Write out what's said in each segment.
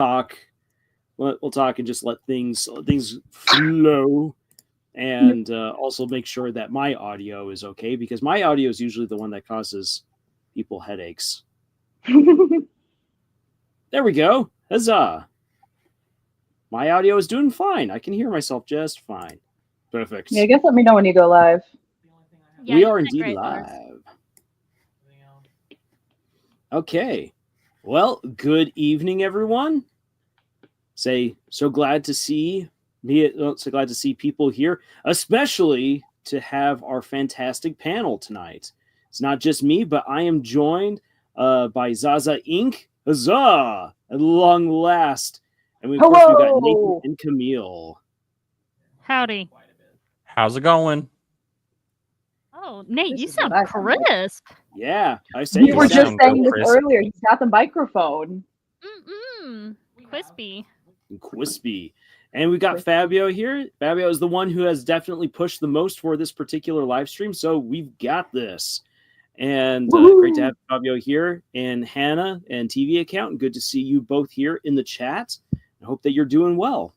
talk. We'll talk and just let things flow, and also make sure that my audio is okay, because my audio is usually the one that causes people headaches. There we go. Huzzah! My audio is doing fine. I can hear myself just fine. Perfect. Yeah, I guess let me know when you go live. Yeah, we are indeed great, live. Lars. Okay. Well, good evening, everyone. So glad to see so glad to see people here, especially to have our fantastic panel tonight. It's not just me, but I am joined by Zaza Inc. Huzzah! At long last. And of course, we've got Nathan and Camille. Howdy. How's it going? Oh, Nate, This you is what sound I sound like. crisp. Yeah, I say We were just sound saying this crisp. earlier. He's got the microphone. Crispy. Quispy. And we got Fabio here. Fabio is the one who has definitely pushed the most for this particular live stream, so we've got this. And great to have Fabio here, and Hannah and TV account. Good to see you both here in the chat. I hope that you're doing well.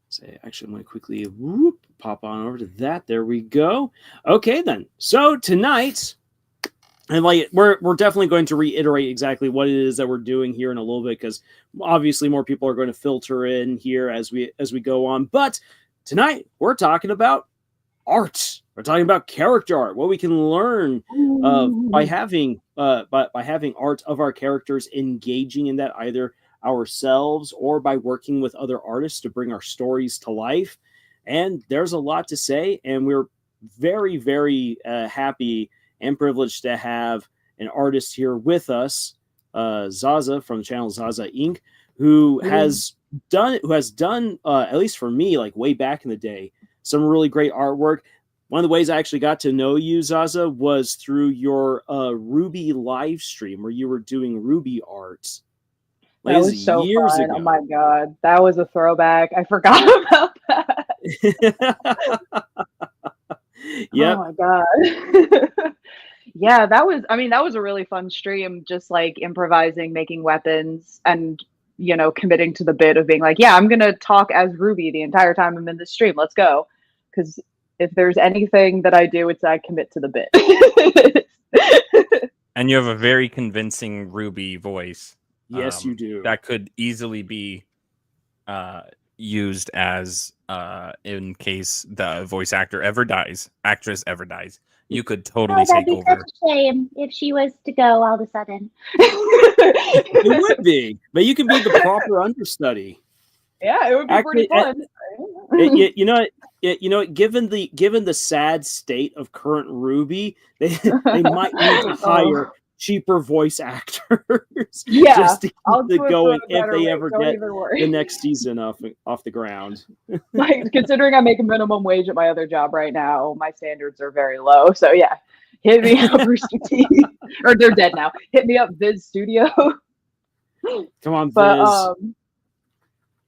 So actually, I'm going to quickly pop on over to that. There we go. Okay, then. So tonight, and we're definitely going to reiterate exactly what it is that we're doing here in a little bit, because obviously more people are going to filter in here as we go on. But tonight we're talking about art. We're talking about character art, what we can learn by having art of our characters, engaging in that either ourselves or by working with other artists to bring our stories to life. And there's a lot to say, and we're very, very happy and privileged to have an artist here with us, Zaza from the channel Zaza Inc., who has done at least for me, like way back in the day, some really great artwork. One of the ways I actually got to know you, Zaza, was through your Ruby live stream where you were doing Ruby art. That was so fun. Ago. Oh my god, that was a throwback. I forgot about that. Yep. Oh my god. Yeah, that was a really fun stream, just like improvising, making weapons, and committing to the bit of being like, yeah, I'm gonna talk as Ruby the entire time I'm in this stream. Let's go. Because if there's anything that I do, it's I commit to the bit. And you have a very convincing Ruby voice. Yes, you do. That could easily be used as in case the voice actress ever dies. You could totally take over. That'd be such a shame if she was to go all of a sudden. It would be, but you can be the proper understudy. Yeah, it would be pretty fun. Given the sad state of current Ruby, they might need to hire cheaper voice actors just to keep it going if they ever get the next season off the ground. Like, considering I make a minimum wage at my other job right now, my standards are very low. So yeah, hit me up, Rooster Teeth. Or they're dead now. Hit me up, Viz Studio. Come on, Viz. But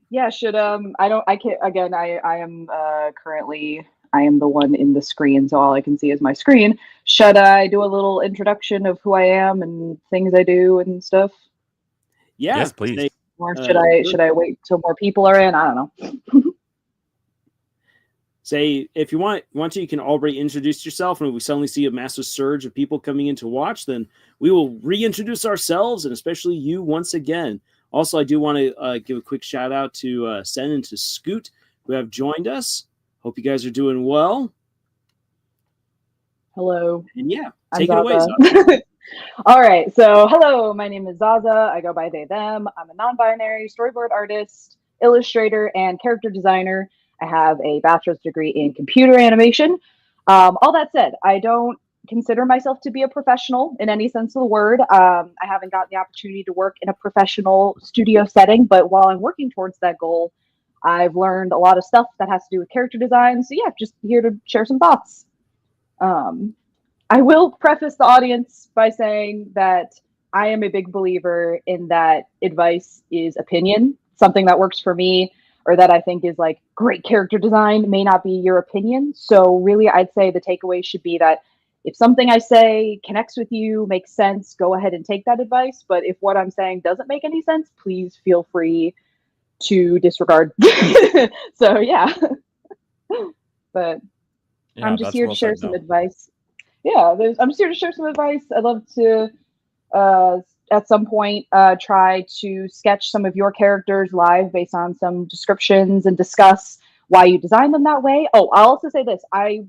yeah, I am the one in the screen, so all I can see is my screen. Should I do a little introduction of who I am and things I do and stuff? Yeah, yes, please. Or should I wait till more people are in? I don't know. Say, if you want to, you can already introduce yourself, and if we suddenly see a massive surge of people coming in to watch, then we will reintroduce ourselves, and especially you once again. Also, I do want to give a quick shout out to Sen and to Scoot, who have joined us. Hope you guys are doing well. Hello. And yeah, take it away, Zaza. All right. So, hello. My name is Zaza. I go by they, them. I'm a non-binary storyboard artist, illustrator, and character designer. I have a bachelor's degree in computer animation. All that said, I don't consider myself to be a professional in any sense of the word. I haven't gotten the opportunity to work in a professional studio setting, but while I'm working towards that goal, I've learned a lot of stuff that has to do with character design. So yeah, just here to share some thoughts. I will preface the audience by saying that I am a big believer in that advice is opinion. Something that works for me or that I think is like great character design may not be your opinion. So really, I'd say the takeaway should be that if something I say connects with you, makes sense, go ahead and take that advice. But if what I'm saying doesn't make any sense, please feel free to disregard. So yeah, but Yeah, I'm just that's here well to share said, some though. advice. Yeah, I'm just here to share some advice. I'd love to, at some point, try to sketch some of your characters live based on some descriptions and discuss why you designed them that way. Oh, I'll also say this: I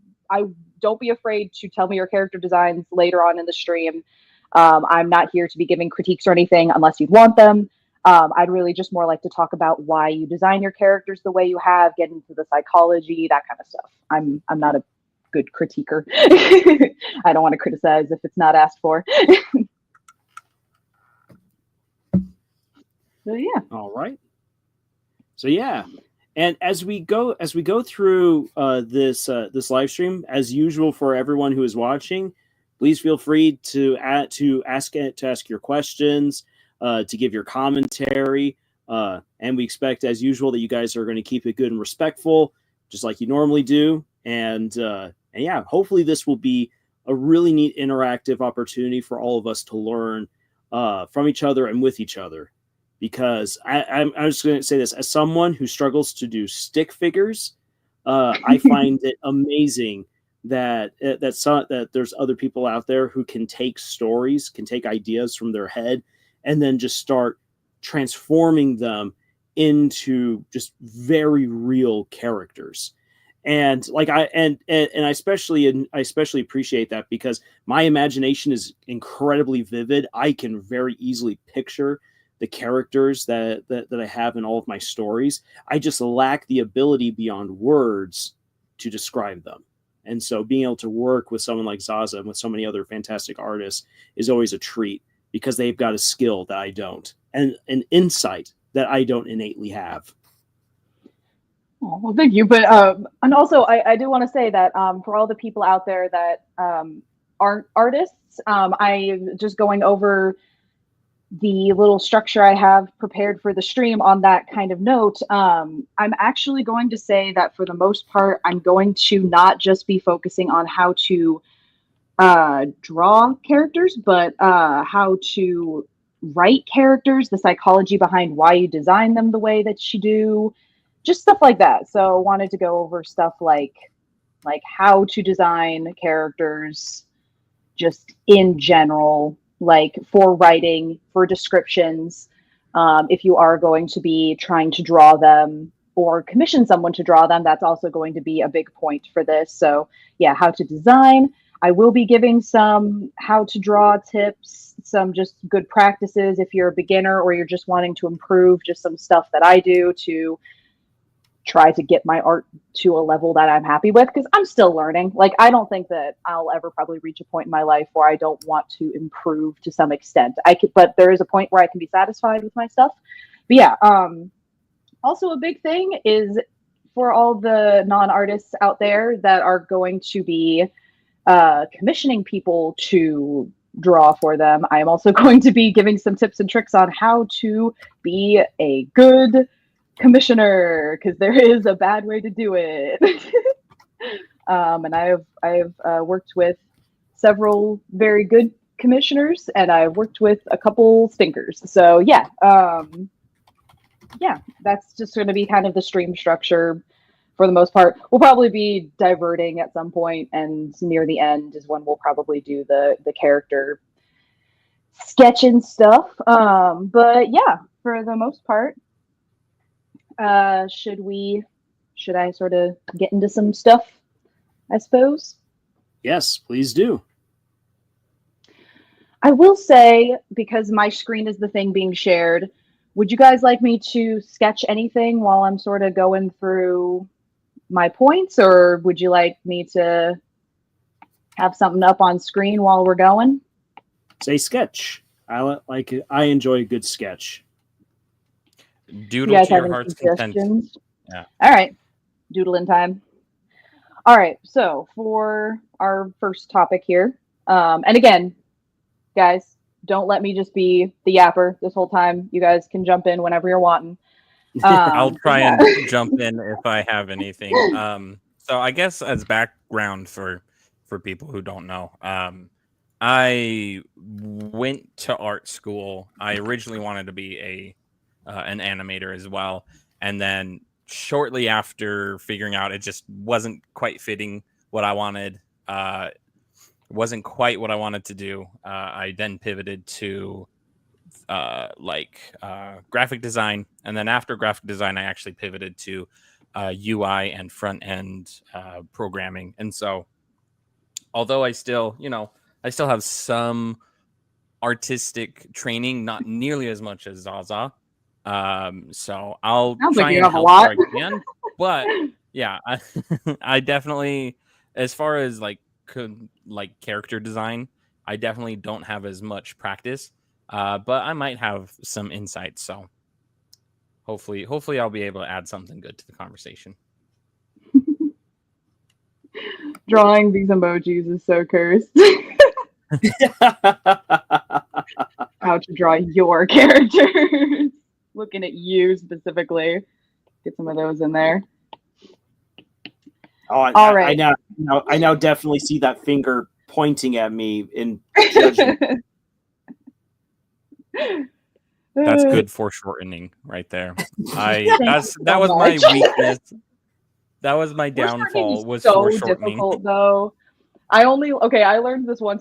don't be afraid to tell me your character designs later on in the stream. I'm not here to be giving critiques or anything unless you want them. I'd really just more like to talk about why you design your characters the way you have, get into the psychology, that kind of stuff. I'm not a good critiquer. I don't want to criticize if it's not asked for. So yeah. All right. So yeah, and as we go through this live stream, as usual for everyone who is watching, please feel free to ask your questions, to give your commentary, and we expect, as usual, that you guys are going to keep it good and respectful, just like you normally do. And yeah, hopefully this will be a really neat interactive opportunity for all of us to learn from each other and with each other. Because I'm just going to say this, as someone who struggles to do stick figures, I find it amazing that there's other people out there who can take stories, can take ideas from their head, and then just start transforming them into just very real characters. And like I especially appreciate that, because my imagination is incredibly vivid. I can very easily picture the characters that I have in all of my stories. I just lack the ability beyond words to describe them. And so being able to work with someone like Zaza and with so many other fantastic artists is always a treat, because they've got a skill that I don't, and an insight that I don't innately have. Oh, well, thank you. But and also I do want to say that for all the people out there that aren't artists, I just going over the little structure I have prepared for the stream on that kind of note. I'm actually going to say that for the most part, I'm going to not just be focusing on how to draw characters, but how to write characters, the psychology behind why you design them the way that you do, just stuff like that. So wanted to go over stuff like how to design characters just in general, like for writing, for descriptions, if you are going to be trying to draw them or commission someone to draw them, that's also going to be a big point for this. So yeah, how to design. I will be giving some how to draw tips, some just good practices if you're a beginner or you're just wanting to improve, just some stuff that I do to try to get my art to a level that I'm happy with, because I'm still learning. Like, I don't think that I'll ever probably reach a point in my life where I don't want to improve to some extent. But there is a point where I can be satisfied with my stuff. But yeah, also a big thing is for all the non-artists out there that are going to be commissioning people to draw for them, I am also going to be giving some tips and tricks on how to be a good commissioner, because there is a bad way to do it. And I have worked with several very good commissioners, and I've worked with a couple stinkers. So yeah, yeah, that's just going to be kind of the stream structure for the most part. We'll probably be diverting at some point, and near the end is when we'll probably do the character sketch and stuff. But yeah, for the most part, should I sort of get into some stuff, I suppose? Yes, please do. I will say, because my screen is the thing being shared, would you guys like me to sketch anything while I'm sort of going through my points, or would you like me to have something up on screen while we're going? Say sketch. I enjoy a good sketch. Doodle You guys to your have any heart's content. suggestions? Yeah. All right. Doodling time. All right. So for our first topic here, and again, guys, don't let me just be the yapper this whole time. You guys can jump in whenever you're wanting. I'll try yeah. and jump in if I have anything. So I guess as background for for people who don't know. I went to art school. I originally wanted to be an animator as well, and then shortly after figuring out it just wasn't quite fitting what I wanted, wasn't quite what I wanted to do. I then pivoted to graphic design, and then after graphic design, I actually pivoted to UI and front end programming. And so, although I still have some artistic training, not nearly as much as Zaza. So I'll Sounds try like you and have a help lot. where I can. But yeah, I definitely, as far as like character design, I definitely don't have as much practice. But I might have some insights. So hopefully I'll be able to add something good to the conversation. Drawing these emojis is so cursed. How to draw your characters. Looking at you specifically. Get some of those in there. Oh, All right. I now definitely see that finger pointing at me in judgment. That's good foreshortening right there. That so was my much. weakness. That was my downfall. Was so foreshortening. difficult though. I learned this one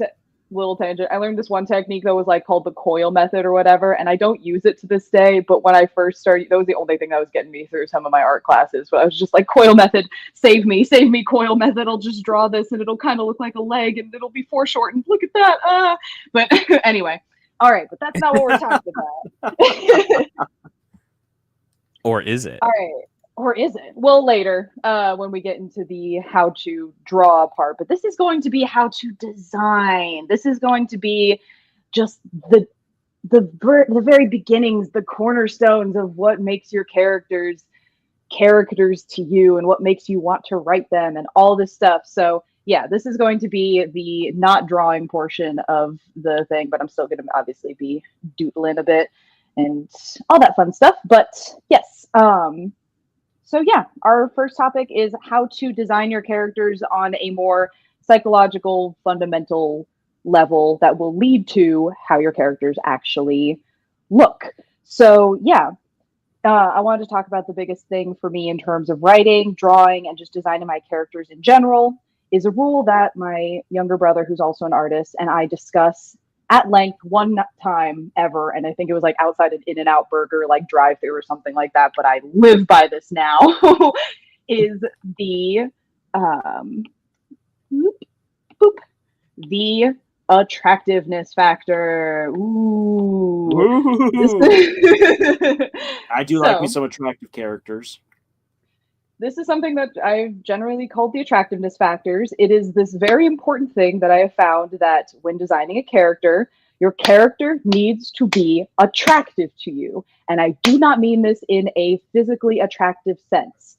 little tangent. I learned this one technique that was like called the coil method or whatever, and I don't use it to this day. But when I first started, that was the only thing that was getting me through some of my art classes. But I was just like, coil method, save me, coil method. I'll just draw this, and it'll kind of look like a leg, and it'll be foreshortened. Look at that. But anyway, all right. But that's not what we're talking about. Or is it? All right. Or is it? Well, later, when we get into the how to draw part. But this is going to be how to design. This is going to be just the very beginnings, the cornerstones of what makes your characters to you and what makes you want to write them and all this stuff. So yeah, this is going to be the not drawing portion of the thing, but I'm still going to obviously be doodling a bit and all that fun stuff. But yes, so yeah, our first topic is how to design your characters on a more psychological, fundamental level that will lead to how your characters actually look. So yeah, I wanted to talk about the biggest thing for me in terms of writing, drawing, and just designing my characters in general is a rule that my younger brother, who's also an artist, and I discuss at length one time ever, and I think it was like outside an In-N-Out burger like drive-through or something like that, but I live by this now, is the the attractiveness factor. Ooh. I do like me some attractive characters. This is something that I've generally called the attractiveness factors. It is this very important thing that I have found that when designing a character, your character needs to be attractive to you. And I do not mean this in a physically attractive sense.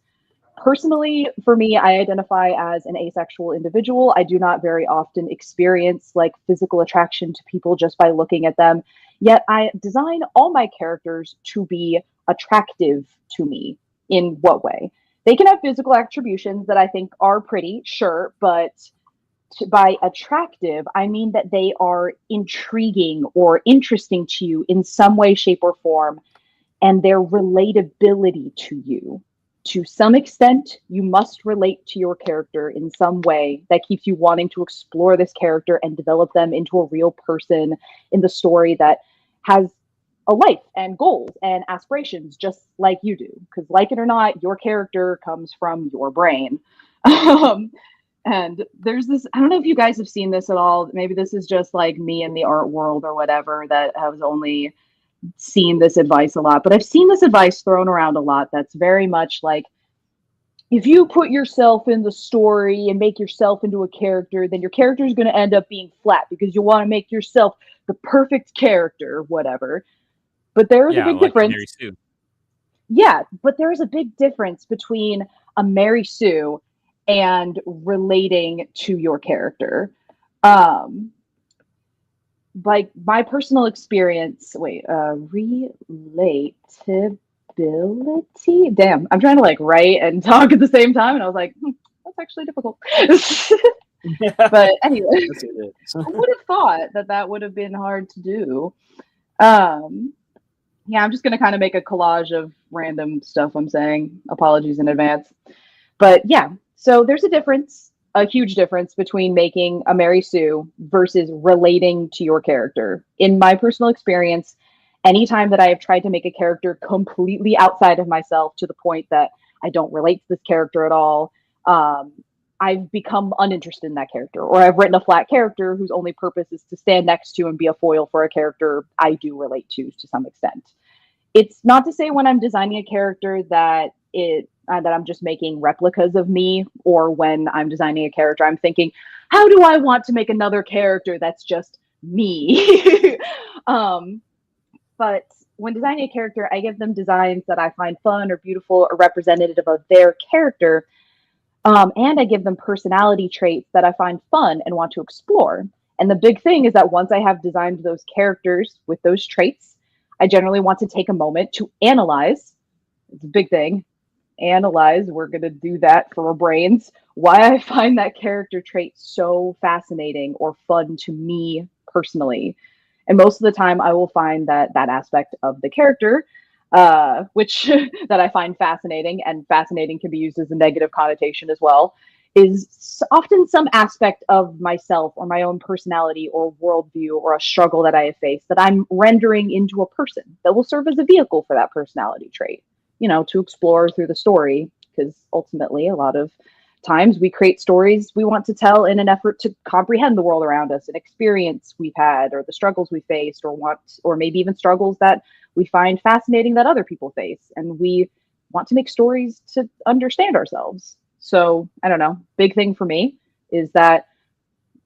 Personally, for me, I identify as an asexual individual. I do not very often experience like physical attraction to people just by looking at them. Yet I design all my characters to be attractive to me. In what way? They can have physical attributions that I think are pretty, sure, but by attractive, I mean that they are intriguing or interesting to you in some way, shape, or form, and their relatability to you. To some extent, you must relate to your character in some way that keeps you wanting to explore this character and develop them into a real person in the story that has a life and goals and aspirations just like you do. Because like it or not, your character comes from your brain. And there's this, I don't know if you guys have seen this at all. Maybe this is just like me in the art world or whatever that has only seen this advice a lot. But I've seen this advice thrown around a lot that's very much like, if you put yourself in the story and make yourself into a character, then your character is going to end up being flat because you want to make yourself the perfect character, whatever. But there is a big difference. Mary Sue. Yeah, but there is a big difference between a Mary Sue and relating to your character. Like my personal experience, relatability. Damn, I'm trying to like write and talk at the same time, and I was like, that's actually difficult. But anyway, That's it. I would have thought that that would have been hard to do. Yeah, I'm just going to kind of make a collage of random stuff I'm saying. Apologies in advance. But yeah, so there's a difference, a huge difference between making a Mary Sue versus relating to your character. In my personal experience, anytime that I have tried to make a character completely outside of myself to the point that I don't relate to this character at all, I've become uninterested in that character, or I've written a flat character whose only purpose is to stand next to and be a foil for a character I do relate to some extent. It's not to say when I'm designing a character that that I'm just making replicas of me, or when I'm designing a character, I'm thinking, how do I want to make another character that's just me? But when designing a character, I give them designs that I find fun or beautiful or representative of their character. And I give them personality traits that I find fun and want to explore. And the big thing is that once I have designed those characters with those traits, I generally want to take a moment to analyze. It's a big thing. Analyze. We're going to do that for our brains. Why I find that character trait so fascinating or fun to me personally. And most of the time, I will find that that aspect of the character, which that I find fascinating, and fascinating can be used as a negative connotation as well, is often some aspect of myself or my own personality or worldview or a struggle that I have faced that I'm rendering into a person that will serve as a vehicle for that personality trait, you know, to explore through the story. Because ultimately, a lot of times we create stories we want to tell in an effort to comprehend the world around us, an experience we've had, or the struggles we faced, or maybe even struggles that we find fascinating that other people face. And we want to make stories to understand ourselves. So I don't know, big thing for me is that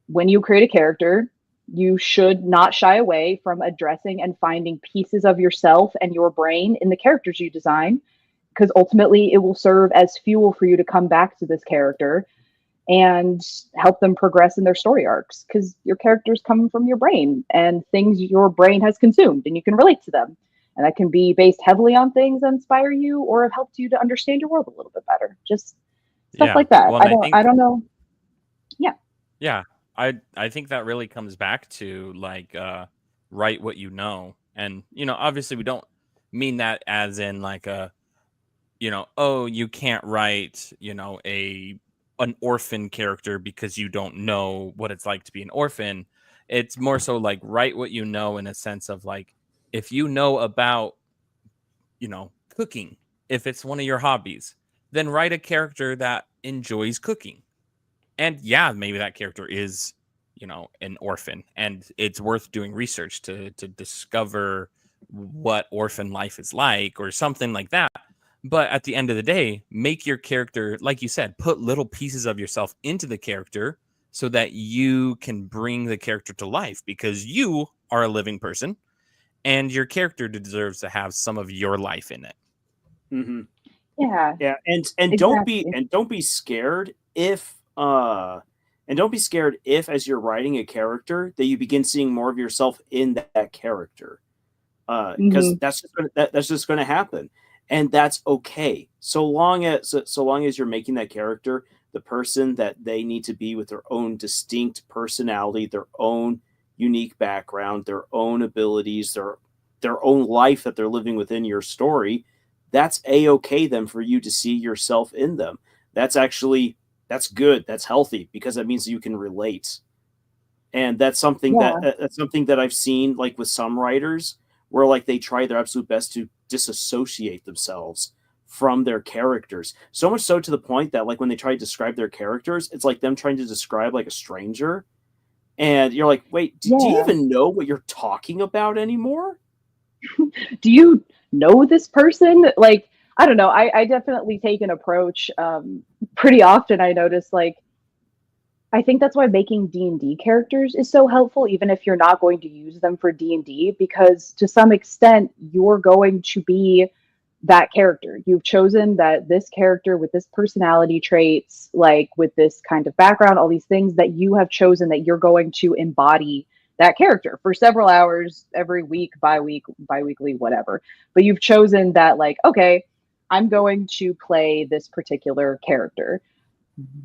when you create a character, you should not shy away from addressing and finding pieces of yourself and your brain in the characters you design, because ultimately it will serve as fuel for you to come back to this character and help them progress in their story arcs, because your characters come from your brain and things your brain has consumed, and you can relate to them. And that can be based heavily on things that inspire you or have helped you to understand your world a little bit better. Just stuff like that. Well, I don't know. Yeah. Yeah, I think that really comes back to like write what you know. And obviously we don't mean that as in like a oh, you can't write, an orphan character because you don't know what it's like to be an orphan. It's more so like write what you know, in a sense of like, if you know about, cooking, if it's one of your hobbies, then write a character that enjoys cooking. And yeah, maybe that character is, an orphan, and it's worth doing research to discover what orphan life is like or something like that. But at the end of the day, make your character, like you said, put little pieces of yourself into the character so that you can bring the character to life, because you are a living person and your character deserves to have some of your life in it. Mm-hmm. Yeah. Yeah, and Exactly. don't be scared if as you're writing a character that you begin seeing more of yourself in that character, because that's just going to happen, and that's okay, so long as you're making that character the person that they need to be, with their own distinct personality, their own unique background, their own abilities, their own life that they're living within your story. That's a-okay then for you to see yourself in them. That's good. That's healthy, because that means you can relate. And that's something that I've seen, like with some writers, where like they try their absolute best to disassociate themselves from their characters. So much so to the point that like when they try to describe their characters, it's like them trying to describe like a stranger. And you're like, wait, do you even know what you're talking about anymore? Do you know this person? Like, I don't know. I definitely take an approach pretty often. I notice, like, I think that's why making D&D characters is so helpful, even if you're not going to use them for D&D, because to some extent, you're going to be that character. You've chosen that this character with this personality traits, like with this kind of background, all these things that you have chosen that you're going to embody that character for several hours every week, bi-weekly, whatever. But you've chosen that, like, okay, I'm going to play this particular character.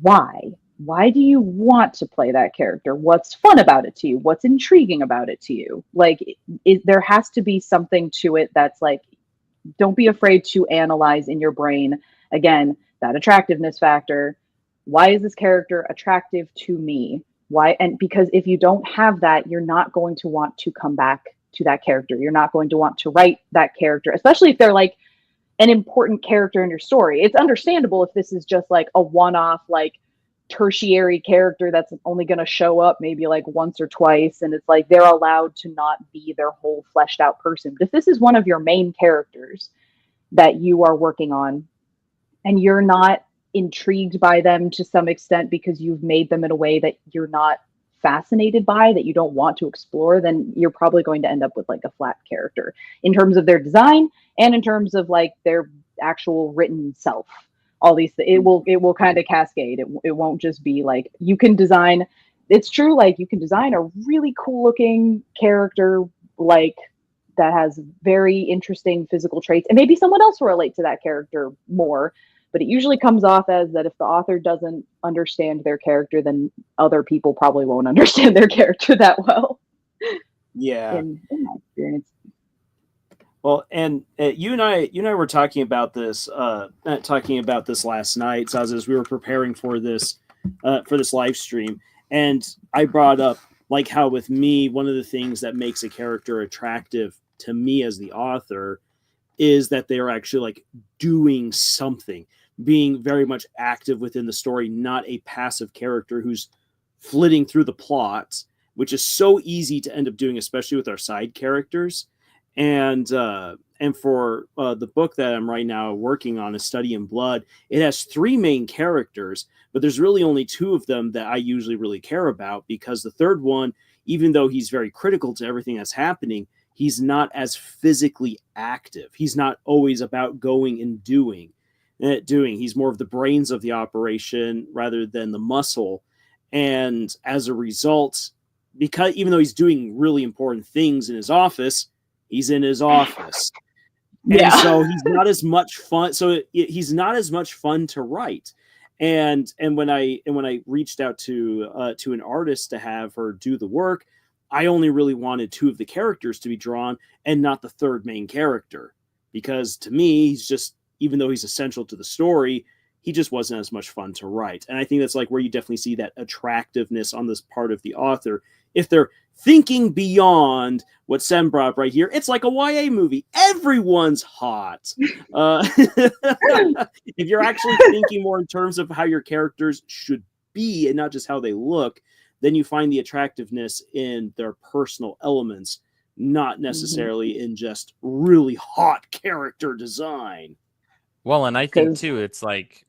Why? why do you want to play that character? What's fun about it to you? What's intriguing about it to you? Like, there has to be something to it that's like, don't be afraid to analyze in your brain. Again, that attractiveness factor. Why is this character attractive to me? Why? And because if you don't have that, you're not going to want to come back to that character. You're not going to want to write that character, especially if they're like an important character in your story. It's understandable if this is just like a one-off, like tertiary character that's only going to show up maybe like once or twice, and it's like they're allowed to not be their whole fleshed out person. But if this is one of your main characters that you are working on and you're not intrigued by them to some extent because you've made them in a way that you're not fascinated by, that you don't want to explore, then you're probably going to end up with like a flat character in terms of their design and in terms of like their actual written self. All these, it will kind of cascade. It won't just be like, you can design, it's true, like you can design a really cool looking character like that has very interesting physical traits, and maybe someone else will relate to that character more, but it usually comes off as that if the author doesn't understand their character, then other people probably won't understand their character that well. Yeah. In my experience. Well, and you and I were talking about this last night, Zaza, as we were preparing for this live stream, and I brought up like how with me, one of the things that makes a character attractive to me as the author is that they are actually like doing something, being very much active within the story, not a passive character who's flitting through the plot, which is so easy to end up doing, especially with our side characters. And for the book that I'm right now working on, A Study in Blood, it has 3 main characters, but there's really only 2 of them that I usually really care about, because the third one, even though he's very critical to everything that's happening, he's not as physically active. He's not always about going and doing. He's more of the brains of the operation rather than the muscle. And as a result, because even though he's doing really important things in his office, he's in his office. And so he's not as much fun. So he's not as much fun to write. And when I reached out to an artist to have her do the work, I only really wanted 2 of the characters to be drawn and not the third main character, because to me, he's just, even though he's essential to the story, he just wasn't as much fun to write. And I think that's like where you definitely see that attractiveness on this part of the author. If they're thinking beyond what Sem brought up right here, it's like a YA movie. Everyone's hot. If you're actually thinking more in terms of how your characters should be and not just how they look, then you find the attractiveness in their personal elements, not necessarily in just really hot character design. Well, and I think too, it's like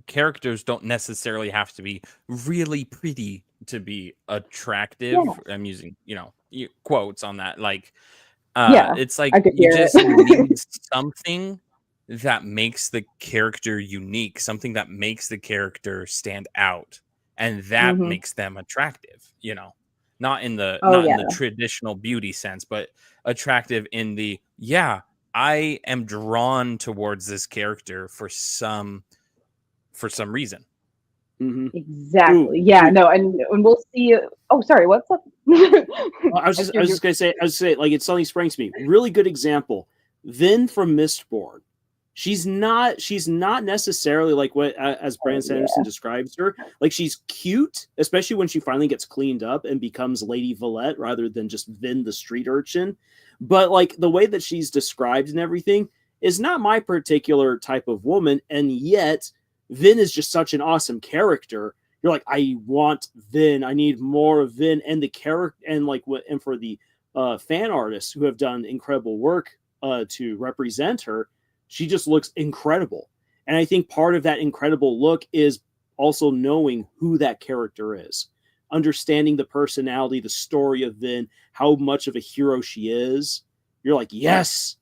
characters don't necessarily have to be really pretty to be attractive. Yeah. I'm using, quotes on that. Like, it's like you just need something that makes the character unique, something that makes the character stand out, and that makes them attractive. Not in the in the traditional beauty sense, but attractive in the I am drawn towards this character for some reason. Mm-hmm. Exactly. Ooh. Yeah. No. And we'll see. Oh, sorry. What's up? I was just gonna say, like, it's something springs to me. Really good example. Vin from Mistborn. She's not necessarily like what as Brandon Sanderson describes her. Like, she's cute, especially when she finally gets cleaned up and becomes Lady Valette rather than just Vin the street urchin. But like the way that she's described and everything is not my particular type of woman, and yet Vin is just such an awesome character. You're like, I want Vin. I need more of Vin, and the character, and like what, and for the fan artists who have done incredible work to represent her, she just looks incredible. And I think part of that incredible look is also knowing who that character is, understanding the personality, the story of Vin, how much of a hero she is. You're like, yes,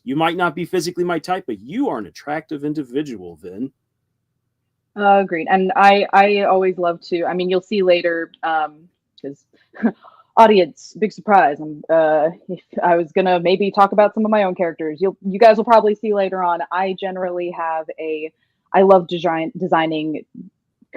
you might not be physically my type, but you are an attractive individual, Vin. Agreed. And I always love to, I mean, you'll see later, because audience, big surprise. If I was gonna maybe talk about some of my own characters, you guys will probably see later on. I generally have I love designing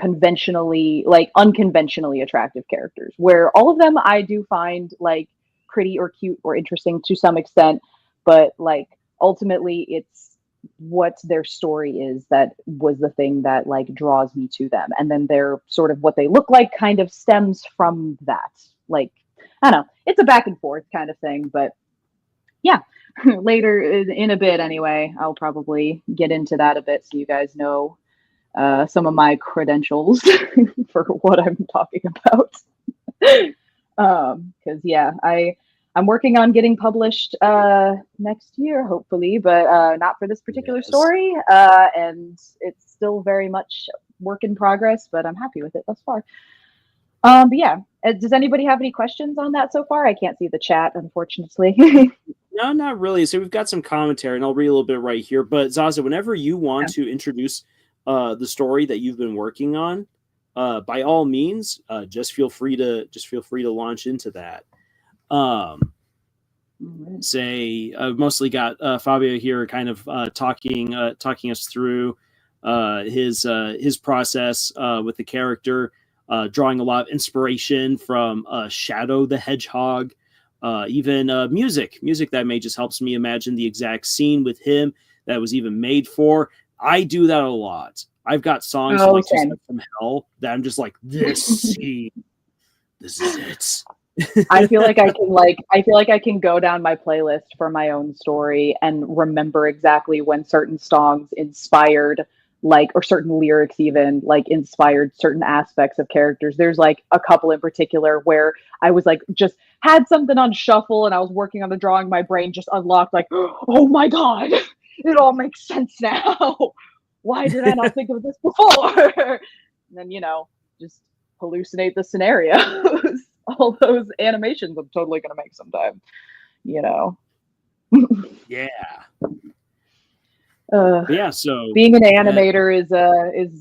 unconventionally attractive characters, where all of them I do find like pretty or cute or interesting to some extent, but like ultimately it's what their story is that was the thing that like draws me to them, and then their sort of what they look like kind of stems from that. Like, I don't know, it's a back and forth kind of thing, but yeah. Later in a bit anyway, I'll probably get into that a bit so you guys know some of my credentials for what I'm talking about. Because yeah, I'm working on getting published next year, hopefully, but not for this particular story. And it's still very much work in progress, but I'm happy with it thus far. But yeah, does anybody have any questions on that so far? I can't see the chat, unfortunately. No, not really. So we've got some commentary, and I'll read a little bit right here. But Zaza, whenever you want to introduce the story that you've been working on, by all means, just feel free to launch into that. Say, I've mostly got Fabio here, kind of talking us through his process with the character, drawing a lot of inspiration from Shadow the Hedgehog. Even music that may just helps me imagine the exact scene with him that was even made for. I do that a lot. I've got songs like Two Steps from Hell that I'm just like, this scene, this is it. I feel like I can go down my playlist for my own story and remember exactly when certain songs inspired, like, or certain lyrics even like inspired certain aspects of characters. There's like a couple in particular where I was like, just had something on shuffle and I was working on the drawing, my brain just unlocked like, oh my god, it all makes sense now. Why did I not think of this before? And then, just hallucinate the scenarios. All those animations I'm totally gonna make sometime. Yeah. Yeah, so being an animator is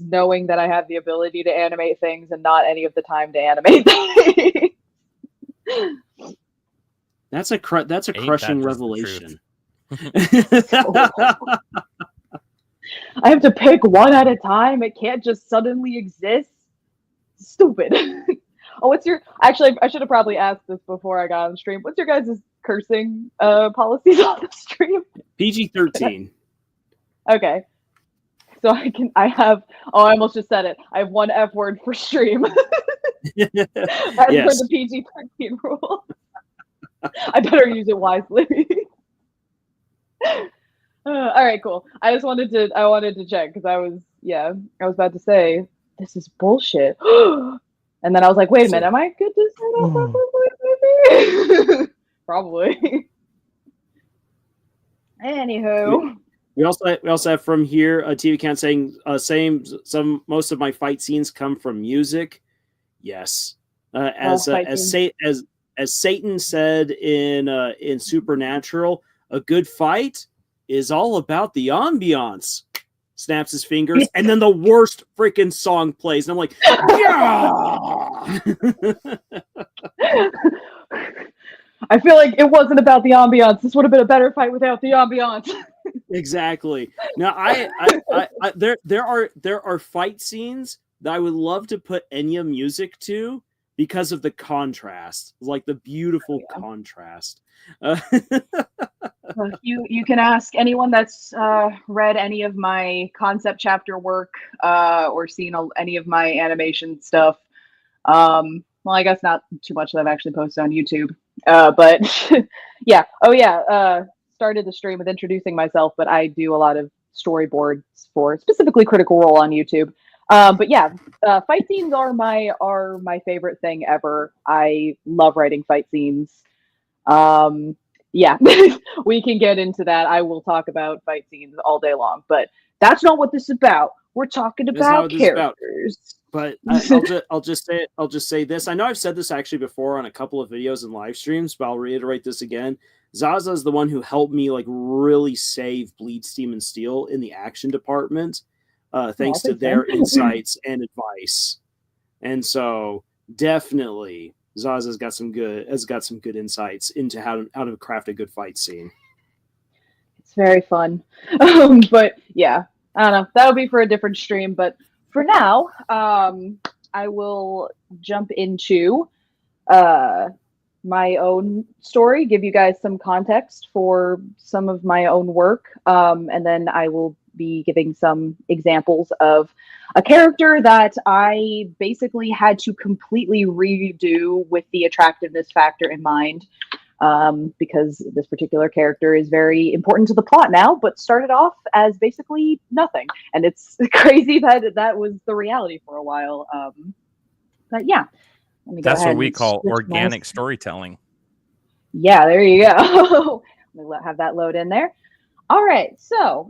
knowing that I have the ability to animate things and not any of the time to animate things. That's a crushing revelation. I have to pick one at a time. It can't just suddenly exist. Stupid. Oh, actually, I should have probably asked this before I got on stream. What's your guys' cursing policies on the stream? PG-13. Okay. So I almost just said it. I have one F word for stream. As per the PG-13 rule. I better use it wisely. All right, cool. I wanted to check because I was about to say this is bullshit. And then I was like, wait a minute, am I good to say that properly? Probably. Anywho. We also have from here TV Count saying most of my fight scenes come from music. Yes. As Satan said in Supernatural, a good fight is all about the ambiance. Snaps his fingers, and then the worst freaking song plays, and I'm like, yeah! I feel like it wasn't about the ambiance. This would have been a better fight without the ambiance. Exactly. Now, there are fight scenes that I would love to put Enya music to because of the contrast, like the beautiful contrast. You can ask anyone that's read any of my concept chapter work or seen any of my animation stuff. Well, I guess not too much that I've actually posted on YouTube. But yeah. Oh yeah. Started the stream with introducing myself, but I do a lot of storyboards for specifically Critical Role on YouTube. But yeah, fight scenes are my favorite thing ever. I love writing fight scenes. Yeah, we can get into that. I will talk about fight scenes all day long, but that's not what this is about. We're talking about characters. But I'll just say this. I know I've said this actually before on a couple of videos and live streams, but I'll reiterate this again. Zaza is the one who helped me like really save Bleed, Steam, and Steel in the action department, thanks to their insights and advice. And so definitely Zaza's got some good insights into how to craft a good fight scene. It's very fun. But yeah, I don't know. That'll be for a different stream. But for now, I will jump into my own story, give you guys some context for some of my own work, and then I will be giving some examples of a character that I basically had to completely redo with the attractiveness factor in mind, because this particular character is very important to the plot now, but started off as basically nothing. And it's crazy that that was the reality for a while. But yeah, let me go That's ahead what we and call switch organic my... storytelling. Yeah, there you go. Let me have that load in there. All right, so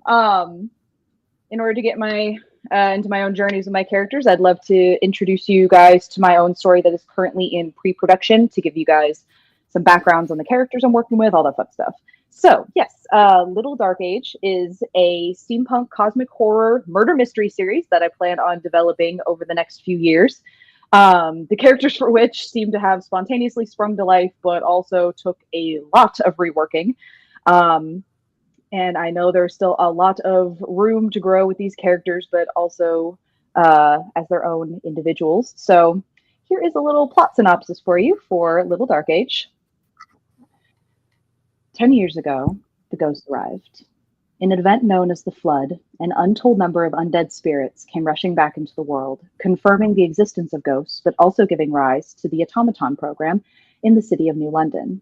in order to get my into my own journeys with my characters, I'd love to introduce you guys to my own story that is currently in pre-production to give you guys some backgrounds on the characters I'm working with, all that fun stuff. So yes, Little Dark Age is a steampunk cosmic horror murder mystery series that I plan on developing over the next few years. The characters for which seem to have spontaneously sprung to life, but also took a lot of reworking. And I know there's still a lot of room to grow with these characters, but also as their own individuals. So here is a little plot synopsis for you for Little Dark Age. 10 years ago, the ghost arrived. In an event known as the Flood, an untold number of undead spirits came rushing back into the world, confirming the existence of ghosts, but also giving rise to the automaton program in the city of New London.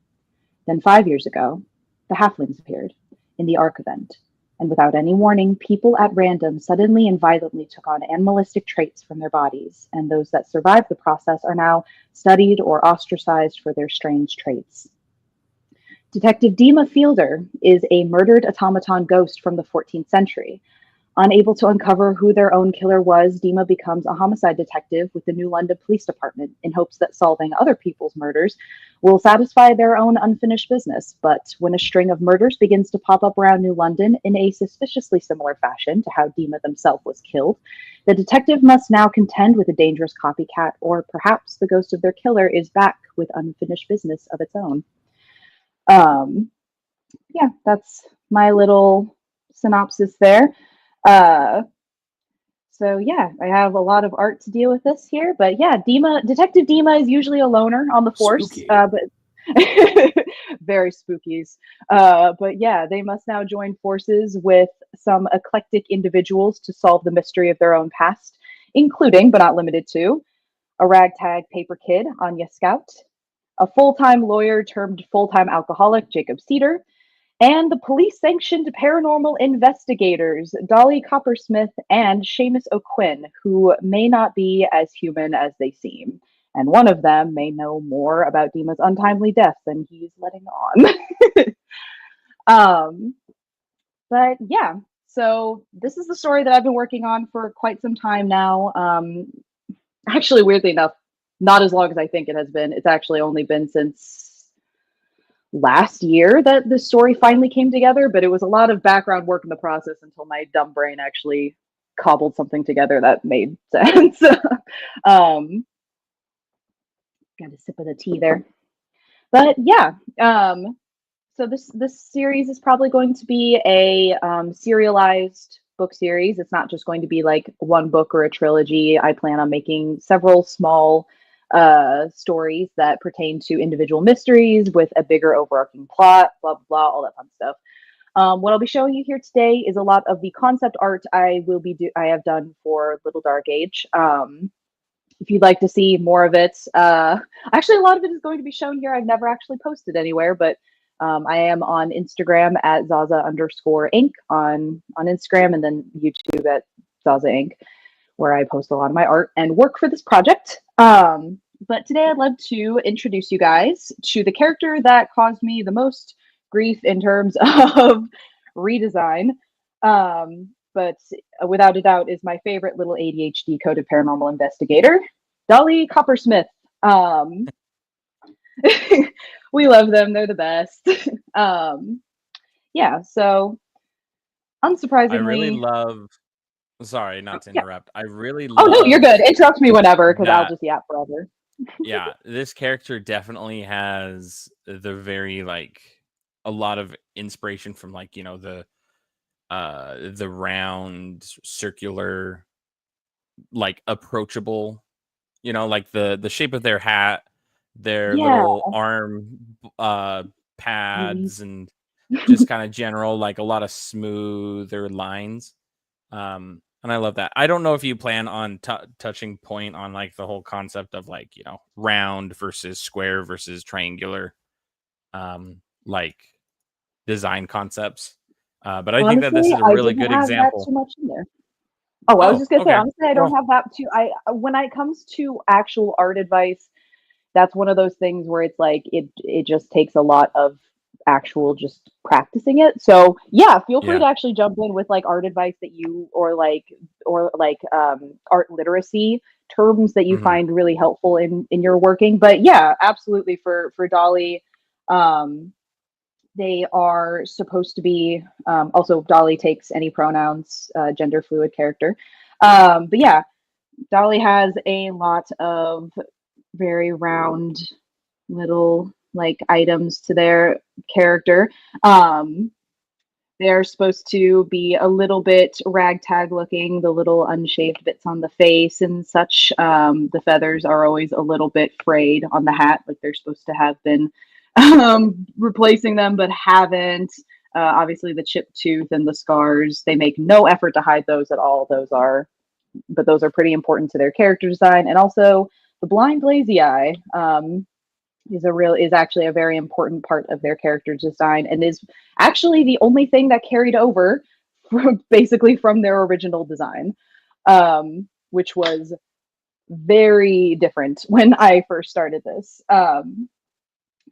Then 5 years ago, the halflings appeared in the Ark event, and without any warning, people at random suddenly and violently took on animalistic traits from their bodies, and those that survived the process are now studied or ostracized for their strange traits. Detective Dima Fielder is a murdered automaton ghost from the 14th century. Unable to uncover who their own killer was, Dima becomes a homicide detective with the New London Police Department in hopes that solving other people's murders will satisfy their own unfinished business. But when a string of murders begins to pop up around New London in a suspiciously similar fashion to how Dima himself was killed, the detective must now contend with a dangerous copycat, or perhaps the ghost of their killer is back with unfinished business of its own. Yeah, that's my little synopsis there. So yeah, I have a lot of art to deal with this here, but yeah, Detective Dima is usually a loner on the force, Spooky. but very spookies. But yeah, they must now join forces with some eclectic individuals to solve the mystery of their own past, including, but not limited to, a ragtag paper kid, Anya Scout, a full-time lawyer termed full-time alcoholic, Jacob Cedar, and the police-sanctioned paranormal investigators, Dolly Coppersmith and Seamus O'Quinn, who may not be as human as they seem. And one of them may know more about Dima's untimely death than he's letting on. But yeah, so this is the story that I've been working on for quite some time now. Actually, weirdly enough, not as long as I think it has been. It's actually only been since last year that the story finally came together, but it was a lot of background work in the process until my dumb brain actually cobbled something together that made sense. Got a sip of the tea there. But yeah, so this series is probably going to be a serialized book series. It's not just going to be like one book or a trilogy. I plan on making several small stories that pertain to individual mysteries with a bigger overarching plot, blah, blah, blah, all that fun stuff. What I'll be showing you here today is a lot of the concept art I have done for Little Dark Age. If you'd like to see more of it, actually a lot of it is going to be shown here. I've never actually posted anywhere, but I am on Instagram at Zaza_Inc. on Instagram, and then YouTube at Zaza Inc., where I post a lot of my art and work for this project. But today I'd love to introduce you guys to the character that caused me the most grief in terms of redesign, but without a doubt is my favorite little ADHD coded paranormal investigator, Dolly Coppersmith. We love them. They're the best. Yeah, so unsurprisingly... I really love... Sorry, not to interrupt. I really Oh, love... no, you're good. Interrupt me whenever, because I'll that- just yap forever. Yeah, this character definitely has the very, like, a lot of inspiration from, like, you know, the round circular like approachable, you know, like the shape of their hat, their Yeah. little arm pads, and just kind of general, like a lot of smoother lines. And I love that. I don't know if you plan on touching point on like the whole concept of like, you know, round versus square versus triangular, like design concepts. But I think that this Honestly, is a I really didn't good have that example. too much in there. Oh, I was Oh, just gonna say, okay. honestly, I don't Well, have that too. When it comes to actual art advice, that's one of those things where it's like it just takes a lot of actual just practicing it. So yeah, feel free yeah. to actually jump in with like art advice that you or like art literacy terms that you Mhm. find really helpful in your working. But yeah, absolutely for Dolly. They are supposed to be also Dolly takes any pronouns, gender fluid character. But yeah, Dolly has a lot of very round little like items to their character. They're supposed to be a little bit ragtag looking, the little unshaved bits on the face and such. The feathers are always a little bit frayed on the hat, like they're supposed to have been replacing them, but haven't. Obviously, the chipped tooth and the scars, they make no effort to hide those at all. Those are pretty important to their character design. And also, the blind lazy eye. Is actually a very important part of their character design and is actually the only thing that carried over basically from their original design, which was very different when I first started this.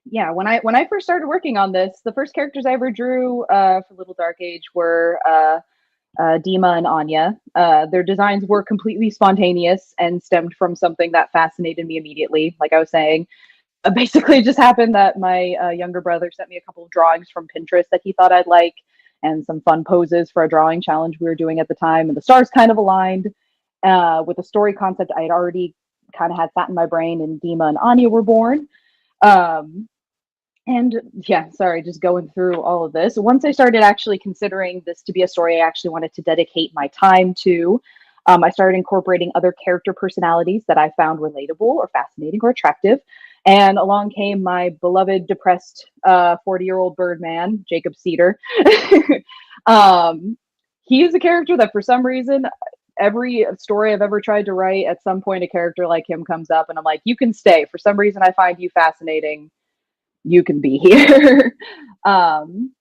Yeah, when I first started working on this, the first characters I ever drew for Little Dark Age were Dima and Anya. Their designs were completely spontaneous and stemmed from something that fascinated me immediately. Like I was saying, basically it just happened that my younger brother sent me a couple of drawings from Pinterest that he thought I'd like and some fun poses for a drawing challenge we were doing at the time. And the stars kind of aligned with the story concept I had already kind of had sat in my brain, and Dima and Anya were born. Um, and yeah, sorry, just going through all of this. Once I started actually considering this to be a story I actually wanted to dedicate my time to, I started incorporating other character personalities that I found relatable or fascinating or attractive. And along came my beloved, depressed 40-year-old Birdman, Jacob Cedar. He is a character that, for some reason, every story I've ever tried to write, at some point, a character like him comes up, and I'm like, you can stay. For some reason, I find you fascinating. You can be here. And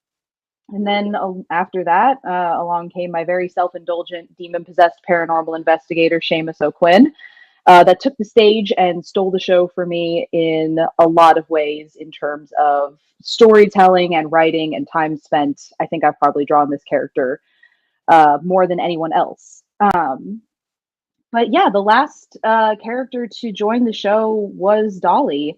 then after that, along came my very self-indulgent, demon-possessed paranormal investigator, Seamus O'Quinn, that took the stage and stole the show for me in a lot of ways in terms of storytelling and writing and time spent. I think I've probably drawn this character more than anyone else. But yeah, the last character to join the show was Dolly.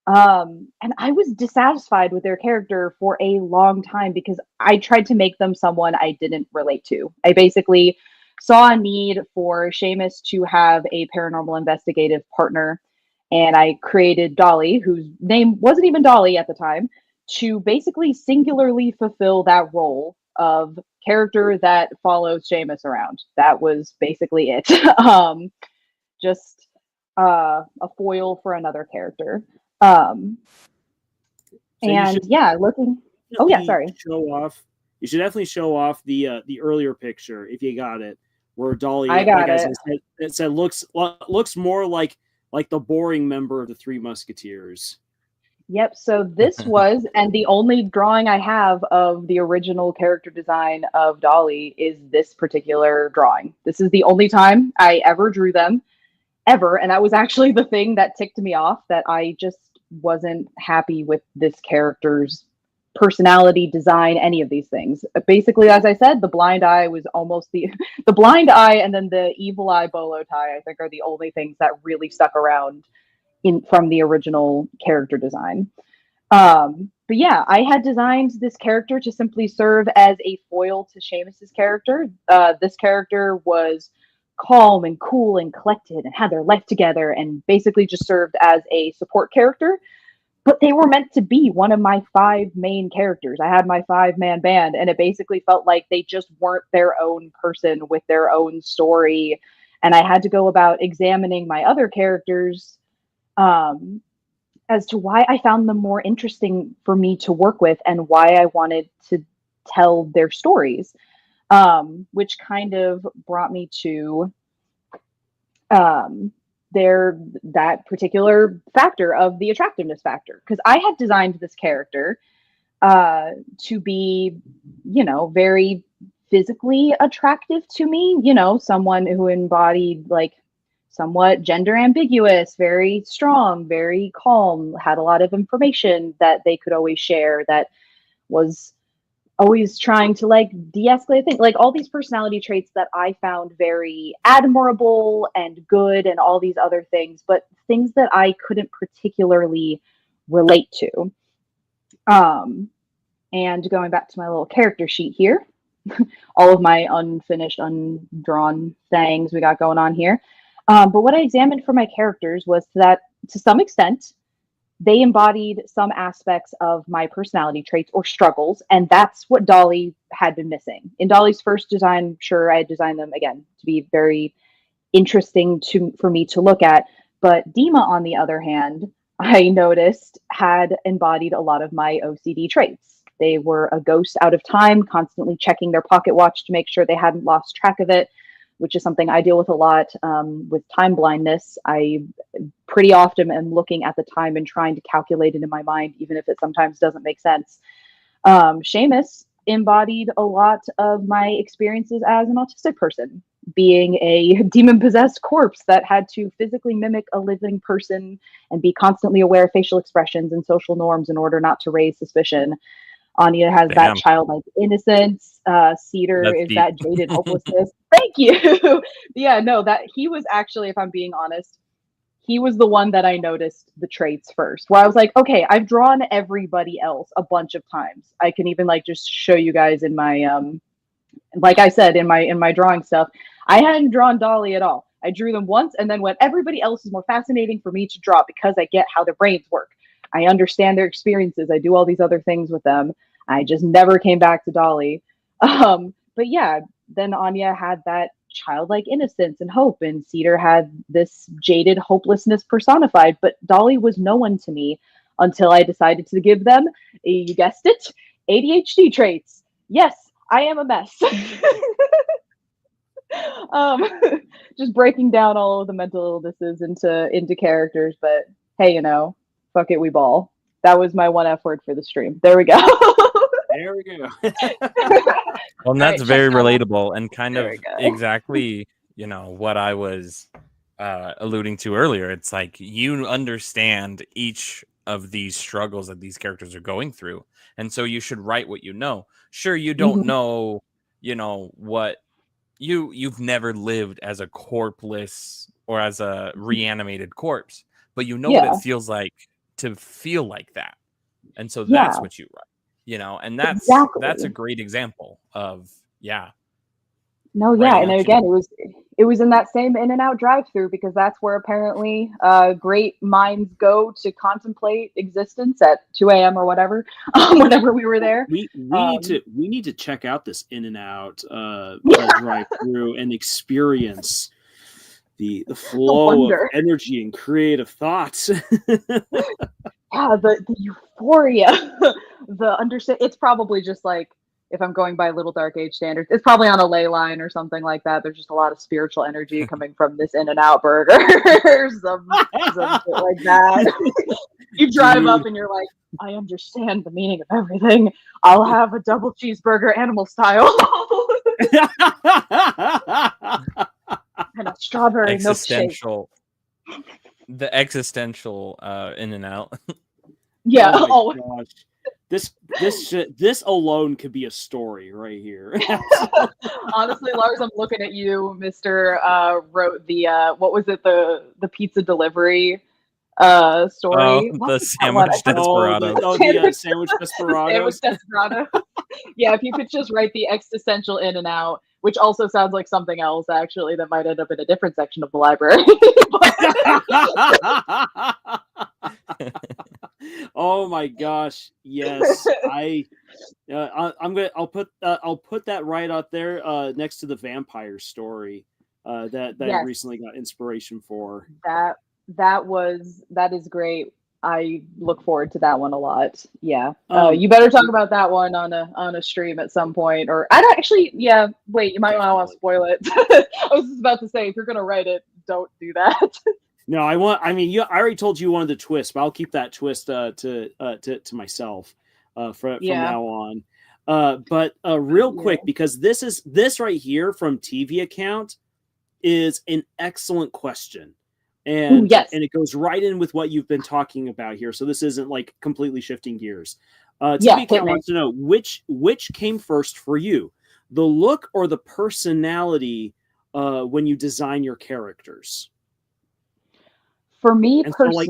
And I was dissatisfied with their character for a long time because I tried to make them someone I didn't relate to. I basically saw a need for Seamus to have a paranormal investigative partner, and I created Dolly, whose name wasn't even Dolly at the time, to basically singularly fulfill that role of character that follows Seamus around. That was basically it. Just a foil for another character. Um, So you and should yeah, looking. Oh yeah, definitely sorry. show off. You should definitely show off the earlier picture if you got it, where I Dolly, like got I it. said, it said looks more like the boring member of the Three Musketeers. Yep. So this was, and the only drawing I have of the original character design of Dolly is this particular drawing. This is the only time I ever drew them, ever. And that was actually the thing that ticked me off, that I just wasn't happy with this character's personality, design, any of these things. Basically, as I said, the blind eye was almost the blind eye, and then the evil eye bolo tie, I think, are the only things that really stuck around in from the original character design. But yeah, I had designed this character to simply serve as a foil to Seamus's character. This character was calm and cool and collected and had their life together and basically just served as a support character. But they were meant to be one of my five main characters. I had my 5-man band, and it basically felt like they just weren't their own person with their own story And I had to go about examining my other characters as to why I found them more interesting for me to work with and why I wanted to tell their stories, which kind of brought me to that particular factor of the attractiveness factor. Because I had designed this character to be, very physically attractive to me, someone who embodied like somewhat gender ambiguous, very strong, very calm, had a lot of information that they could always share, that was always trying to like de-escalate things, like all these personality traits that I found very admirable and good and all these other things, but things that I couldn't particularly relate to. And going back to my little character sheet here, all of my unfinished, undrawn things we got going on here. But what I examined for my characters was that, to some extent, they embodied some aspects of my personality traits or struggles, and that's what Dolly had been missing. In Dolly's first design, sure, I had designed them, again, to be very interesting for me to look at, but Dima, on the other hand, I noticed had embodied a lot of my OCD traits. They were a ghost out of time, constantly checking their pocket watch to make sure they hadn't lost track of it, which is something I deal with a lot with time blindness. I pretty often am looking at the time and trying to calculate it in my mind, even if it sometimes doesn't make sense. Seamus embodied a lot of my experiences as an autistic person, being a demon-possessed corpse that had to physically mimic a living person and be constantly aware of facial expressions and social norms in order not to raise suspicion. Anya has that childlike innocence. Cedar is that jaded hopelessness. Thank you. Yeah, no, that he was actually, if I'm being honest, he was the one that I noticed the traits first, where I was like, okay, I've drawn everybody else a bunch of times. I can even like just show you guys in my like I said, in my drawing stuff, I hadn't drawn Dolly at all. I drew them once and then went, everybody else is more fascinating for me to draw because I get how their brains work. I understand their experiences. I do all these other things with them. I just never came back to Dolly. But yeah, then Anya had that childlike innocence and hope, and Cedar had this jaded hopelessness personified. But Dolly was no one to me until I decided to give them, you guessed it, ADHD traits. Yes, I am a mess. Just breaking down all of the mental illnesses into characters, but hey, fuck it, we ball. That was my one F word for the stream. There we go. There we go. Well, and that's very relatable and kind of exactly, what I was alluding to earlier. It's like you understand each of these struggles that these characters are going through, and so you should write what you know. Sure, you don't know, what you've never lived as a corpseless or as a reanimated corpse, but what it feels like to feel like that, and so that's what you write. And that's a great example of and again it was in that same In-N-Out drive-through, because that's where apparently great minds go to contemplate existence at 2 a.m. or whatever. Whenever we were there, we need to check out this In-N-Out drive-through and experience the flow of energy and creative thoughts. The euphoria, the understand. It's probably just like, if I'm going by Little Dark Age standards, it's probably on a ley line or something like that. There's just a lot of spiritual energy coming from this In-N-Out burger, some shit like that. You drive up and you're like, I understand the meaning of everything. I'll have a double cheeseburger, animal style, and a strawberry milkshake. The existential In-N-Out. Yeah. Oh my gosh. This alone could be a story right here. Honestly, Lars, I'm looking at you. Mr. Wrote the what was it, the pizza delivery story? The sandwich desperado. The sandwich desperado. Sandwich desperado. Yeah, if you could just write the existential In-N-Out, which also sounds like something else actually that might end up in a different section of the library. Oh my gosh, yes. I'll put that right out there next to the vampire story. that I Yes. recently got inspiration for. That is great. I look forward to that one a lot. Yeah. Um, You better talk about that one on a stream at some point. Or I don't actually. Yeah. Wait. You might want to spoil it. I was just about to say, if you're gonna write it, don't do that. No, I mean, I already told you one of the twists, but I'll keep that twist to myself from now on. But real quick, because this right here from TV account is an excellent question. And Ooh, yes. and it goes right in with what you've been talking about here. So this isn't like completely shifting gears. TV account wants to know which came first for you, the look or the personality when you design your characters. For me And personally,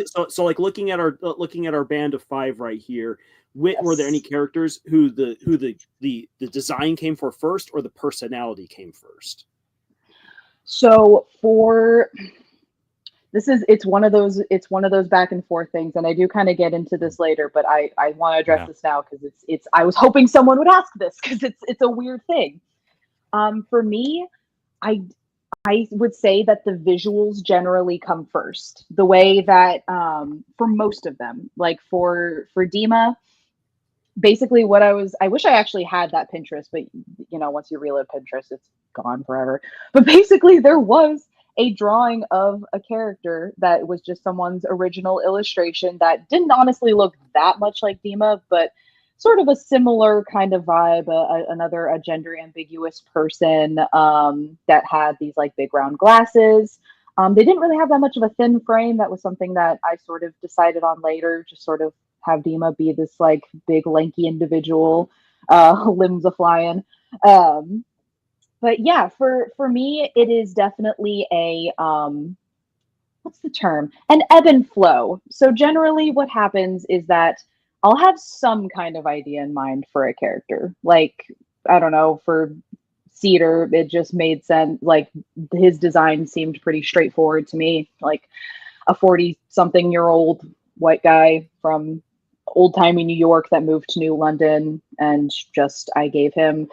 so like looking at our band of 5 right here, were there any characters who the design came for first or the personality came first? So it's one of those back and forth things, and I do kind of get into this later, but I want to address this now because it's I was hoping someone would ask this because it's a weird thing. For me, I would say that the visuals generally come first. The way that for most of them, like for Dima, basically I wish I actually had that Pinterest, but once you reload Pinterest, it's gone forever. But basically there was a drawing of a character that was just someone's original illustration that didn't honestly look that much like Dima, but sort of a similar kind of vibe, a gender ambiguous person that had these like big round glasses. They didn't really have that much of a thin frame. That was something that I sort of decided on later, just sort of have Dima be this like big lanky individual, limbs a flying. But yeah, for me, it is definitely a what's the term? An ebb and flow. So generally what happens is that I'll have some kind of idea in mind for a character. Like, I don't know, for Cedar, it just made sense. Like his design seemed pretty straightforward to me. Like a 40-something-year-old white guy from old-timey New York that moved to New London, and just I gave him.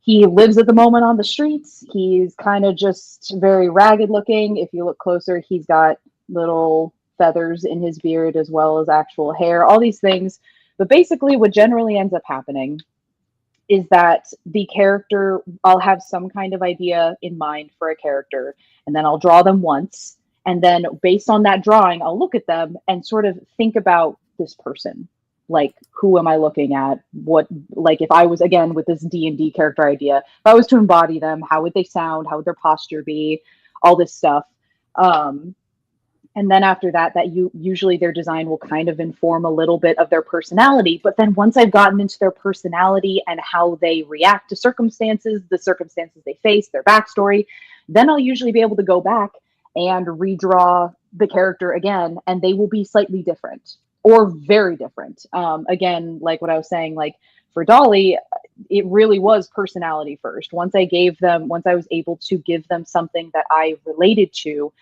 He lives at the moment on the streets. He's kind of just very ragged looking. If you look closer, he's got little feathers in his beard as well as actual hair, all these things. But basically what generally ends up happening is that the character, I'll have some kind of idea in mind for a character, and then I'll draw them once. And then based on that drawing, I'll look at them and sort of think about this person. Like, who am I looking at? What, like, if I was, again, with this D&D character idea, if I was to embody them, how would they sound? How would their posture be? All this stuff. And then after that usually their design will kind of inform a little bit of their personality. But then once I've gotten into their personality and how they react to circumstances, the circumstances they face, their backstory, then I'll usually be able to go back and redraw the character again, and they will be slightly different or very different. Again, like what I was saying, like for Dolly, it really was personality first. Once I was able to give them something that I related to,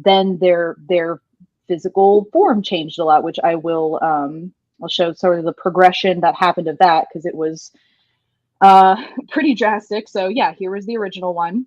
then their physical form changed a lot, which I'll show sort of the progression that happened of that, because it was pretty drastic. So yeah, here was the original one.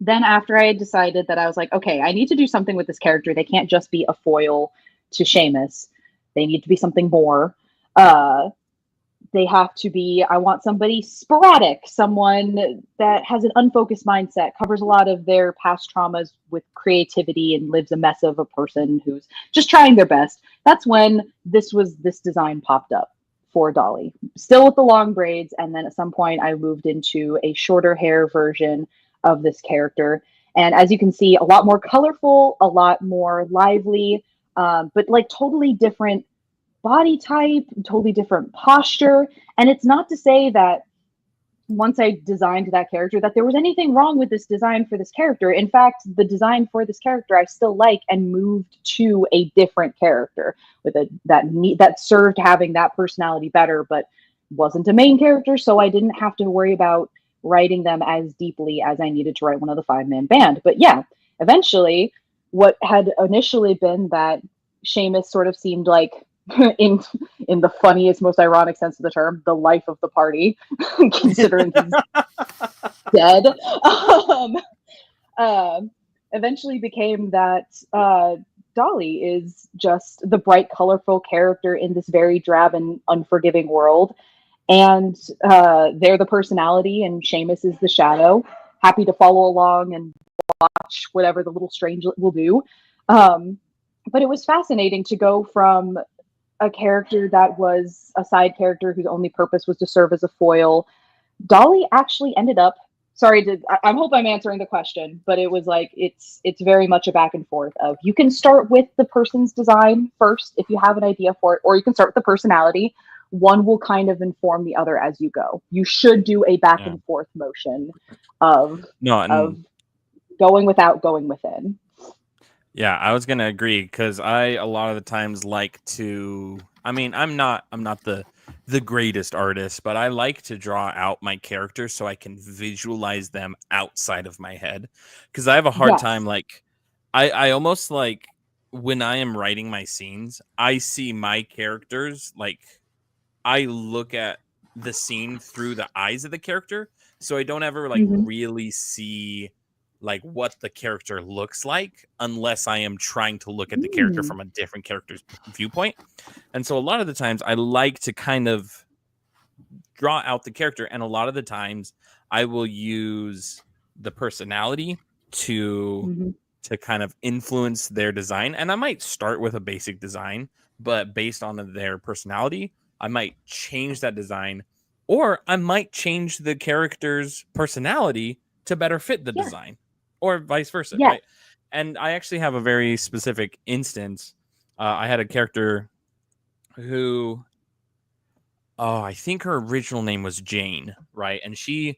Then after I had decided that I was like, okay, I need to do something with this character. They can't just be a foil to Seamus. They need to be something more. They have to be, I want somebody sporadic, someone that has an unfocused mindset, covers a lot of their past traumas with creativity, and lives a mess of a person who's just trying their best. That's when this design popped up for Dolly. Still with the long braids, and then at some point I moved into a shorter hair version of this character. And as you can see, a lot more colorful, a lot more lively, but like totally different body type, totally different posture. And it's not to say that once I designed that character that there was anything wrong with this design for this character. In fact, the design for this character I still like, and moved to a different character with that served having that personality better, but wasn't a main character, so I didn't have to worry about writing them as deeply as I needed to write one of the 5-man band. But yeah, eventually what had initially been that Seamus sort of seemed like in in the funniest, most ironic sense of the term, the life of the party, considering he's dead. Um, uh, Eventually became that Dolly is just the bright, colorful character in this very drab and unforgiving world. And they're the personality, and Seamus is the shadow, happy to follow along and watch whatever the little strange will do. But it was fascinating to go from a character that was a side character whose only purpose was to serve as a foil. Dolly actually ended up. Sorry, I hope I'm answering the question, but it was like it's very much a back and forth of you can start with the person's design first if you have an idea for it, or you can start with the personality. One will kind of inform the other as you go. You should do a back and forth motion of going without, going within. Yeah, I was gonna agree because I a lot of the times like to. I mean, I'm not the greatest artist, but I like to draw out my characters so I can visualize them outside of my head. Because I have a hard time, like, I almost like when I am writing my scenes, I see my characters like I look at the scene through the eyes of the character, so I don't ever like really see like what the character looks like unless I am trying to look at the character from a different character's viewpoint. And so a lot of the times I like to kind of draw out the character, and a lot of the times I will use the personality to kind of influence their design. And I might start with a basic design, but based on their personality, I might change that design, or I might change the character's personality to better fit the design, or vice versa, right? And I actually have a very specific instance. I had a character who, I think her original name was Jane, right? And she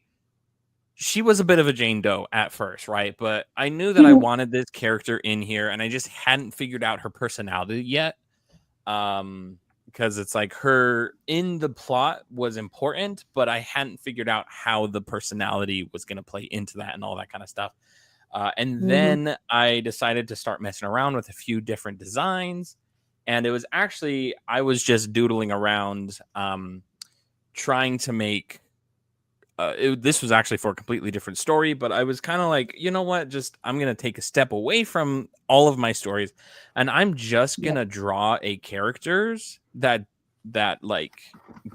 was a bit of a Jane Doe at first, right? But I knew that I wanted this character in here, and I just hadn't figured out her personality yet. Because it's like her in the plot was important, but I hadn't figured out how the personality was going to play into that and all that kind of stuff. And then I decided to start messing around with a few different designs. And it was actually, I was just doodling around, trying to make, this was actually for a completely different story, but I was kind of like, you know what, I'm going to take a step away from all of my stories, and I'm just going to draw a characters that like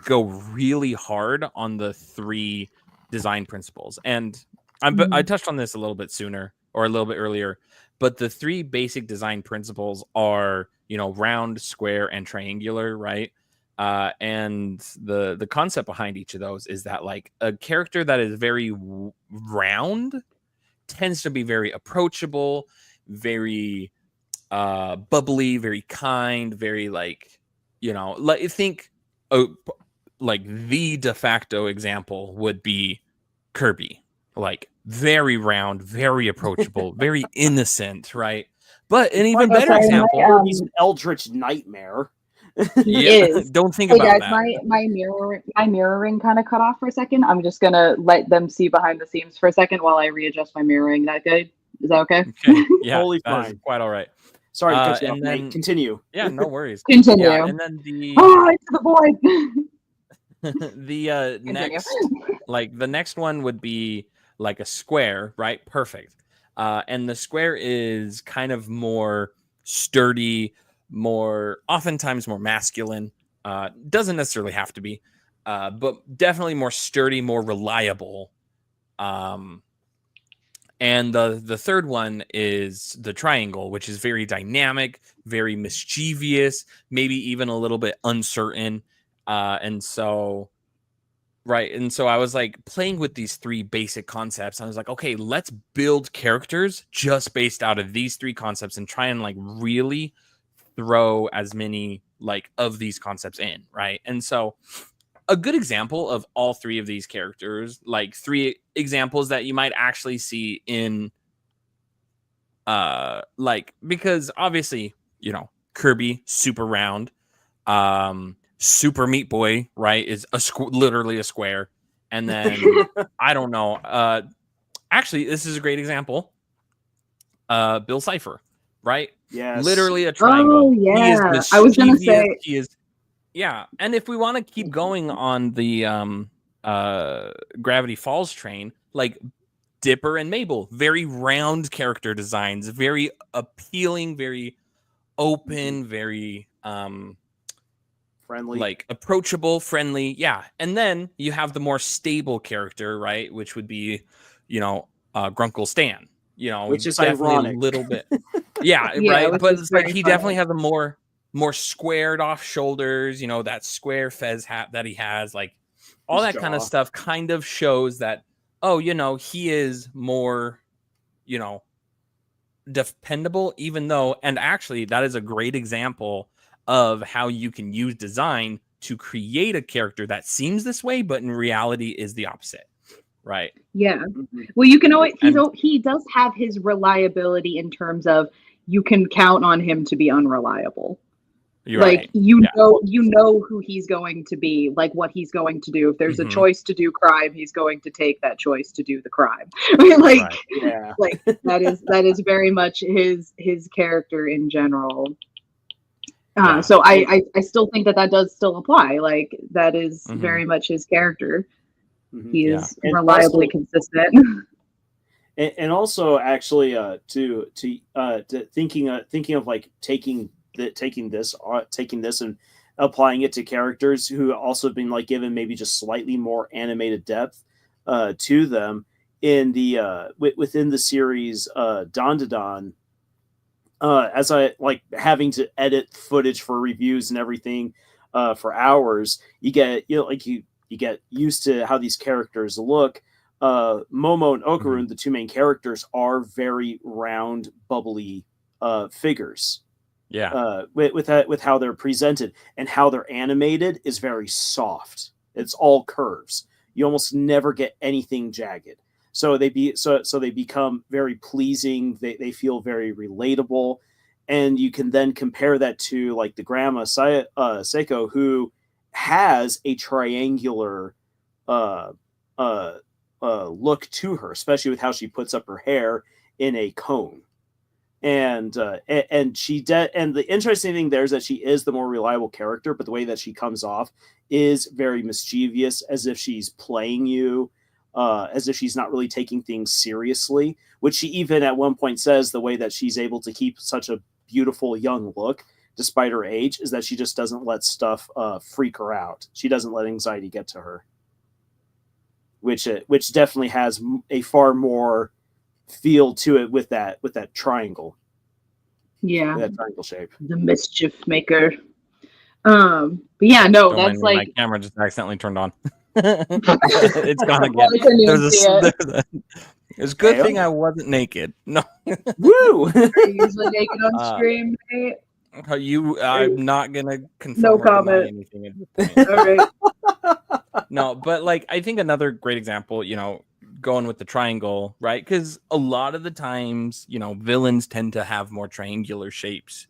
go really hard on the 3 design principles. And I touched on this a little bit sooner or a little bit earlier, but the 3 basic design principles are, round, square, and triangular, right? And the concept behind each of those is that like a character that is very round tends to be very approachable, very bubbly, very kind, very like, like think like the de facto example would be Kirby. Like very round, very approachable, very innocent, right? But an even better example, he's an eldritch nightmare. Don't think about guys, that. my mirroring kind of cut off for a second. I'm just gonna let them see behind the scenes for a second while I readjust my mirroring. That good? Is that okay? Okay. Yeah, Totally fine. Quite all right. Sorry to cut you off, mate. Continue. Yeah, no worries. Continue. Yeah, and then it's the void. the next, like the next one would be like a square, right? Perfect. And the square is kind of more sturdy, oftentimes more masculine. Doesn't necessarily have to be, but definitely more sturdy, more reliable. And the third one is the triangle, which is very dynamic, very mischievous, maybe even a little bit uncertain. And so I was like playing with these 3 basic concepts. I was like, okay, let's build characters just based out of these 3 concepts and try and like really throw as many like of these concepts in, right? And so a good example of all 3 of these characters, like 3 examples that you might actually see in like, because obviously, Kirby, super round, Super Meat Boy, right, is literally a square. And then I don't know, actually this is a great example, Bill Cipher, right? Yes. Literally a triangle. Oh, He yeah. is I was gonna mischievous. say- He is, yeah. And if we want to keep going on the Gravity Falls train, like Dipper and Mabel, very round character designs, very appealing, very open, very Friendly. like approachable, friendly. Yeah. And then you have the more stable character, right? Which would be, Grunkle Stan. Which is definitely ironic. a little bit. Yeah, Yeah, right. which But is it's like very he funny. definitely has a more squared off shoulders, that square fez hat that he has, like all His that kind of jaw. stuff kind of shows that, he is more, dependable, even though, and actually that is a great example of how you can use design to create a character that seems this way, but in reality is the opposite, right? Yeah. Mhm. Well, you can always And- he does have his reliability in terms of you can count on him to be unreliable. You're Like right. you Yeah. know who he's going to be, like what he's going to do. If there's a Mhm. choice to do crime, he's going to take that choice to do the crime. Like Right. Yeah. like that is very much his character in general. Yeah. So I still think that does still apply. Like that is Mhm. very much his character. Mhm. He Yeah. is And reliably also- consistent. And also actually to thinking of like taking this and applying it to characters who also have been like given maybe just slightly more animated depth to them in the within the series Don to Don, as I like having to edit footage for reviews and everything for hours, you get you get used to how these characters look. Momo and Okarun, the two main characters, are very round, bubbly figures. Yeah. With how they're presented and how they're animated is very soft. It's all curves. You almost never get anything jagged. So they become very pleasing. They feel very relatable, and you can then compare that to like the grandma Seiko, who has a triangular look to her, especially with how she puts up her hair in a cone. And the interesting thing there is that she is the more reliable character, but the way that she comes off is very mischievous, as if she's playing you, as if she's not really taking things seriously, which she even at one point says the way that she's able to keep such a beautiful young look despite her age is that she just doesn't let stuff freak her out. She doesn't let anxiety get to her, which definitely has a far more feel to it with that triangle. Yeah, That triangle shape. the mischief maker. But yeah, no, Don't that's mind me, like my camera just accidentally turned on. It's gone again. I couldn't even see it. It's a good Hey, thing I wasn't naked. No, Woo! Are you usually naked on stream, mate? I'm not gonna confirm No or deny comment. anything at this point. All right. No, but like I think another great example, going with the triangle, right? Because a lot of the times, villains tend to have more triangular shapes,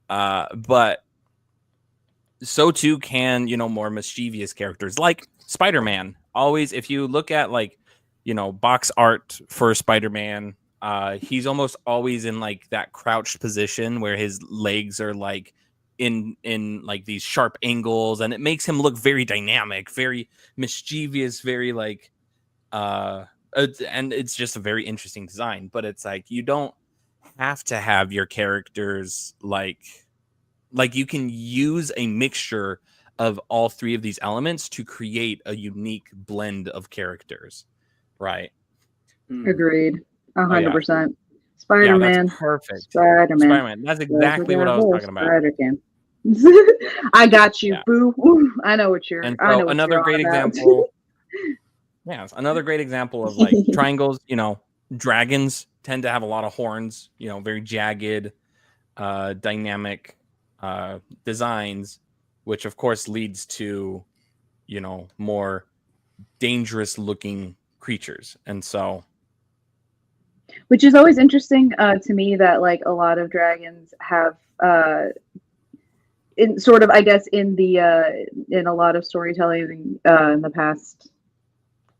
but so too can, more mischievous characters like Spider-Man. Always, if you look at like, box art for Spider-Man, he's almost always in like that crouched position where his legs are like in like these sharp angles, and it makes him look very dynamic, very mischievous, very like and it's just a very interesting design. But it's like you don't have to have your characters like you can use a mixture of all three of these elements to create a unique blend of characters, right? Agreed. 100%. Yeah, Spider-Man. that's perfect. Spider-Man. Spider-Man. That's exactly what I was talking about. Spider-Man. I got you, Yeah. boo. Ooh, I know what you're. And I know so what another you're great on about. example. Yeah, it's another great example of like triangles. Dragons tend to have a lot of horns. Very jagged, dynamic designs, which of course leads to more dangerous looking creatures. And so Which is always interesting to me that like a lot of dragons have in sort of I guess in the in a lot of storytelling in the past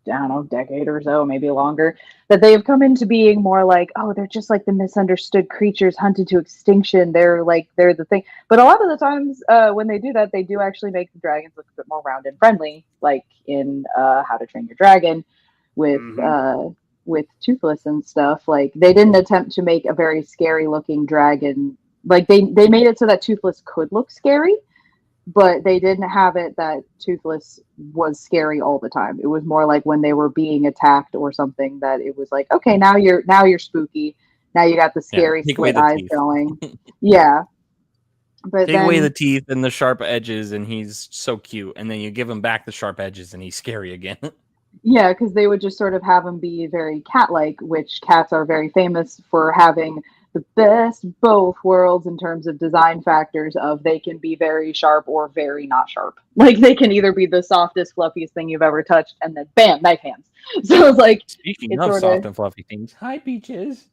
I don't know, decade or so, maybe longer, that they have come into being more like, oh, they're just like the misunderstood creatures hunted to extinction. They're the thing. But a lot of the times when they do that, they do actually make the dragons look a bit more round and friendly, like in How to Train Your Dragon with Toothless and stuff. Like, they didn't attempt to make a very scary looking dragon. Like, they made it so that Toothless could look scary, but they didn't have it that Toothless was scary all the time. It was more like when they were being attacked or something, that it was like, okay, now you're spooky. Now you got the scary slit eyes going. Yeah. But take away the teeth and the sharp edges, and he's so cute. And then you give him back the sharp edges, and he's scary again. Yeah, because they would just sort of have him be very cat-like, which cats are very famous for having the best of both worlds in terms of design factors of they can be very sharp or very not sharp. Like, they can either be the softest, fluffiest thing you've ever touched, and then bam, knife hands. So it's like, speaking of soft and fluffy things, hi Peaches.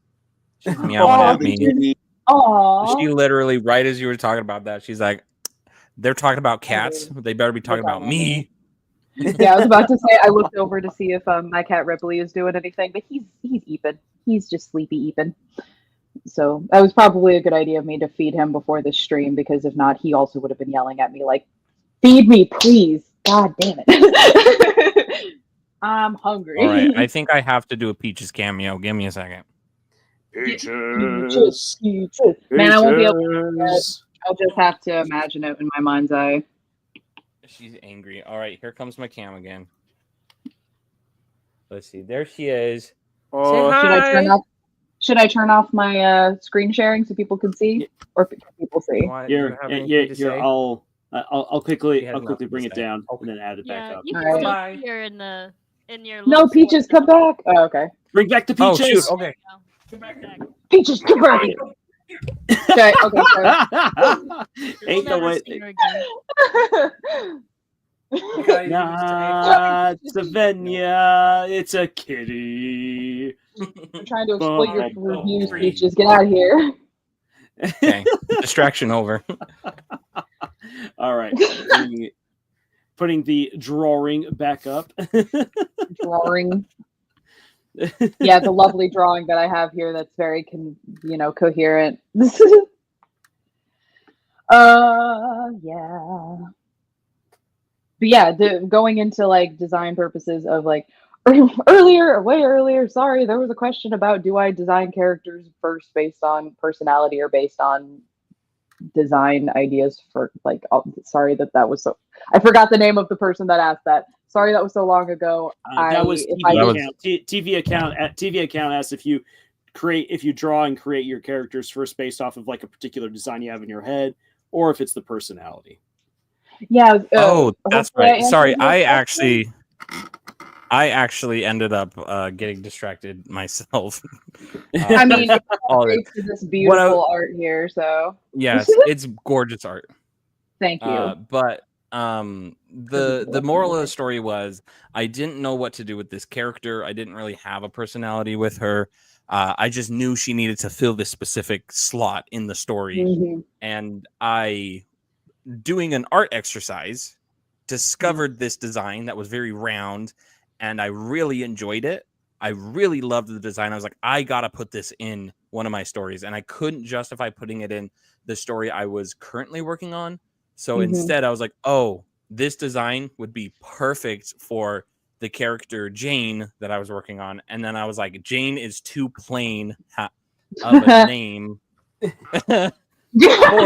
She's meowing at me. Aww. She literally, right as you were talking about that, she's like, they're talking about cats. They better be talking about me. Yeah, I was about to say, I looked over to see if my cat Ripley is doing anything, but he's eeping. He's just sleepy eeping. So that was probably a good idea of me to feed him before the stream, because if not, he also would have been yelling at me like, feed me, please. God damn it. I'm hungry. All right, I think I have to do a Peaches cameo. Give me a second. Peaches. Man, I won't be able to do that. I'll just have to imagine it in my mind's eye. She's angry. All right, here comes my cam again. Let's see. There she is. Oh, say hi. Should I turn off my screen sharing so people can see, or can people see? I'll quickly bring it down and then add it back up. You can All still right. see her in your. No, Peaches, come back. Oh, okay. Bring back the Oh, Peaches. shoot. Okay. Peaches, come back. Okay, sorry. Ain't no way. Not Savenya, it's a kitty. I'm trying to exploit your reviews, Peaches. Get out of here. Okay. Distraction over. All right. Putting the drawing back up. Drawing. Yeah, it's a lovely drawing that I have here that's very coherent. Yeah. But yeah, going into like design purposes of like way earlier, sorry, there was a question about, do I design characters first based on personality or based on design ideas for like, sorry that was so, I forgot the name of the person that asked that. Sorry, that was so long ago. That was TV account. TV account asked if you draw and create your characters first based off of like a particular design you have in your head, or if it's the personality. Yeah. That's right. Sorry, I actually ended up getting distracted myself. I mean, it's this beautiful art here, so yes, it's gorgeous art. Thank you. But the moral of the story was I didn't know what to do with this character. I didn't really have a personality with her. I just knew she needed to fill this specific slot in the story, and doing an art exercise, discovered this design that was very round, and I really enjoyed it. I really loved the design. I was like, I gotta put this in one of my stories, and I couldn't justify putting it in the story I was currently working on. So instead, I was like, oh, this design would be perfect for the character Jane that I was working on. And then I was like, Jane is too plain of a name for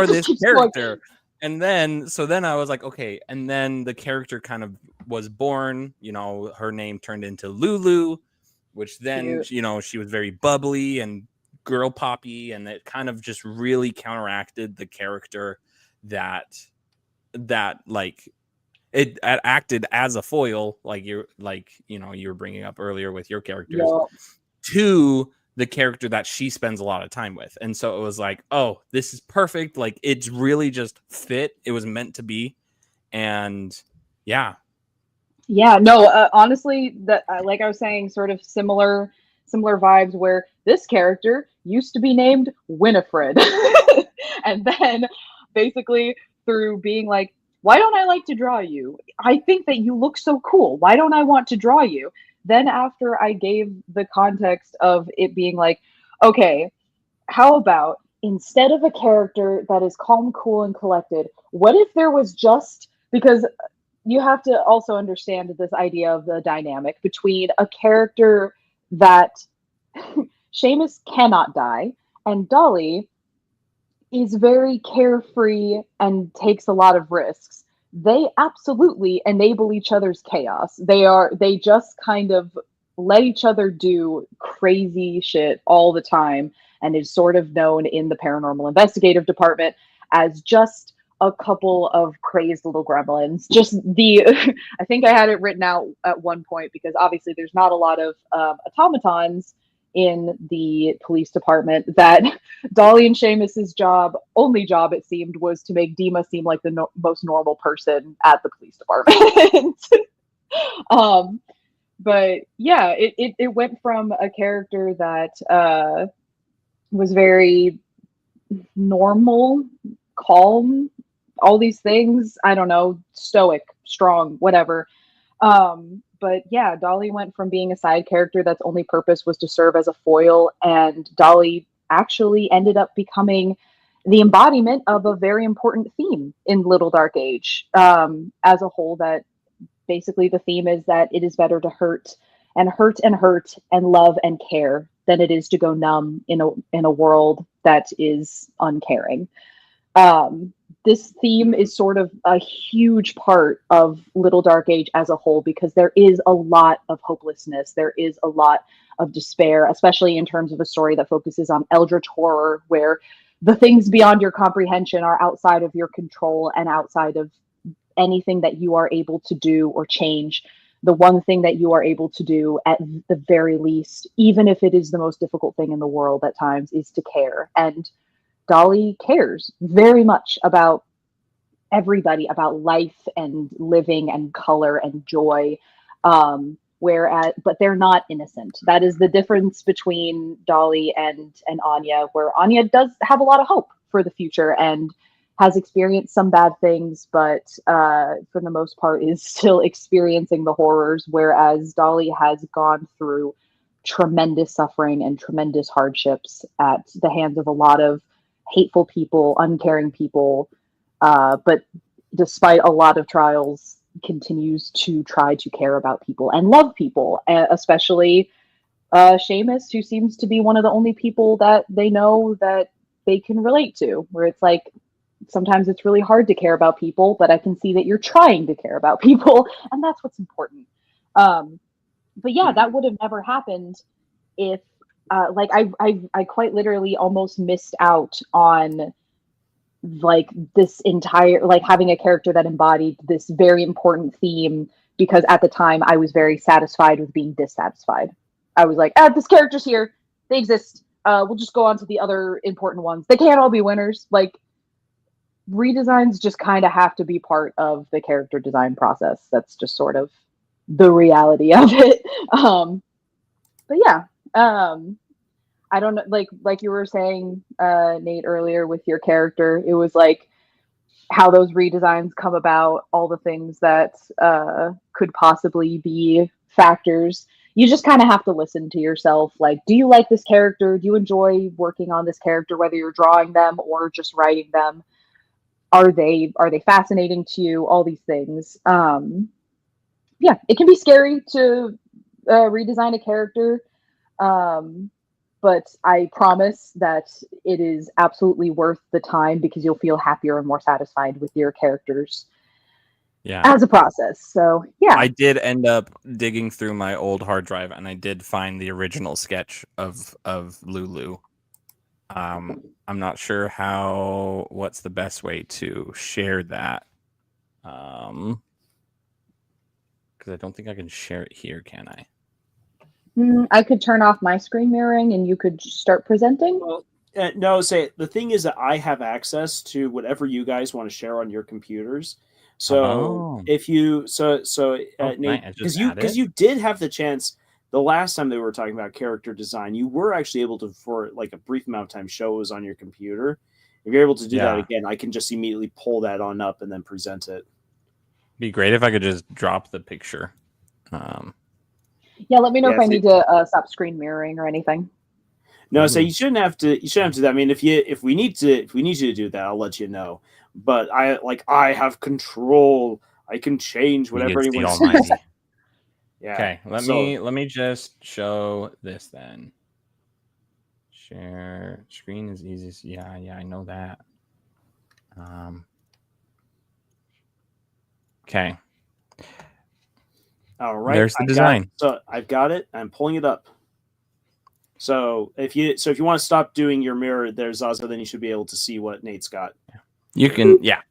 this character. And then I was like, okay. And then the character kind of was born, her name turned into Lulu, which then, she was very bubbly and girl poppy. And it kind of just really counteracted the character that like it acted as a foil, like you were bringing up earlier with your characters, to the character that she spends a lot of time with. And so it was like, oh, this is perfect. Like, it's really just fit. It was meant to be. And yeah. Honestly, that like I was saying, sort of similar vibes, where this character used to be named Winifred. And then basically through being like, why don't I like to draw you? I think that you look so cool. Why don't I want to draw you? then after I gave the context of it being like, okay, how about instead of a character that is calm, cool, and collected, what if there was just, because you have to also understand this idea of the dynamic between a character that Seamus cannot die and Dolly is very carefree and takes a lot of risks. They absolutely enable each other's chaos. They just kind of let each other do crazy shit all the time, and is sort of known in the paranormal investigative department as just a couple of crazed little gremlins. Just the I think I had it written out at one point because obviously there's not a lot of automatons in the police department, that Dolly and Seamus's only job it seemed, was to make Dima seem like the most normal person at the police department. But yeah, it went from a character that was very normal, calm, all these things, I don't know, stoic, strong, whatever. But yeah, Dolly went from being a side character that's only purpose was to serve as a foil, and Dolly actually ended up becoming the embodiment of a very important theme in Little Dark Age as a whole. That basically the theme is that it is better to hurt and hurt and hurt and love and care than it is to go numb in a world that is uncaring. This theme is sort of a huge part of Little Dark Age as a whole, because there is a lot of hopelessness. There is a lot of despair, especially in terms of a story that focuses on eldritch horror, where the things beyond your comprehension are outside of your control and outside of anything that you are able to do or change. The one thing that you are able to do, at the very least, even if it is the most difficult thing in the world at times, is to care. And Dolly cares very much about everybody, about life and living and color and joy. But they're not innocent. That is the difference between Dolly and Anya, where Anya does have a lot of hope for the future and has experienced some bad things, but for the most part is still experiencing the horrors, whereas Dolly has gone through tremendous suffering and tremendous hardships at the hands of a lot of hateful people, uncaring people, but despite a lot of trials, continues to try to care about people and love people, especially Seamus, who seems to be one of the only people that they know that they can relate to, where it's like, sometimes it's really hard to care about people, but I can see that you're trying to care about people, and that's what's important. But yeah, that would have never happened if like I quite literally almost missed out on like this entire, like having a character that embodied this very important theme, because at the time I was very satisfied with being dissatisfied. I was like, this character's here, they exist, we'll just go on to the other important ones. They can't all be winners. Like, redesigns just kind of have to be part of the character design process. That's just sort of the reality of it. But yeah, I don't know, like you were saying, Nate, earlier with your character, it was like how those redesigns come about, all the things that could possibly be factors. You just kind of have to listen to yourself. Like, do you like this character? Do you enjoy working on this character, whether you're drawing them or just writing them? Are they fascinating to you? All these things. Yeah, it can be scary to redesign a character. But I promise that it is absolutely worth the time, because you'll feel happier and more satisfied with your characters as a process. So yeah. I did end up digging through my old hard drive, and I did find the original sketch of Lulu. I'm not sure what's the best way to share that. Because I don't think I can share it here, can I? I could turn off my screen mirroring and you could start presenting. Well, no, the thing is that I have access to whatever you guys want to share on your computers. So if you, Nate, because you did have the chance the last time they were talking about character design, you were actually able to, for like a brief amount of time, show it was on your computer. If you're able to do that again, I can just immediately pull that on up and then present it. Be great if I could just drop the picture. Yeah, let me know Yeah, if I see- need to stop screen mirroring or anything. No, so Ooh. you shouldn't have to. You shouldn't have to do that. I mean, if we need you to do that, I'll let you know. But I have control. I can change He whatever is the anyone says. Almighty. Yeah. Okay, let so- me just show this then. Share screen is easiest. Yeah, I know that. Okay, All right. there's the I've design. I've got it. I'm pulling it up. So if you want to stop doing your mirror there, Zaza, then you should be able to see what Nate's got. You can, yeah.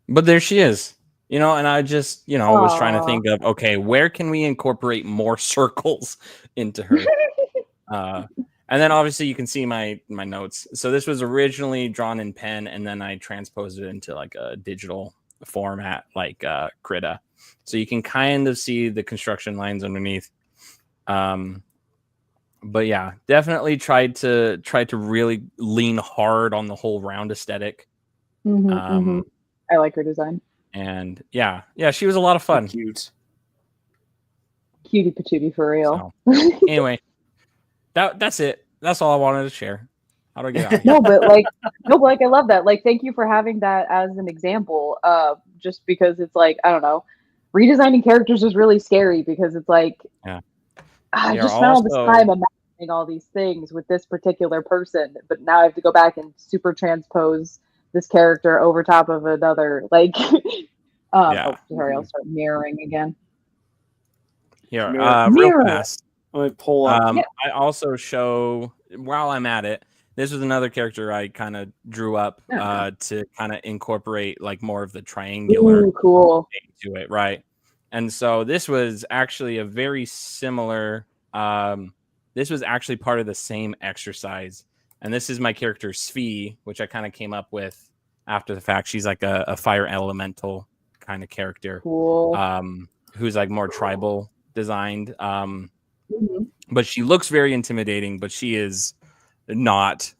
But there she is. And I just, was trying to Aw. think of, okay, where can we incorporate more circles into her? And then obviously you can see my notes. So this was originally drawn in pen, and then I transposed it into like a digital format, like Krita. So you can kind of see the construction lines underneath. But yeah, definitely tried to really lean hard on the whole round aesthetic. I like her design. And yeah, she was a lot of fun. Cute. Cutie patootie for real. So, anyway, that's it. That's all I wanted to share. How do I get out of here? No, but I love that. Like, thank you for having that as an example. Just because it's like, I don't know, redesigning characters is really scary because it's like, Yeah. I You're just spent all this also- time imagining all these things with this particular person, but now I have to go back and super transpose this character over top of another. Like, Yeah. oh, sorry, I'll start mirroring again. Here, Mirror. real Mirror. fast. Let me pull up. Yeah. I also show, while I'm at it, this was another character I kind of drew up to kind of incorporate like more of the triangular Ooh, cool. to it, right? And so this was actually a very similar. This was actually part of the same exercise, and this is my character Svi, which I kind of came up with after the fact. She's like a fire elemental kind of character, Cool. who's like more tribal designed. Mhm. But she looks very intimidating, but she is not.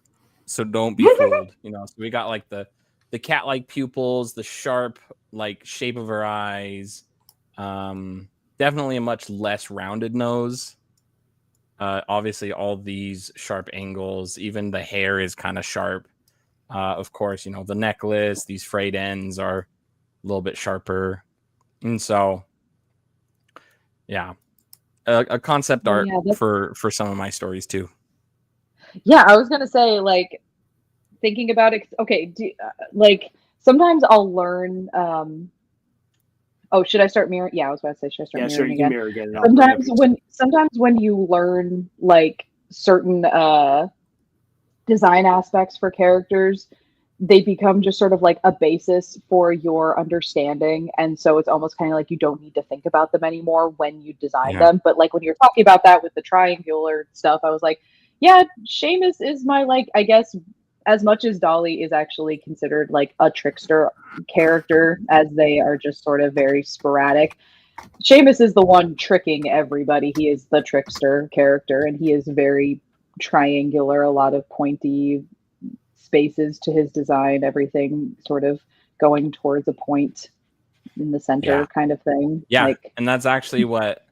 So don't be fooled. So we got like the cat-like pupils, the sharp like shape of her eyes. Definitely a much less rounded nose. Obviously all these sharp angles, even the hair is kind of sharp. Of course, the necklace, these frayed ends are a little bit sharper. And so yeah. A concept art for some of my stories too. Yeah, I was gonna say, like, thinking about it. Okay, like sometimes I'll learn. Oh, should I start mirroring? Yeah, I was about to say, should I start Yeah, mirroring sure. You can again? mirror again. and I'll bring up Sometimes when you learn like certain design aspects for characters, they become just sort of like a basis for your understanding, and so it's almost kind of like you don't need to think about them anymore when you design them. But like when you're talking about that with the triangular stuff, I was like, yeah, Seamus is my, like, I guess as much as Dolly is actually considered like a trickster character, as they are just sort of very sporadic, Seamus is the one tricking everybody. He is the trickster character, and he is very triangular, a lot of pointy spaces to his design, everything sort of going towards a point in the center kind of thing. Yeah, like, and that's actually what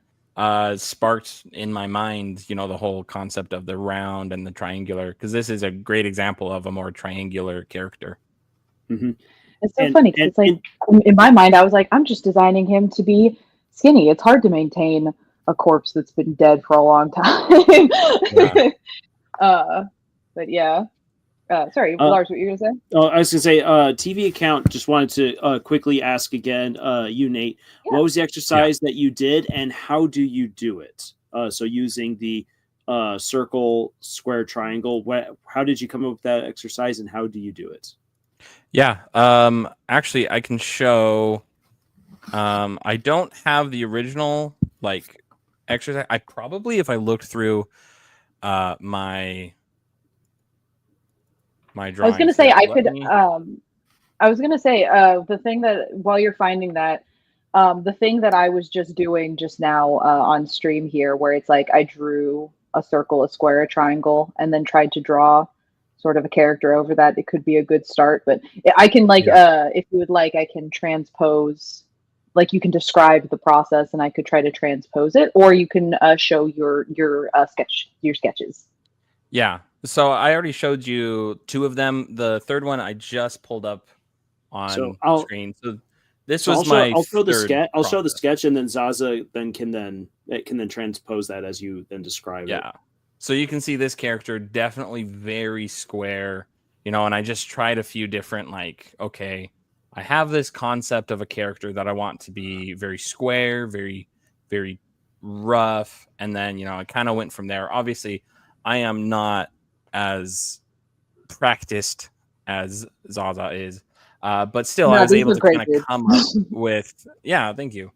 sparked in my mind, the whole concept of the round and the triangular, because this is a great example of a more triangular character. Mm-hmm. It's so funny because it's like, in my mind, I was like, I'm just designing him to be skinny. It's hard to maintain a corpse that's been dead for a long time. But yeah. Sorry, Lars, what were you gonna say? Oh, I was gonna say, TV account. Just wanted to quickly ask again, you Nate, what was the exercise that you did, and how do you do it? So using the circle, square, triangle. How did you come up with that exercise, and how do you do it? Yeah, actually, I can show. I don't have the original like exercise. I probably, if I looked through my drawings. I was gonna say I could. I was gonna say the thing that, while you're finding that, the thing that I was just doing just now on stream here, where it's like I drew a circle, a square, a triangle, and then tried to draw sort of a character over that. It could be a good start, but I can, like, if you would like, I can transpose like you can describe the process and I could try to transpose it, or you can show your sketches. Yeah. So I already showed you 2 of them. The third one I just pulled up on screen. So this was my I'll show the third sketch. I'll show the process. sketch, and then Zaza can then transpose that as you then describe it. Yeah. So you can see this character definitely very square, and I just tried a few different, like, okay, I have this concept of a character that I want to be very square, very, very rough. And then, I kind of went from there. Obviously, I am not as practiced as Zaza is. But still, I was able to kind of come up with, thank you.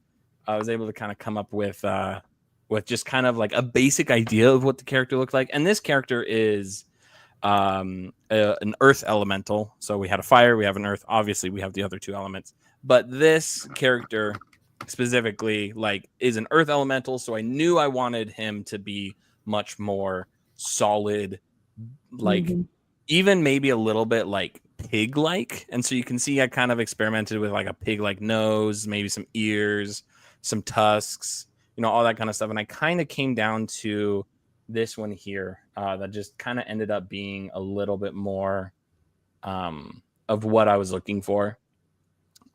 I was able to kind of come up with just kind of like a basic idea of what the character looked like. And this character is an earth elemental. So we had a fire, we have an earth. Obviously, we have the other 2 elements. But this character specifically, like, is an earth elemental. So I knew I wanted him to be much more solid, like even maybe a little bit like pig-like. And so you can see I kind of experimented with like a pig-like nose, maybe some ears, some tusks, all that kind of stuff. And I kind of came down to this one here that just kind of ended up being a little bit more of what I was looking for.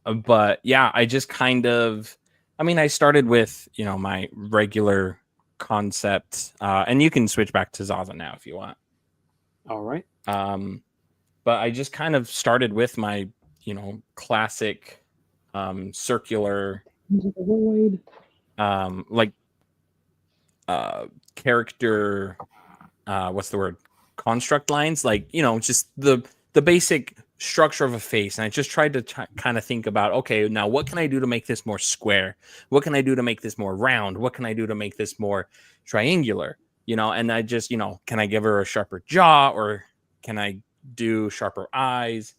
But yeah, I just kind of, I started with, my regular concept, and you can switch back to Zaza now if you want. All right. But I just kind of started with my, classic circular character, what's the word? Construct lines, like, just the basic structure of a face. And I just tried to kind of think about, okay, now what can I do to make this more square? What can I do to make this more round? What can I do to make this more triangular? And I just, can I give her a sharper jaw, or can I do sharper eyes?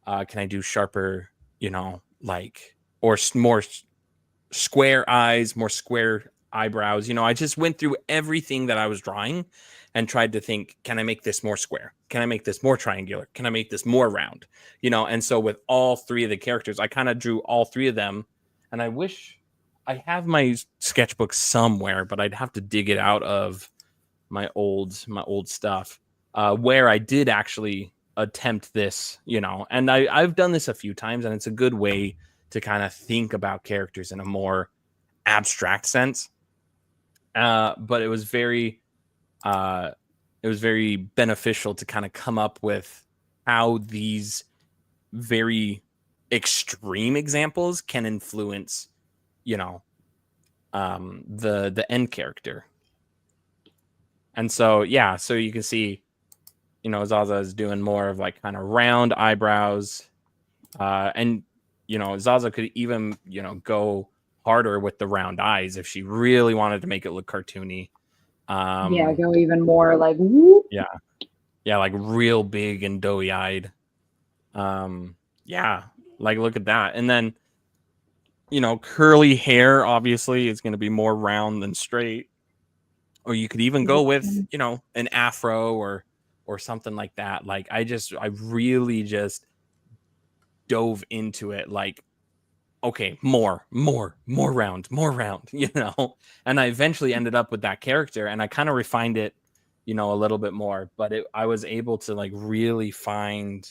Can I do sharper, or more square eyes, more square eyebrows? I just went through everything that I was drawing and tried to think, can I make this more square? Can I make this more triangular? Can I make this more round? And so with all 3 of the characters, I kind of drew all 3 of them. And I wish I have my sketchbook somewhere, but I'd have to dig it out of my old stuff, where I did actually attempt this, and I've done this a few times, and it's a good way to kind of think about characters in a more abstract sense. But it was very beneficial to kind of come up with how these very extreme examples can influence, the end character. And so, so you can see, Zaza is doing more of like kind of round eyebrows. And, Zaza could even, go harder with the round eyes if she really wanted to make it look cartoony. Go even more like, whoop. Yeah, like real big and doughy eyed. Like look at that. And then, curly hair, obviously, is going to be more round than straight. Or you could even go with, an afro or something like that. Like I really just dove into it. Like, okay, more round, and I eventually ended up with that character, and I kind of refined it, a little bit more, but I was able to like really find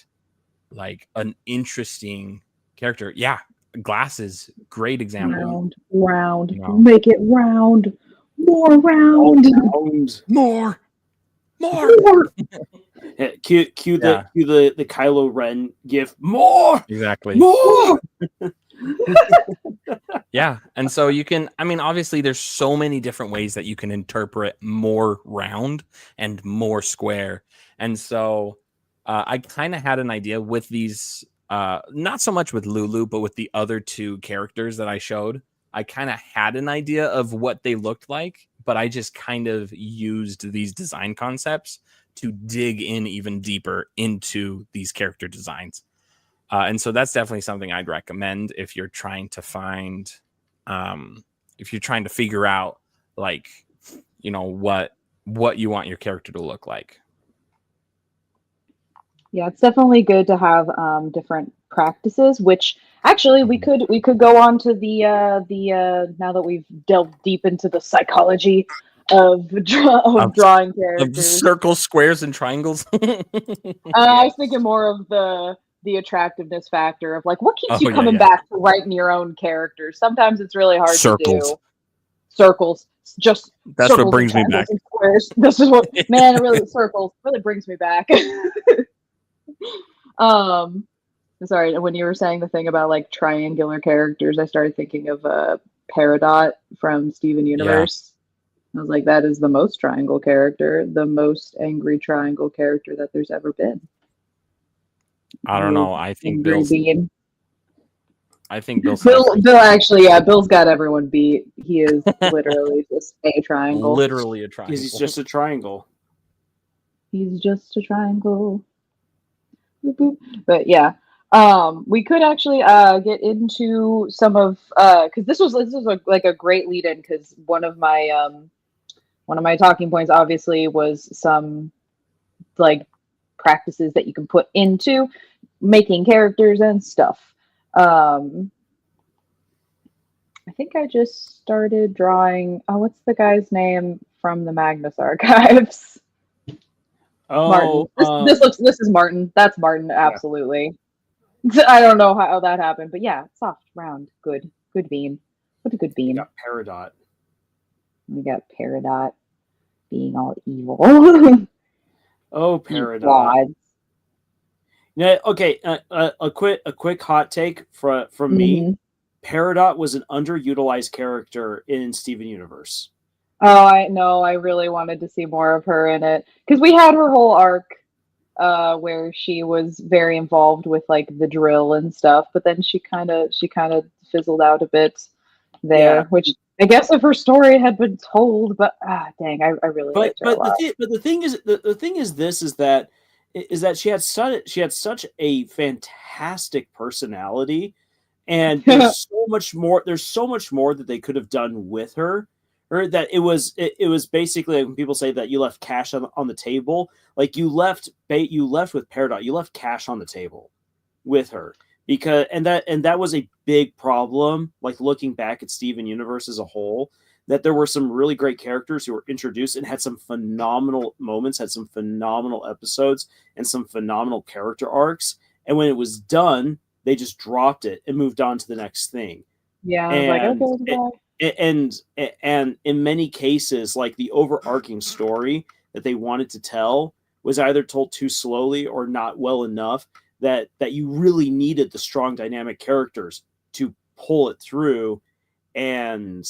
like an interesting character. Yeah. Glasses, great example. Round, make it round. More round. More. Cue the Kylo Ren gif. More. Exactly. More. Yeah. And so you can, obviously there's so many different ways that you can interpret more round and more square. And so I kind of had an idea with these, not so much with Lulu, but with the other 2 characters that I showed. I kind of had an idea of what they looked like, but I just kind of used these design concepts to dig in even deeper into these character designs. And so that's definitely something I'd recommend if you're trying to find, if you're trying to figure out like, what you want your character to look like. Yeah, it's definitely good to have different practices, which Actually, we could go on to the now that we've delved deep into the psychology of drawing Of characters. circles, squares, and triangles. I was thinking more of the attractiveness factor of like what keeps you Oh, yeah, coming yeah. back to writing your own characters. Sometimes it's really hard to Circles. do. Circles, just That's circles what brings and me back. triangles and squares. This is what man, it really circles really brings me back. um, sorry, when you were saying the thing about like triangular characters, I started thinking of Peridot from Steven Universe. I was like, that is the most triangle character, the most angry triangle character that there's ever been. I don't know. I think Angry Bill's. being. I think Bill's. Bill actually, yeah, Bill's got everyone beat. He is literally just a triangle. Literally a triangle. Because he's just a triangle. He's just a triangle. Boop, boop. But yeah, we could actually get into some of because this was like a great lead in because one of my talking points obviously was some like practices that you can put into making characters and stuff. I think I just started drawing. Oh, what's the guy's name from the Magnus Archives? Oh, Martin. This is Martin. That's Martin. Absolutely. I don't know how that happened, but yeah, soft, round, good bean. What a good bean. got Peridot. We got Peridot being all evil. Oh, You Peridot. gods. Yeah. Okay. A quick hot take from me. Mhm. Peridot was an underutilized character in Steven Universe. Oh, I know. I really wanted to see more of her in it because we had her whole arc where she was very involved with like the drill and stuff, but then she kind of fizzled out a bit there, Yeah. which I guess if her story had been told, but dang, I really liked her a lot. The thing is that she had such a fantastic personality, and there's so much more that they could have done with her. Or that it was basically like when people say that you left cash on the table, like you left with Peridot, you left cash on the table with her, because and that was a big problem, like looking back at Steven Universe as a whole, that there were some really great characters who were introduced and had some phenomenal moments, had some phenomenal episodes and some phenomenal character arcs, and when it was done they just dropped it and moved on to the next thing. Yeah, I was like, okay, bye. And in many cases, like the overarching story that they wanted to tell was either told too slowly or not well enough that you really needed the strong dynamic characters to pull it through, and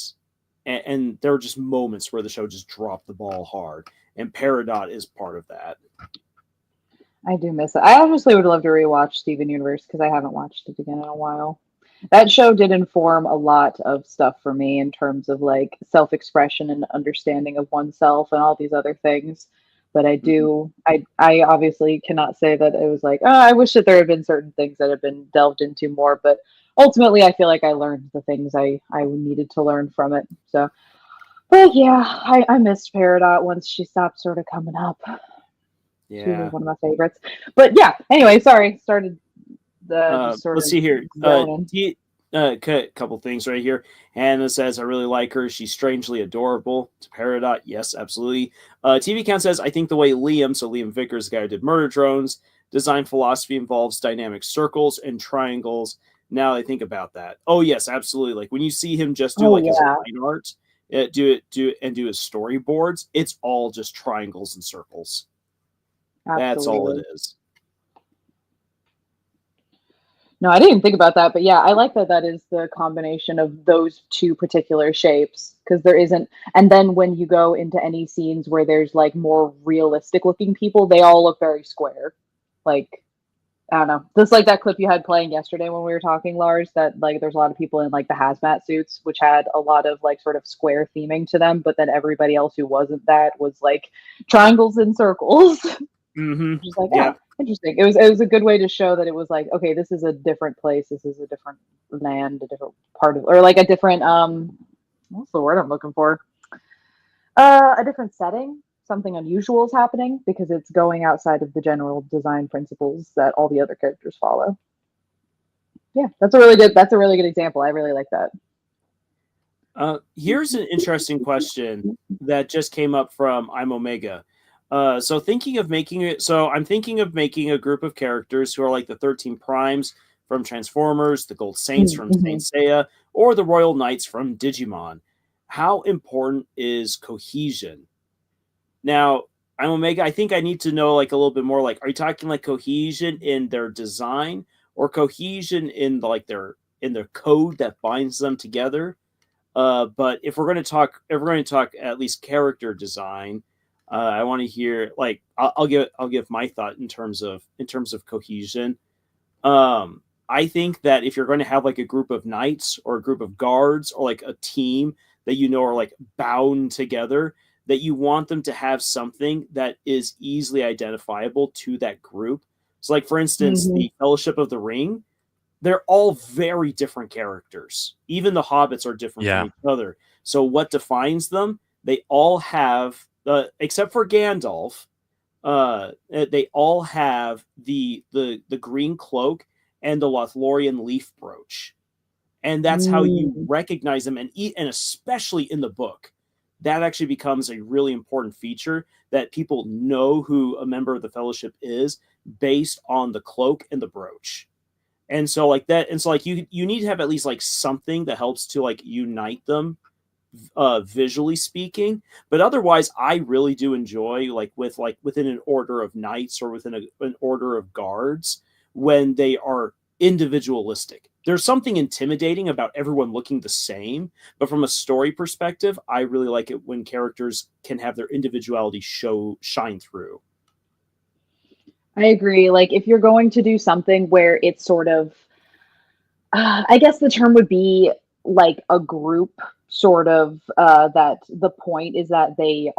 there were just moments where the show just dropped the ball hard, and Peridot is part of that. I do miss it. I obviously would love to rewatch Steven Universe because I haven't watched it again in a while. That show did inform a lot of stuff for me in terms of like self-expression and understanding of oneself and all these other things. But I obviously cannot say that it was like, oh, I wish that there had been certain things that had been delved into more. But ultimately, I feel like I learned the things I needed to learn from it. So, but yeah, I missed Peridot once she stopped sort of coming up. She was one of my favorites. But yeah, anyway, sorry, started the let's see here. Couple things right here. Hannah says, I really like her. She's strangely adorable. To Peridot, yes, absolutely. TV Count says, I think the way Liam Vickers, the guy who did Murder Drones, design philosophy involves dynamic circles and triangles. Now I think about that. Oh, yes, absolutely. Like when you see him just do his line art, do his storyboards, it's all just triangles and circles. Absolutely. That's all it is. No, I didn't even think about that, but yeah, I like that is the combination of those two particular shapes, because there isn't, and then when you go into any scenes where there's like more realistic looking people, they all look very square. Like, I don't know, just like that clip you had playing yesterday when we were talking, Lars, that like there's a lot of people in like the hazmat suits, which had a lot of like sort of square theming to them, but then everybody else who wasn't that was like triangles and circles. Mm-hmm. Just like, yeah. Interesting. It was a good way to show that it was like, okay, this is a different place. This is a different land, a different part of, or like a different what's the word I'm looking for? A different setting. Something unusual is happening because it's going outside of the general design principles that all the other characters follow. Yeah, that's a really good example. I really like that. Here's an interesting question that just came up from I'm Omega. So I'm thinking of making a group of characters who are like the 13 Primes from Transformers, the Gold Saints from Saint Seiya, or the Royal Knights from Digimon. How important is cohesion? Now, I'm Omega. I think I need to know like a little bit more. Like, are you talking like cohesion in their design or cohesion in their code that binds them together? But if we're going to talk at least character design, I want to hear like I'll give my thought in terms of cohesion. I think that if you're going to have like a group of knights or a group of guards or like a team that are like bound together, that you want them to have something that is easily identifiable to that group. So, like for instance, the Fellowship of the Ring, they're all very different characters. Even the hobbits are different from each other. So what defines them? They all have, except for Gandalf, they all have the green cloak and the Lothlorien leaf brooch, and that's how you recognize them. And especially in the book, that actually becomes a really important feature that people know who a member of the Fellowship is based on the cloak and the brooch. And so like that, and so like you need to have at least like something that helps to like unite them, visually speaking. But otherwise, I really do enjoy like within an order of knights or within an order of guards when they are individualistic. There's something intimidating about everyone looking the same, but from a story perspective, I really like it when characters can have their individuality shine through. I agree. Like if you're going to do something where it's sort of, I guess the term would be like a group sort of, that the point is that they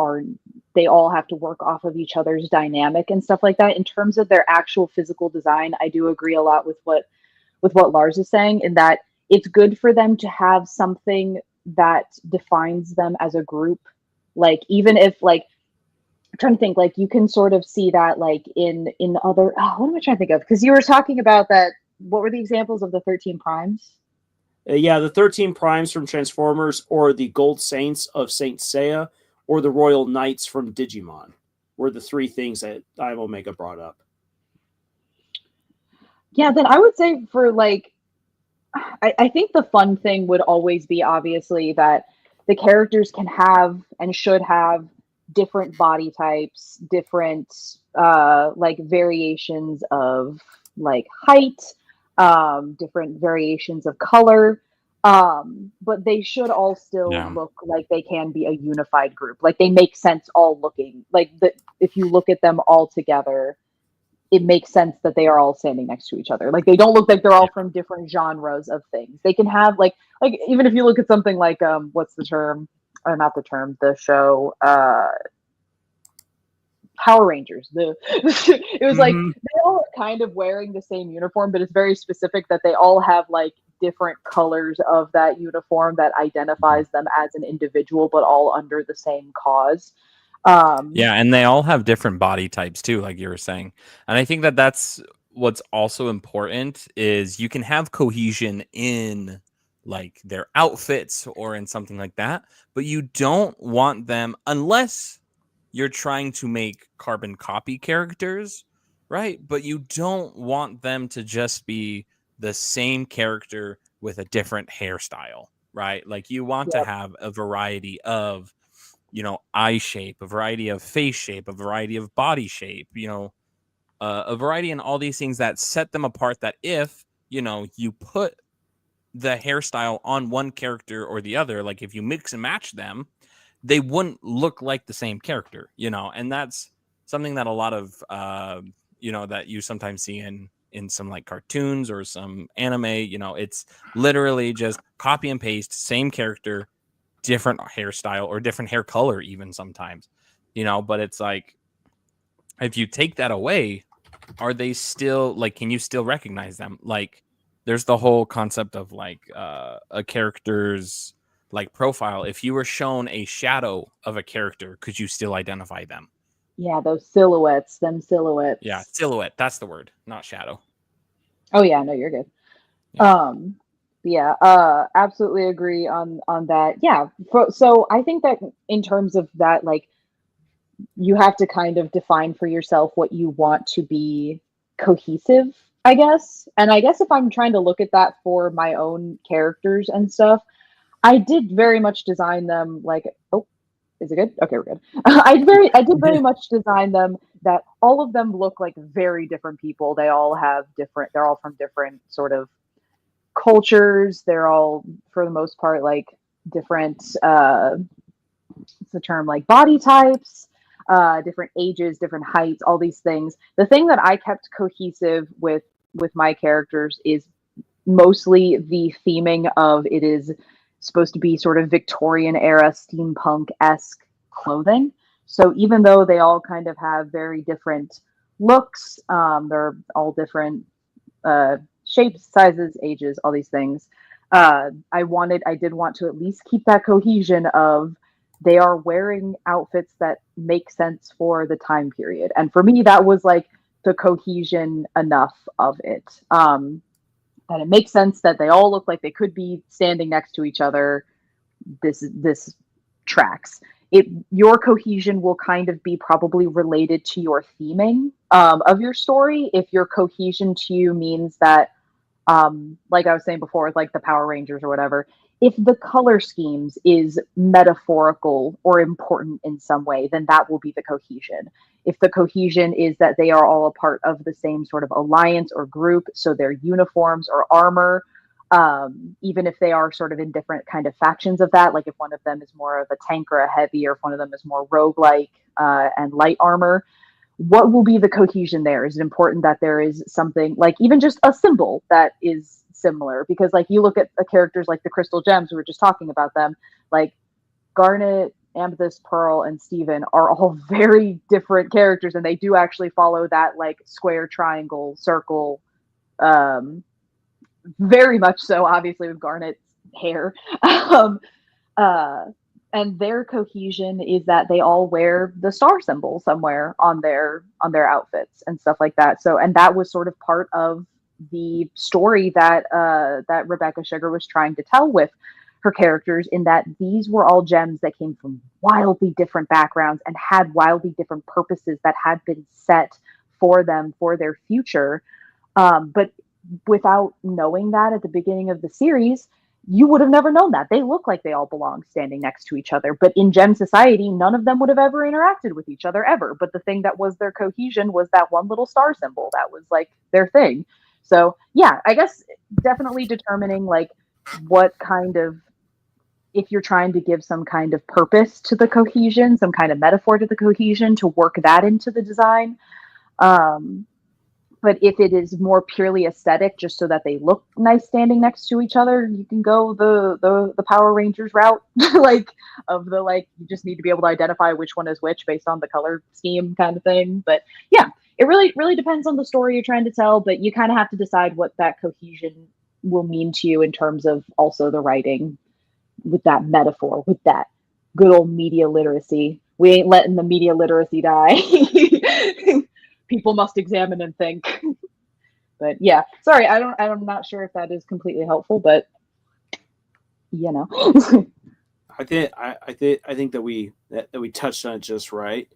all have to work off of each other's dynamic and stuff like that. In terms of their actual physical design, I do agree a lot with what Lars is saying, in that it's good for them to have something that defines them as a group. Like even if like, I'm trying to think, like you can sort of see that like in other, what am I trying to think of? Because you were talking about that. What were the examples of the 13 Primes? Yeah, the 13 Primes from Transformers, or the Gold Saints of Saint Seiya, or the Royal Knights from Digimon were the three things that I'm Omega brought up. Yeah, then I would say for like, I think the fun thing would always be obviously that the characters can have and should have different body types, different like variations of like height, different variations of color. But they should all still look like they can be a unified group. Like they make sense all looking like if you look at them all together, it makes sense that they are all standing next to each other. Like they don't look like they're all from different genres of things. They can have like even if you look at something like what's the term? Or not the term, the show Power Rangers. It was like they all are kind of wearing the same uniform, but it's very specific that they all have like different colors of that uniform that identifies them as an individual, but all under the same cause. And they all have different body types too, like you were saying. And I think that that's what's also important is you can have cohesion in like their outfits or in something like that, but you don't want them, unless you're trying to make carbon copy characters, right? But you don't want them to just be the same character with a different hairstyle, right? Like you want to have a variety of, eye shape, a variety of face shape, a variety of body shape, a variety in all these things that set them apart, that if, you put the hairstyle on one character or the other, like if you mix and match them, they wouldn't look like the same character, and that's something that a lot of, that you sometimes see in some like cartoons or some anime, it's literally just copy and paste, same character, different hairstyle or different hair color even sometimes, but it's like, if you take that away, are they still like, can you still recognize them? Like there's the whole concept of like a character's like profile. If you were shown a shadow of a character, could you still identify them? Yeah, those silhouettes, Yeah, silhouette, that's the word, not shadow. Oh yeah, no, you're good. Absolutely agree on that. Yeah. So I think that in terms of that, like, you have to kind of define for yourself what you want to be cohesive, I guess. And I guess if I'm trying to look at that for my own characters and stuff, I did very much design them like, oh, is it good? Okay, we're good. I did very much design them that all of them look like very different people. They're all from different sort of cultures. They're all, for the most part, like different, what's the term, like body types, different ages, different heights, all these things. The thing that I kept cohesive with my characters is mostly the theming of it is supposed to be sort of Victorian era steampunk-esque clothing. So even though they all kind of have very different looks, they're all different shapes, sizes, ages, all these things. I did want to at least keep that cohesion of they are wearing outfits that make sense for the time period. And for me, that was like the cohesion enough of it. That it makes sense that they all look like they could be standing next to each other. This tracks. Your cohesion will kind of be probably related to your theming of your story. If your cohesion to you means that, like I was saying before, like the Power Rangers or whatever, if the color schemes is metaphorical or important in some way, then that will be the cohesion. If the cohesion is that they are all a part of the same sort of alliance or group, so their uniforms or armor, even if they are sort of in different kind of factions of that, like if one of them is more of a tank or a heavy, or if one of them is more roguelike and light armor, what will be the cohesion there? Is it important that there is something like even just a symbol that is similar? Because like you look at characters like the Crystal Gems, we were just talking about them, like Garnet, Amethyst, Pearl, and Steven are all very different characters, and they do actually follow that like square, triangle, circle, very much so, obviously with Garnet's hair. And their cohesion is that they all wear the star symbol somewhere on their outfits and stuff like that. So, and that was sort of part of the story that that Rebecca Sugar was trying to tell with her characters, in that these were all gems that came from wildly different backgrounds and had wildly different purposes that had been set for them for their future. But without knowing that at the beginning of the series, you would have never known that. They look like they all belong standing next to each other. But in Gem Society, none of them would have ever interacted with each other ever. But the thing that was their cohesion was that one little star symbol. That was like their thing. So yeah, I guess definitely determining like what kind of, if you're trying to give some kind of purpose to the cohesion, some kind of metaphor to the cohesion, to work that into the design. But if it is more purely aesthetic, just so that they look nice standing next to each other, you can go the Power Rangers route, like of the like you just need to be able to identify which one is which based on the color scheme kind of thing. But yeah, it really depends on the story you're trying to tell. But you kind of have to decide what that cohesion will mean to you in terms of also the writing, with that metaphor, with that good old media literacy. We ain't letting the media literacy die. People must examine and think. But yeah, sorry, I'm not sure if that is completely helpful, but you know. I think that we touched on it just right.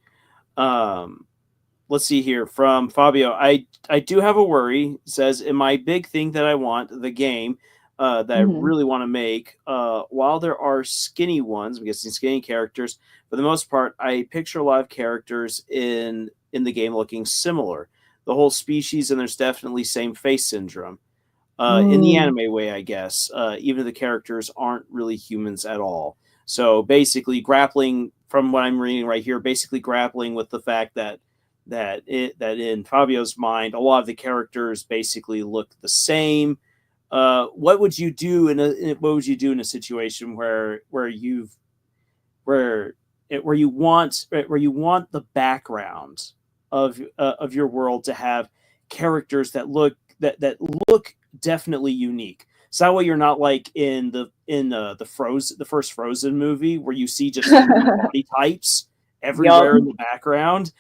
Let's see here from Fabio. I do have a worry. It says, in my big thing that I want, the game that I really want to make, while there are skinny ones, I'm guessing skinny characters, for the most part, I picture a lot of characters in the game looking similar. The whole species, and there's definitely same face syndrome. In the anime way, I guess. Even if the characters aren't really humans at all. So basically grappling, from what I'm reading right here, basically grappling with the fact that in Fabio's mind, a lot of the characters basically look the same. What would you do in a situation where you want the background of your world to have characters that look definitely unique? So that way you're not like in the first Frozen movie where you see just body types everywhere in the background.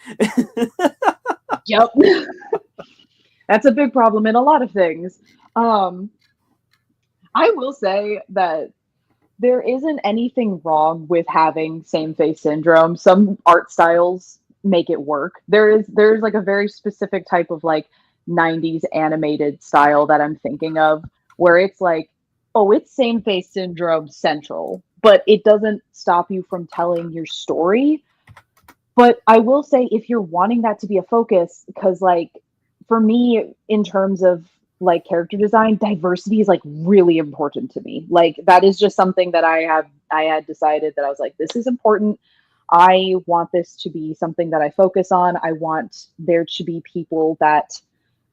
Yep. That's a big problem in a lot of things. I will say that there isn't anything wrong with having same face syndrome. Some art styles make it work. There's like a very specific type of like 90s animated style that I'm thinking of where it's like, oh, it's same face syndrome central, but it doesn't stop you from telling your story. But I will say if you're wanting that to be a focus, because like for me, in terms of like character design, diversity is like really important to me. Like that is just something that I had decided that I was like, this is important. I want this to be something that I focus on. I want there to be people that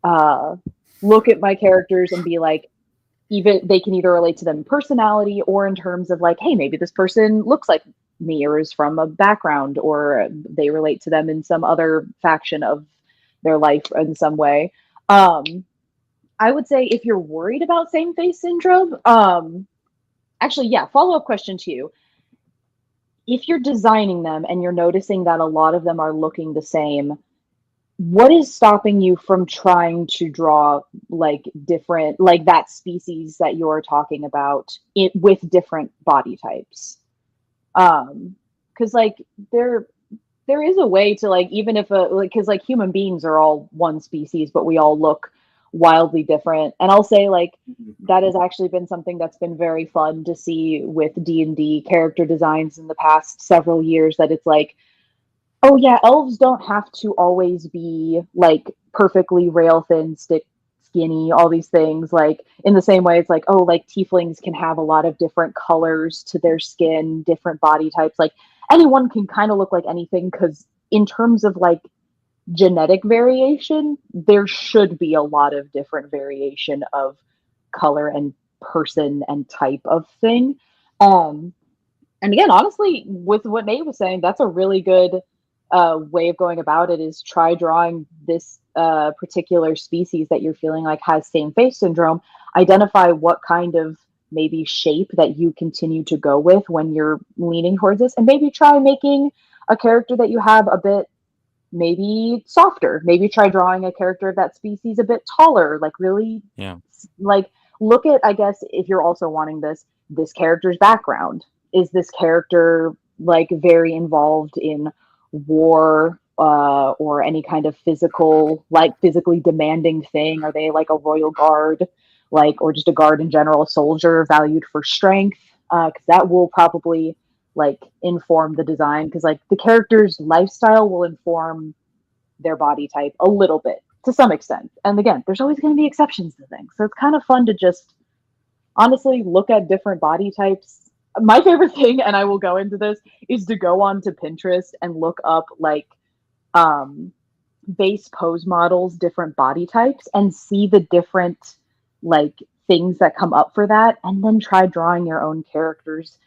uh look at my characters and be like, even they can either relate to them in personality or in terms of like, hey, maybe this person looks like me or is from a background, or they relate to them in some other faction of their life in some way. I would say if you're worried about same face syndrome, actually, yeah, follow up question to you. If you're designing them and you're noticing that a lot of them are looking the same, what is stopping you from trying to draw like different, like that species that you're talking about with different body types? Because like there is a way to like, even if like, because like human beings are all one species but we all look wildly different. And I'll say like that has actually been something that's been very fun to see with D&D character designs in the past several years, that it's like, oh yeah, elves don't have to always be like perfectly rail thin, stick skinny, all these things. Like in the same way, it's like, oh, like tieflings can have a lot of different colors to their skin, different body types. Like anyone can kind of look like anything, because in terms of like genetic variation, there should be a lot of different variation of color and person and type of thing. And again, honestly, with what Nate was saying, that's a really good way of going about it, is try drawing this particular species that you're feeling like has same face syndrome. Identify what kind of maybe shape that you continue to go with when you're leaning towards this, and maybe try making a character that you have a bit maybe softer. Maybe try drawing a character of that species a bit taller, like really, Yeah. like look at, I guess, if you're also wanting this character's background. Is this character like very involved in war or any kind of physically demanding thing? Are they like a royal guard, like, or just a guard in general, a soldier valued for strength? Because that will probably like inform the design, because like the character's lifestyle will inform their body type a little bit to some extent. And again, there's always going to be exceptions to things, so it's kind of fun to just honestly look at different body types. My favorite thing, and I will go into this, is to go on to Pinterest and look up like base pose models, different body types, and see the different like things that come up for that, and then try drawing your own characters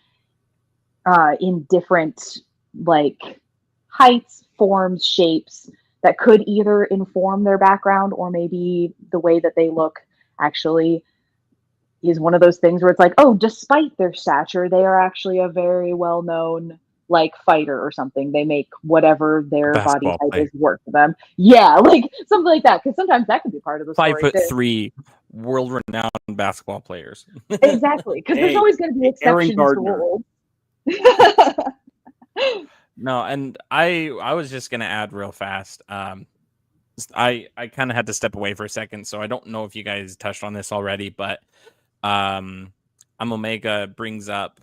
in different like heights, forms, shapes that could either inform their background, or maybe the way that they look actually is one of those things where it's like, oh, despite their stature, they are actually a very well-known like fighter or something. They make whatever their body Basketball type player. is work for them. Yeah, like something like that. Because sometimes that could be part of the story. 5'3", world-renowned basketball players. Exactly, because there's Hey, always going to be Aaron exceptions to Gardner. rules. No, and I was just gonna add real fast. I kind of had to step away for a second, so I don't know if you guys touched on this already, but I'm Omega brings up,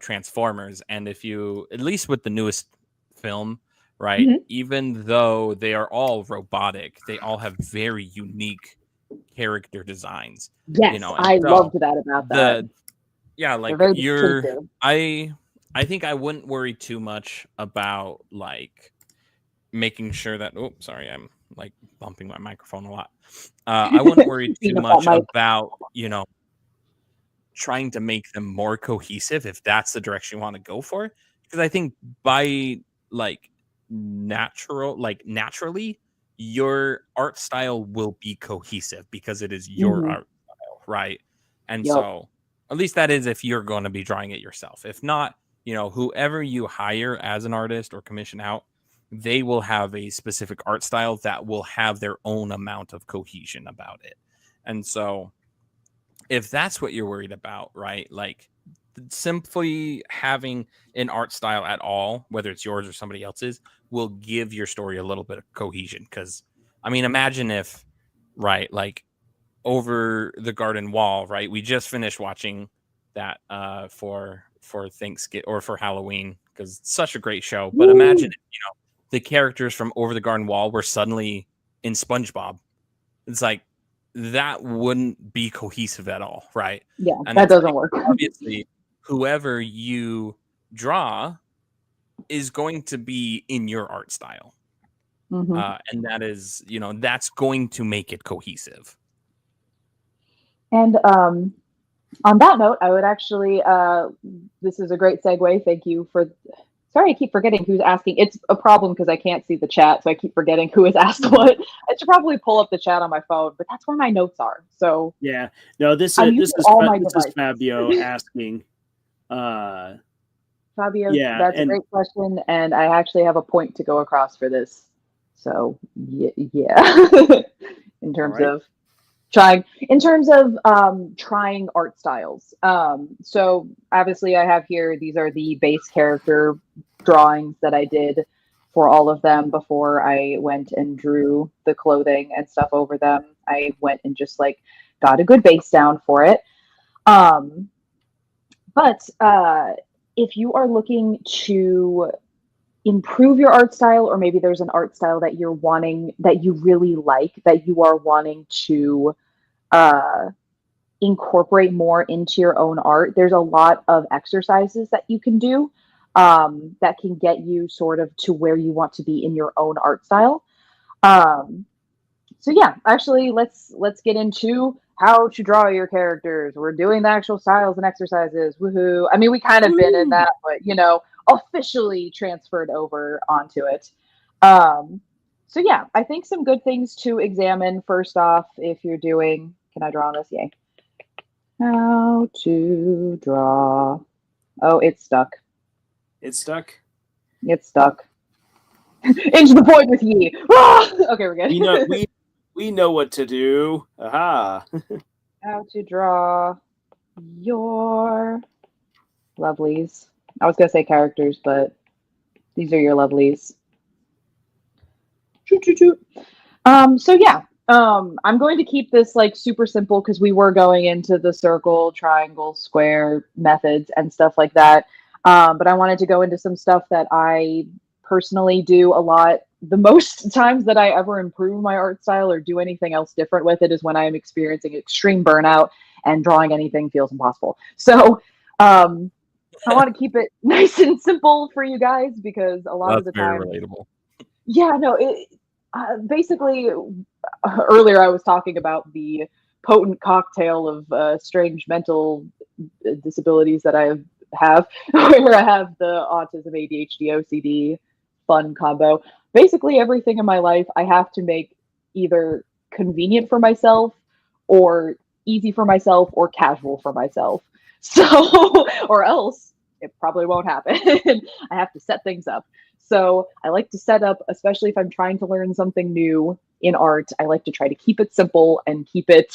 Transformers, and if you, at least with the newest film, right, Mhm. even though they are all robotic, they all have very unique character designs. Yes, And I so loved that about that. yeah, They're like very distinctive. I think I wouldn't worry too much about like making sure that, oh, sorry, I'm like bumping my microphone a lot. I wouldn't worry too Being up that much mic. about, trying to make them more cohesive if that's the direction you want to go for. Because I think by like naturally, your art style will be cohesive because it is your Mhm. art style, right? And Yep. so at least that is if you're going to be drawing it yourself. If not, whoever you hire as an artist or commission out, they will have a specific art style that will have their own amount of cohesion about it. And so if that's what you're worried about, right? Like simply having an art style at all, whether it's yours or somebody else's, will give your story a little bit of cohesion. Because, I mean, imagine if, right, like Over the Garden Wall, right? We just finished watching that for Thanksgiving or for Halloween because it's such a great show. But imagine if, the characters from Over the Garden Wall were suddenly in SpongeBob. It's like that wouldn't be cohesive at all, right? Yeah, And that it's doesn't like, work. obviously, whoever you draw is going to be in your art style. And that is, that's going to make it cohesive. And on that note, I would actually, this is a great segue. Thank you for, sorry, I keep forgetting who's asking. It's a problem because I can't see the chat, so I keep forgetting who has asked what. I should probably pull up the chat on my phone, but that's where my notes are. So yeah, no, this I'm is using all my this is devices. Fabio asking. Fabio, Yeah, that's a and- great question, and I actually have a point to go across for this. So yeah, in terms Alright. of trying art styles. So obviously I have here, these are the base character drawings that I did for all of them before I went and drew the clothing and stuff over them. I went and just like got a good base down for it. But if you are looking to improve your art style, or maybe there's an art style that you're wanting, that you really like, that you are wanting to incorporate more into your own art, there's a lot of exercises that you can do that can get you sort of to where you want to be in your own art style. So yeah, actually, let's get into how to draw your characters. We're doing the actual styles and exercises. Woohoo! I mean, we kind of been in that, but officially transferred over onto it. So yeah, I think some good things to examine first off if you're doing. Can I draw on this? Yay! How to draw? Oh, it's stuck. It's stuck. It's stuck. Into the point with ye. Ah! Okay, we're good. We know what to do. Aha. How to draw your lovelies. I was gonna say characters, but these are your lovelies. So yeah, I'm going to keep this like super simple because we were going into the circle, triangle, square methods and stuff like that. But I wanted to go into some stuff that I personally do a lot. The most times that I ever improve my art style or do anything else different with it is when I am experiencing extreme burnout and drawing anything feels impossible. So I want to keep it nice and simple for you guys because a lot of the time, very relatable. Yeah, no, basically earlier I was talking about the potent cocktail of strange mental disabilities that I have, where I have the autism, ADHD, OCD, fun combo. Basically everything in my life I have to make either convenient for myself or easy for myself or casual for myself. So, or else it probably won't happen. I have to set things up. So I like to set up, especially if I'm trying to learn something new in art, I like to try to keep it simple and keep it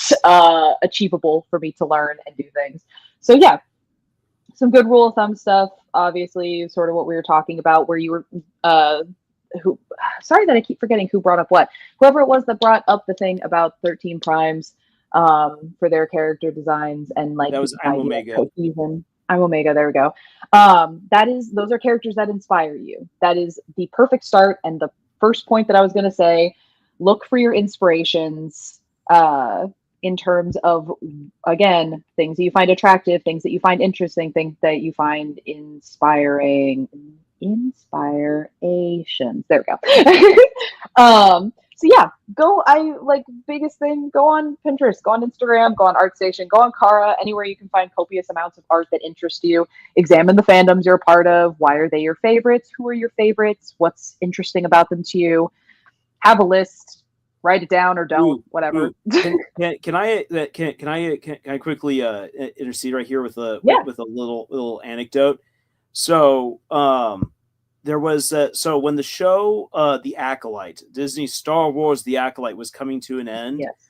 achievable for me to learn and do things. So yeah, some good rule of thumb stuff, obviously, sort of what we were talking about, where you were, sorry that I keep forgetting who brought up what. Whoever it was that brought up the thing about 13 primes for their character designs and like That was I'm Omega. Cohesion. I'm Omega, there we go. Those are characters that inspire you. That is the perfect start. And the first point that I was going to say, look for your inspirations in terms of, again, things that you find attractive, things that you find interesting, things that you find inspirations. There we go. So yeah, biggest thing, go on Pinterest, go on Instagram, go on ArtStation, go on Kara, anywhere you can find copious amounts of art that interest you. Examine the fandoms you're a part of. Why are they your favorites? Who are your favorites? What's interesting about them to you? Have a list, write it down or don't, whatever. Can I quickly intercede right here with a little anecdote? So there was so when the show The Acolyte, Disney Star Wars The Acolyte was coming to an end. Yes.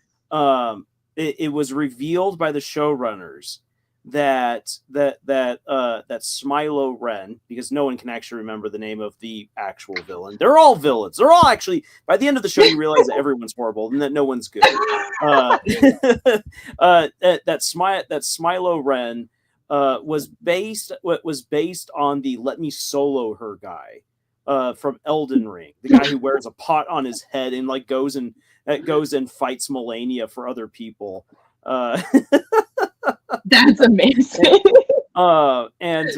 it was revealed by the showrunners that Smilo Ren, because no one can actually remember the name of the actual villain. They're all villains. They're all actually, by the end of the show, you realize that everyone's horrible and that no one's good. That Smilo Ren was based on the "Let Me Solo Her" guy from Elden Ring, the guy who wears a pot on his head and like goes and fights Melania for other people. That's amazing. And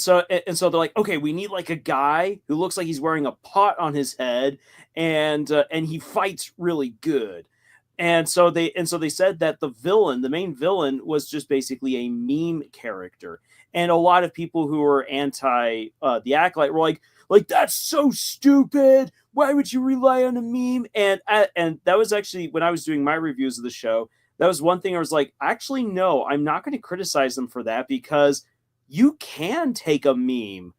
so they're like, okay, we need like a guy who looks like he's wearing a pot on his head, and he fights really good. And so they said that the main villain, was just basically a meme character. And a lot of people who were anti the Acolyte were like that's so stupid. Why would you rely on a meme? And that was actually, when I was doing my reviews of the show, that was one thing I was like, actually, no, I'm not going to criticize them for that, because you can take a meme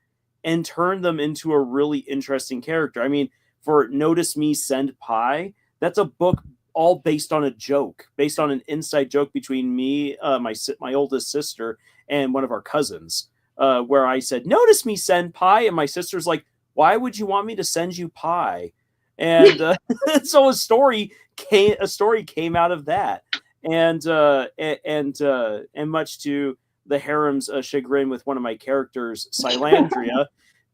and turn them into a really interesting character. I mean, for Notice Me, Send Pie, that's a book all based on a joke, based on an inside joke between me, my oldest sister, and one of our cousins, where I said, "Notice me, Send Pie," and my sister's like, "Why would you want me to send you pie?" And so a story came out of that. And much to the harem's chagrin, with one of my characters, Silandria,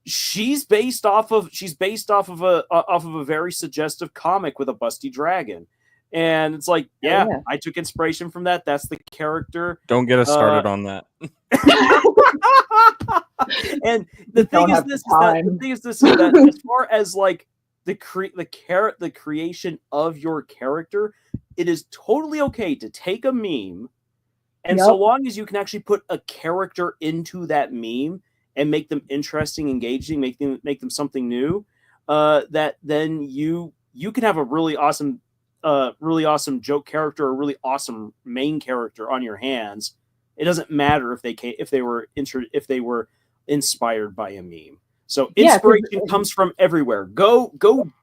she's based off of a very suggestive comic with a busty dragon, and it's like, yeah, I took inspiration from that. That's the character. Don't get us started on that. And the thing is that as far as like the creation of your character, it is totally okay to take a meme, and so long as you can actually put a character into that meme and make them interesting, engaging, make them something new, that then you can have a really awesome joke character, or a really awesome main character on your hands. It doesn't matter if they were inspired by a meme. So inspiration comes from everywhere. Go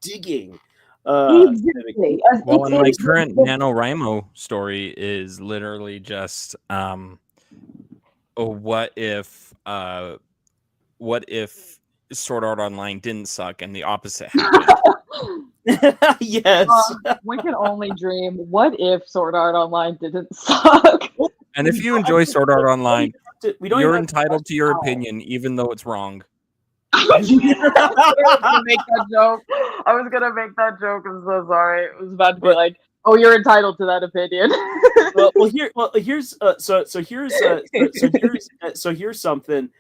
digging. Exactly. Well, and my current NaNoWriMo story is literally just what if Sword Art Online didn't suck and the opposite happened? Yes. We can only dream. What if Sword Art Online didn't suck? And if you enjoy Sword Art Online, you're entitled to your opinion, even though it's wrong. I was gonna make that joke. I'm so sorry. It was about to be like, oh, you're entitled to that opinion. Here's something.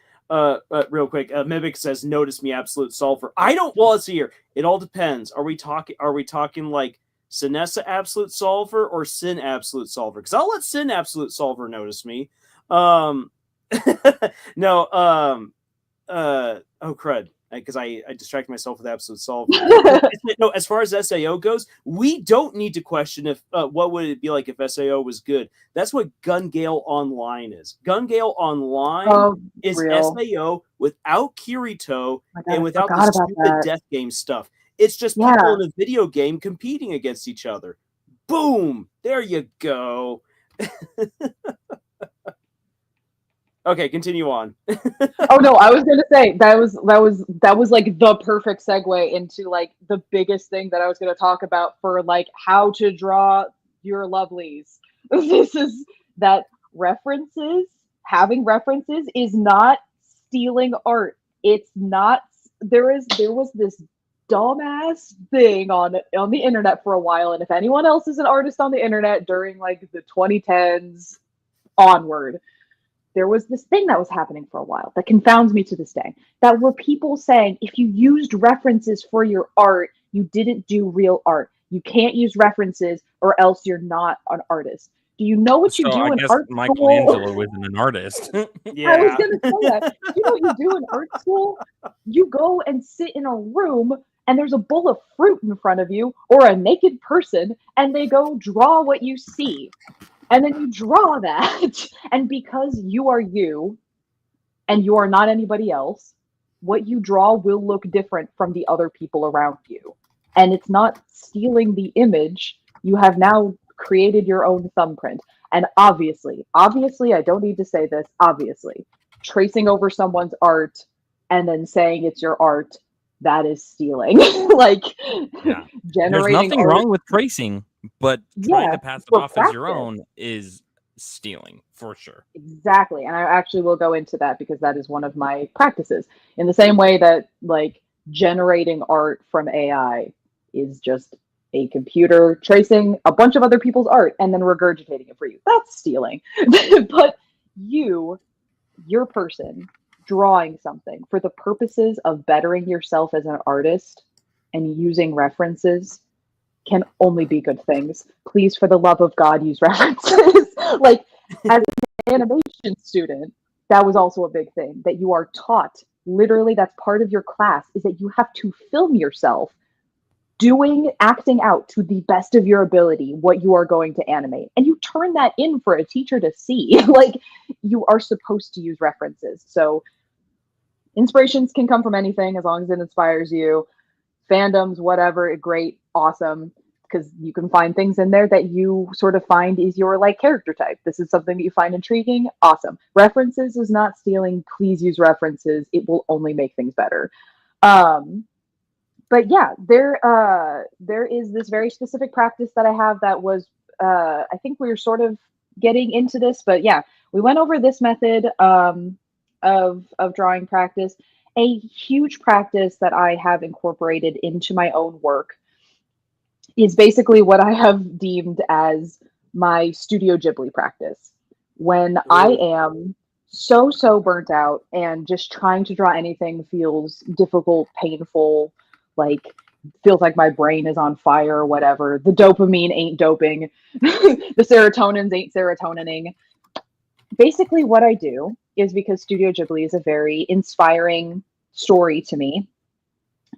Real quick. Mimic says, "Notice me, Absolute Solver." I don't. Well, let's see here. It all depends. Are we talking like Sinessa Absolute Solver or Sin Absolute Solver? Because I'll let Sin Absolute Solver notice me. No. Oh crud! Because I distracted myself with Absolute Solver. No, as far as SAO goes, we don't need to question if what would it be like if SAO was good. That's what Gun Gale Online is. Gun Gale Online is real. SAO without Kirito and without the stupid death game stuff. It's just people in a video game competing against each other. Boom! There you go. Okay, continue on. Oh no, I was gonna say that was like the perfect segue into like the biggest thing that I was gonna talk about for like how to draw your lovelies. This is that having references is not stealing art. It's not. There was this dumbass thing on the internet for a while, and if anyone else is an artist on the internet during like the 2010s onward, there was this thing that was happening for a while that confounds me to this day, that were people saying, if you used references for your art, you didn't do real art. You can't use references or else you're not an artist. Do you know what you do in art school? Michelangelo isn't an artist. Yeah. I was going to say that. You know what you do in art school? You go and sit in a room and there's a bowl of fruit in front of you or a naked person, and they go draw what you see. And then you draw that, and because you are you, and you are not anybody else, what you draw will look different from the other people around you. And it's not stealing the image. You have now created your own thumbprint. And obviously, I don't need to say this, obviously, tracing over someone's art and then saying it's your art, that is stealing. Like, Yeah. There's generating nothing art, wrong with tracing, but trying yeah, to pass it for off as your practice. own is stealing for sure. Exactly. And I actually will go into that because that is one of my practices. In the same way that like generating art from AI is just a computer tracing a bunch of other people's art and then regurgitating it for you. That's stealing. But your person drawing something for the purposes of bettering yourself as an artist and using references can only be good things. Please, for the love of God, use references. Like, as an animation student, that was also a big thing that you are taught. Literally, that's part of your class is that you have to film yourself acting out to the best of your ability what you are going to animate. And you turn that in for a teacher to see. Like, you are supposed to use references. So, inspirations can come from anything as long as it inspires you. Fandoms, whatever, great, awesome, because you can find things in there that you sort of find is your like character type. This is something that you find intriguing, awesome. References is not stealing. Please use references. It will only make things better. But yeah, there is this very specific practice that I have that was I think we were sort of getting into this, but yeah, we went over this method of drawing practice. A huge practice that I have incorporated into my own work is basically what I have deemed as my Studio Ghibli practice. When I am so burnt out and just trying to draw anything feels difficult, painful, like feels like my brain is on fire or whatever. The dopamine ain't doping. The serotonins ain't serotonining. Basically what I do is, because Studio Ghibli is a very inspiring story to me,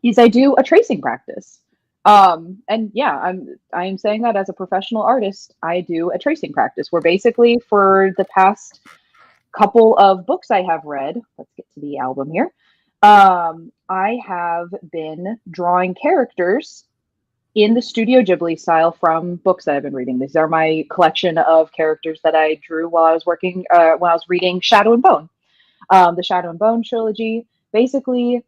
is I do a tracing practice. And yeah, I'm saying that as a professional artist, I do a tracing practice where basically for the past couple of books I have read, let's get to the album here. I have been drawing characters in the Studio Ghibli style from books that I've been reading. These are my collection of characters that I drew while I was working, when I was reading Shadow and Bone, the Shadow and Bone trilogy. Basically,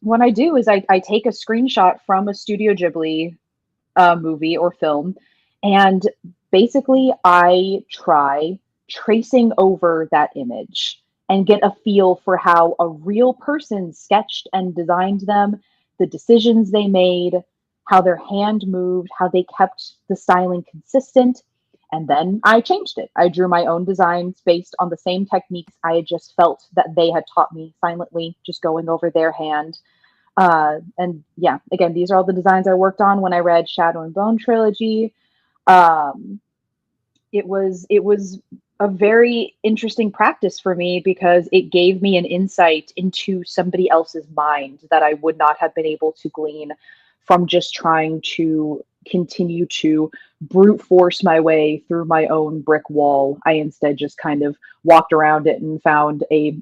what I do is I take a screenshot from a Studio Ghibli movie or film, and basically I try tracing over that image and get a feel for how a real person sketched and designed them, the decisions they made, how their hand moved, how they kept the styling consistent. And then I changed it. I drew my own designs based on the same techniques I had just felt that they had taught me silently, just going over their hand. And yeah, again, these are all the designs I worked on when I read Shadow and Bone trilogy. It was a very interesting practice for me because it gave me an insight into somebody else's mind that I would not have been able to glean from just trying to continue to brute force my way through my own brick wall. I instead just kind of walked around it and found a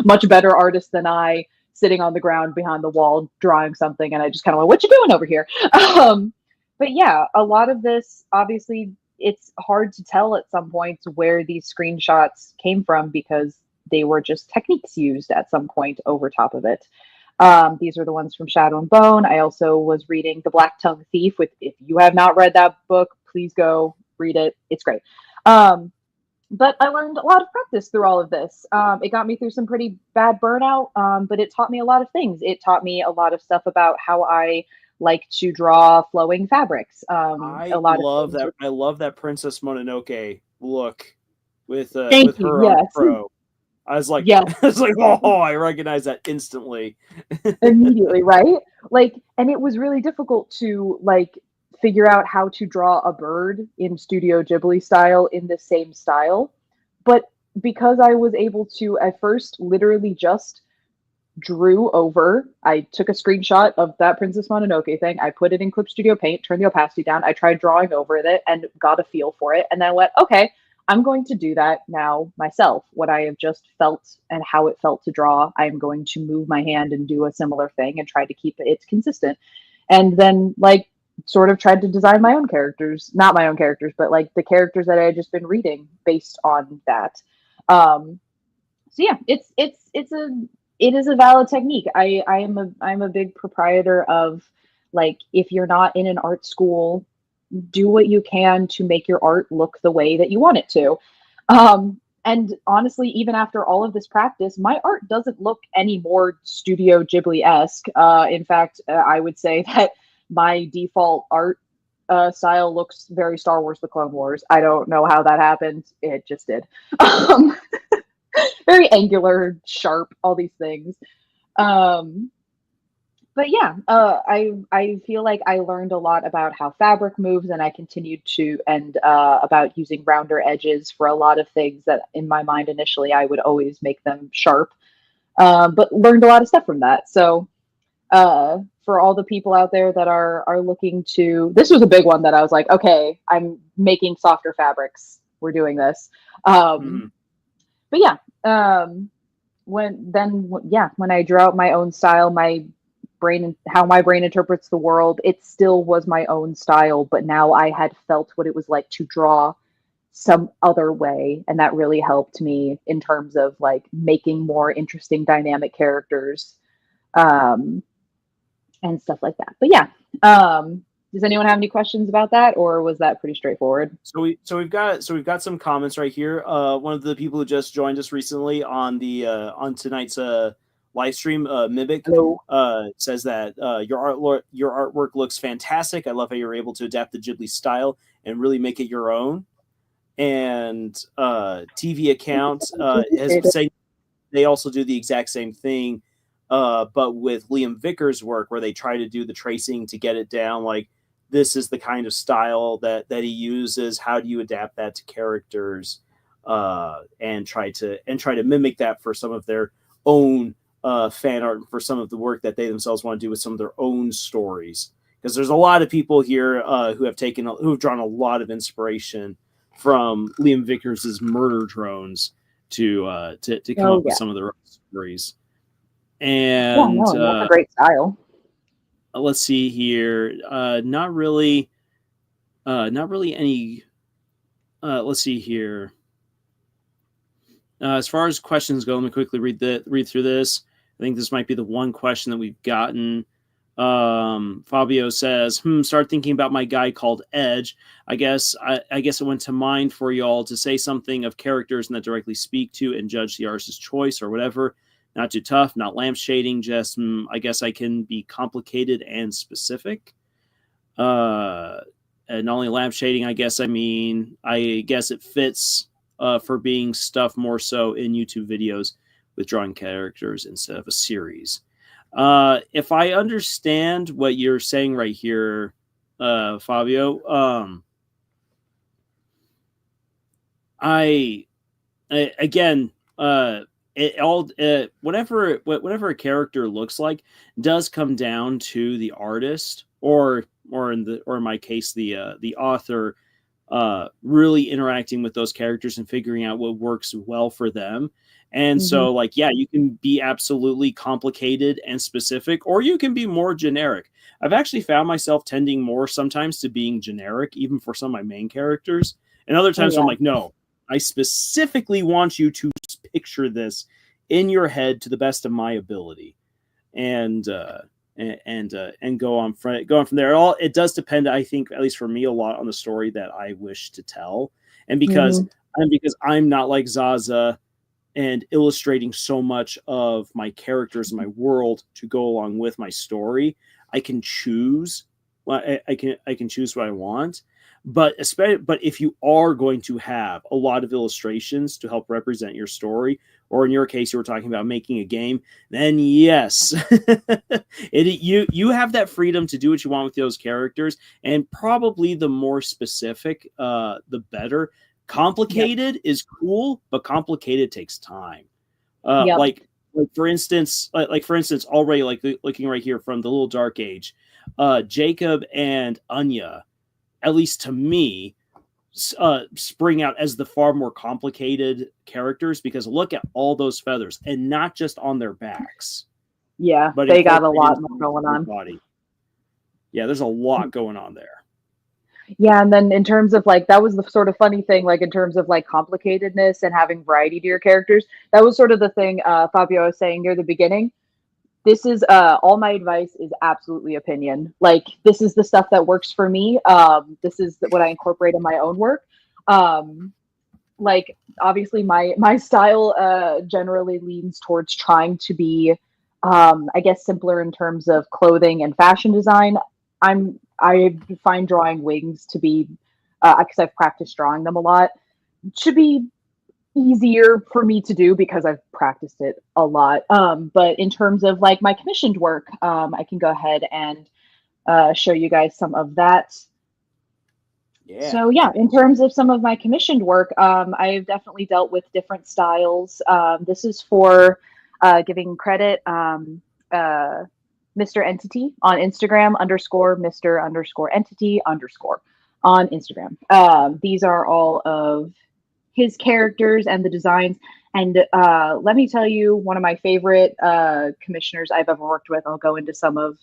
much better artist than I sitting on the ground behind the wall drawing something, and I just kind of went, "What you doing over here?" But yeah, a lot of this, obviously, it's hard to tell at some points where these screenshots came from because they were just techniques used at some point over top of it. These are the ones from Shadow and Bone. I also was reading The Black Tongue Thief. If you have not read that book, please go read it. It's great. But I learned a lot of practice through all of this. It got me through some pretty bad burnout, but it taught me a lot of things. It taught me a lot of stuff about how I like to draw flowing fabrics. I love that. I love that Princess Mononoke look with her Yes. pro. I was like, yes. I was like, oh, I recognize that instantly. Immediately, right? Like, and it was really difficult to like figure out how to draw a bird in Studio Ghibli style in the same style. But because I was able to at first literally just drew over, I took a screenshot of that Princess Mononoke thing, I put it in Clip Studio Paint, turned the opacity down, I tried drawing over it and got a feel for it, and then I went, okay, I'm going to do that now myself. What I have just felt and how it felt to draw, I am going to move my hand and do a similar thing and try to keep it consistent. And then like sort of tried to design my own characters, not my own characters, but like the characters that I had just been reading based on that. So yeah, it is a valid technique. I'm a big proprietor of, like, if you're not in an art school, do what you can to make your art look the way that you want it to. And honestly, even after all of this practice, my art doesn't look any more Studio Ghibli-esque. In fact, I would say that my default art style looks very Star Wars: The Clone Wars. I don't know how that happened. It just did. Very angular, sharp, all these things. But yeah, I feel like I learned a lot about how fabric moves, and I continued to, and about using rounder edges for a lot of things that in my mind initially I would always make them sharp, but learned a lot of stuff from that. So for all the people out there that are looking to, this was a big one that I was like, okay, I'm making softer fabrics. We're doing this. But yeah, when I drew out my own style, how my brain interprets the world, it still was my own style, but now I had felt what it was like to draw some other way, and that really helped me in terms of like making more interesting dynamic characters, and stuff like that. But yeah, does anyone have any questions about that, or was that pretty straightforward? So we've got some comments right here. One of the people who just joined us recently on the on tonight's live stream, Mimic, says that your artwork looks fantastic. I love how you're able to adapt the Ghibli style and really make it your own. And TV account has been saying they also do the exact same thing, but with Liam Vickers' work, where they try to do the tracing to get it down. Like, this is the kind of style that he uses. How do you adapt that to characters, and try to mimic that for some of their own fan art, for some of the work that they themselves want to do with some of their own stories? Because there's a lot of people here who've drawn a lot of inspiration from Liam Vickers' Murder Drones to come up with some of their own stories. And that's a great style. Let's see here. Not really any. Let's see here. As far as questions go, let me quickly read through this. I think this might be the one question that we've gotten. Fabio says, start thinking about my guy called Edge. I guess it went to mind for y'all to say something of characters and that directly speak to and judge the artist's choice or whatever. Not too tough, not lamp shading, just I guess I can be complicated and specific. And not only lamp shading, I guess it fits for being stuff more so in YouTube videos with drawing characters instead of a series. If I understand what you're saying right here, Fabio, whatever a character looks like does come down to the artist, or in my case, the author, really interacting with those characters and figuring out what works well for them. And so, like, yeah, you can be absolutely complicated and specific, or you can be more generic. I've actually found myself tending more sometimes to being generic, even for some of my main characters. And other times I'm like, no, I specifically want you to picture this in your head to the best of my ability, and go on from there. It does depend, I think, at least for me, a lot on the story that I wish to tell, and because I'm not like Zaza and illustrating so much of my characters and my world to go along with my story, I can choose. I can choose what I want. But if you are going to have a lot of illustrations to help represent your story, or in your case, you were talking about making a game, then yes, you have that freedom to do what you want with those characters, and probably the more specific, the better. Complicated is cool, but complicated takes time. Like for instance, already, like looking right here from the Little Dark Age, Jacob and Anya, at least to me, spring out as the far more complicated characters, because look at all those feathers, and not just on their backs. Yeah, but they got a lot more going on. Body. Yeah, there's a lot going on there. Yeah, and then in terms of like that was the sort of funny thing, like in terms of like complicatedness and having variety to your characters. That was sort of the thing Fabio was saying near the beginning. This is all my advice is absolutely opinion. Like this is the stuff that works for me. This is what I incorporate in my own work. Like obviously my style generally leans towards trying to be I guess simpler in terms of clothing and fashion design. I find drawing wings to be because I've practiced drawing them a lot, should be easier for me to do because I've practiced it a lot. But in terms of like my commissioned work, I can go ahead and show you guys some of that. Yeah. So yeah, in terms of some of my commissioned work, I've definitely dealt with different styles. This is for giving credit, Mr. Entity on Instagram _Mr. _Entity_ on Instagram. These are all of his characters and the designs. And let me tell you, one of my favorite commissioners I've ever worked with. I'll go into some of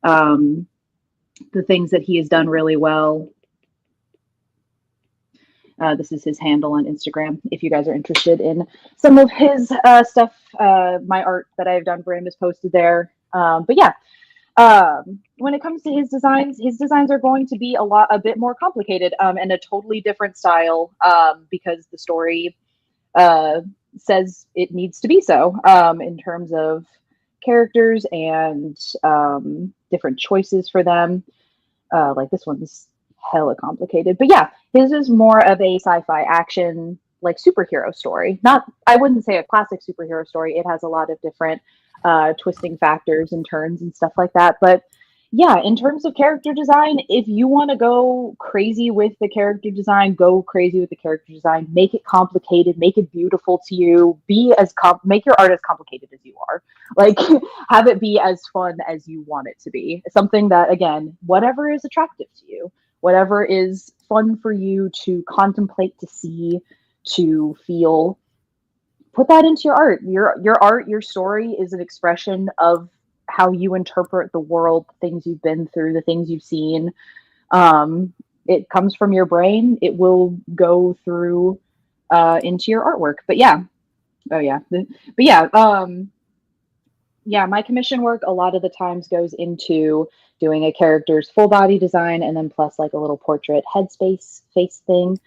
the things that he has done really well. This is his handle on Instagram. If you guys are interested in some of his stuff, my art that I've done for him is posted there. But yeah, when it comes to his designs are going to be a bit more complicated and a totally different style because the story says it needs to be so in terms of characters and different choices for them. Like this one's hella complicated, but yeah, his is more of a sci-fi action like superhero story. I wouldn't say a classic superhero story. It has a lot of different twisting factors and turns and stuff like that. But yeah, in terms of character design, if you want to go crazy with the character design, go crazy with the character design. Make it complicated, make it beautiful to you. Make your art as complicated as you are. Like have it be as fun as you want it to be. Something that, again, whatever is attractive to you, whatever is fun for you to contemplate, to see, to feel, put that into your art. Your art, your story is an expression of how you interpret the world, the things you've been through, the things you've seen. It comes from your brain. It will go through into your artwork. But yeah, my commission work a lot of the times goes into doing a character's full body design and then plus like a little portrait headspace face thing.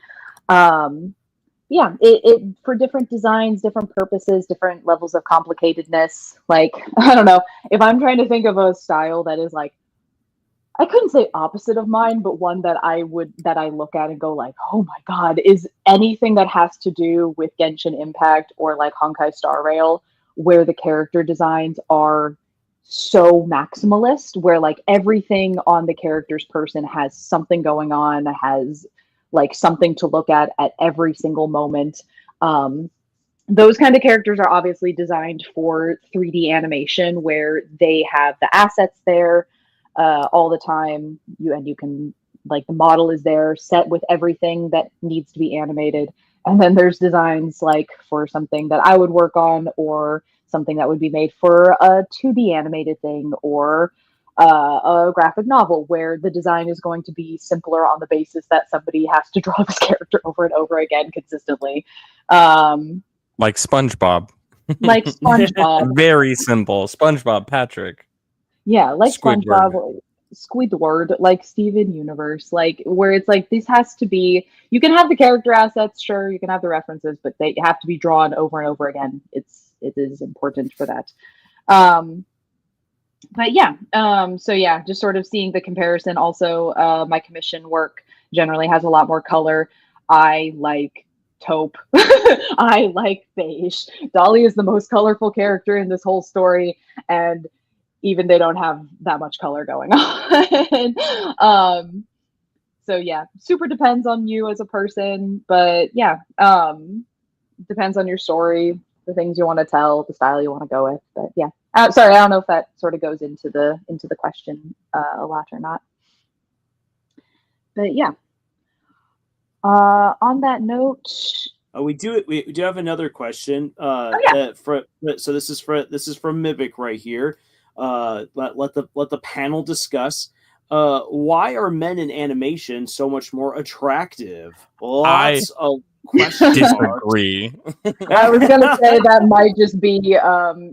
It for different designs, different purposes, different levels of complicatedness. Like, I don't know, if I'm trying to think of a style that is like, I couldn't say opposite of mine, but one that I look at and go like, oh my God, is anything that has to do with Genshin Impact or like Honkai Star Rail, where the character designs are so maximalist, where like everything on the character's person has something going on, has like something to look at every single moment. Those kind of characters are obviously designed for 3D animation, where they have the assets there all the time. You can, like, the model is there set with everything that needs to be animated. And then there's designs like for something that I would work on, or something that would be made for a 2D animated thing, or a graphic novel, where the design is going to be simpler on the basis that somebody has to draw this character over and over again consistently. Like SpongeBob. Like SpongeBob. Very simple. SpongeBob Patrick. Yeah, like Squidward. SpongeBob, Squidward, like Steven Universe, like where it's like this has to be. You can have the character assets, sure, you can have the references, but they have to be drawn over and over again. It is important for that. But yeah, so yeah, just sort of seeing the comparison. Also, my commission work generally has a lot more color. I like taupe. I like beige. Dolly is the most colorful character in this whole story, and even they don't have that much color going on. So yeah, super depends on you as a person, but yeah, depends on your story, the things you want to tell, the style you want to go with. But yeah, sorry, I don't know if that sort of goes into the question a lot or not. But yeah, on that note, we do have another question. yeah. So this is from Mimic right here. Let the panel discuss. why are men in animation so much more attractive? I Lots of question marks. disagree. I was gonna say that might just be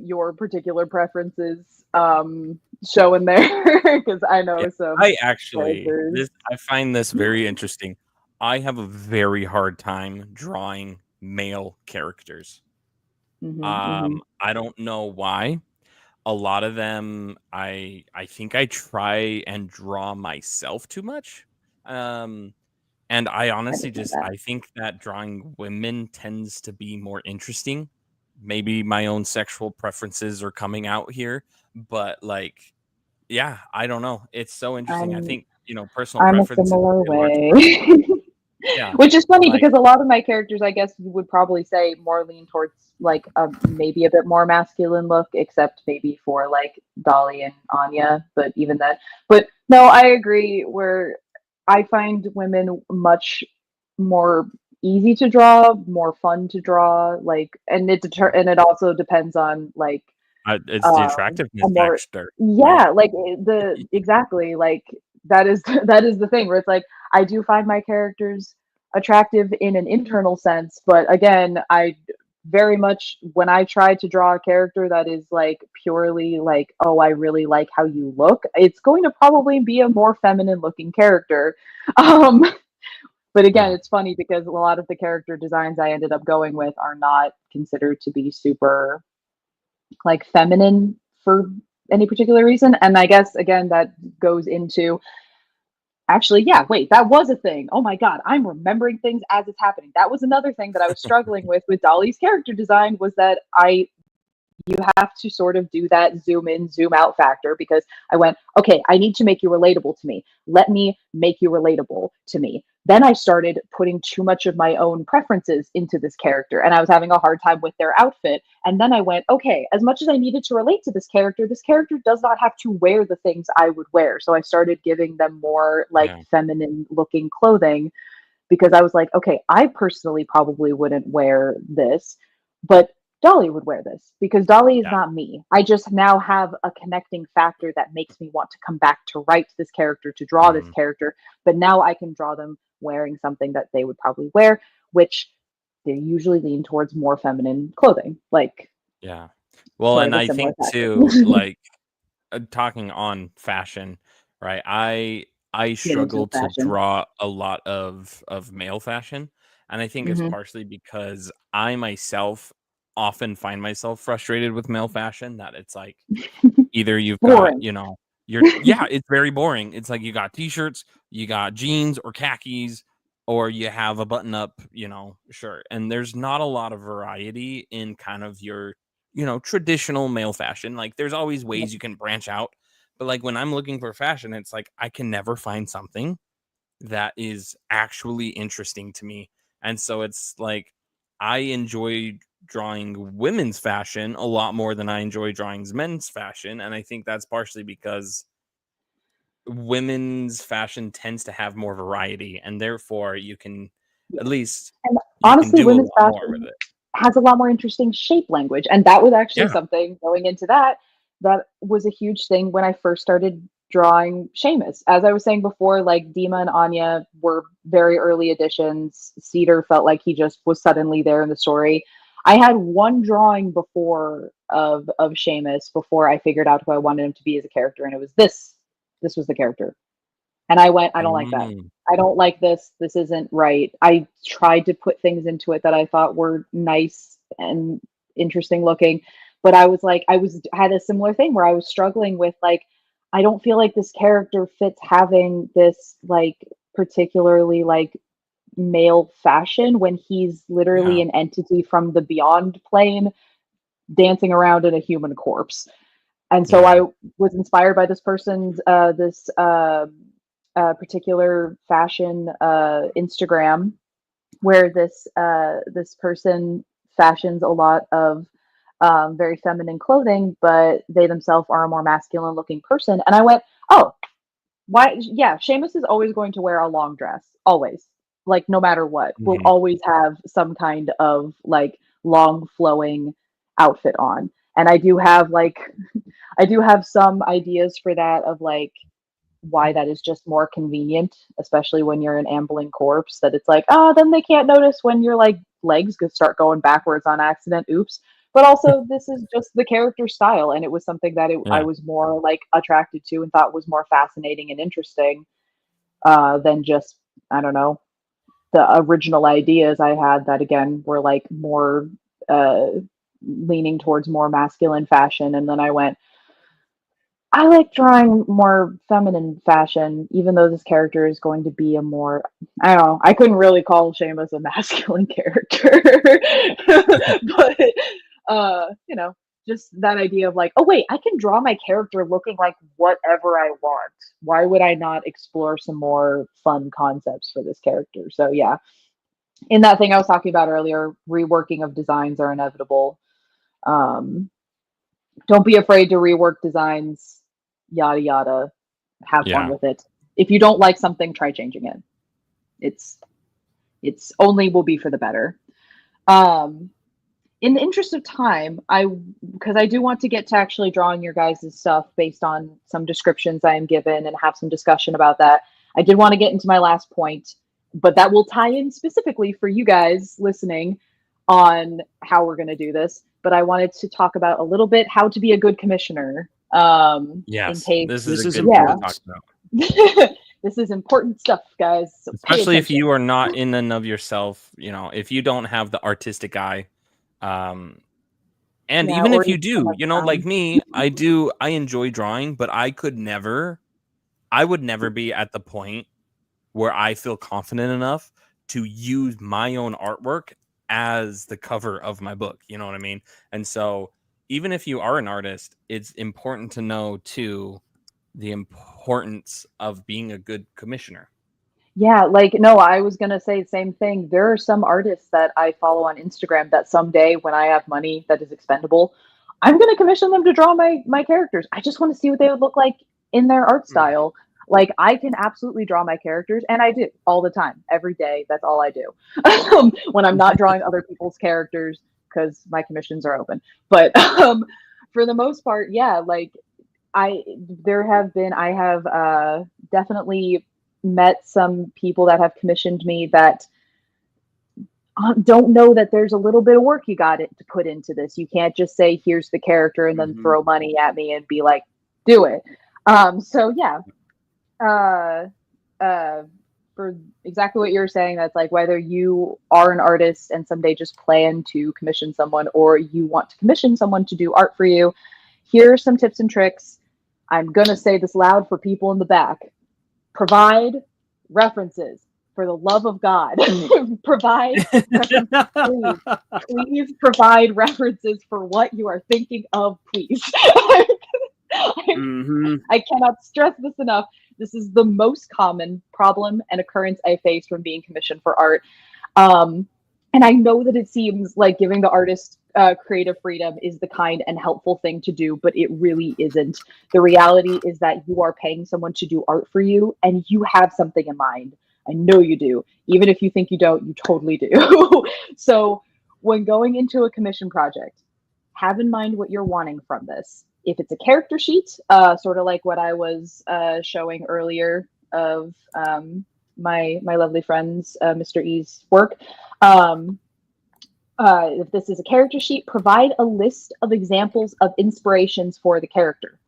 your particular preferences showing there because I know Yeah, some I actually characters. I find this very interesting. I have a very hard time drawing male characters. I don't know why. A lot of them I think I try and draw myself too much. And I honestly Understand just that. I think that drawing women tends to be more interesting. Maybe my own sexual preferences are coming out here, but like yeah, I don't know. It's so interesting. I I'm think, personal I'm a preference is similar a large way. part of it. Yeah. Which is funny Like because a lot of my characters, I guess, you would probably say more lean towards like a maybe a bit more masculine look, except maybe for like Dolly and Anya. But even then, but no, I agree. Where I find women much more easy to draw, more fun to draw. Like, and and it also depends on like it's the attractiveness a more factor, right? yeah, like exactly like that is that is the thing where it's like I do find my characters attractive in an internal sense, but again, I very much when I try to draw a character that is like purely like, oh, I really like how you look, it's going to probably be a more feminine looking character. Um, but again, Yeah. it's funny because a lot of the character designs I ended up going with are not considered to be super like feminine for any particular reason. And I guess again that goes into actually, yeah, wait, that was a thing. Oh my god, I'm remembering things as it's happening. That was another thing that I was struggling with Dolly's character design was that I you have to sort of do that zoom in, zoom out factor because I went, okay, I need to make you relatable to me. Let me make you relatable to me. Then I started putting too much of my own preferences into this character and I was having a hard time with their outfit. And then I went, okay, as much as I needed to relate to this character does not have to wear the things I would wear. So I started giving them more like Yeah. feminine looking clothing because I was like, okay, I personally probably wouldn't wear this, but Dolly would wear this because Dolly is Yeah. not me. I just now have a connecting factor that makes me want to come back to write this character, to draw this Mhm. character, but now I can draw them wearing something that they would probably wear, which they usually lean towards more feminine clothing, like Yeah. Well, sort and of a I similar think fashion. too, like talking on fashion, right? I Get into struggle to fashion. draw a lot of male fashion, and I think it's Hmm. partially because I myself often find myself frustrated with male fashion that it's like either you've got, Boring. yeah, it's very boring. It's like you got t-shirts, you got jeans or khakis, or you have a button-up, shirt. And there's not a lot of variety in kind of your, traditional male fashion. Like there's always ways you can branch out. But like when I'm looking for fashion, it's like I can never find something that is actually interesting to me. And so it's like I enjoy drawing women's fashion a lot more than I enjoy drawing men's fashion. And I think that's partially because women's fashion tends to have more variety and therefore you can Yeah. at least And you can honestly, do a women's lot more with fashion it. has a lot more interesting shape language. And that was actually Yeah. something going into that that was a huge thing when I first started drawing Seamus. As I was saying before, like Dima and Anya were very early additions. Cedar felt like he just was suddenly there in the story. I had one drawing before of Seamus before I figured out who I wanted him to be as a character, and it was this. This was the character. And I went, I don't like that. Mm, I don't like this. This isn't right. I tried to put things into it that I thought were nice and interesting looking, but I was like, had a similar thing where I was struggling with like, I don't feel like this character fits having this like particularly like male fashion when he's literally yeah. an entity from the beyond plane dancing around in a human corpse. And so Yeah. I was inspired by this person's this particular fashion Instagram where this person fashions a lot of very feminine clothing, but they themselves are a more masculine looking person. And I went, oh, why? Yeah, Seamus is always going to wear a long dress, always, like no matter what. Will Mhm. always have some kind of like long flowing outfit on. And I do have like I do have some ideas for that of like why that is just more convenient, especially when you're an ambling corpse, that it's like, then they can't notice when your like legs could start going backwards on accident. Oops. But also, this is just the character style, and it was something that I was more like attracted to and thought was more fascinating and interesting than just, I don't know, the original ideas I had that again were like more leaning towards more masculine fashion. And then I went, I like drawing more feminine fashion, even though this character is going to be a more, I don't know, I couldn't really call Seamus a masculine character. But, you know, just that idea of like, oh, wait, I can draw my character looking like whatever I want. Why would I not explore some more fun concepts for this character? So, yeah, in that thing I was talking about earlier, reworking of designs are inevitable. Don't be afraid to rework designs, yada yada. Have fun with it. If you don't like something, try changing it. It's only will be for the better. In the interest of time, because I do want to get to actually drawing your guys' stuff based on some descriptions I am given and have some discussion about that. I did want to get into my last point, but that will tie in specifically for you guys listening on how we're going to do this. But I wanted to talk about a little bit how to be a good commissioner. Yes, this is is a good thing to talk about. This is important stuff, guys. So especially if you are not in and of yourself, you know, if you don't have the artistic eye, and even if you do, you know, like me, I enjoy drawing, but I would never be at the point where I feel confident enough to use my own artwork as the cover of my book. You know what I mean? And so even if you are an artist, it's important to know too the importance of being a good commissioner. Yeah, like, no, I was going to say the same thing. There are some artists that I follow on Instagram that someday when I have money that is expendable, I'm going to commission them to draw my characters. I just want to see what they would look like in their art style. Like, I can absolutely draw my characters, and I do all the time, every day. That's all I do when I'm not drawing other people's characters, because my commissions are open. But for the most part, yeah, like I have definitely met some people that have commissioned me that don't know that there's a little bit of work you got to put into this. You can't just say, here's the character and then throw money at me and be like, do it. So yeah, for exactly what you're saying, that's like whether you are an artist and someday just plan to commission someone, or you want to commission someone to do art for you, here are some tips and tricks. I'm going to say this loud for people in the back. Provide references, for the love of God. Provide references, please provide references for what you are thinking of, please. I cannot stress this enough. This is the most common problem and occurrence I face when being commissioned for art. And I know that it seems like giving the artist creative freedom is the kind and helpful thing to do, but it really isn't. The reality is that you are paying someone to do art for you, and you have something in mind. I know you do. Even if you think you don't, you totally do. So when going into a commission project, have in mind what you're wanting from this. If it's a character sheet, sort of like what I was showing earlier of my lovely friend's Mr. E's work. If this is a character sheet, provide a list of examples of inspirations for the character.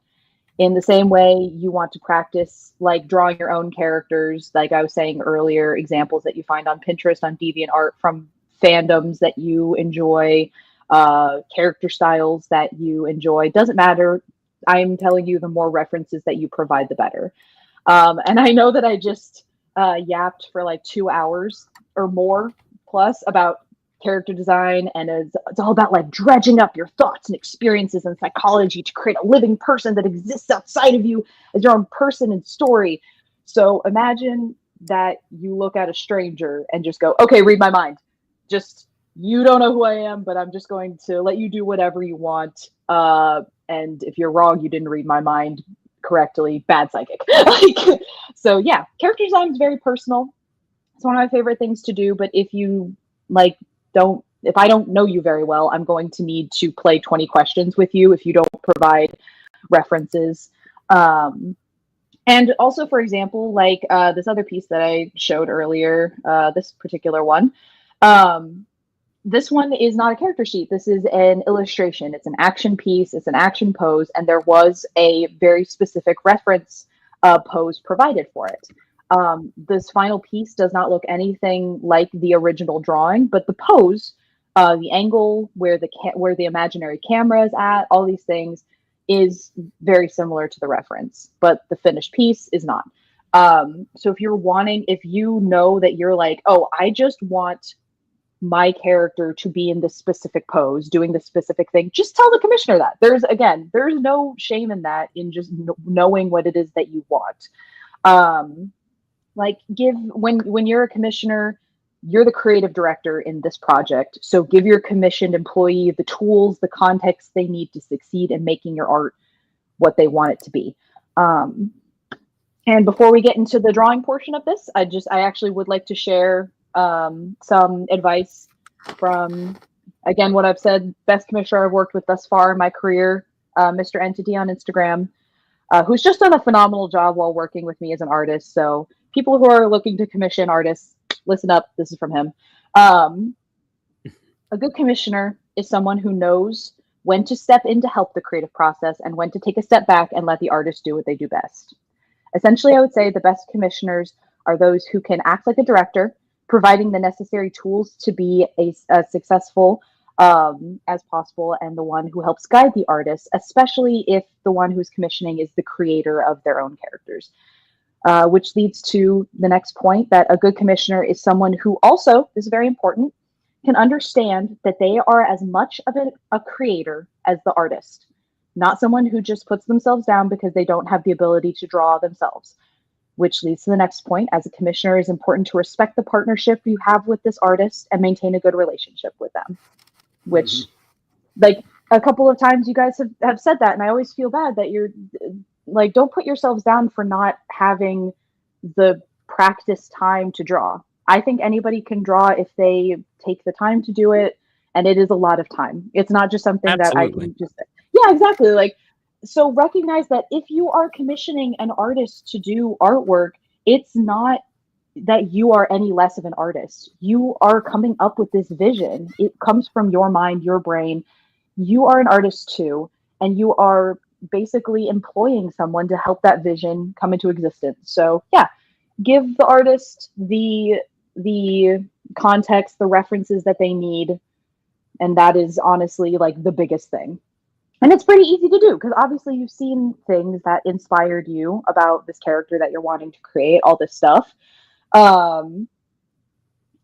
In the same way you want to practice like drawing your own characters, like I was saying earlier, examples that you find on Pinterest, on DeviantArt, from fandoms that you enjoy, character styles that you enjoy. Doesn't matter. I'm telling you, the more references that you provide, the better. And I know that I just yapped for like 2 hours or more plus about character design, and it's all about like dredging up your thoughts and experiences and psychology to create a living person that exists outside of you as your own person and story. So imagine that you look at a stranger and just go, okay, read my mind. Just, you don't know who I am, but I'm just going to let you do whatever you want. And if you're wrong, you didn't read my mind correctly, bad psychic. So yeah, character design is very personal. It's one of my favorite things to do, but if you like if I don't know you very well, I'm going to need to play 20 questions with you if you don't provide references. And also, for example, like this other piece that I showed earlier, this particular one, um, this one is not a character sheet. This is an illustration. It's an action piece. It's an action pose, and there was a very specific reference pose provided for it. This final piece does not look anything like the original drawing, but the pose, the angle where the imaginary camera is at, all these things is very similar to the reference, but the finished piece is not. So if you know that you're like, oh, I just want my character to be in this specific pose, doing this specific thing, just tell the commissioner that. There's no shame in that, in just knowing what it is that you want. When you're a commissioner, you're the creative director in this project. So give your commissioned employee the tools, the context they need to succeed in making your art what they want it to be. And before we get into the drawing portion of this, I actually would like to share some advice from, again, what I've said, best commissioner I've worked with thus far in my career, Mr. Entity on Instagram, who's just done a phenomenal job while working with me as an artist. So people who are looking to commission artists, listen up, this is from him. A good commissioner is someone who knows when to step in to help the creative process and when to take a step back and let the artist do what they do best. Essentially, I would say the best commissioners are those who can act like a director, providing the necessary tools to be as successful as possible, and the one who helps guide the artist, especially if the one who's commissioning is the creator of their own characters. Which leads to the next point, that a good commissioner is someone who also, this is very important, can understand that they are as much of a creator as the artist, not someone who just puts themselves down because they don't have the ability to draw themselves. Which leads to the next point. As a commissioner, it is important to respect the partnership you have with this artist and maintain a good relationship with them. Which, like, a couple of times you guys have said that, and I always feel bad that you're, like, don't put yourselves down for not having the practice time to draw. I think anybody can draw if they take the time to do it, and it is a lot of time. It's not just something Absolutely. that I can just, yeah, exactly. Like, so recognize that if you are commissioning an artist to do artwork, it's not that you are any less of an artist. You are coming up with this vision. It comes from your mind, your brain. You are an artist too, and you are basically employing someone to help that vision come into existence. So yeah, give the artist the context, the references that they need, and that is honestly like the biggest thing. And it's pretty easy to do because obviously you've seen things that inspired you about this character that you're wanting to create, all this stuff. And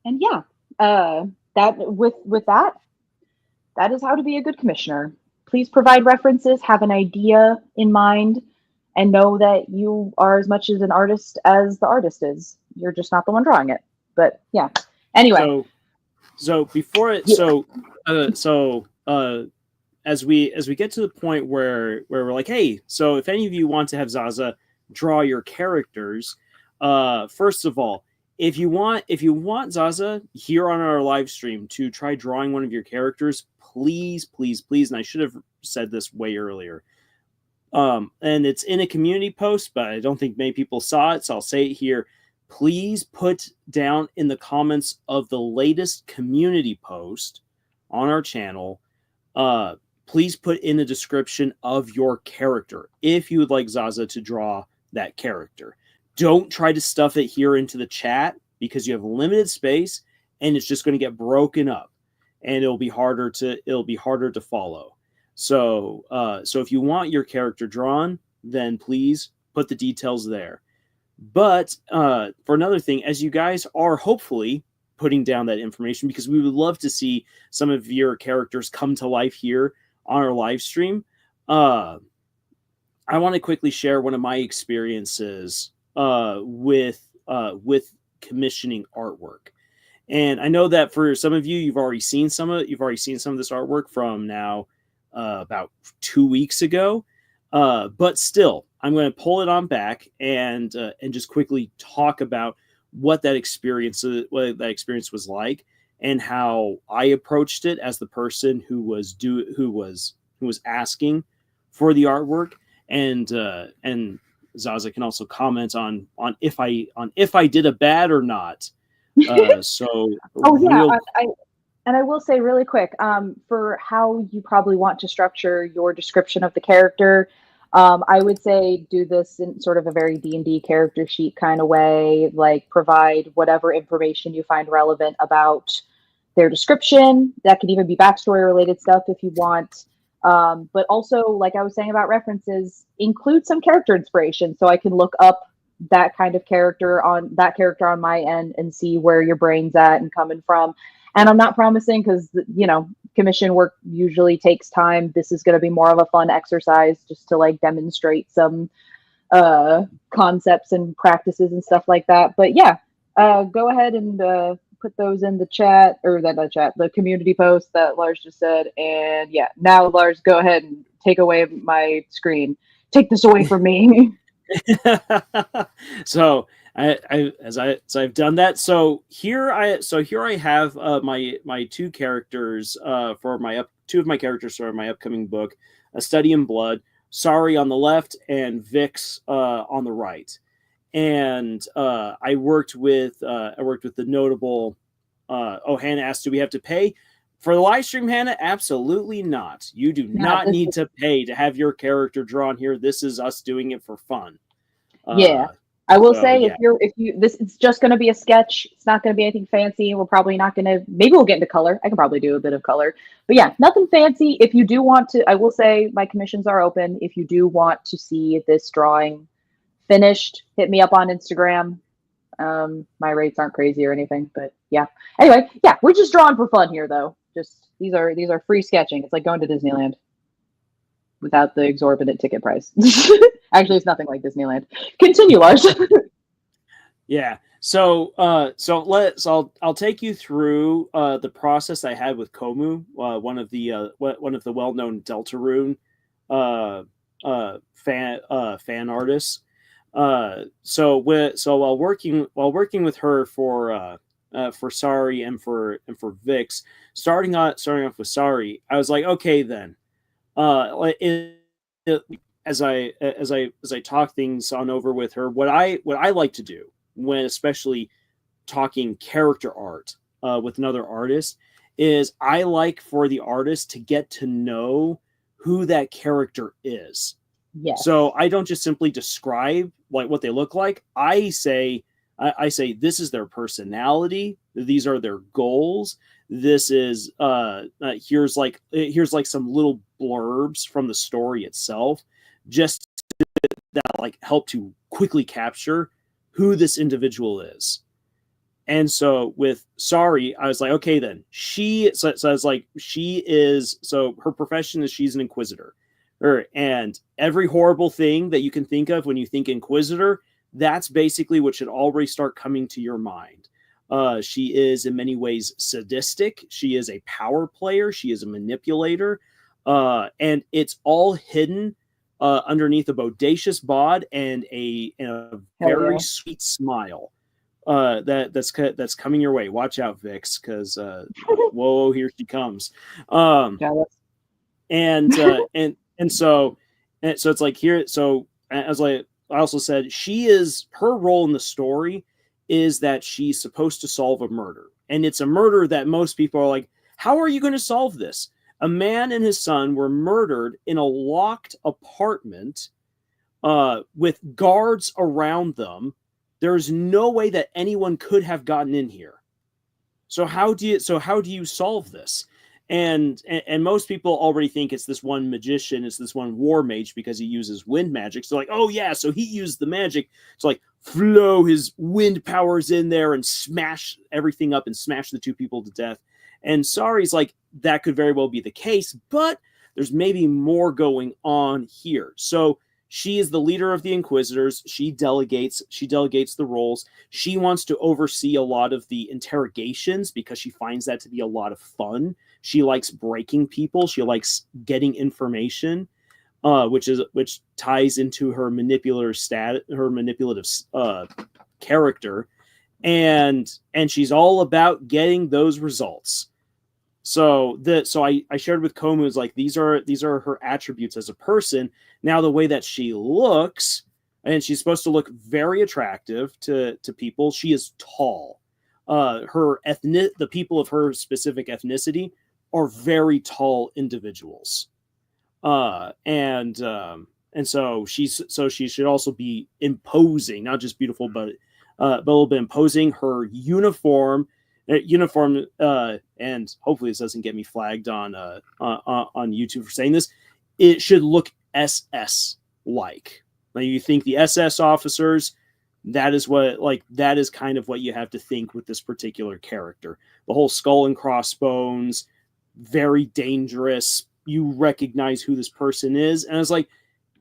yeah, that is how to be a good commissioner. Please provide references, have an idea in mind, and know that you are as much as an artist as the artist is. You're just not the one drawing it. But yeah. Anyway. So before it, as we get to the point where we're like, hey, so if any of you want to have Zaza draw your characters, first of all, if you want Zaza here on our live stream to try drawing one of your characters, please, and I should have said this way earlier. And it's in a community post, but I don't think many people saw it, so I'll say it here. Please put down in the comments of the latest community post on our channel, please put in the description of your character if you would like Zaza to draw that character. Don't try to stuff it here into the chat because you have limited space and it's just going to get broken up and it'll be harder to follow. So if you want your character drawn, then please put the details there. But for another thing, as you guys are hopefully putting down that information, because we would love to see some of your characters come to life here on our live stream, I want to quickly share one of my experiences with commissioning artwork. And I know that for some of you, you've already seen some of this artwork from now about 2 weeks ago. But still, I'm going to pull it on back and just quickly talk about what that experience was like and how I approached it as the person who was asking for the artwork, and Zaza can also comment on if I did a bad or not. So Oh yeah, real- I will say really quick, for how you probably want to structure your description of the character, I would say do this in sort of a very D&D character sheet kind of way, like provide whatever information you find relevant about their description. That could even be backstory related stuff if you want. But also, like I was saying about references, include some character inspiration so I can look up that kind of character on my end and see where your brain's at and coming from. And I'm not promising because, commission work usually takes time. This is going to be more of a fun exercise just to like demonstrate some concepts and practices and stuff like that. But yeah, go ahead and put those in the chat, or the community post that Lars just said. And yeah, now Lars, go ahead and take away my screen. Take this away from me. So I've done that. So here I have my two characters for two of my characters for my upcoming book, A Study in Blood. Sorry on the left and Vix on the right. And I worked with the notable. Hannah asked, "Do we have to pay for the live stream, Hannah?" Absolutely not. You do not need to pay to have your character drawn here. This is us doing it for fun. Yeah. I will say it's just going to be a sketch. It's not going to be anything fancy. We're probably not going to, maybe we'll get into color. I can probably do a bit of color, but yeah, nothing fancy. If you do want to, I will say my commissions are open. If you do want to see this drawing finished, hit me up on Instagram. My rates aren't crazy or anything, but yeah. Anyway, yeah, we're just drawing for fun here though. Just, these are free sketching. It's like going to Disneyland without the exorbitant ticket price. Actually, it's nothing like Disneyland. Continue, Lars. Yeah. So I'll take you through the process I had with Komu, one of the well-known Deltarune fan artists. So while working with her for Sari and for Vix, starting off with Sari, I was like, okay then. As I talk things on over with her, what I like to do when especially talking character art with another artist is I like for the artist to get to know who that character is. Yes. So I don't just simply describe like what they look like. I say this is their personality. These are their goals. This is here's like some little blurbs from the story itself, just that like help to quickly capture who this individual is. And so with Sari, I was like, okay, then so I was like, her profession is she's an inquisitor. And every horrible thing that you can think of when you think inquisitor, that's basically what should already start coming to your mind. She is in many ways sadistic. She is a power player. She is a manipulator. And it's all hidden underneath a bodacious bod and a very sweet smile that's coming your way. Watch out, Vix, because whoa, here she comes. And so it's like here. So as I also said, her role in the story is that she's supposed to solve a murder, and it's a murder that most people are like, how are you going to solve this? A man and his son were murdered in a locked apartment with guards around them. There's no way that anyone could have gotten in here. So how do you solve this? And most people already think it's this one magician, it's this one war mage because he uses wind magic. So like, oh yeah, so he used the magic to like flow his wind powers in there and smash everything up and smash the two people to death. And Sari's like, that could very well be the case, but there's maybe more going on here. So she is the leader of the Inquisitors. She delegates the roles. She wants to oversee a lot of the interrogations because she finds that to be a lot of fun. She likes breaking people. She likes getting information, which ties into her manipulative character, and she's all about getting those results. So I shared with Komu is like these are her attributes as a person. Now the way that she looks, and she's supposed to look very attractive to people. She is tall. The people of her specific ethnicity are very tall individuals. And so she should also be imposing, not just beautiful, but a little bit imposing. Her uniform, and hopefully this doesn't get me flagged on YouTube for saying this. It should look SS like. Now you think the SS officers, that is kind of what you have to think with this particular character. The whole skull and crossbones, very dangerous. You recognize who this person is, and it's like,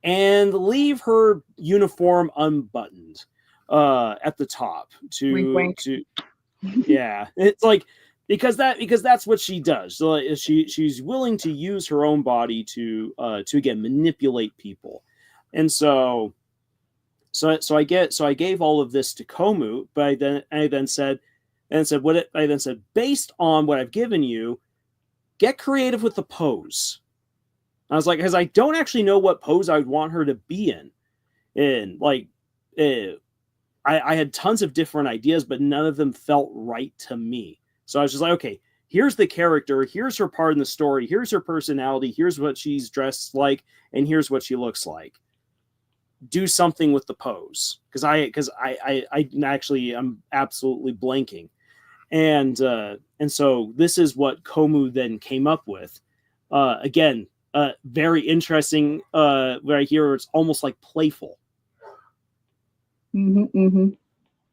and leave her uniform unbuttoned at the top to Wink, wink. to yeah. It's like because that's what she does. So she's willing to use her own body to again manipulate people, and so I gave all of this to Komu, but I then said based on what I've given you, get creative with the pose. I was like, because I don't actually know what pose I would want her to be in. And I had tons of different ideas, but none of them felt right to me. So I was just like, okay, here's the character, here's her part in the story, here's her personality, here's what she's dressed like, and here's what she looks like. Do something with the pose, because I actually I'm absolutely blanking. And so this is what Komu then came up with. Again, very interesting. Right here, it's almost like playful,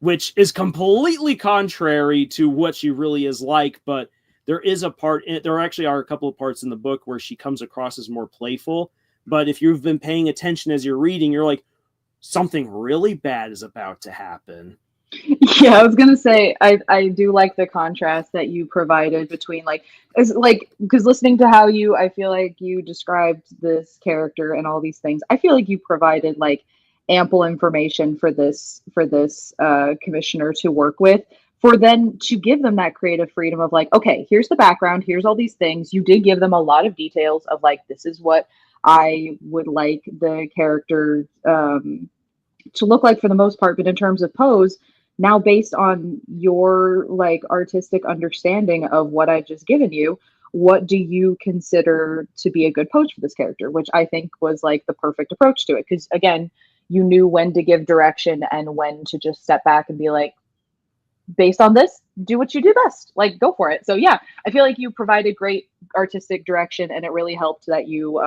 which is completely contrary to what she really is like. But there is a part. There actually are a couple of parts in the book where she comes across as more playful. But if you've been paying attention as you're reading, you're like, something really bad is about to happen. Yeah, I was gonna say I do like the contrast that you provided between because listening to how I feel like you described this character and all these things, I feel like you provided like ample information for this commissioner to work with, for then to give them that creative freedom of like, okay, here's the background, here's all these things. You did give them a lot of details of like, this is what I would like the character to look like for the most part, but in terms of pose, now based on your like artistic understanding of what I've just given you, what do you consider to be a good pose for this character? Which I think was like the perfect approach to it, because again, you knew when to give direction and when to just step back and be like, based on this, do what you do best, like go for it. So yeah, I feel like you provided great artistic direction, and it really helped that you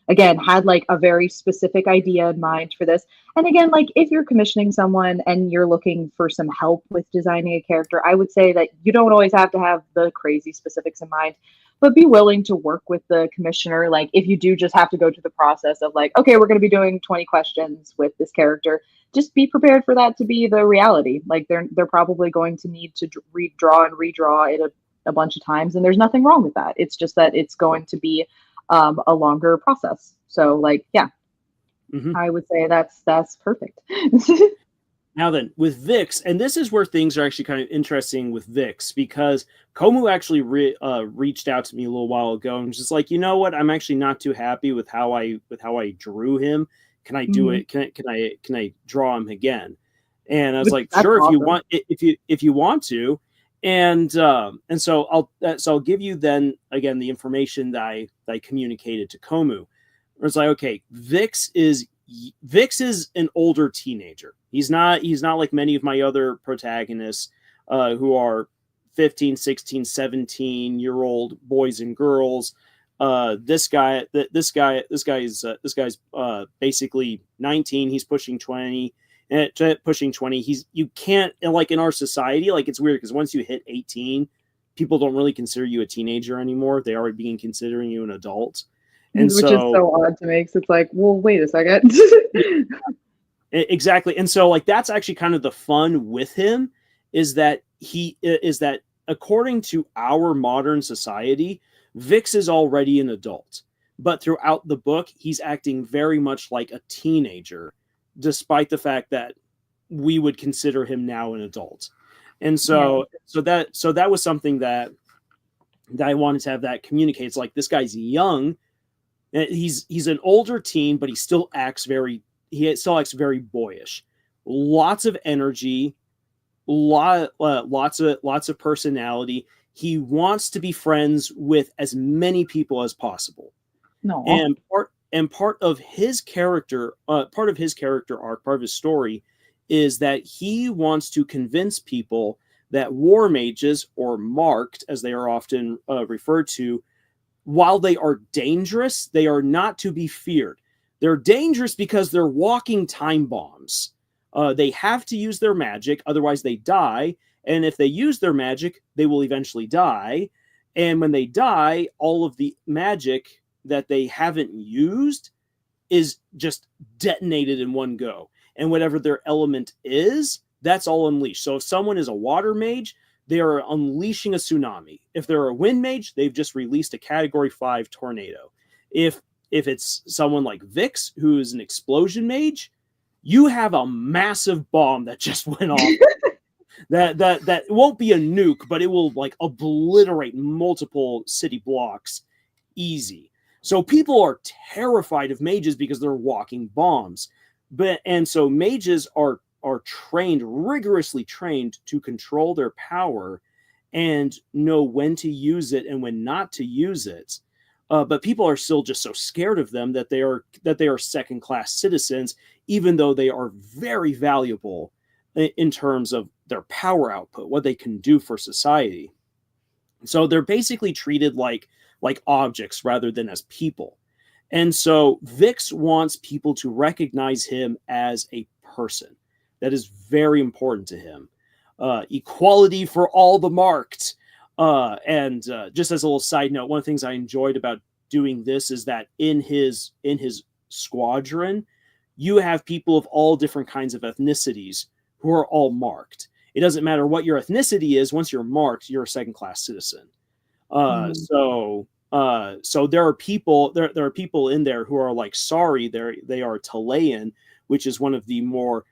again had like a very specific idea in mind for this. And again, like if you're commissioning someone and you're looking for some help with designing a character, I would say that you don't always have to have the crazy specifics in mind, but be willing to work with the commissioner. Like if you do just have to go through the process of like, okay, we're going to be doing 20 questions with this character, just be prepared for that to be the reality. Like they're probably going to need to redraw and redraw it a bunch of times, and there's nothing wrong with that. It's just that it's going to be a longer process. So like, yeah, I would say that's perfect. Now then, with Vix, and this is where things are actually kind of interesting with Vix, because Komu actually reached out to me a little while ago and was just like, you know what, I'm actually not too happy with how I drew him. Can I do it? Can I draw him again? And I was like, sure, awesome. if you want to. And so I'll give you then again the information that I communicated to Komu. It's like, okay, Vix is an older teenager. He's not like many of my other protagonists who are 15, 16, 17-year-old boys and girls. This guy's basically 19. He's pushing 20. You can't, like in our society, like it's weird because once you hit 18, people don't really consider you a teenager anymore. They already begin considering you an adult. And which is so odd to me, because it's like, well, wait a second. Exactly. And so like that's actually kind of the fun with him, is that according to our modern society, Vix is already an adult, but throughout the book he's acting very much like a teenager, despite the fact that we would consider him now an adult. And so that was something that I wanted to have that communicates, like this guy's young. He's an older teen, but he still acts very still acts very boyish, lots of energy, lots of personality. He wants to be friends with as many people as possible. No. And part of his character arc, part of his story, is that he wants to convince people that war mages, or marked as they are often referred to, while they are dangerous, they are not to be feared. They're dangerous because they're walking time bombs. They have to use their magic, otherwise they die. And if they use their magic, they will eventually die. And when they die, all of the magic that they haven't used is just detonated in one go. And whatever their element is, that's all unleashed. So if someone is a water mage, they are unleashing a tsunami. If they're a wind mage, they've just released a Category 5 tornado. If it's someone like Vix, who is an explosion mage, you have a massive bomb that just went off. that won't be a nuke, but it will like obliterate multiple city blocks easy. So people are terrified of mages because they're walking bombs. And so mages are rigorously trained to control their power and know when to use it and when not to use it. But people are still just so scared of them that they are second-class citizens, even though they are very valuable in terms of their power output, what they can do for society. So they're basically treated like objects rather than as people. And so Vix wants people to recognize him as a person. That is very important to him. Equality for all the marked. And just as a little side note, one of the things I enjoyed about doing this is that in his squadron, you have people of all different kinds of ethnicities who are all marked. It doesn't matter what your ethnicity is. Once you're marked, you're a second-class citizen. So there are people in there who are like, sorry, they are Talayan, which is one of the more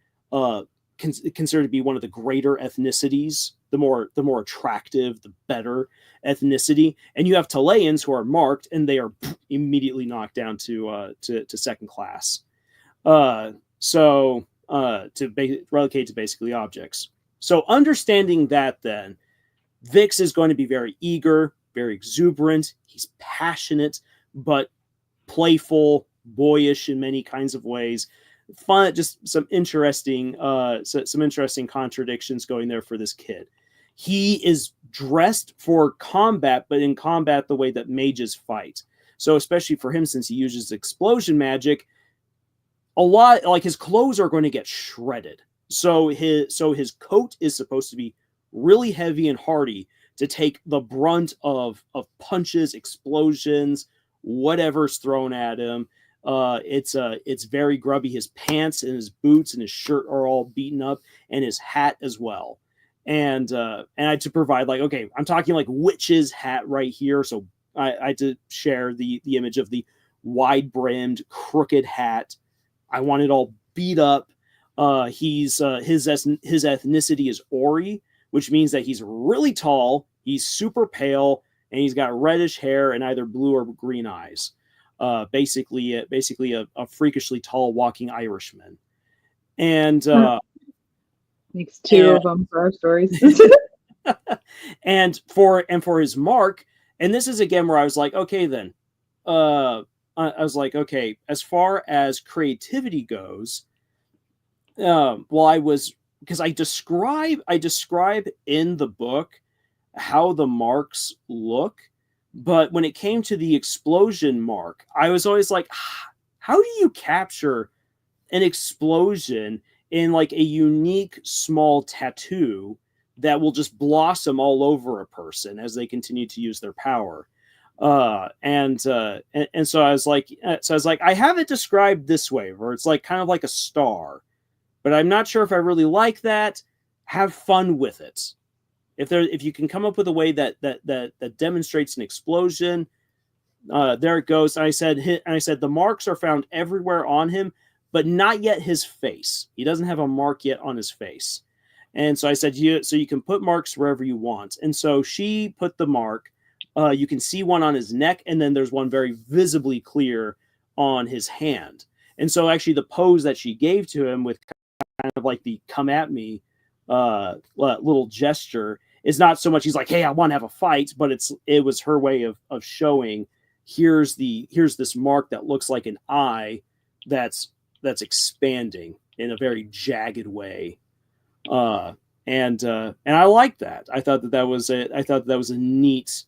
considered to be one of the greater ethnicities, the more attractive, the better ethnicity. And you have Talayans who are marked, and they are immediately knocked down to second class. Relegate to basically objects. So understanding that, then Vix is going to be very eager, very exuberant. He's passionate, but playful, boyish in many kinds of ways. Fun, just some interesting contradictions going there for this kid. He is dressed for combat, but in combat the way that mages fight. So especially for him, since he uses explosion magic, a lot like his clothes are going to get shredded. So his coat is supposed to be really heavy and hardy to take the brunt of punches, explosions, whatever's thrown at him. It's very grubby. His pants and his boots and his shirt are all beaten up, and his hat as well. And I had to provide okay, I'm talking like witch's hat right here. So I had to share the image of the wide brimmed crooked hat. I want it all beat up. His ethnicity is Ori, which means that he's really tall, he's super pale, and he's got reddish hair and either blue or green eyes. Basically a freakishly tall walking Irishman. And makes two of them for our stories. and for his mark, and this is again where I was like, okay, then I was like, okay, as far as creativity goes, because I describe in the book how the marks look, but when it came to the explosion mark, I was always like, how do you capture an explosion in like a unique small tattoo that will just blossom all over a person as they continue to use their power? And so I was like, I have it described this way, where it's like kind of like a star, but I'm not sure if I really like that. Have fun with it. If you can come up with a way that demonstrates an explosion, there it goes. And I said the marks are found everywhere on him, but not yet his face. He doesn't have a mark yet on his face. And so I said, so you can put marks wherever you want. And so she put the mark. You can see one on his neck, and then there's one very visibly clear on his hand. And so actually the pose that she gave to him with kind of like the come at me little gesture is not so much he's like, hey, I want to have a fight, but it was her way of showing here's this mark that looks like an eye that's expanding in a very jagged way. And I like that. I thought that was a neat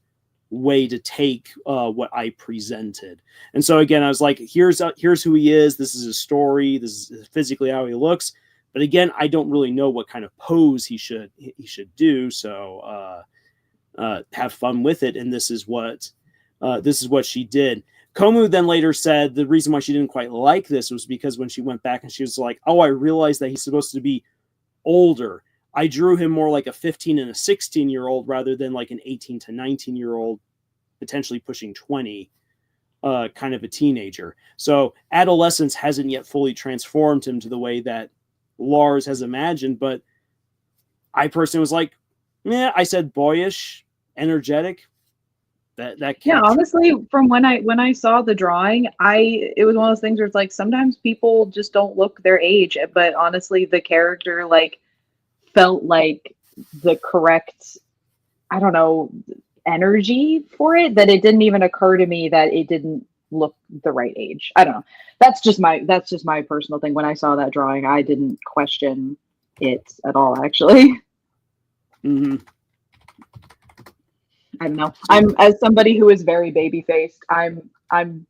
way to take what I presented. And so again, I was like, here's who he is. This is his story. This is physically how he looks. But again, I don't really know what kind of pose he should do. So have fun with it. And this is what she did. Komu then later said the reason why she didn't quite like this was because when she went back and she was like, oh, I realized that he's supposed to be older. I drew him more like a 15 and a 16-year-old rather than like an 18 to 19-year-old, potentially pushing 20, kind of a teenager. So adolescence hasn't yet fully transformed him to the way that Lars has imagined. But I personally was like, I said boyish, energetic. That yeah, honestly, from when I saw the drawing, it was one of those things where it's like sometimes people just don't look their age, but honestly, the character like felt like the correct, I don't know, energy for it, that it didn't even occur to me that it didn't look the right age. I don't know. That's just my personal thing. When I saw that drawing, I didn't question it at all, actually. Mm-hmm. I don't know. I'm, as somebody who is very baby faced, I'm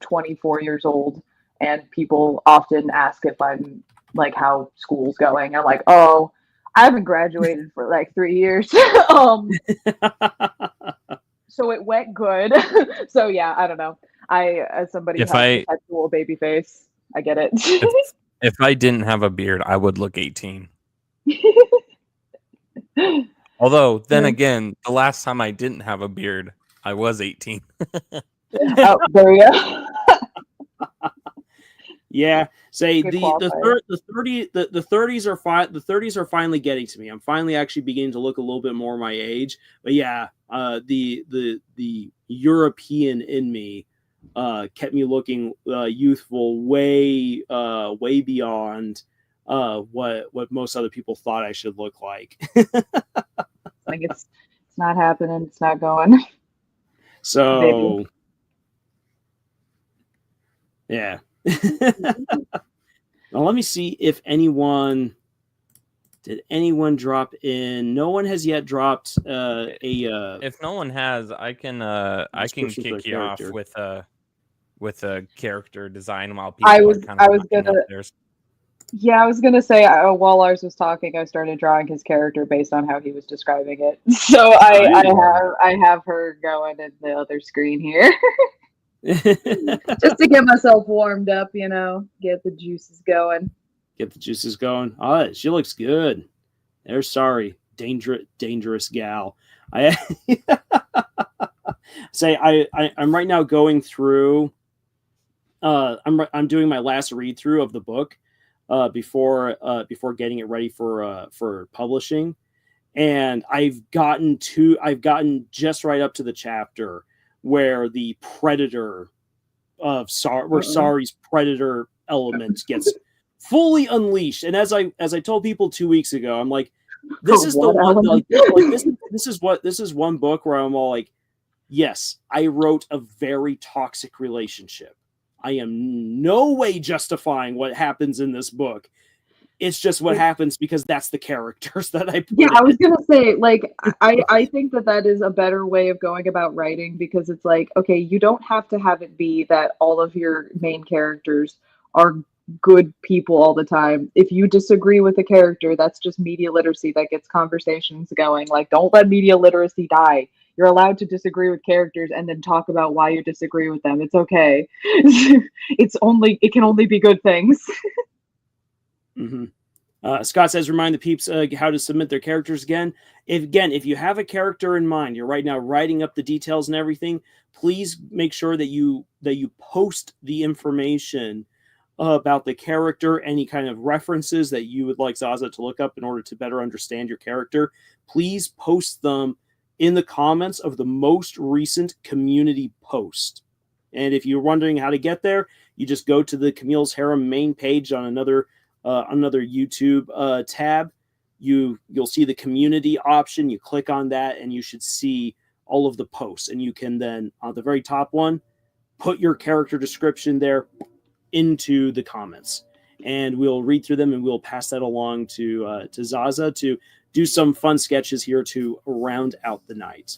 24 years old, and people often ask if I'm like how school's going. I'm like, oh, I haven't graduated for like 3 years. So it went good. So yeah, I don't know. As somebody who has a perpetual baby face, I get it. If I didn't have a beard, I would look 18. Although, then again, the last time I didn't have a beard, I was 18. Oh, there you go. Yeah, say Good the 30s are fine. The 30s are finally getting to me. I'm finally actually beginning to look a little bit more my age. But yeah, the European in me kept me looking youthful, way beyond what most other people thought I should look like. Like it's not happening. It's not going. So yeah. Now let me see if did anyone drop in. No one has yet dropped If no one has, I can kick you off with a character design while people I are was kind of gonna up theirs. Yeah, I was gonna say while Lars was talking, I started drawing his character based on how he was describing it. So I have her going in the other screen here. Just to get myself warmed up, get the juices going. Get the juices going. Oh, she looks good. There's sorry, dangerous gal. I'm right now going through. I'm doing my last read through of the book before getting it ready for publishing, and I've gotten just right up to the chapter where the predator of Sari's predator element gets fully unleashed. And as I told people 2 weeks ago, I'm like, this is the one. Like, this is one book where I'm all like, yes, I wrote a very toxic relationship. I am no way justifying what happens in this book. It's just what happens because that's the characters that I put. Yeah, I was gonna say, like, I think that is a better way of going about writing, because it's like, okay, you don't have to have it be that all of your main characters are good people all the time. If you disagree with a character, that's just media literacy that gets conversations going. Like, don't let media literacy die. You're allowed to disagree with characters and then talk about why you disagree with them. It's okay. It can only be good things. Mm-hmm. Scott says, remind the peeps how to submit their characters again. If you have a character in mind, you're right now writing up the details and everything, please make sure that you post the information about the character, any kind of references that you would like Zaza to look up in order to better understand your character. Please post them in the comments of the most recent community post. And if you're wondering how to get there, You just go to the Camille's Harem main page on another YouTube tab. You'll see the community option. You click on that, and you should see all of the posts. And you can then, on the very top one, put your character description there into the comments. And we'll read through them, and we'll pass that along to Zaza to do some fun sketches here to round out the night.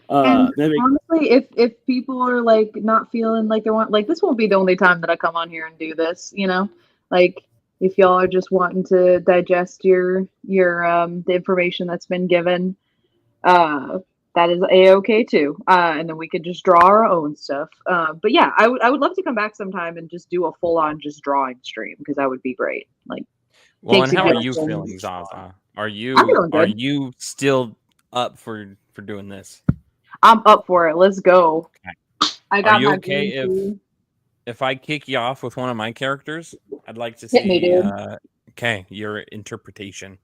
And honestly, if people are like not feeling like they want, like, this won't be the only time that I come on here and do this, you know, like if y'all are just wanting to digest your the information that's been given, that is a-okay too. And then we could just draw our own stuff. But yeah, I would love to come back sometime and just do a full on just drawing stream, because that would be great. Like, well, and how are you feeling, Zaza? Are you still up for doing this? I'm up for it. Let's go. Okay. I got are you my okay if I kick you off with one of my characters? I'd like to Hit see me, dude. Okay, your interpretation.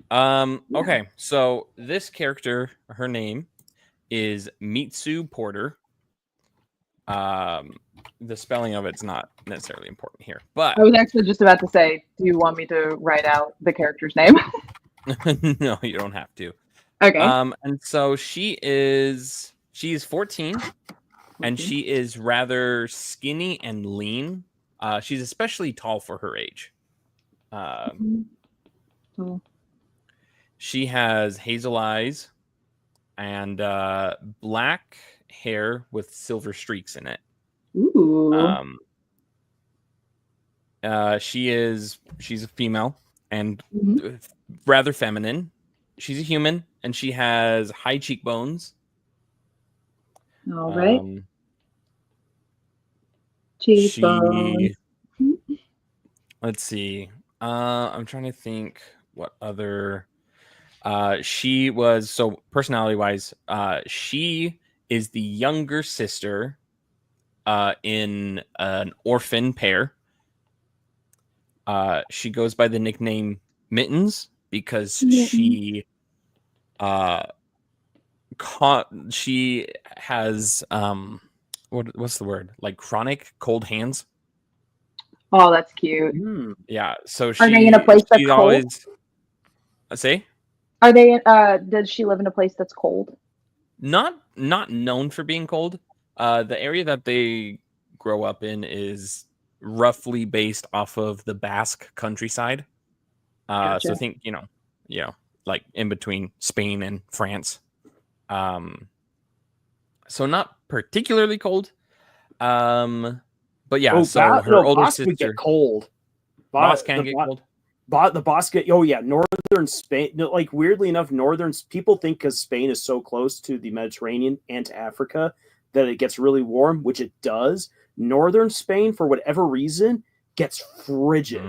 Okay, so this character, her name is Mitsu Porter. The spelling of it's not necessarily important here, but I was actually just about to say, do you want me to write out the character's name? no, you don't have to. Okay. And so she is 14, and she is rather skinny and lean. She's especially tall for her age. She has hazel eyes and black hair with silver streaks in it. Ooh. She's a female and rather feminine. She's a human, and she has high cheekbones. All right. Cheekbones. Let's see. I'm trying to think what other. She was, so personality-wise, she is the younger sister in an orphan pair. She goes by the nickname Mittens because she has what's the word, like chronic cold hands. Oh, that's cute. Yeah, so are they in a place that's cold? Always say, are they does she live in a place that's cold? Not known for being cold. The area that they grow up in is roughly based off of the Basque countryside. Gotcha. So think, like in between Spain and France. So not particularly cold. But yeah, her older sister would get cold. Boss can get cold. The boss get northern Spain. Like, weirdly enough, people think because Spain is so close to the Mediterranean and to Africa that it gets really warm, which it does. Northern Spain, for whatever reason, gets frigid.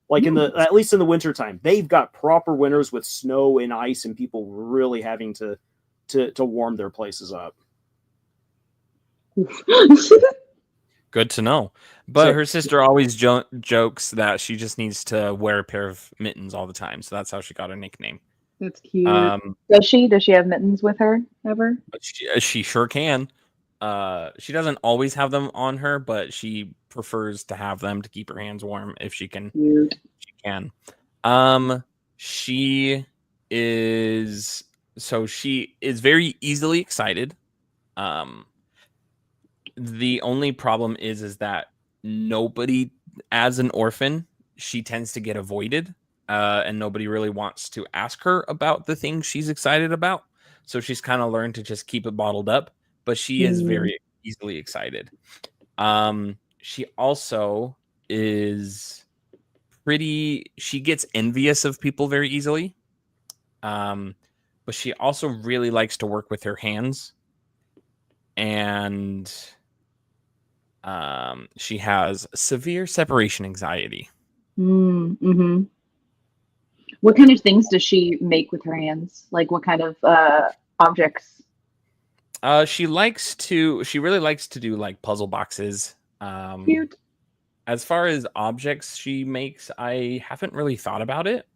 Like at least in the wintertime. They've got proper winters with snow and ice and people really having to warm their places up. Good to know. But her sister always jokes that she just needs to wear a pair of mittens all the time. So that's how she got her nickname. That's cute. Does she have mittens with her ever? She sure can. She doesn't always have them on her, but she prefers to have them to keep her hands warm if she can. Cute. She can. She is very easily excited. The only problem is that nobody, as an orphan, she tends to get avoided, and nobody really wants to ask her about the things she's excited about. So she's kind of learned to just keep it bottled up, but she is very easily excited. She also is she gets envious of people very easily. But she also really likes to work with her hands. And she has severe separation anxiety. Mm-hmm. What kind of things does she make with her hands? Like, what kind of objects? She really likes to do like puzzle boxes. Cute. As far as objects she makes, I haven't really thought about it.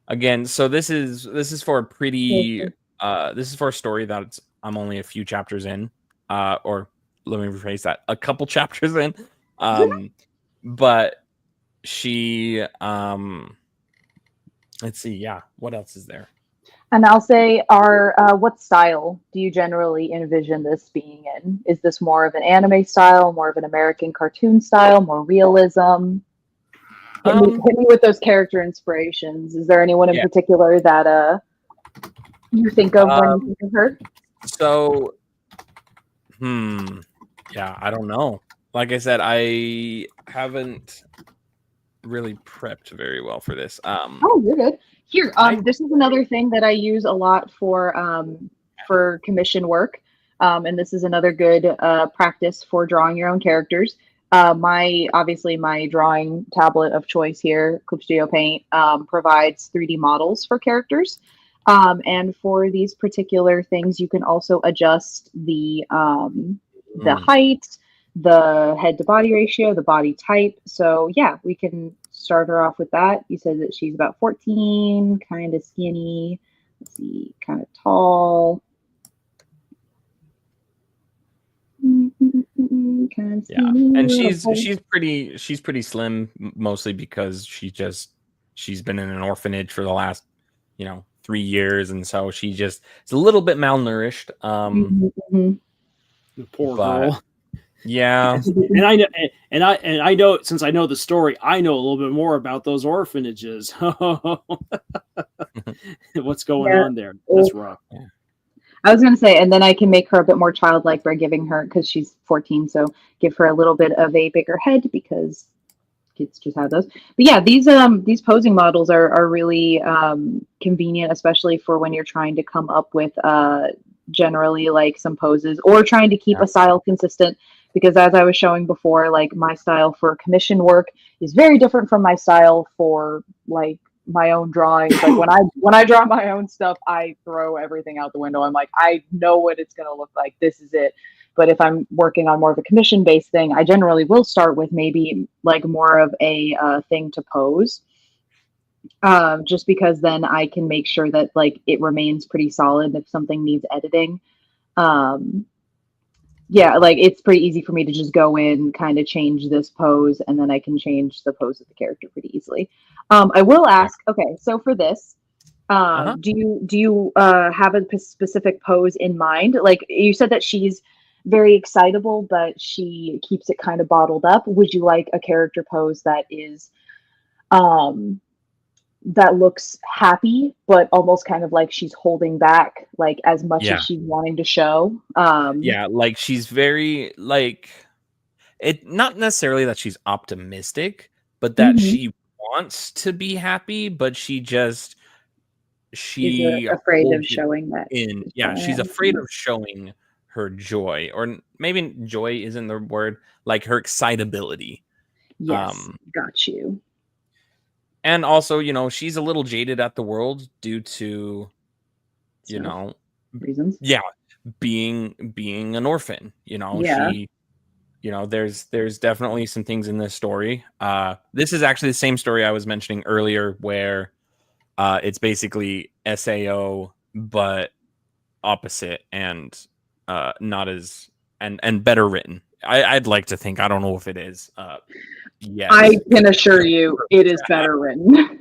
Again, so this is for a pretty this is for a story that I'm only a few chapters in, or let me rephrase that, a couple chapters in. But she let's see, yeah, what else is there? And I'll say, what style do you generally envision this being in? Is this more of an anime style, more of an American cartoon style, more realism? Hit me with those character inspirations. Is there anyone in particular that you think of when you think of her? So, yeah, I don't know. Like I said, I haven't really prepped very well for this. Oh, you're good. Here, this is another thing that I use a lot for commission work, and this is another good practice for drawing your own characters. My drawing tablet of choice here, Clip Studio Paint, provides 3D models for characters, and for these particular things, you can also adjust the height, the head to body ratio, the body type. So yeah, we can start her off with that. You said that she's about 14, kind of skinny. Let's see, kind of tall. Kind of skinny. Yeah, and she's pretty slim, mostly because she's been in an orphanage for the last 3 years, and so it's a little bit malnourished. The poor girl. Yeah, and I know, since I know the story, I know a little bit more about those orphanages. What's going on there? That's rough. I was going to say, and then I can make her a bit more childlike by giving her, because she's 14, so give her a little bit of a bigger head, because kids just have those. But yeah, these posing models are really convenient, especially for when you're trying to come up with generally like some poses, or trying to keep a style consistent. Because as I was showing before, like my style for commission work is very different from my style for like my own drawings. Like when I draw my own stuff, I throw everything out the window. I'm like, I know what it's going to look like. This is it. But if I'm working on more of a commission based thing, I generally will start with maybe like more of a thing to pose. Just because then I can make sure that like it remains pretty solid if something needs editing. Yeah, like it's pretty easy for me to just go in, kind of change this pose, and then I can change the pose of the character pretty easily. I will ask, okay, so for this, do you have a specific pose in mind? Like you said that she's very excitable, but she keeps it kind of bottled up. Would you like a character pose that is that looks happy, but almost kind of like she's holding back, like as much as she's wanting to show? Like she's very like it, not necessarily that she's optimistic, but that she wants to be happy, but she's afraid of showing that. She's afraid of showing her joy, or maybe joy isn't the word, like her excitability. Yes, got you. And also, she's a little jaded at the world due to, reasons. Yeah, being an orphan. She, there's definitely some things in this story. This is actually the same story I was mentioning earlier, where it's basically SAO but opposite, and not as and better written. I'd like to think. I don't know if it is. Yes, I can assure you it is better written.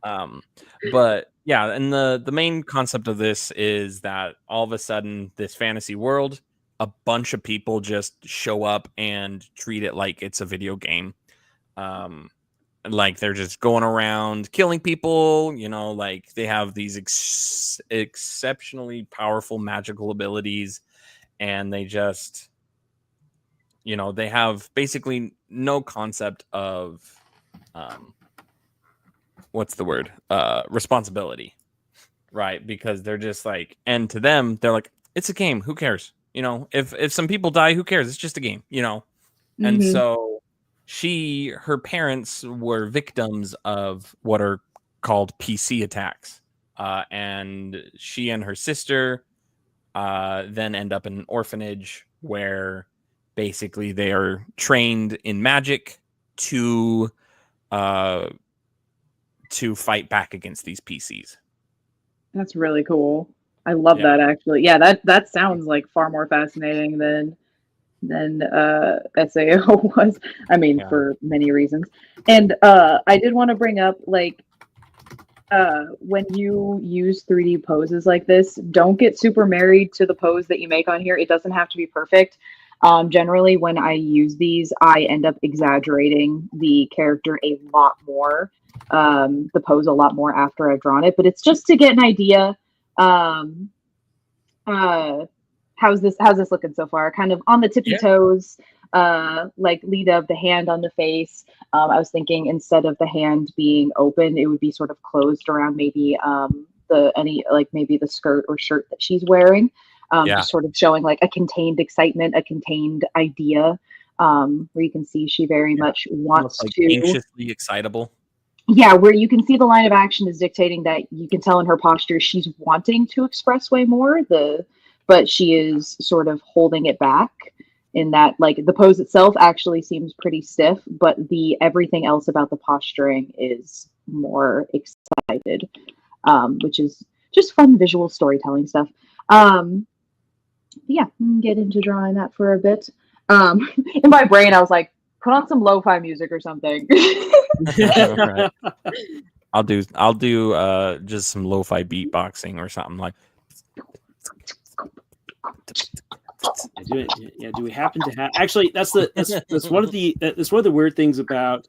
But yeah, and the main concept of this is that all of a sudden this fantasy world, a bunch of people just show up and treat it like it's a video game. Like they're just going around killing people, like they have these exceptionally powerful magical abilities, and they just they have basically no concept of what's the word? Responsibility. Right? Because they're just like, and to them, they're like, it's a game, who cares? If some people die, who cares? It's just a game, And so her parents were victims of what are called PC attacks. And she and her sister then end up in an orphanage where basically they are trained in magic to fight back against these PCs. That's really cool. I love that, actually. Yeah, that sounds like far more fascinating than than SAO was. I mean, Yeah. for many reasons. And I did want to bring up, like, when you use 3D poses like this, don't get super married to the pose that you make on here. It doesn't have to be perfect. Generally, when I use these, I end up exaggerating the character a lot more, the pose a lot more after I've drawn it. But it's just to get an idea. Um, how's this looking so far? Kind of on the tippy toes, like lead of the hand on the face. I was thinking instead of the hand being open, it would be sort of closed around maybe maybe the skirt or shirt that she's wearing. Just sort of showing like a contained excitement, a contained idea, where you can see she very much wants like to anxiously excitable. Yeah, where you can see the line of action is dictating that you can tell in her posture she's wanting to express way more, but she is sort of holding it back in that, like, the pose itself actually seems pretty stiff, but the everything else about the posturing is more excited, which is just fun visual storytelling stuff. Yeah, we can get into drawing that for a bit. In my brain, I was like, put on some lo-fi music or something. Right. I'll do just some lo-fi beatboxing or something like. Do we happen to have? Actually, that's one of the weird things about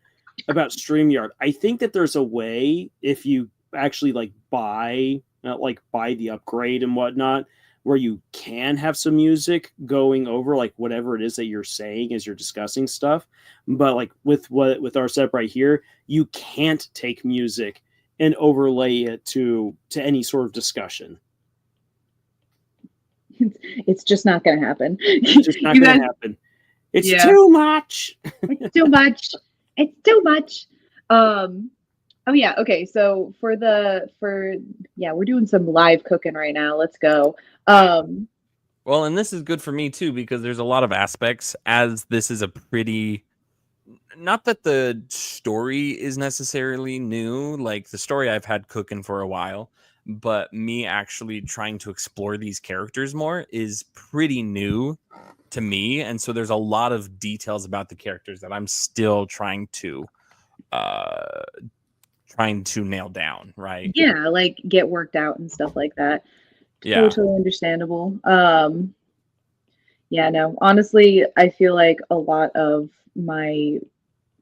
StreamYard. I think that there's a way, if you actually like buy the upgrade and whatnot, where you can have some music going over like whatever it is that you're saying as you're discussing stuff. But like with our setup right here, you can't take music and overlay it to any sort of discussion. It's just not going to happen. It's just not going to happen. It's too much. It's too much. It's too much. Oh yeah. Okay. So we're doing some live cooking right now. Let's go. Well, and this is good for me too, because there's a lot of aspects, as this is a pretty, not that the story is necessarily new, like the story I've had cooking for a while, but me actually trying to explore these characters more is pretty new to me. And so there's a lot of details about the characters that I'm still trying to nail down, right? Yeah, like get worked out and stuff like that. Yeah. Totally understandable. Yeah, no, honestly, I feel like a lot of my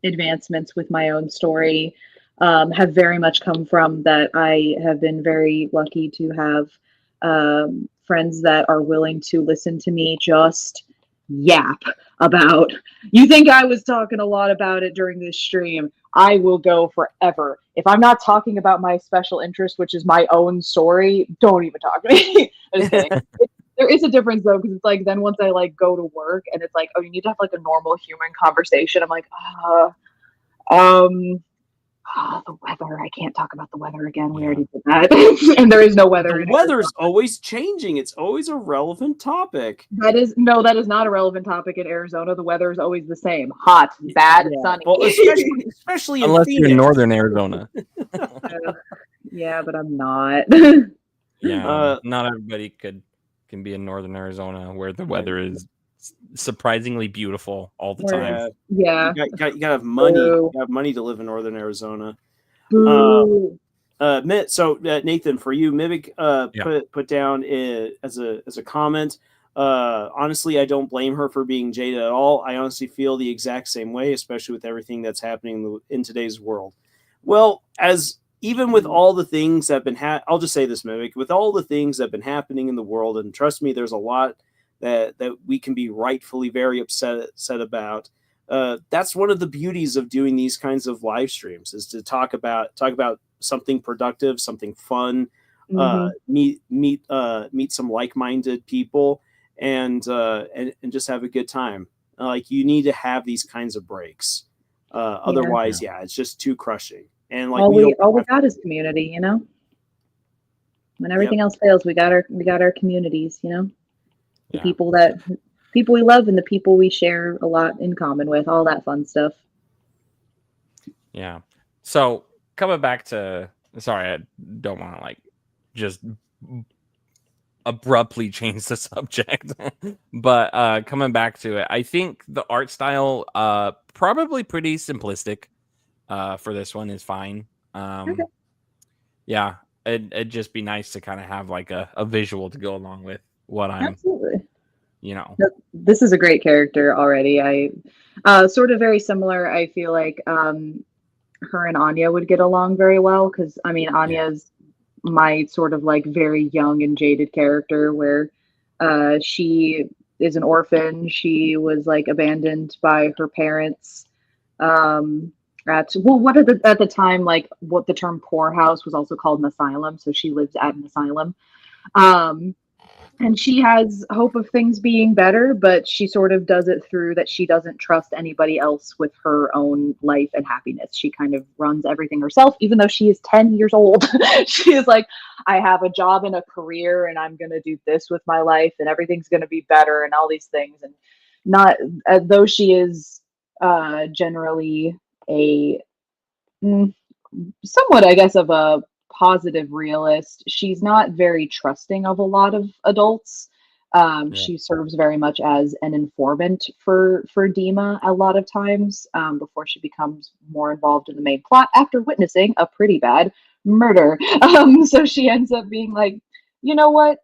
advancements with my own story have very much come from that. I have been very lucky to have friends that are willing to listen to me just yap about. You think I was talking a lot about it during this stream? I will go forever. If I'm not talking about my special interest, which is my own story, don't even talk to me. I'm just kidding. There is a difference though, because it's like then once I like go to work and it's like, oh, you need to have like a normal human conversation. I'm like, the weather. I can't talk about the weather again. We already did that. And there is no weather. The weather's always changing. It's always a relevant topic. That is not a relevant topic in Arizona. The weather is always the same. Hot, bad, sunny. Well, especially in unless Phoenix. you're in northern Arizona. Yeah, but I'm not. Yeah, not everybody can be in northern Arizona where the weather is surprisingly beautiful all the time. Yeah. You gotta have money. You have money to live in northern Arizona. Boo. So Nathan, for you, Mimic put down as a comment. Honestly, I don't blame her for being jaded at all. I honestly feel the exact same way, especially with everything that's happening in today's world. Well, even with all the things that have been I'll just say this, Mimic, with all the things that have been happening in the world, and trust me, there's a lot that we can be rightfully very upset about. That's one of the beauties of doing these kinds of live streams, is to talk about something productive, something fun, meet some like-minded people, and just have a good time. Like, you need to have these kinds of breaks. Otherwise, it's just too crushing. And like, all we got is community, you know. When everything else fails, we got our communities, you know. The people we love and the people we share a lot in common with, all that fun stuff. Yeah. So coming back to, sorry, I don't want to like just abruptly change the subject. But coming back to it, I think the art style probably pretty simplistic for this one is fine. Okay. Yeah, it'd just be nice to kind of have like a visual to go along with what I'm, Absolutely. you know. This is a great character already. Sort of very similar. I feel like her and Anya would get along very well because I mean Anya's my sort of like very young and jaded character where she is an orphan. She was like abandoned by her parents. At well, what at the time like what the term poorhouse was also called an asylum. So she lives at an asylum. Um, and she has hope of things being better, but she sort of does it through that she doesn't trust anybody else with her own life and happiness. She kind of runs everything herself, even though she is 10 years old. She is like, I have a job and a career, and I'm going to do this with my life, and everything's going to be better, and all these things. And not, though she is generally a somewhat, I guess, of a positive realist. She's not very trusting of a lot of adults. Yeah. She serves very much as an informant for Dima a lot of times before she becomes more involved in the main plot after witnessing a pretty bad murder. So she ends up being like, you know what?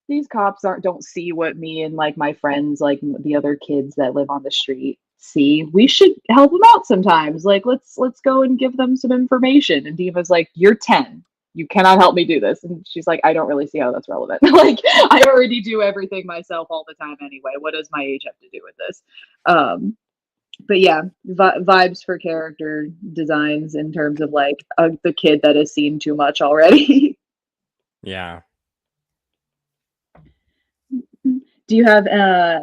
These cops don't see what me and like my friends, like the other kids that live on the street see. We should help them out sometimes. Like let's go and give them some information. And Diva's like, you're 10. You cannot help me do this. And she's like, I don't really see how that's relevant. Like I already do everything myself all the time anyway. What does my age have to do with this? But yeah, vibes for character designs in terms of like the kid that has seen too much already. Yeah. Do you have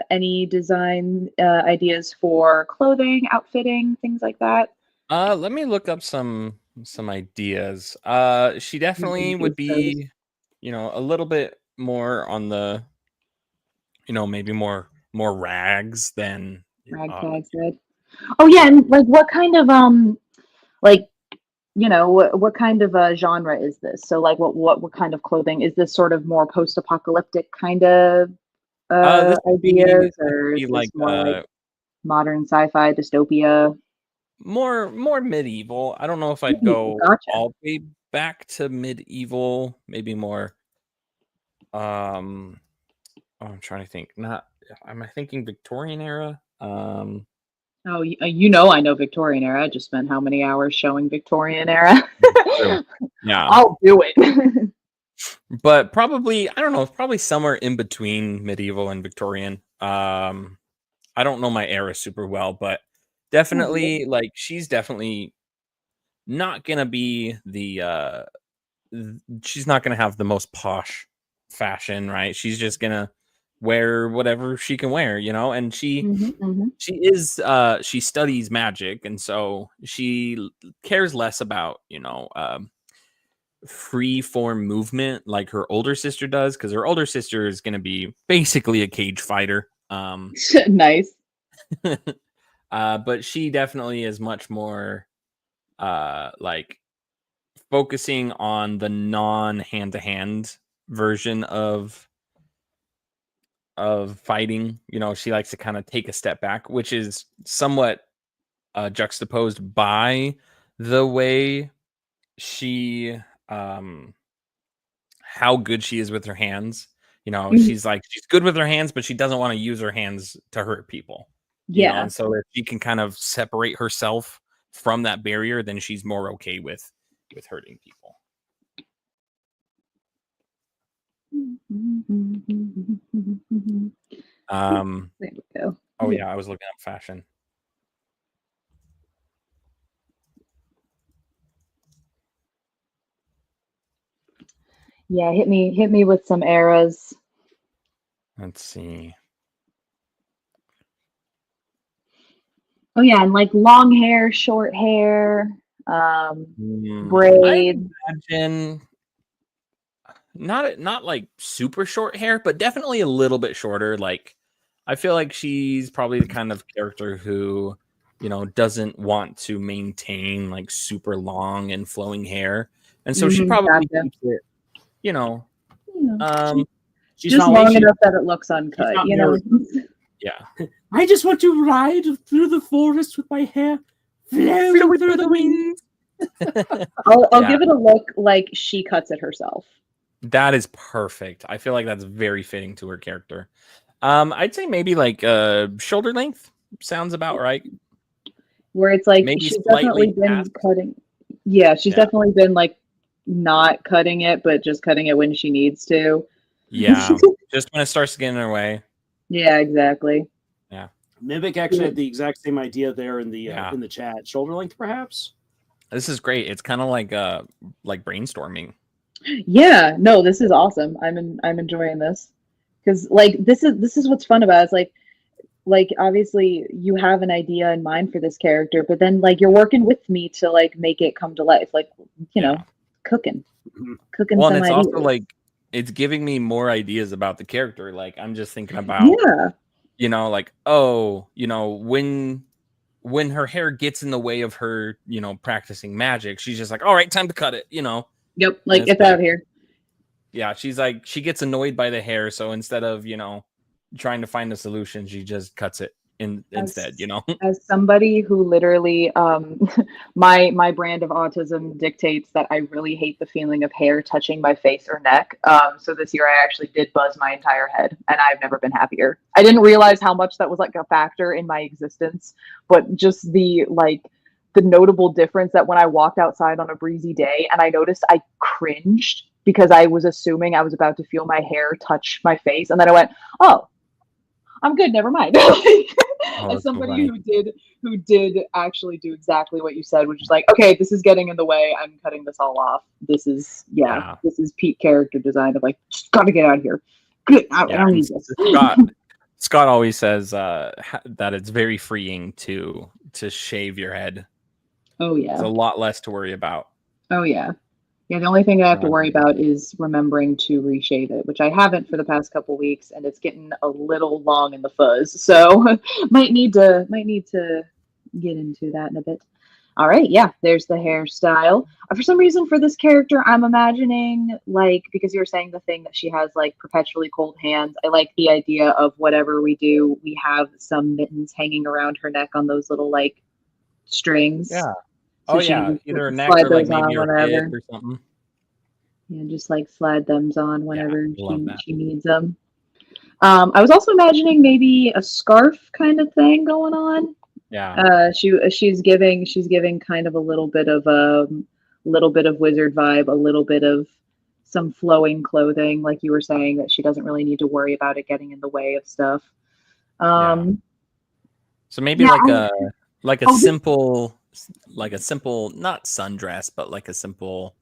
any design ideas for clothing, outfitting, things like that? Let me look up some ideas. She definitely would be, a little bit more on the, maybe more rags than Ragtag good. Oh yeah, and like what kind of like what kind of genre is this? So like what kind of clothing is this? Sort of more post-apocalyptic kind of this would ideas, this would or is be this like more like modern sci-fi dystopia? more medieval. I don't know if I'd Medieval, go gotcha. all the way back to medieval, maybe more I'm trying to think. Not am I thinking Victorian era? Oh, I know Victorian era. I just spent how many hours showing Victorian era? True. Yeah. I'll do it. But probably I don't know, probably somewhere in between medieval and Victorian. I don't know my era super well, but definitely like she's definitely not gonna be the she's not gonna have the most posh fashion, right? She's just gonna wear whatever she can wear, and she is she studies magic, and so she cares less about free form movement like her older sister does, because her older sister is gonna be basically a cage fighter. Nice. But she definitely is much more like focusing on the non hand-to-hand version of fighting. She likes to kind of take a step back, which is somewhat juxtaposed by the way she how good she is with her hands. She's good with her hands, but she doesn't want to use her hands to hurt people. And so if she can kind of separate herself from that barrier, then she's more okay with hurting people. There we go. Oh yeah, I was looking up fashion. Yeah, hit me with some eras. Let's see. Oh yeah, and like long hair, short hair, braids. I imagine not like super short hair, but definitely a little bit shorter. Like I feel like she's probably the kind of character who, doesn't want to maintain like super long and flowing hair. And so she probably keeps it, She's just not long like enough that it looks uncut, not you know? Yeah. I just want to ride through the forest with my hair flowing through the wind. I'll Yeah. give it a look like she cuts it herself. That is perfect. I feel like that's very fitting to her character. I'd say maybe like shoulder length sounds about right. Where it's like Maybe she's slightly definitely been past. cutting. Yeah, she's Yeah. definitely been like not cutting it, but just cutting it when she needs to. Yeah. Just when it starts to get in her way. Yeah, exactly. Yeah. Mimic actually had the exact same idea there in the Yeah. in the chat. Shoulder length, perhaps. This is great. It's kind of like brainstorming. Yeah, no, this is awesome. I'm enjoying this because like this is what's fun about it. It's like obviously you have an idea in mind for this character, but then like you're working with me to like make it come to life. Like you know, cooking Well, and some it's ideas. also like it's giving me more ideas about the character. Like I'm just thinking about, you know, like, oh, you know, when her hair gets in the way of her, you know, practicing magic, she's just like, all right, time to cut it, you know. Yep, like it's it's out of here. Yeah, she's like, she gets annoyed by the hair, so instead of, you know, trying to find a solution, she just cuts it instead, you know. As somebody who literally my brand of autism dictates that I really hate the feeling of hair touching my face or neck. So this year I actually did buzz my entire head and I've never been happier. I didn't realize how much that was like a factor in my existence, but just the notable difference that when I walked outside on a breezy day and I noticed, I cringed because I was assuming I was about to feel my hair touch my face, and then I went, "Oh, I'm good. Never mind." As somebody who did actually do exactly what you said, which is like, okay, this is getting in the way. I'm cutting this all off. This is this is peak character design of like, just gotta get out of here. Good. I don't need this. Scott always says that it's very freeing to shave your head. Oh yeah, it's a lot less to worry about. Oh yeah. Yeah, the only thing I have to worry about is remembering to reshave it, which I haven't for the past couple weeks, and it's getting a little long in the fuzz. So might need to get into that in a bit. All right, yeah, there's the hairstyle. For some reason, for this character, I'm imagining like, because you're saying the thing that she has like perpetually cold hands. I like the idea of whatever we do, we have some mittens hanging around her neck on those little like strings. Yeah. So either a neck or like maybe your head or something. Yeah, just like slide them on whenever she needs them. I was also imagining maybe a scarf kind of thing going on. Yeah. She's giving kind of a little bit of wizard vibe, a little bit of some flowing clothing, like you were saying, that she doesn't really need to worry about it getting in the way of stuff. So maybe like a simple not sundress, but like a simple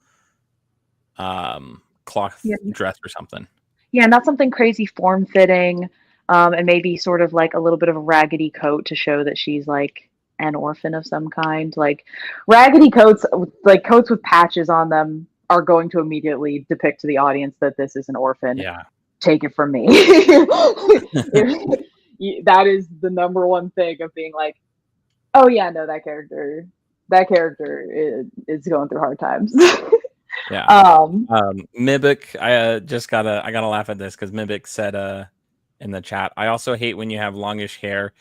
cloth dress or something. Yeah, not something crazy form fitting, and maybe sort of like a little bit of a raggedy coat to show that she's like an orphan of some kind. Like raggedy coats, like coats with patches on them, are going to immediately depict to the audience that this is an orphan. Yeah, take it from me. That is the number one thing of being like, oh yeah, no, that character is going through hard times. Yeah. Mimic, I gotta laugh at this because Mimic said in the chat, I also hate when you have longish hair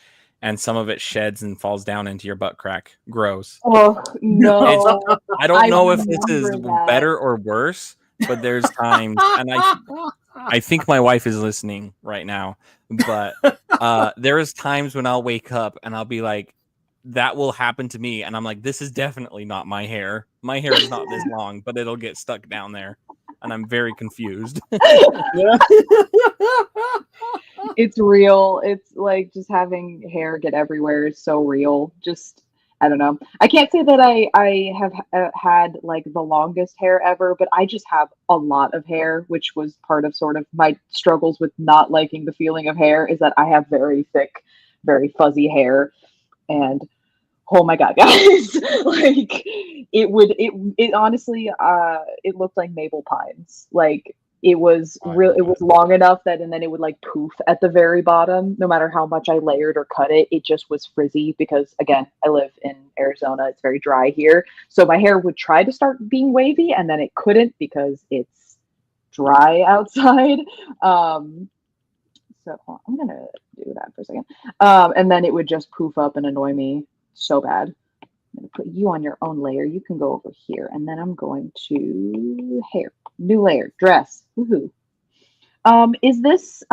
and some of it sheds and falls down into your butt crack. Gross. Oh no. I don't know if this is better or worse, but there's times, and I think my wife is listening right now, but there is times when I'll wake up and I'll be like, that will happen to me, and I'm like, this is definitely not my hair. My hair is not this long, but it'll get stuck down there, and I'm very confused. It's real. It's like just having hair get everywhere is so real. Just, I don't know. I can't say that I have had like the longest hair ever, but I just have a lot of hair, which was part of sort of my struggles with not liking the feeling of hair, is that I have very thick, very fuzzy hair. And oh my god, guys, like it honestly it looked like maple pines. Like it was it was long enough that, and then it would like poof at the very bottom. No matter how much I layered or cut it, it just was frizzy because, again, I live in Arizona. It's very dry here. So my hair would try to start being wavy and then it couldn't because it's dry outside. So hold on, I'm gonna do that for a second. And then it would just poof up and annoy me so bad. I'm gonna put you on your own layer. You can go over here, and then I'm going to hair, new layer, dress. Woohoo! Is this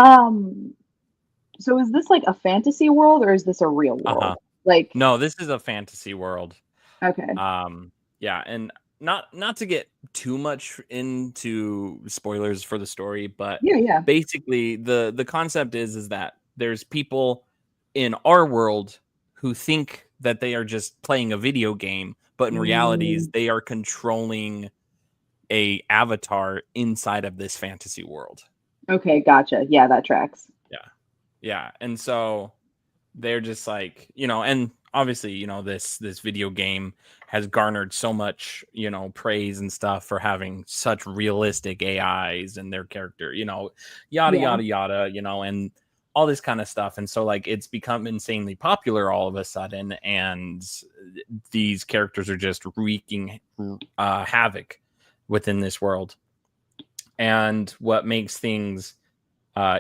so is this like a fantasy world or is this a real world? Like, no, this is a fantasy world. okay. Yeah, and not to get too much into spoilers for the story, but Yeah. basically the concept is that there's people in our world who think that they are just playing a video game, but in reality is they are controlling a avatar inside of this fantasy world. Okay, gotcha. Yeah, that tracks. Yeah, and so they're just like, and obviously, this video game has garnered so much, praise and stuff for having such realistic AIs and their character, yada yada, and all this kind of stuff. And so like it's become insanely popular all of a sudden, and these characters are just wreaking havoc within this world. And what makes things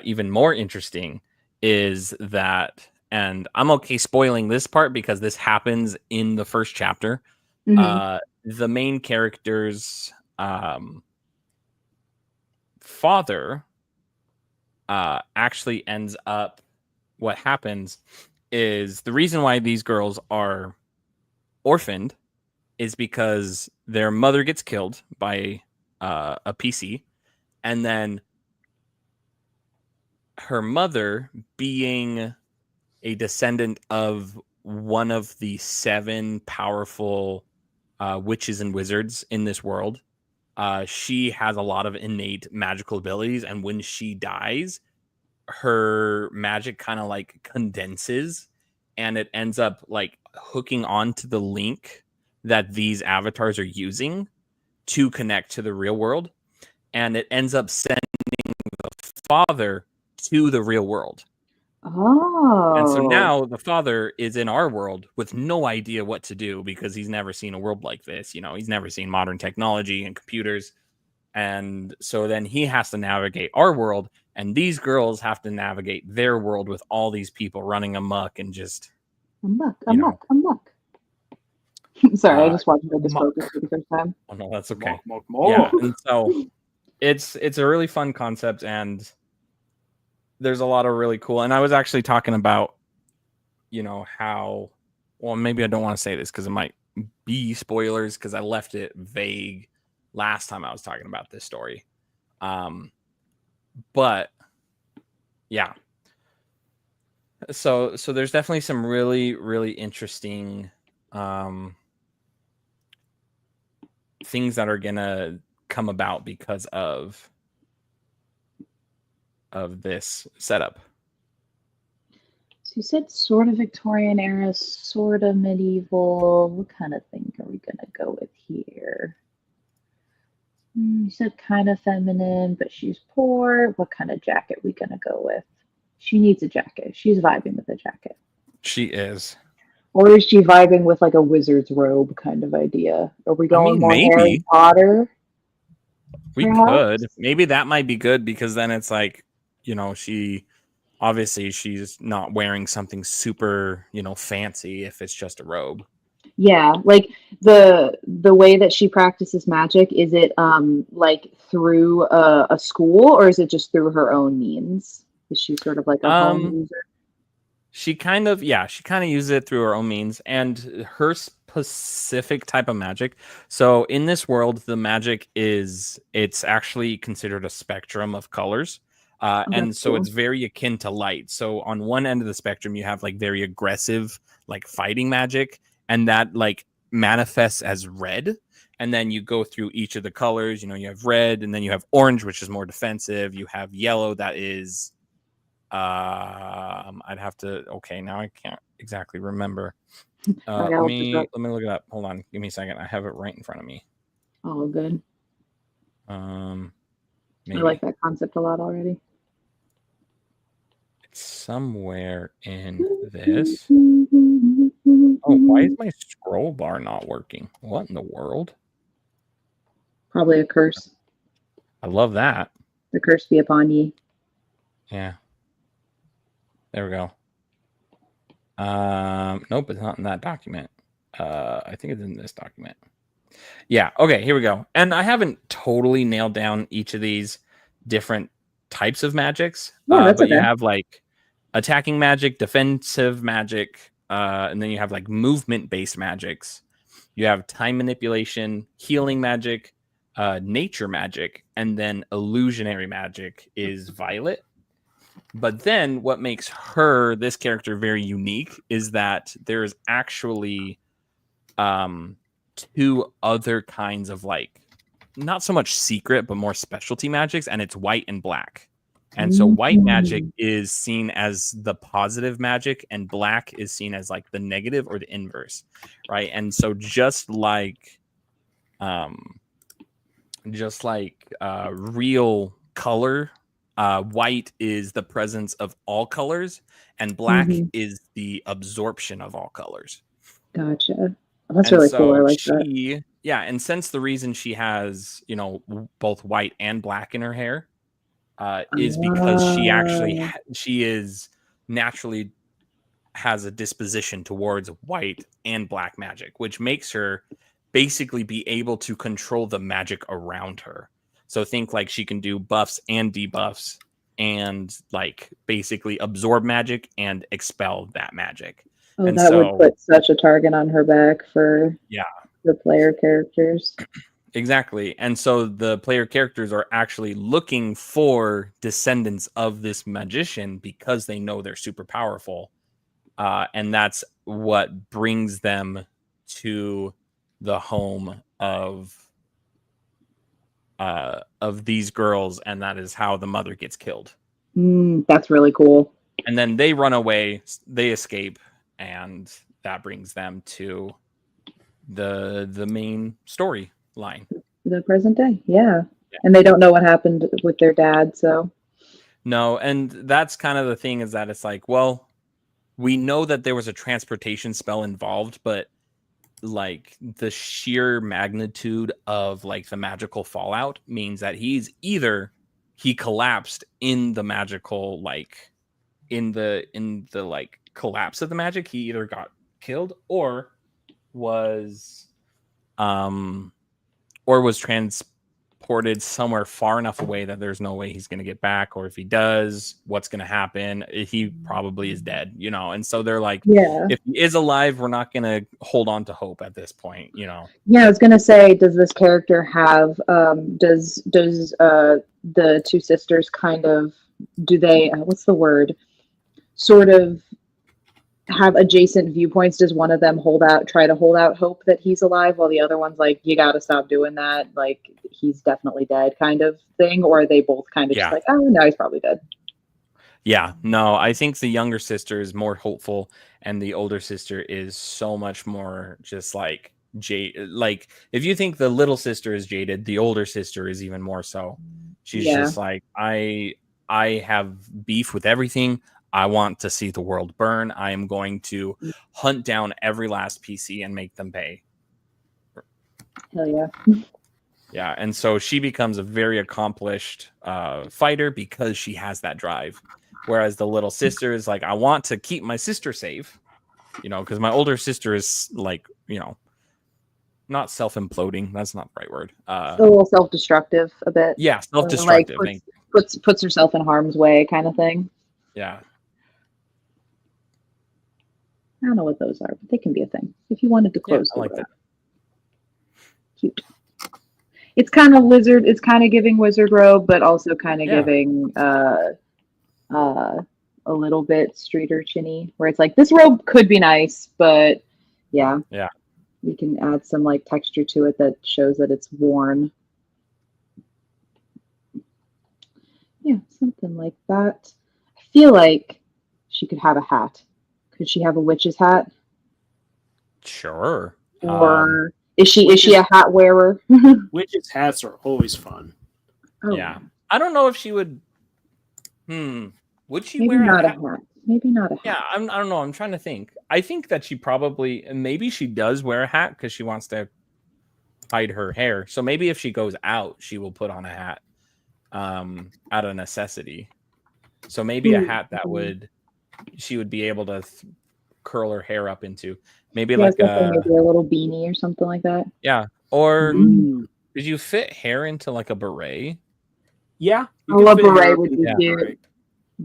even more interesting is that, and I'm okay spoiling this part because this happens in the first chapter. The main character's father actually ends up, what happens is the reason why these girls are orphaned is because their mother gets killed by a PC, and then her mother, being a descendant of one of the 7 powerful witches and wizards in this world, she has a lot of innate magical abilities, and when she dies, her magic kind of like condenses, and it ends up like hooking onto the link that these avatars are using to connect to the real world, and it ends up sending the father to the real world. Oh. And so now the father is in our world with no idea what to do because he's never seen a world like this. He's never seen modern technology and computers. And so then he has to navigate our world, and these girls have to navigate their world with all these people running amok and just Amok. Sorry, I just watched this focus for the first time. Oh no, that's okay. More. Yeah, and so it's a really fun concept, and there's a lot of really cool. And I was actually talking about, how, well, maybe I don't want to say this because it might be spoilers because I left it vague last time I was talking about this story. But yeah. So there's definitely some really, really interesting things that are gonna come about because of this setup. So you said sort of Victorian era, sort of medieval. What kind of thing are we gonna go with here? You said kind of feminine, but she's poor. What kind of jacket are we gonna go with? She needs a jacket. She's vibing with a jacket. She is. Or is she vibing with like a wizard's robe kind of idea? Are we going more maybe. Harry Potter? We perhaps? could. Maybe that might be good because then it's like, she's not wearing something super, fancy if it's just a robe. Yeah, like the way that she practices magic, is it like through a school, or is it just through her own means? Is she sort of like a home user? She kind of uses it through her own means and her specific type of magic. So in this world, the magic it's actually considered a spectrum of colors. And so it's very akin to light. So on one end of the spectrum, you have like very aggressive, like fighting magic, and that like manifests as red. And then you go through each of the colors, you have red, and then you have orange, which is more defensive. You have yellow that is, I'd have to, okay, now I can't exactly remember. Let me look it up. Hold on. Give me a second. I have it right in front of me. Oh, good. Maybe. I like that concept a lot already. It's somewhere in this. Oh, why is my scroll bar not working? What in the world? Probably a curse. I love that. The curse be upon ye. Yeah. There we go. Nope, it's not in that document. I think it's in this document. Yeah, okay, here we go. And I haven't totally nailed down each of these different types of magics. Yeah, that's but you okay. have like attacking magic, defensive magic, and then you have like movement-based magics. You have time manipulation, healing magic, nature magic, and then illusionary magic is Violet. But then what makes this character very unique is that there's actually two other kinds of like not so much secret but more specialty magics, and it's white and black. And so white magic is seen as the positive magic and black is seen as like the negative or the inverse, right? And so just like real color, white is the presence of all colors and black is the absorption of all colors. Gotcha. That's really cool. I like that. Yeah, and since the reason she has, both white and black in her hair is because she is naturally has a disposition towards white and black magic, which makes her basically be able to control the magic around her. So think like she can do buffs and debuffs and like basically absorb magic and expel that magic. Oh, and that would put such a target on her back for the player characters. Exactly. And so the player characters are actually looking for descendants of this magician because they know they're super powerful. And that's what brings them to the home of these girls. And that is how the mother gets killed. That's really cool. And then they run away, they escape, and that brings them to the main story line. The present day, yeah. And they don't know what happened with their dad, so. No, and that's kind of the thing is that it's like, well, we know that there was a transportation spell involved, but like the sheer magnitude of like the magical fallout means that he collapsed in the magical, like in the like collapse of the magic. He either got killed or was transported somewhere far enough away that there's no way he's going to get back, or if he does, what's going to happen? He probably is dead, and so they're like, if he is alive, we're not going to hold on to hope at this point, Yeah, I was going to say, does this character have does the two sisters kind of, do they what's the word, sort of have adjacent viewpoints? Does one of them try to hold out hope that he's alive while the other one's like, you got to stop doing that, like he's definitely dead kind of thing? Or are they both kind of just like, oh no, he's probably dead? Yeah, no, I think the younger sister is more hopeful and the older sister is so much more just like like if you think the little sister is jaded, the older sister is even more so. She's just like, I have beef with everything. I want to see the world burn. I am going to hunt down every last PC and make them pay. Hell yeah. Yeah, and so she becomes a very accomplished fighter because she has that drive. Whereas the little sister is like, I want to keep my sister safe, because my older sister is like, not self-imploding. That's not the right word. A little self-destructive a bit. Yeah, self-destructive. Like puts herself in harm's way kind of thing. Yeah. I don't know what those are, but they can be a thing. If you wanted to close I like that. Cute. It's kind of wizard. It's kind of giving wizard robe, but also kind of giving a little bit street urchin-y, where it's like, this robe could be nice, but yeah, you can add some like texture to it that shows that it's worn. Yeah, something like that. I feel like she could have a hat. Could she have a witch's hat? Sure. Or is she a hat wearer? Witches' hats are always fun. Oh. Yeah. I don't know if she would. Would she Maybe wear not a hat? Maybe not a hat. Yeah, I don't know. I'm trying to think. I think that she maybe she does wear a hat because she wants to hide her hair. So maybe if she goes out, she will put on a hat. out of necessity. So maybe a hat that she would be able to curl her hair up into. Maybe Yeah, like maybe a little beanie or something like that. yeah. Or Mm. did you fit hair into like a beret? Yeah, you A can fit hair beret would be into a cute. beret.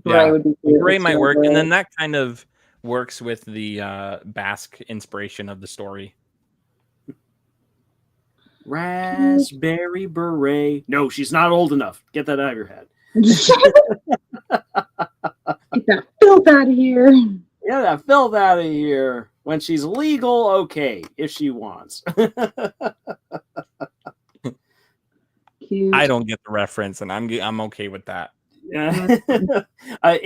Beret would be A cute. beret Let's might do a work, and beret. then that kind of works with the Basque inspiration of the story. Raspberry beret. No, she's not old enough. Get that out of your head. Get that filth out of here. Yeah, that filth out of here. When she's legal, okay, if she wants. Cute. I don't get the reference, and I'm okay with that. Yeah. I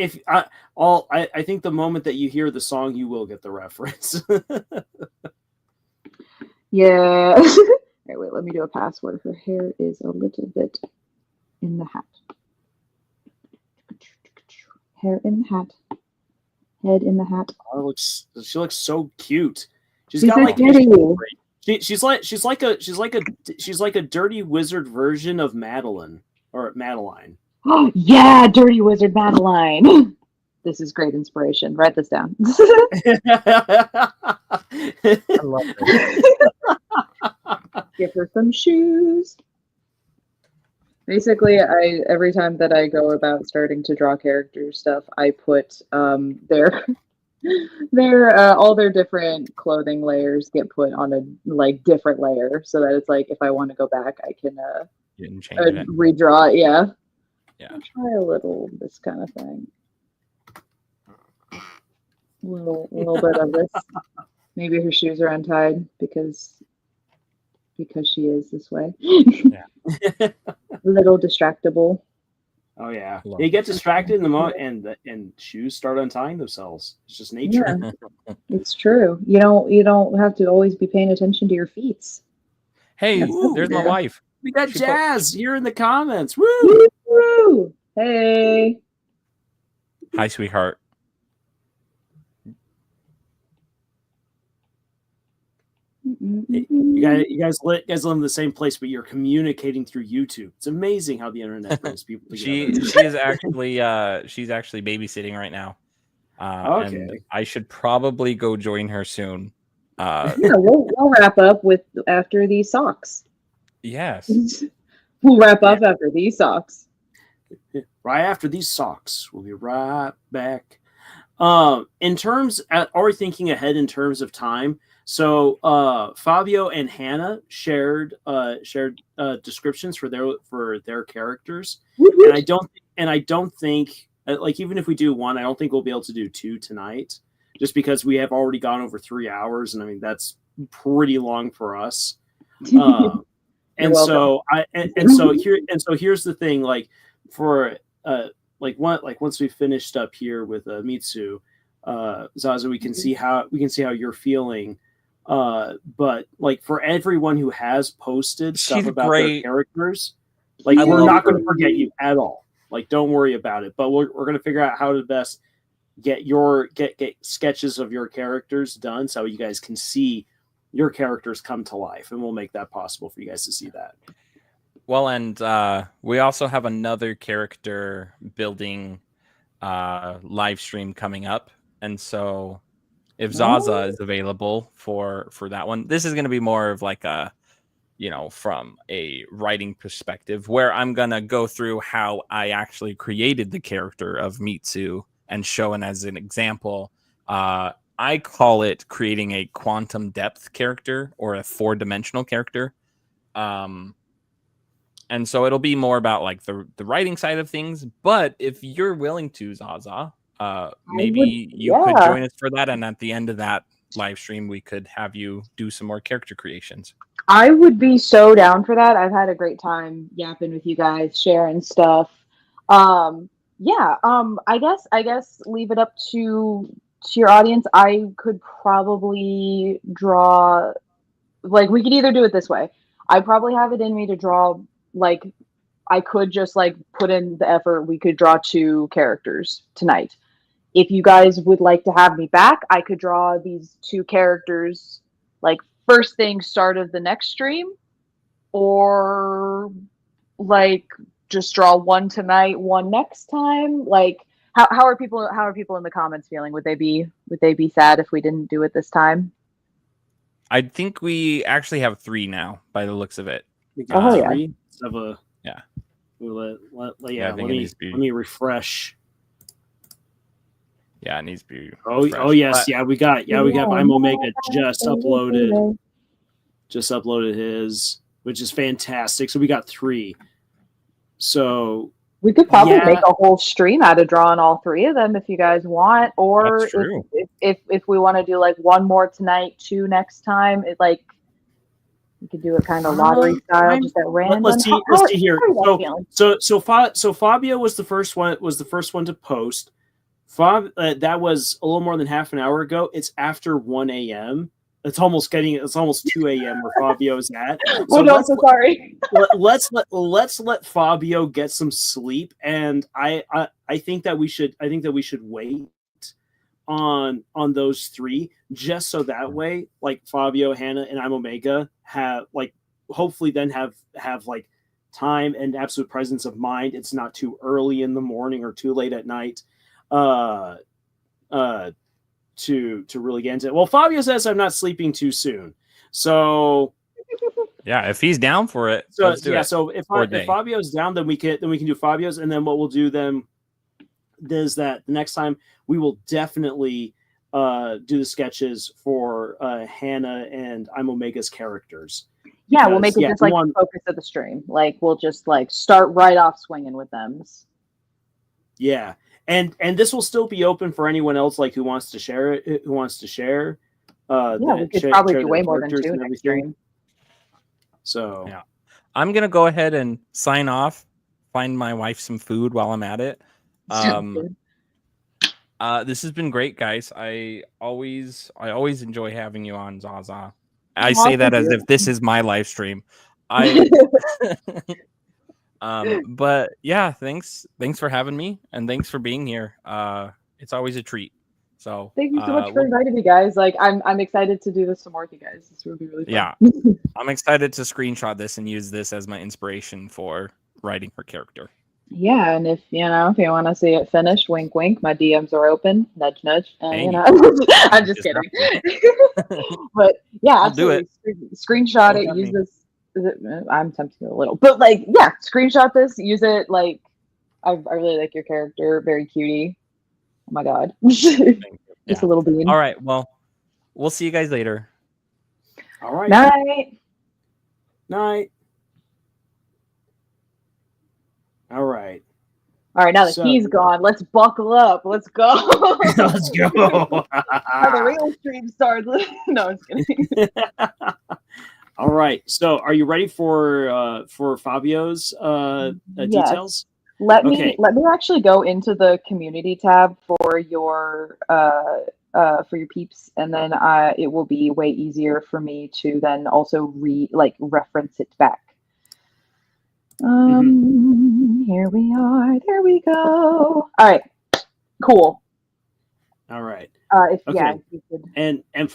think the moment that you hear the song, you will get the reference. Yeah. All right, wait, let me do a password. Her hair is a little bit in the hat. Hair in the hat. Head in the hat. Oh, she looks so cute. She's She's got so like pretty. she's like a dirty wizard version of Madeline or Madeline. Oh yeah, Dirty Wizard Madeline. This is great inspiration. Write this down. I love it. Give her some shoes. Basically, every time that I go about starting to draw character stuff, I put their all their different clothing layers get put on a like different layer, so that it's like if I want to go back, I can You didn't change it. redraw it. Yeah. Yeah. I'll try a little this kind of thing. Little bit of this. Maybe her shoes are untied because she is this way. Yeah. Little distractible. Oh yeah, Love they get it. distracted in the moment, and shoes start untying themselves. It's just nature. Yeah, it's true. You don't have to always be paying attention to your feet. Hey, Ooh, there's my yeah. wife. We got She Jazz here in the comments. Woo! Woo! Hey. Hi, sweetheart. You guys live in the same place, but you're communicating through YouTube. It's amazing how the internet brings people together. She is actually she's actually babysitting right now. Okay. And I should probably go join her soon. Yeah, we'll wrap up after these socks. Yes. We'll wrap up after these socks. Right after these socks, we'll be right back. In terms, are we thinking ahead in terms of time? So Fabio and Hannah shared descriptions for their characters, and I don't think like even if we do one, I don't think we'll be able to do two tonight, just because we have already gone over 3 hours, and I mean that's pretty long for us. And so here's the thing, like for once we finished up here with Mitsu, Zaza, we can see how you're feeling. But like for everyone who has posted stuff She's about great. their characters, like we're not going to forget you at all. Like don't worry about it. But we're going to figure out how to best get sketches of your characters done so you guys can see your characters come to life, and we'll make that possible for you guys to see that. Well, and we also have another character building live stream coming up, and so if Zaza is available for that one, this is going to be more of like a, from a writing perspective, where I'm going to go through how I actually created the character of Mitsu and show it as an example. I call it creating a quantum depth character or a 4-dimensional character. And so it'll be more about like the writing side of things. But if you're willing to, Zaza, maybe you could join us for that. And at the end of that live stream, we could have you do some more character creations. I would be so down for that. I've had a great time yapping with you guys, sharing stuff. I guess leave it up to your audience. I could probably draw, like we could either do it this way. I probably have it in me to draw, like I could just like put in the effort. We could draw 2 characters tonight. If you guys would like to have me back, I could draw these 2 characters like first thing start of the next stream, or like just draw one tonight, one next time? Like, how are people in the comments feeling? Would they be sad if we didn't do it this time? I think we actually have 3 now, by the looks of it. We got Oh, yeah. 3. Have a Yeah. Yeah. I think it needs to be. Let me refresh. Yeah, it needs to be. Oh refreshed. yes, But we got I'm Omega just uploaded his, which is fantastic. So we got 3. So We could probably Yeah. make a whole stream out of drawing all 3 of them if you guys want, or That's true. if we want to do like 1 more tonight, 2 next time, it like we could do it kind of lottery style, just at random. let's see here. How are you guys feeling? So Fabio was the first one to post. That was a little more than half an hour ago. It's after 1 a.m. It's almost 2 a.m. where Fabio's at. Oh no, I'm so sorry. let's let Fabio get some sleep, and I think that we should wait on those 3, just so that way, like Fabio, Hannah, and I'm Omega have like hopefully then have like time and absolute presence of mind. It's not too early in the morning or too late at night to really get into it. Well, Fabio says I'm not sleeping too soon, so yeah, if he's down for it, so let's do it. So if Fabio's down, then we can do Fabio's, and then what we'll do then is that the next time we will definitely do the sketches for Hannah and I'm Omega's characters. Yeah, we'll make it just like the focus of the stream. Like we'll just like start right off swinging with them. Yeah. And this will still be open for anyone else like who wants to share it. We could probably do way more than 2 next stream. So yeah, I'm gonna go ahead and sign off. Find my wife some food while I'm at it. This has been great, guys. I always enjoy having you on, Zaza. I say that as if this is my live stream. But yeah, thanks for having me, and thanks for being here. It's always a treat. So thank you so much for inviting me, guys. Like I'm excited to do this some more with you guys. This will be really fun. Yeah, I'm excited to screenshot this and use this as my inspiration for writing her character. Yeah, and if you want to see it finished, wink, wink. My DMs are open. Nudge, nudge. I'm just kidding. But yeah, I'll do it. Screenshot it. Use this. I'm tempting a little, but like, yeah, screenshot this. Use it. Like, I really like your character. Very cutie. Oh my god, just a little bean. All right. Well, we'll see you guys later. All right. Night. All right. Now that he's gone, let's buckle up. Let's go. Let's go. How the real stream starts. No, I'm just kidding. All right. So, are you ready for Fabio's details? Let me actually go into the community tab for your peeps, and then it will be way easier for me to then also reference it back. Here we are. There we go. All right. Cool. All right. If you could. And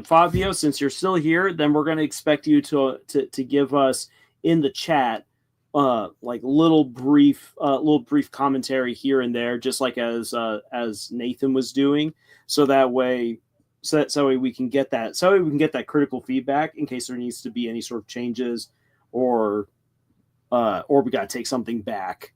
Fabio, since you're still here, then we're going to expect you to give us in the chat like little brief commentary here and there, just like as Nathan was doing, so that way we can get that critical feedback in case there needs to be any sort of changes or we got to take something back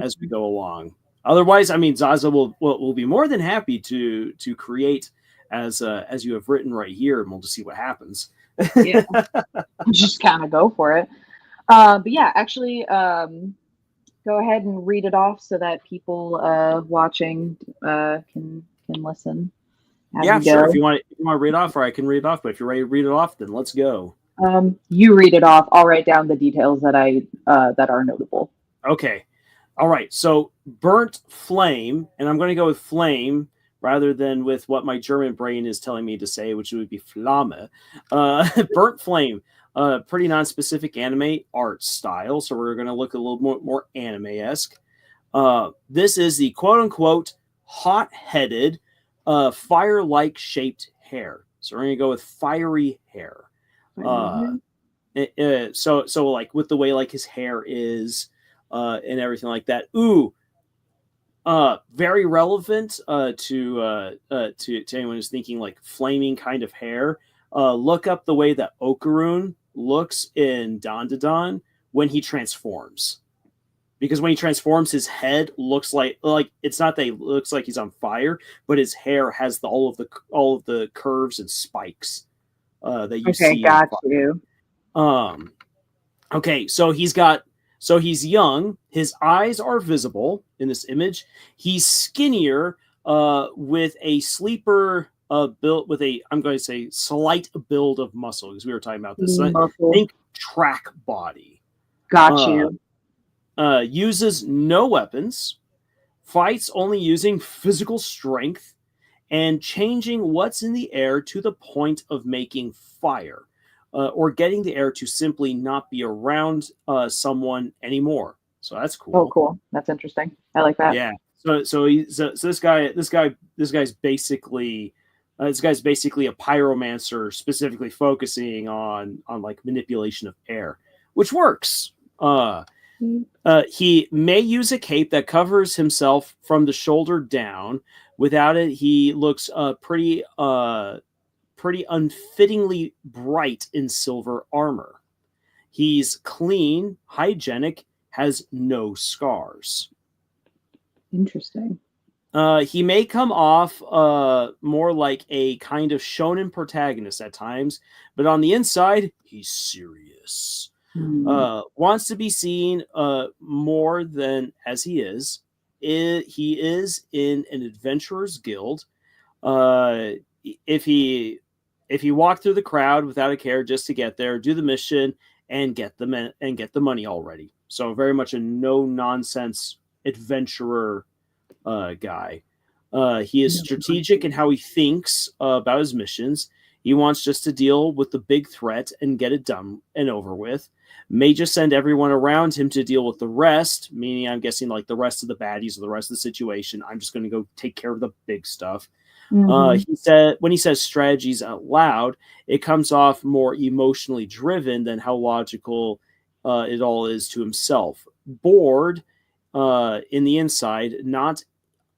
as we go along. Otherwise, I mean, Zaza will be more than happy to create as you have written right here, and we'll just see what happens. Yeah, just kind of go for it. But yeah, actually, go ahead and read it off so that people watching can listen. Yeah, sure. If you want to read it off, or I can read it off. But if you're ready to read it off, then let's go. You read it off. I'll write down the details that that are notable. Okay. All right. So burnt flame, and I'm going to go with flame rather than with what my German brain is telling me to say, which would be Flamme. Burnt flame. Pretty non-specific anime art style, so we're going to look a little more anime-esque. This is the quote-unquote hot-headed, fire-like shaped hair. So we're going to go with fiery hair. So like with the way like his hair is, and everything like that. Ooh, very relevant to anyone who's thinking like flaming kind of hair. Look up the way that Okarun looks in Dandadan when he transforms. Because when he transforms, his head looks like it's not that he looks like he's on fire, but his hair has all of the curves and spikes that you see. Okay, got you. Okay, so he's young. His eyes are visible in this image. He's skinnier, with a sleeper built with I'm going to say slight build of muscle, because we were talking about this. Muscle. I think track body. Got you. Uses no weapons, fights only using physical strength, and changing what's in the air to the point of making fire, or getting the air to simply not be around someone anymore. So that's cool. Oh, cool. That's interesting. I like that. Yeah. So this guy's basically a pyromancer, specifically focusing on like manipulation of air, which works. He may use a cape that covers himself from the shoulder down. Without it, he looks pretty unfittingly bright in silver armor. He's clean, hygienic, has no scars. Interesting. He may come off more like a kind of shonen protagonist at times, but on the inside, he's serious. Wants to be seen more than as he is. He is in an adventurer's guild. If he walked through the crowd without a care just to get there, do the mission, and get the money already. So very much a no nonsense adventurer guy. He is strategic in how he thinks about his missions. He wants just to deal with the big threat and get it done and over with. May just send everyone around him to deal with the rest, meaning I'm guessing like the rest of the baddies or the rest of the situation. I'm just going to go take care of the big stuff. He said when he says strategies out loud, it comes off more emotionally driven than how logical it all is to himself. Bored in the inside, not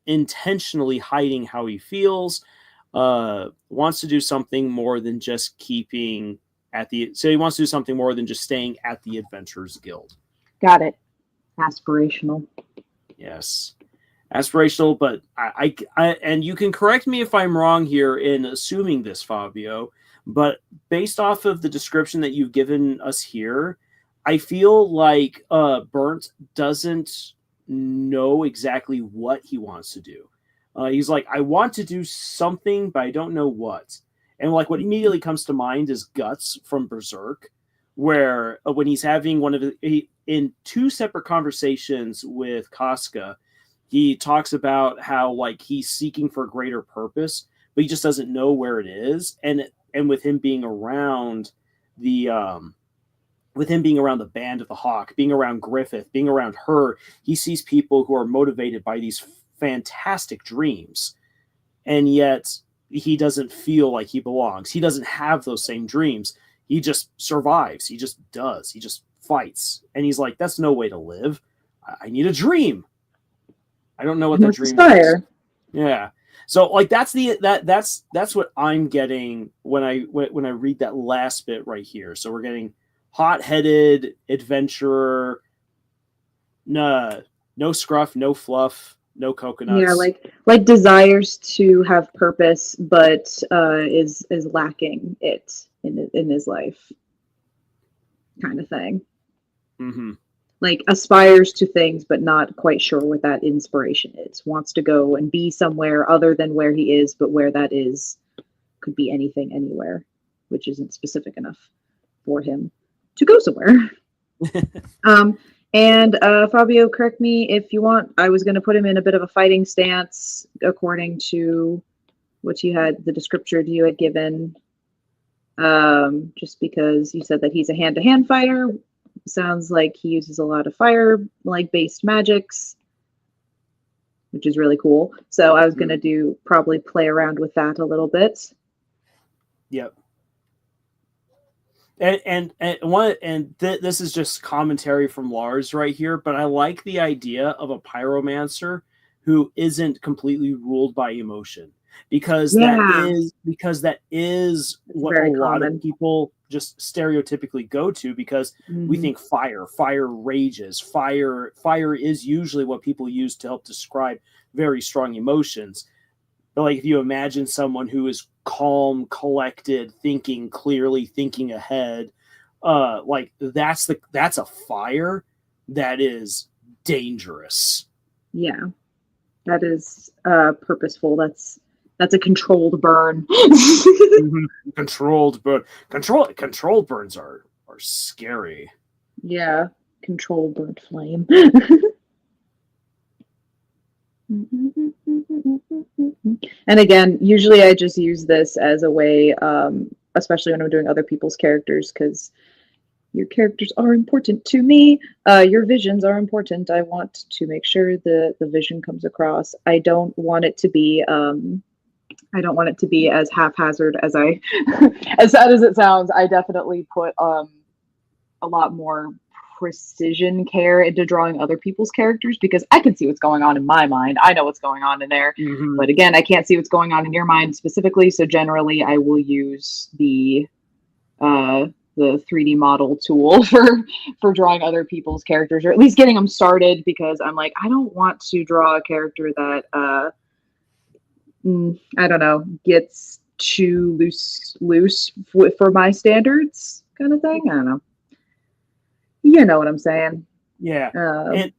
intentionally hiding how he feels. Wants to do something more than just keeping at the. So he wants to do something more than just staying at the Adventurers Guild. Got it. Aspirational. Yes. Aspirational, but I and you can correct me if I'm wrong here in assuming this, Fabio, but based off of the description that you've given us here, I feel like Burnt doesn't know exactly what he wants to do. He's like, I want to do something, but I don't know what. And like what immediately comes to mind is Guts from Berserk, where when he's having in two separate conversations with Casca, he talks about how like he's seeking for a greater purpose, but he just doesn't know where it is. And with him being around the band of the Hawk, being around Griffith, being around her, he sees people who are motivated by these fantastic dreams, and yet he doesn't feel like he belongs. He doesn't have those same dreams. He just survives. He just does. He just fights, and he's like, "That's no way to live. I need a dream. I don't know what that dream is." Yeah. So like that's what I'm getting when I read that last bit right here. So we're getting hot-headed adventurer, no scruff, no fluff, no coconuts. Yeah, like desires to have purpose, but is lacking it in his life, kind of thing. Mm-hmm. Like aspires to things, but not quite sure what that inspiration is. Wants to go and be somewhere other than where he is, but where that is could be anything, anywhere, which isn't specific enough for him to go somewhere. And Fabio, correct me if you want. I was going to put him in a bit of a fighting stance according to what you had, the description you had given. Just because you said that he's a hand-to-hand fighter. Sounds like he uses a lot of fire-like based magics, which is really cool. So I was going to probably play around with that a little bit. Yep. This is just commentary from Lars right here, but I like the idea of a pyromancer who isn't completely ruled by emotion, because that is It's what a very lot common. of people just stereotypically go to, because we Mhm. think fire rages, fire is usually what people use to help describe very strong emotions. But like, if you imagine someone who is calm, collected, thinking clearly, thinking ahead, like that's a fire that is dangerous. Yeah, that is purposeful. That's a controlled burn. Controlled, but controlled burns are scary. Yeah, controlled burn flame. And again, usually I just use this as a way, especially when I'm doing other people's characters, because your characters are important to me. Your visions are important. I want to make sure the vision comes across. I don't want it to be as haphazard as I as sad as it sounds. I definitely put a lot more precision care into drawing other people's characters, because I can see what's going on in my mind. I know what's going on in there. Mm-hmm. But again, I can't see what's going on in your mind specifically. So generally I will use the 3D model tool for drawing other people's characters, or at least getting them started, because I'm like, I don't want to draw a character that I don't know, gets too loose for my standards, kind of thing. I don't know. You know what I'm saying? Yeah. Um,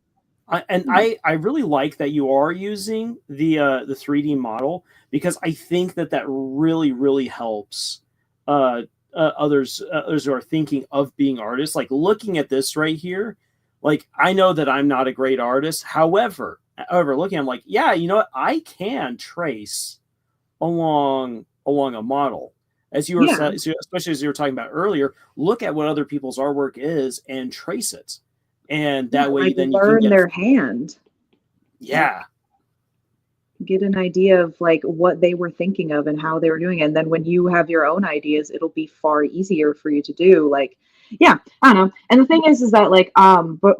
I really like that you are using the 3D model, because I think that really helps others who are thinking of being artists. Like, looking at this right here, like, I know that I'm not a great artist. However, looking, I'm like, yeah, you know what? I can trace along a model. As you were Yeah. especially as you were talking about earlier, look at what other people's artwork is and trace it. And that way like, then you can learn get their hand. yeah. Get an idea of like what they were thinking of and how they were doing it. And then when you have your own ideas, it'll be far easier for you to do. Like, yeah, I don't know. And the thing is that like but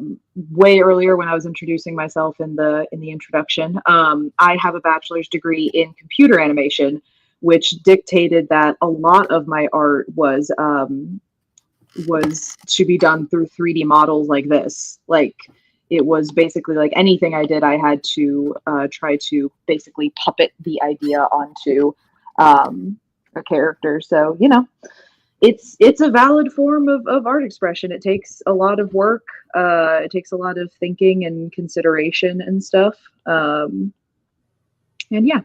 way earlier when I was introducing myself in the introduction, I have a bachelor's degree in computer animation, which dictated that a lot of my art was to be done through 3D models like this. Like, it was basically like anything I did, I had to try to basically puppet the idea onto a character. So, you know, it's a valid form of art expression. It takes a lot of work. It takes a lot of thinking and consideration and stuff. And yeah,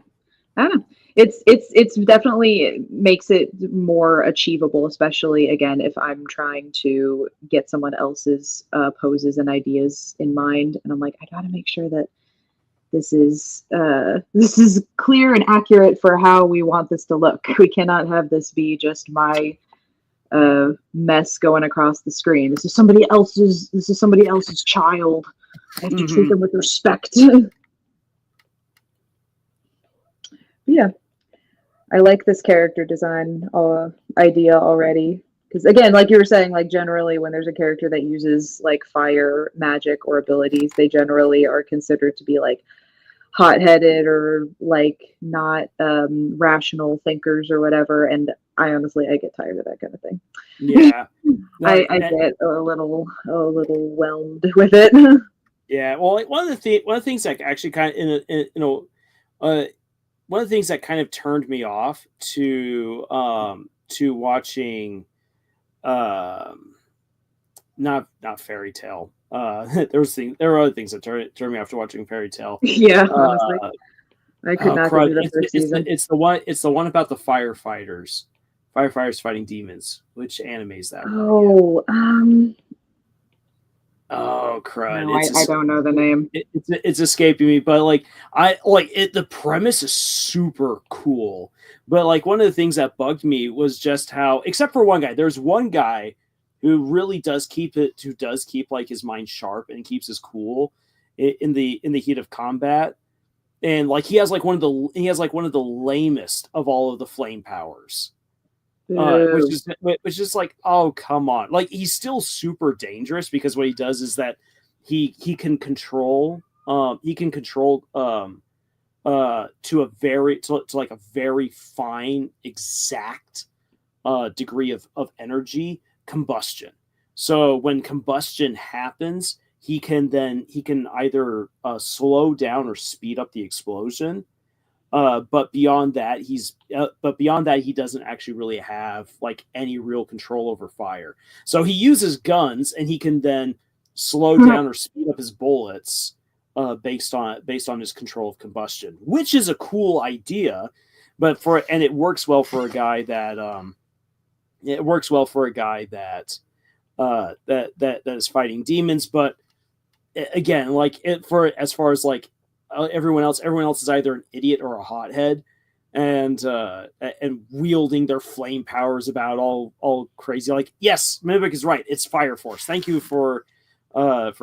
I don't know. It's definitely makes it more achievable, especially again if I'm trying to get someone else's poses and ideas in mind, and I'm like, I gotta make sure that this is clear and accurate for how we want this to look. We cannot have this be just my mess going across the screen. This is somebody else's child. I have to treat them with respect. Yeah. I like this character design idea already, because again, like you were saying, like generally when there's a character that uses like fire, magic, or abilities, they generally are considered to be like hot-headed or like not rational thinkers or whatever. And I get tired of that kind of thing. Yeah. I get a little whelmed with it. Yeah. Well, like, one of the things that actually kind of one of the things that kind of turned me off to watching not Fairy Tale. There were other things that turned me off to watching Fairy Tale. Yeah, honestly. I could not crud. do the first season. It's the one about the firefighters fighting demons. Which anime is that one? Oh crud! No, I don't know the name. It's escaping me, but like the premise is super cool. But like, one of the things that bugged me was just how, except for one guy, there's one guy who really does keep like his mind sharp and keeps his cool in the heat of combat. And like, he has like one of the lamest of all of the flame powers. Which is like, oh, come on. Like, he's still super dangerous because what he does is that he can control to a very to like a very fine exact degree of energy combustion. So when combustion happens, he can either slow down or speed up the explosion. But beyond that, he doesn't actually really have like any real control over fire. So he uses guns, and he can then slow down or speed up his bullets based on his control of combustion, which is a cool idea. But it works well for a guy that that is fighting demons. But again, like as far as like everyone else is either an idiot or a hothead, and wielding their flame powers about all crazy. Like, yes, Mimic is right. It's Fire Force. Thank you for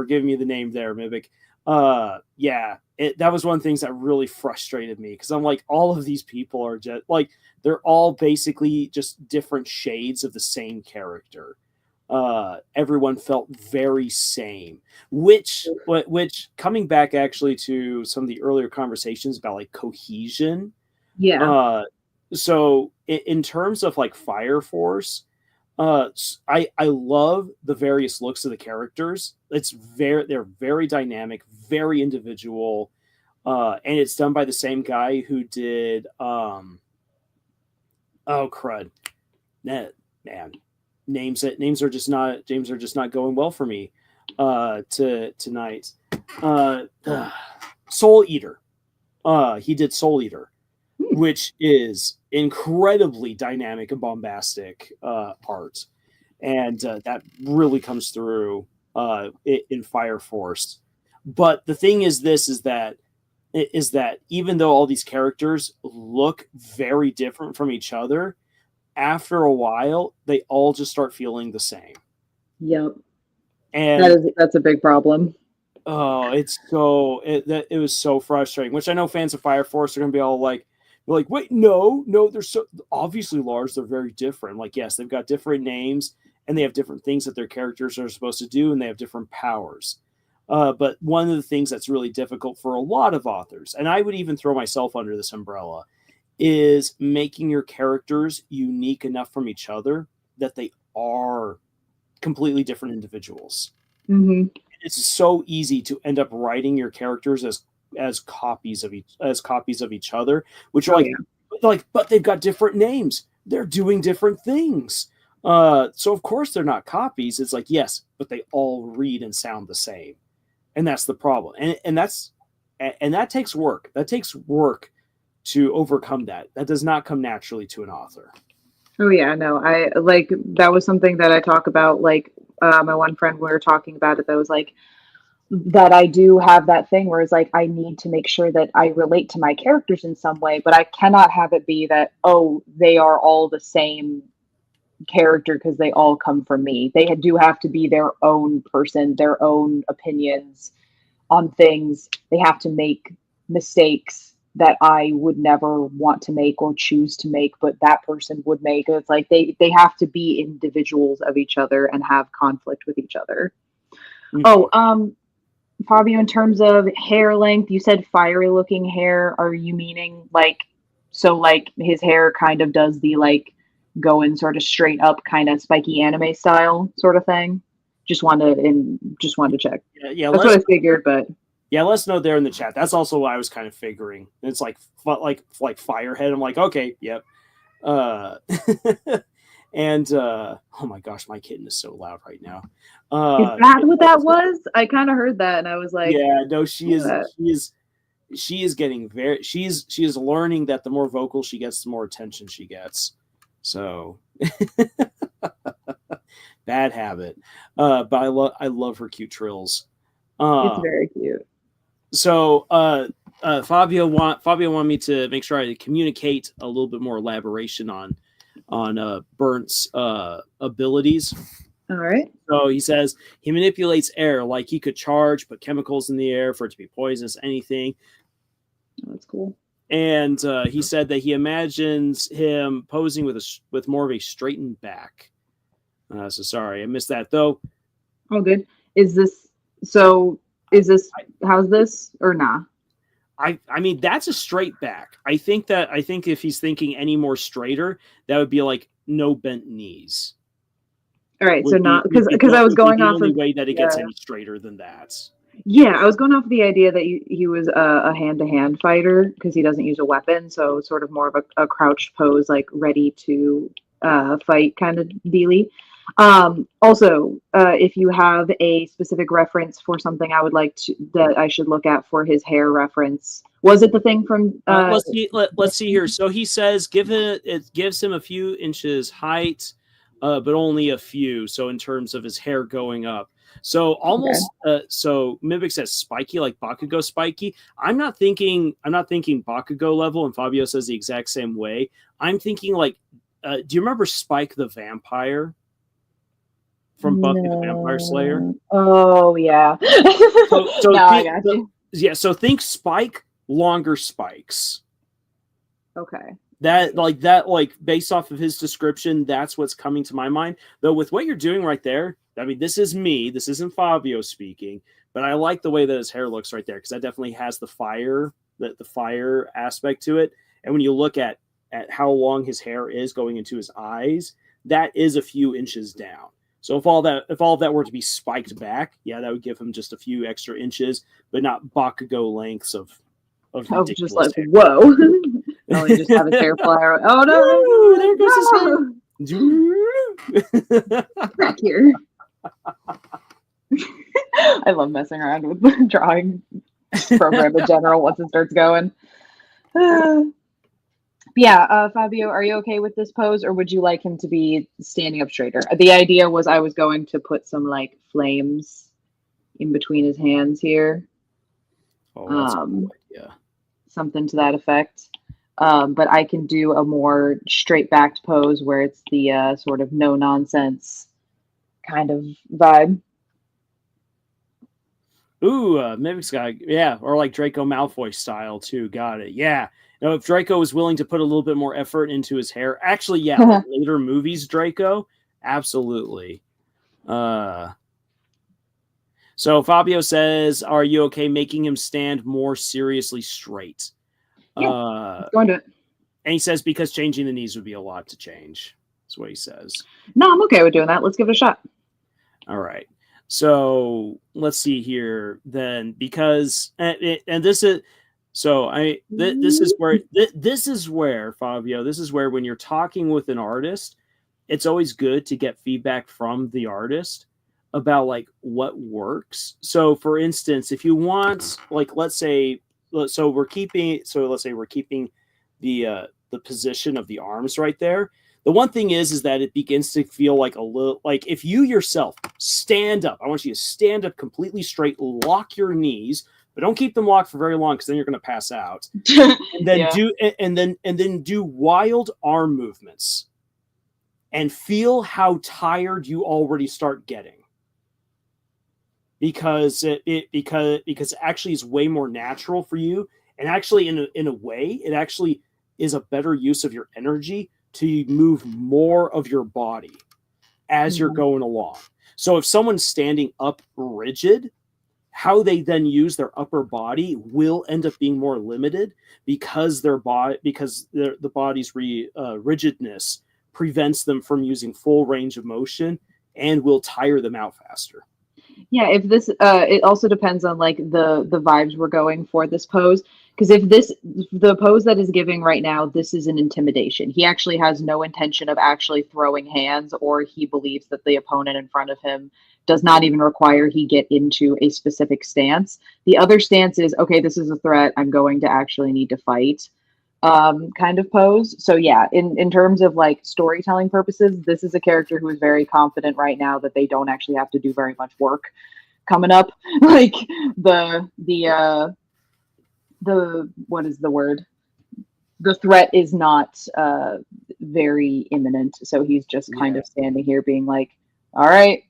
giving me the name there, Mimic. Yeah, that was one of the things that really frustrated me, because I'm like, all of these people are just like, they're all basically just different shades of the same character. Everyone felt very same, which coming back actually to some of the earlier conversations about like cohesion. Yeah. So in terms of like Fire Force, I love the various looks of the characters. They're very dynamic, very individual, and it's done by the same guy who did oh crud, man. Names are just not going well for me tonight. Soul Eater. He did Soul Eater, which is incredibly dynamic and bombastic art, and that really comes through in Fire Force. But the thing is that even though all these characters look very different from each other, after a while, they all just start feeling the same. Yep. And that's a big problem. Oh, it was so frustrating. Which I know fans of Fire Force are going to be all like, wait, no, they're so obviously, Lars, they're very different. Like, yes, they've got different names and they have different things that their characters are supposed to do, and they have different powers. But one of the things that's really difficult for a lot of authors, and I would even throw myself under this umbrella, is making your characters unique enough from each other that they are completely different individuals. Mm-hmm. It's so easy to end up writing your characters as copies of each other, which are but they've got different names. They're doing different things. So of course they're not copies. It's like, yes, but they all read and sound the same. And that's the problem. And that takes work. That takes work to overcome that. That does not come naturally to an author. Oh yeah, no, I like that was something that I talk about. Like my one friend, we were talking about it. That was like that I do have that thing where it's like I need to make sure that I relate to my characters in some way, but I cannot have it be that they are all the same character because they all come from me. They do have to be their own person, their own opinions on things. They have to make mistakes that I would never want to make or choose to make, but that person would make. It's like they have to be individuals of each other and have conflict with each other. Mm-hmm. Fabio, in terms of hair length, you said fiery looking hair. Are you meaning like his hair kind of does the like going sort of straight up kind of spiky anime style sort of thing? Just wanted to check. Yeah, that's what I figured, but yeah, let us know there in the chat. That's also what I was kind of figuring. It's like Firehead. I'm like, okay, yep. And oh my gosh, my kitten is so loud right now. Is that what that was? I kind of heard that, and I was like, yeah, no, she is getting she is learning that the more vocal she gets, the more attention she gets. So bad habit. But I love her cute trills. It's very cute. So Fabio wanted me to make sure I communicate a little bit more elaboration on Burnt's abilities. All right. So he says he manipulates air, like he could charge, put chemicals in the air for it to be poisonous, anything. Oh, that's cool. And he said that he imagines him posing with more of a straightened back. So sorry, I missed that though. Oh, good. How's this or nah? I mean, that's a straight back. I think if he's thinking any more straighter, that would be like no bent knees. All right, so not because I was going off the only of way that it gets any straighter than that. Yeah, I was going off the idea that he was a hand-to-hand fighter because he doesn't use a weapon, so sort of more of a crouched pose, like ready to fight kind of dealy. Also, if you have a specific reference for something I would like that I should look at for his hair reference, was it the thing from? Let's see here. So he says, it gives him a few inches height, but only a few. So in terms of his hair going up. So almost so Mimic says spiky, like Bakugo spiky. I'm not thinking Bakugo level, and Fabio says the exact same way. I'm thinking like do you remember Spike the Vampire from Buffy the Vampire Slayer? Oh yeah. So I got you. Yeah, so think Spike, longer spikes. Okay. That based off of his description, that's what's coming to my mind. Though with what you're doing right there, I mean, this is me. This isn't Fabio speaking, but I like the way that his hair looks right there because that definitely has the fire aspect to it. And when you look at how long his hair is going into his eyes, that is a few inches down. So if all of that were to be spiked back, yeah, that would give him just a few extra inches, but not Bakugo lengths of ridiculous just like hair. whoa. Oh, he just have his hair fly around. Oh no! There goes his hair. Back here. I love messing around with the drawing program in general once it starts going. Fabio, are you okay with this pose, or would you like him to be standing up straighter? The idea was I was going to put some like flames in between his hands here. Oh, that's a cool idea. Something to that effect. But I can do a more straight-backed pose where it's the sort of no-nonsense kind of vibe. Ooh, Mimic Sky, yeah, or like Draco Malfoy style too. Got it. Yeah. Now, if Draco was willing to put a little bit more effort into his hair, actually, yeah, like later movies, Draco, absolutely. So Fabio says, "Are you okay making him stand more seriously straight?" Yeah, let's go into it. And he says because changing the knees would be a lot to change. That's what he says. No, I'm okay with doing that. Let's give it a shot. All right. So let's see here then, because and this is so this is where Fabio, this is where when you're talking with an artist, it's always good to get feedback from the artist about like what works. So for instance, if you want, like, let's say we're keeping the position of the arms right there. The one thing is that it begins to feel like a little like if you yourself stand up. I want you to stand up completely straight, lock your knees, but don't keep them locked for very long because then you're going to pass out. And then do wild arm movements, and feel how tired you already start getting. Because it actually is way more natural for you, and actually in a way it actually is a better use of your energy to move more of your body as you're going along. So if someone's standing up rigid, how they then use their upper body will end up being more limited because the body's rigidness prevents them from using full range of motion and will tire them out faster. Yeah, if this it also depends on like the vibes we're going for this pose. Because if the pose that is giving right now, this is an intimidation. He actually has no intention of actually throwing hands, or he believes that the opponent in front of him does not even require he get into a specific stance. The other stance is, okay, this is a threat. I'm going to actually need to fight kind of pose. So yeah, in terms of like storytelling purposes, this is a character who is very confident right now that they don't actually have to do very much work coming up. Like the what is the word? The threat is not very imminent. So he's just kind of standing here being like, all right,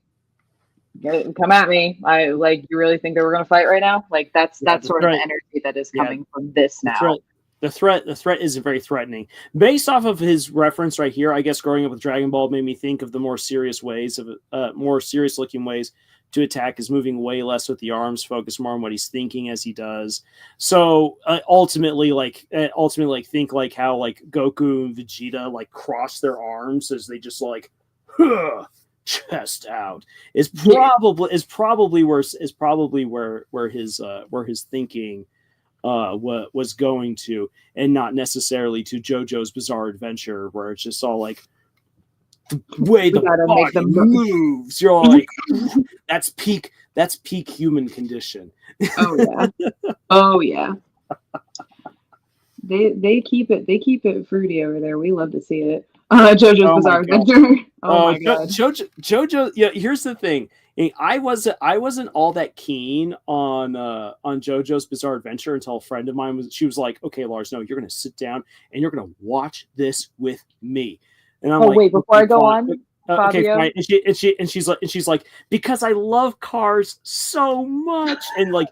come at me. I like, you really think that we're going to fight right now? Like that's sort of the energy that is coming from this now. The threat isn't very threatening. Based off of his reference right here, I guess growing up with Dragon Ball made me think of the more serious looking ways to attack is moving way less with the arms, focus more on what he's thinking as he does. So ultimately think like how like Goku and Vegeta like cross their arms as they just like chest out is probably where his thinking what was going to, and not necessarily to JoJo's Bizarre Adventure, where it's just all like the way the body moves. You're all like, that's peak human condition. Oh yeah. They keep it fruity over there. We love to see it. JoJo's Bizarre Adventure. Oh my god. JoJo. Yeah. Here's the thing. I wasn't all that keen on JoJo's Bizarre Adventure until a friend of mine was like, okay, Lars, no, you're gonna sit down and you're gonna watch this with me. And I'm like, wait, before I go on, okay, fine. And she's like, because I love Cars so much, and like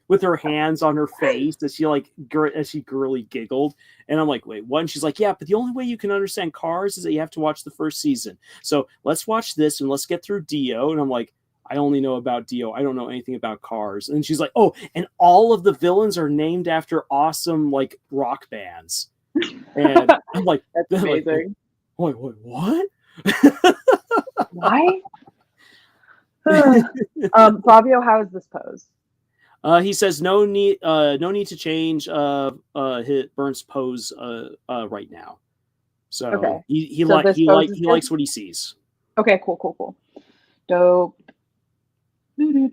with her hands on her face as she girly giggled. And I'm like, wait, what? And she's like, yeah, but the only way you can understand Cars is that you have to watch the first season. So let's watch this and let's get through Dio. And I'm like, I only know about Dio. I don't know anything about Cars. And she's like, oh, and all of the villains are named after awesome like rock bands. And I'm like, that's amazing. Wait, what? Why? Fabio, how is this pose? He says no need to change Burns' pose right now. So okay. he likes what he sees. Okay, cool. Dope. Yeah.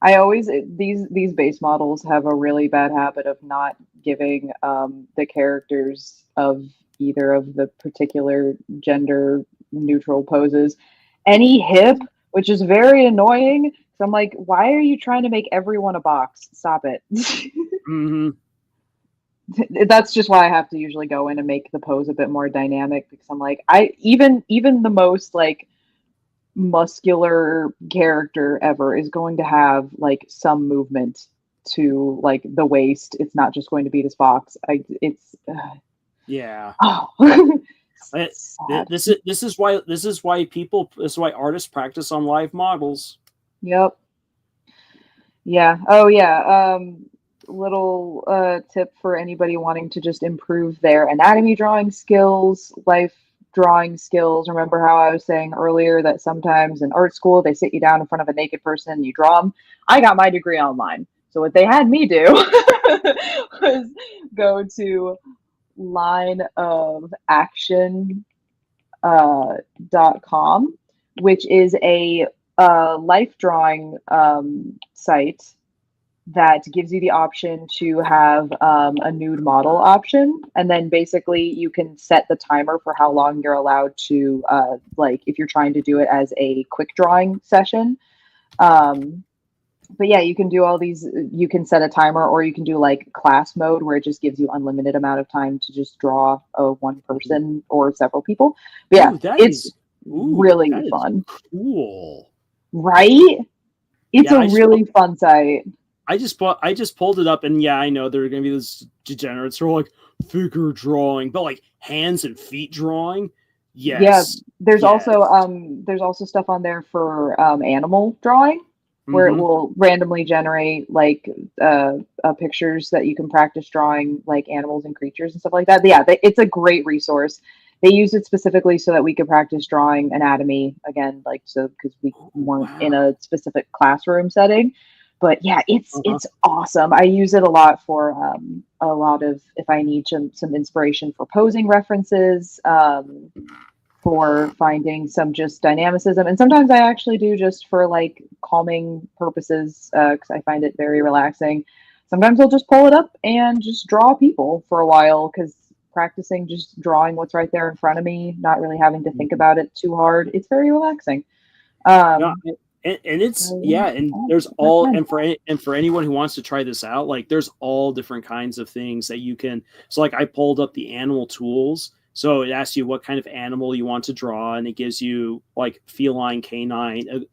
I always these base models have a really bad habit of not giving the characters of either of the particular gender neutral poses any hip, which is very annoying. So I'm like, why are you trying to make everyone a box? Stop it. Mm-hmm. That's just why I have to usually go in and make the pose a bit more dynamic, because I'm like, even the most like muscular character ever is going to have like some movement to like the waist. It's not just going to be this box. Yeah. Oh. This is why artists practice on live models. Yep. Yeah. Oh yeah. Little tip for anybody wanting to just improve their anatomy drawing skills, life drawing skills. Remember how I was saying earlier that sometimes in art school they sit you down in front of a naked person and you draw them? I got my degree online. So what they had me do was go to lineofaction.com, which is a life drawing site that gives you the option to have a nude model option. And then basically you can set the timer for how long you're allowed to, like if you're trying to do it as a quick drawing session. But yeah, you can do all these, you can set a timer, or you can do like class mode where it just gives you unlimited amount of time to just draw one person or several people. But yeah, it's really fun. Cool. Right? It's a really fun site. I just pulled it up, and yeah, I know there are gonna be those degenerates who are like figure drawing, but like hands and feet drawing. Yes. Yeah. There's also stuff on there for animal drawing, where it will randomly generate like pictures that you can practice drawing like animals and creatures and stuff like that. But yeah, it's a great resource. They used it specifically so that we could practice drawing anatomy again, like so because we weren't in a specific classroom setting. But yeah, it's awesome. I use it a lot for a lot of if I need some inspiration for posing references, for finding some just dynamicism, and sometimes I actually do just for like calming purposes because I find it very relaxing. Sometimes I'll just pull it up and just draw people for a while, because practicing just drawing what's right there in front of me, not really having to think about it too hard, it's very relaxing. And it's and there's all and for anyone who wants to try this out, like there's all different kinds of things that you can. So like I pulled up the animal tools, so it asks you what kind of animal you want to draw, and it gives you like feline, canine,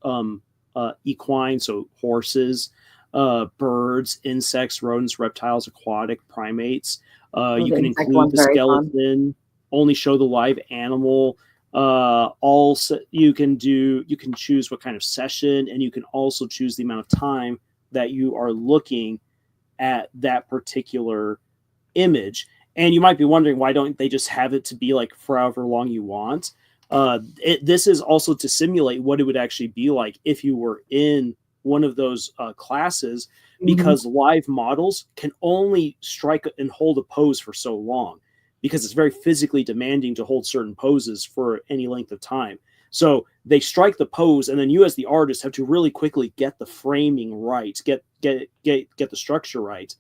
equine, so horses, birds, insects, rodents, reptiles, aquatic primates. Oh, You the can insect include one's the very fun. skeleton, only show the live animal. Also, you can choose what kind of session, and you can also choose the amount of time that you are looking at that particular image. And you might be wondering, why don't they just have it to be like for however long you want? This is also to simulate what it would actually be like if you were in one of those classes, because live models can only strike and hold a pose for so long, because it's very physically demanding to hold certain poses for any length of time. So they strike the pose, and then you as the artist have to really quickly get the framing right, get the structure right.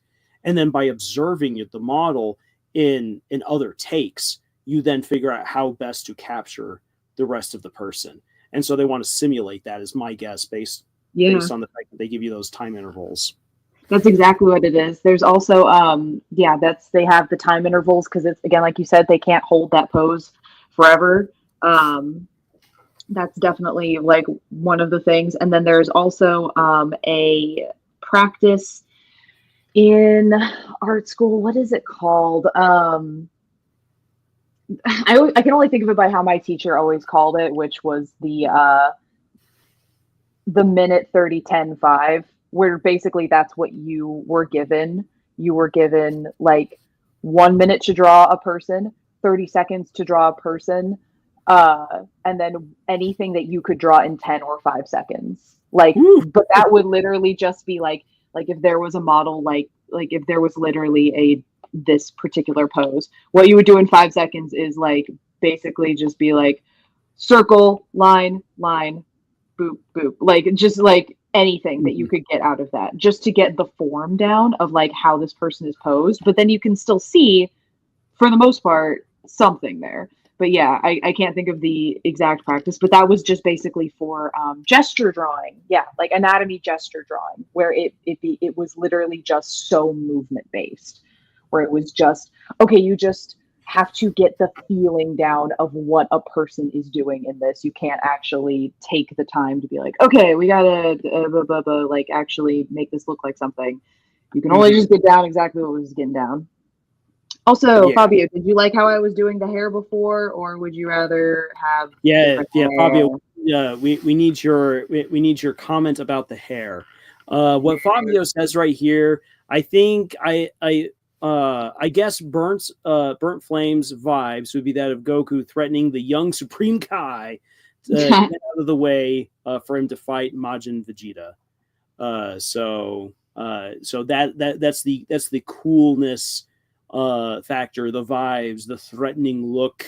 And then by observing the model in other takes, you then figure out how best to capture the rest of the person. And so they want to simulate that, is my guess, based on the fact that they give you those time intervals. That's exactly what it is. There's also, they have the time intervals because it's, again, like you said, they can't hold that pose forever. That's definitely like one of the things. And then there's also a practice in art school. What is it called? I can only think of it by how my teacher always called it, which was the minute 30-10-5, where basically that's what you were given. You were given like 1 minute to draw a person, 30 seconds to draw a person, and then anything that you could draw in 10 or 5 seconds. Like, but that would literally just be like if there was a model, like if there was literally this particular pose, what you would do in 5 seconds is like basically just be like circle, line, boop, boop, like just like anything that you could get out of that, just to get the form down of like how this person is posed. But then you can still see, for the most part, something there. But yeah, I can't think of the exact practice, but that was just basically for gesture drawing. Yeah, like anatomy gesture drawing, where it was literally just so movement based, where it was just, okay, you just have to get the feeling down of what a person is doing in this. You can't actually take the time to be like, okay, we gotta like actually make this look like something. You can only just get down exactly what was getting down. Also, Yeah. Fabio, did you like how I was doing the hair before, or would you rather have Yeah, hair? Fabio. We need your comment about the hair. What Fabio says right here, I think I guess burnt flames vibes would be that of Goku threatening the young Supreme Kai to get out of the way for him to fight Majin Vegeta. So that's the coolness factor, the vibes, the threatening look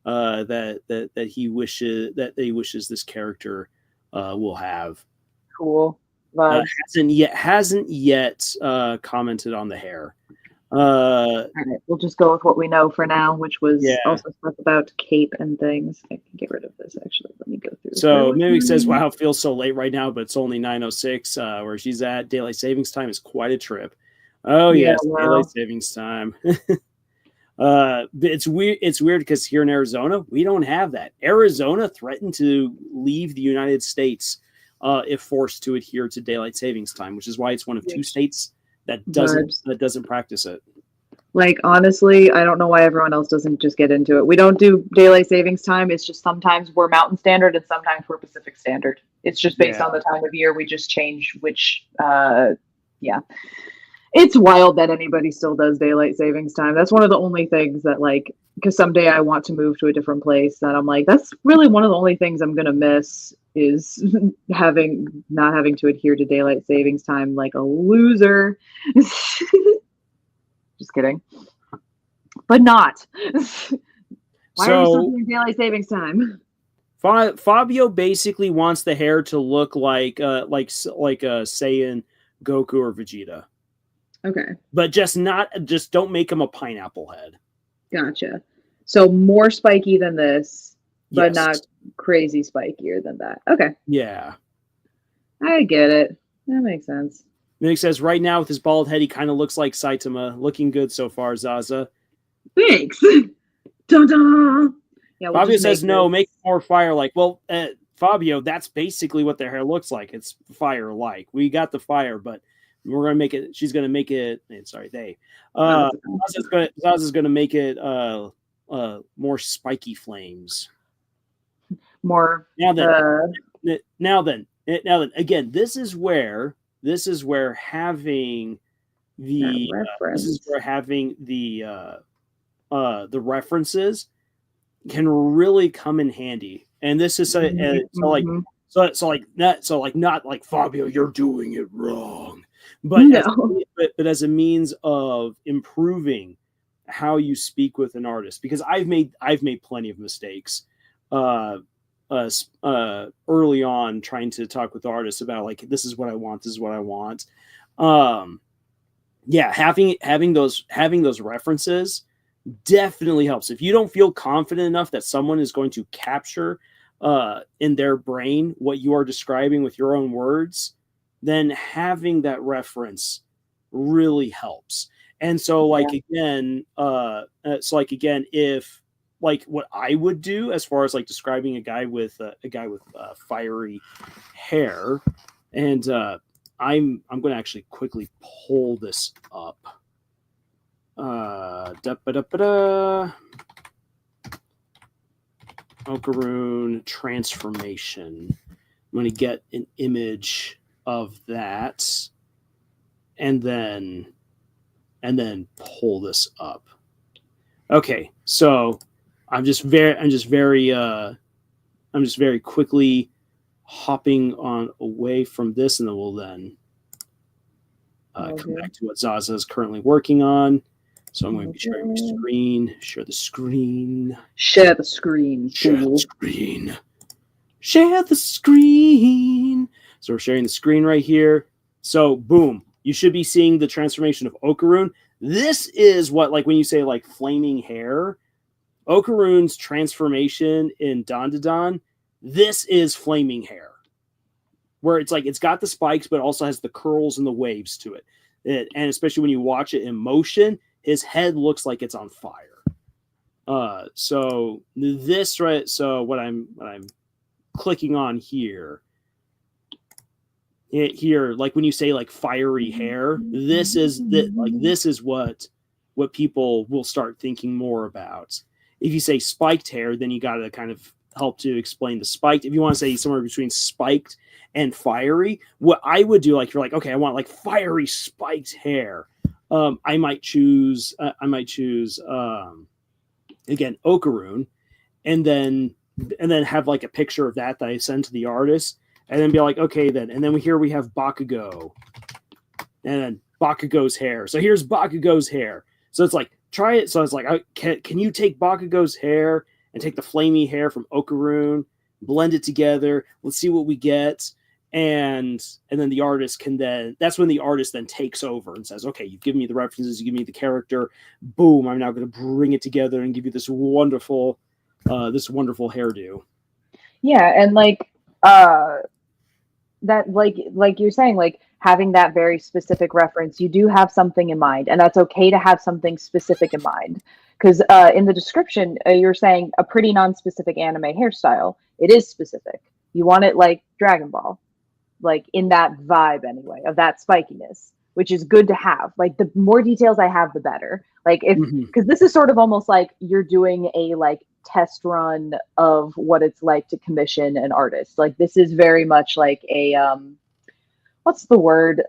that he wishes this character will have. Cool. Hasn't yet commented on the hair. All right, we'll just go with what we know for now, which was also stuff about cape and things. I can get rid of this, actually. Let me go through. So Mimic says, wow, it feels so late right now, but it's only 9:06 where she's at. Daylight savings time is quite a trip. Oh, yes, daylight savings time. It's weird because here in Arizona, we don't have that. Arizona threatened to leave the United States if forced to adhere to daylight savings time, which is why it's one of 2 states that doesn't practice it. Like, honestly, I don't know why everyone else doesn't just get into it. We don't do daylight savings time. It's just sometimes we're Mountain Standard and sometimes we're Pacific Standard. It's just based on the time of year. We just change which, It's wild that anybody still does daylight savings time. That's one of the only things that, like, because someday I want to move to a different place, that I'm like, that's really one of the only things I'm going to miss is not having to adhere to daylight savings time like a loser. Just kidding. But not. Why are you still doing daylight savings time? Fabio basically wants the hair to look like Saiyan, Goku, or Vegeta. Okay. But just don't make him a pineapple head. Gotcha. So more spiky than this, but not crazy spikier than that. Okay. Yeah. I get it. That makes sense. Nick says, right now with his bald head, he kind of looks like Saitama. Looking good so far, Zaza. Thanks. Dun-dun. Yeah, Fabio says, no, make it more fire-like. Well, Fabio, that's basically what their hair looks like. It's fire-like. We got the fire, but we're gonna make it. She's gonna make it. Sorry, they. Zaza's gonna make it more spiky flames. More. Now then, again, this is where having the the references can really come in handy. And this is not like Fabio, you're doing it wrong, but but as a means of improving how you speak with an artist, because I've made plenty of mistakes early on trying to talk with artists about like, this is what I want. Having those references definitely helps. If you don't feel confident enough that someone is going to capture in their brain what you are describing with your own words, then having that reference really helps. And so again, if like what I would do as far as like describing a guy with fiery hair, and I'm going to actually quickly pull this up. Okaroon transformation. I'm going to get an image of that, and then pull this up. Okay, so I'm just very quickly hopping on away from this, and then we'll come back to what Zaza is currently working on. So I'm going to be sharing my screen. Share the screen. Share the screen. So we're sharing the screen right here. So boom, you should be seeing the transformation of Okaroon. This is what, like when you say like flaming hair, Okaroon's transformation in Dandadan, this is flaming hair. Where it's like it's got the spikes, but also has the curls and the waves to it. And especially when you watch it in motion, his head looks like it's on fire. So this right. So what I'm clicking on here, like when you say like fiery hair, this is what people will start thinking more about. If you say spiked hair, then you got to kind of help to explain the spiked. If you want to say somewhere between spiked and fiery, what I would do, like you're like, okay, I want like fiery spiked hair. I might choose again Okaroon, and then have like a picture of that I send to the artist, and then be like, okay, then, and then here we have Bakugo, and then Bakugo's hair. So here's Bakugo's hair. So it's like, try it. So it's like, can you take Bakugo's hair and take the flamey hair from Okaroon, blend it together? Let's see what we get. And then the artist that's when the artist then takes over and says, okay, you've given me the references, you give me the character, boom, I'm now going to bring it together and give you this wonderful hairdo. Yeah. And like, that, like you're saying, like having that very specific reference, you do have something in mind, and that's okay to have something specific in mind. Because in the description, you're saying a pretty non-specific anime hairstyle. It is specific. You want it like Dragon Ball, like in that vibe anyway, of that spikiness, which is good to have. Like the more details I have, the better. Like because this is sort of almost like you're doing a like test run of what it's like to commission an artist. Like this is very much like a what's the word?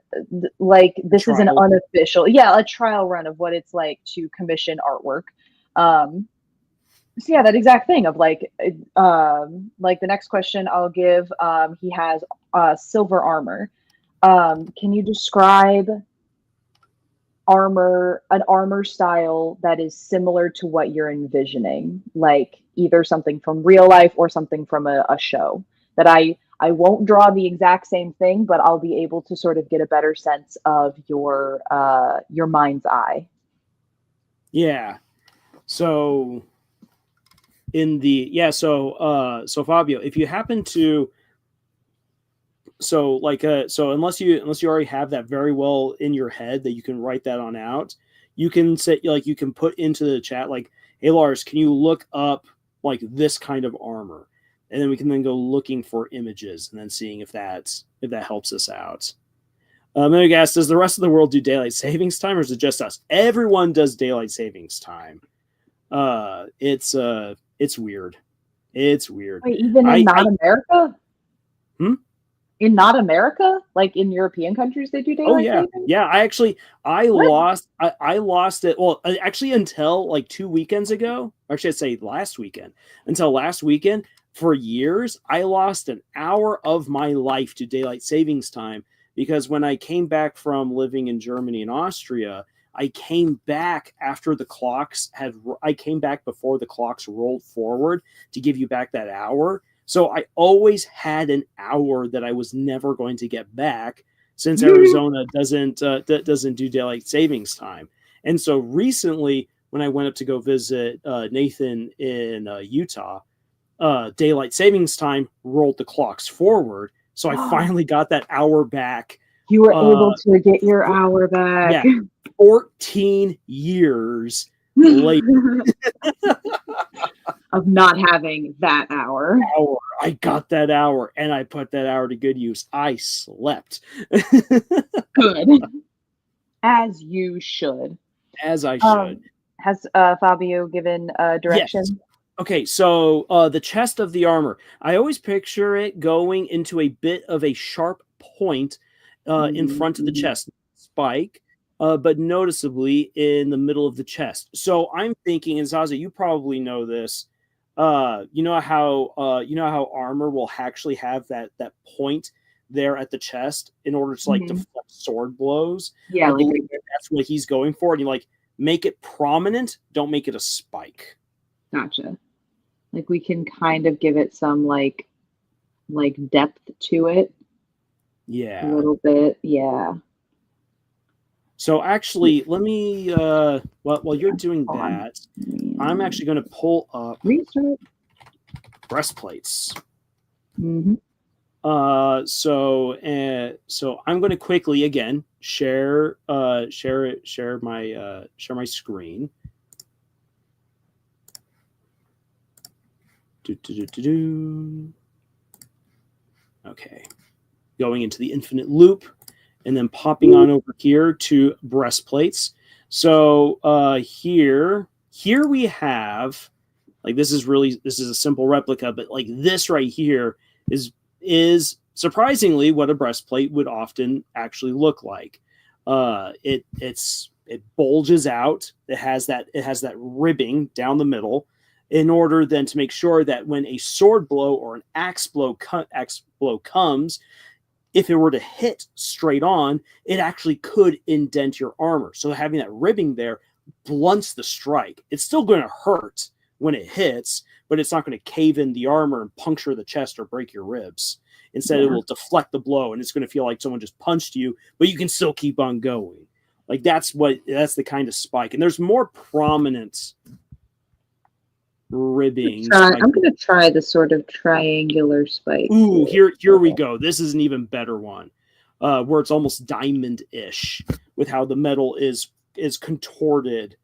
Like this is an unofficial, a trial run of what it's like to commission artwork. So yeah, that exact thing of like the next question I'll give, he has silver armor. Can you describe an armor style that is similar to what you're envisioning? Like either something from real life or something from a show. That I won't draw the exact same thing, but I'll be able to sort of get a better sense of your mind's eye. Yeah. So so Fabio, if you happen to unless you already have that very well in your head that you can write that on out, you can say, like, you can put into the chat like, hey Lars, can you look up like this kind of armor? and then we can then go looking for images and then seeing if that helps us out. Maybe ask, does the rest of the world do daylight savings time, or is it just us? Everyone does daylight savings time. It's weird. It's weird. Wait, even in not America? Hmm? In not America? Like in European countries, they do daylight savings? Yeah. I lost it. Well, actually, until like 2 weekends ago, or should I say last weekend? Until last weekend, for years, I lost an hour of my life to daylight savings time because when I came back from living in Germany and Austria, I came back after the clocks I came back before the clocks rolled forward to give you back that hour. So I always had an hour that I was never going to get back since Arizona doesn't do daylight savings time. And so recently, when I went up to go visit Nathan in Utah, daylight savings time rolled the clocks forward. So I finally got that hour back. You were able to get your hour back. Yeah, 14 years later. Of not having that hour. I got that hour, and I put that hour to good use. I slept. Good. As you should. As I should. Has Fabio given direction? Yes. Okay, so the chest of the armor. I always picture it going into a bit of a sharp point in front of the chest. Spike. But noticeably in the middle of the chest. So I'm thinking, and Zaza, you probably know this. You know how armor will actually have that point there at the chest in order to like deflect sword blows. Yeah, I believe that's what he's going for. And you like make it prominent, don't make it a spike. Gotcha. Like we can kind of give it some like depth to it. Yeah. A little bit. Yeah. So actually, let me while you're doing that, I'm actually going to pull up breastplates. Mm-hmm. So I'm going to quickly again share my screen. Okay, going into the infinite loop. And then popping on over here to breastplates. So here we have, like, this is a simple replica, but like this right here is surprisingly what a breastplate would often actually look like. It bulges out. It has that ribbing down the middle in order then to make sure that when a sword blow or an axe blow comes, if it were to hit straight on, it actually could indent your armor. So having that ribbing there blunts the strike. It's still going to hurt when it hits, but it's not going to cave in the armor and puncture the chest or break your ribs. Instead, it will deflect the blow, and it's going to feel like someone just punched you, but you can still keep on going. Like that's the kind of spike. And there's more prominent ribbing. I'm going to try the sort of triangular spike. Ooh, here we go. This is an even better one, where it's almost diamond-ish with how the metal is contorted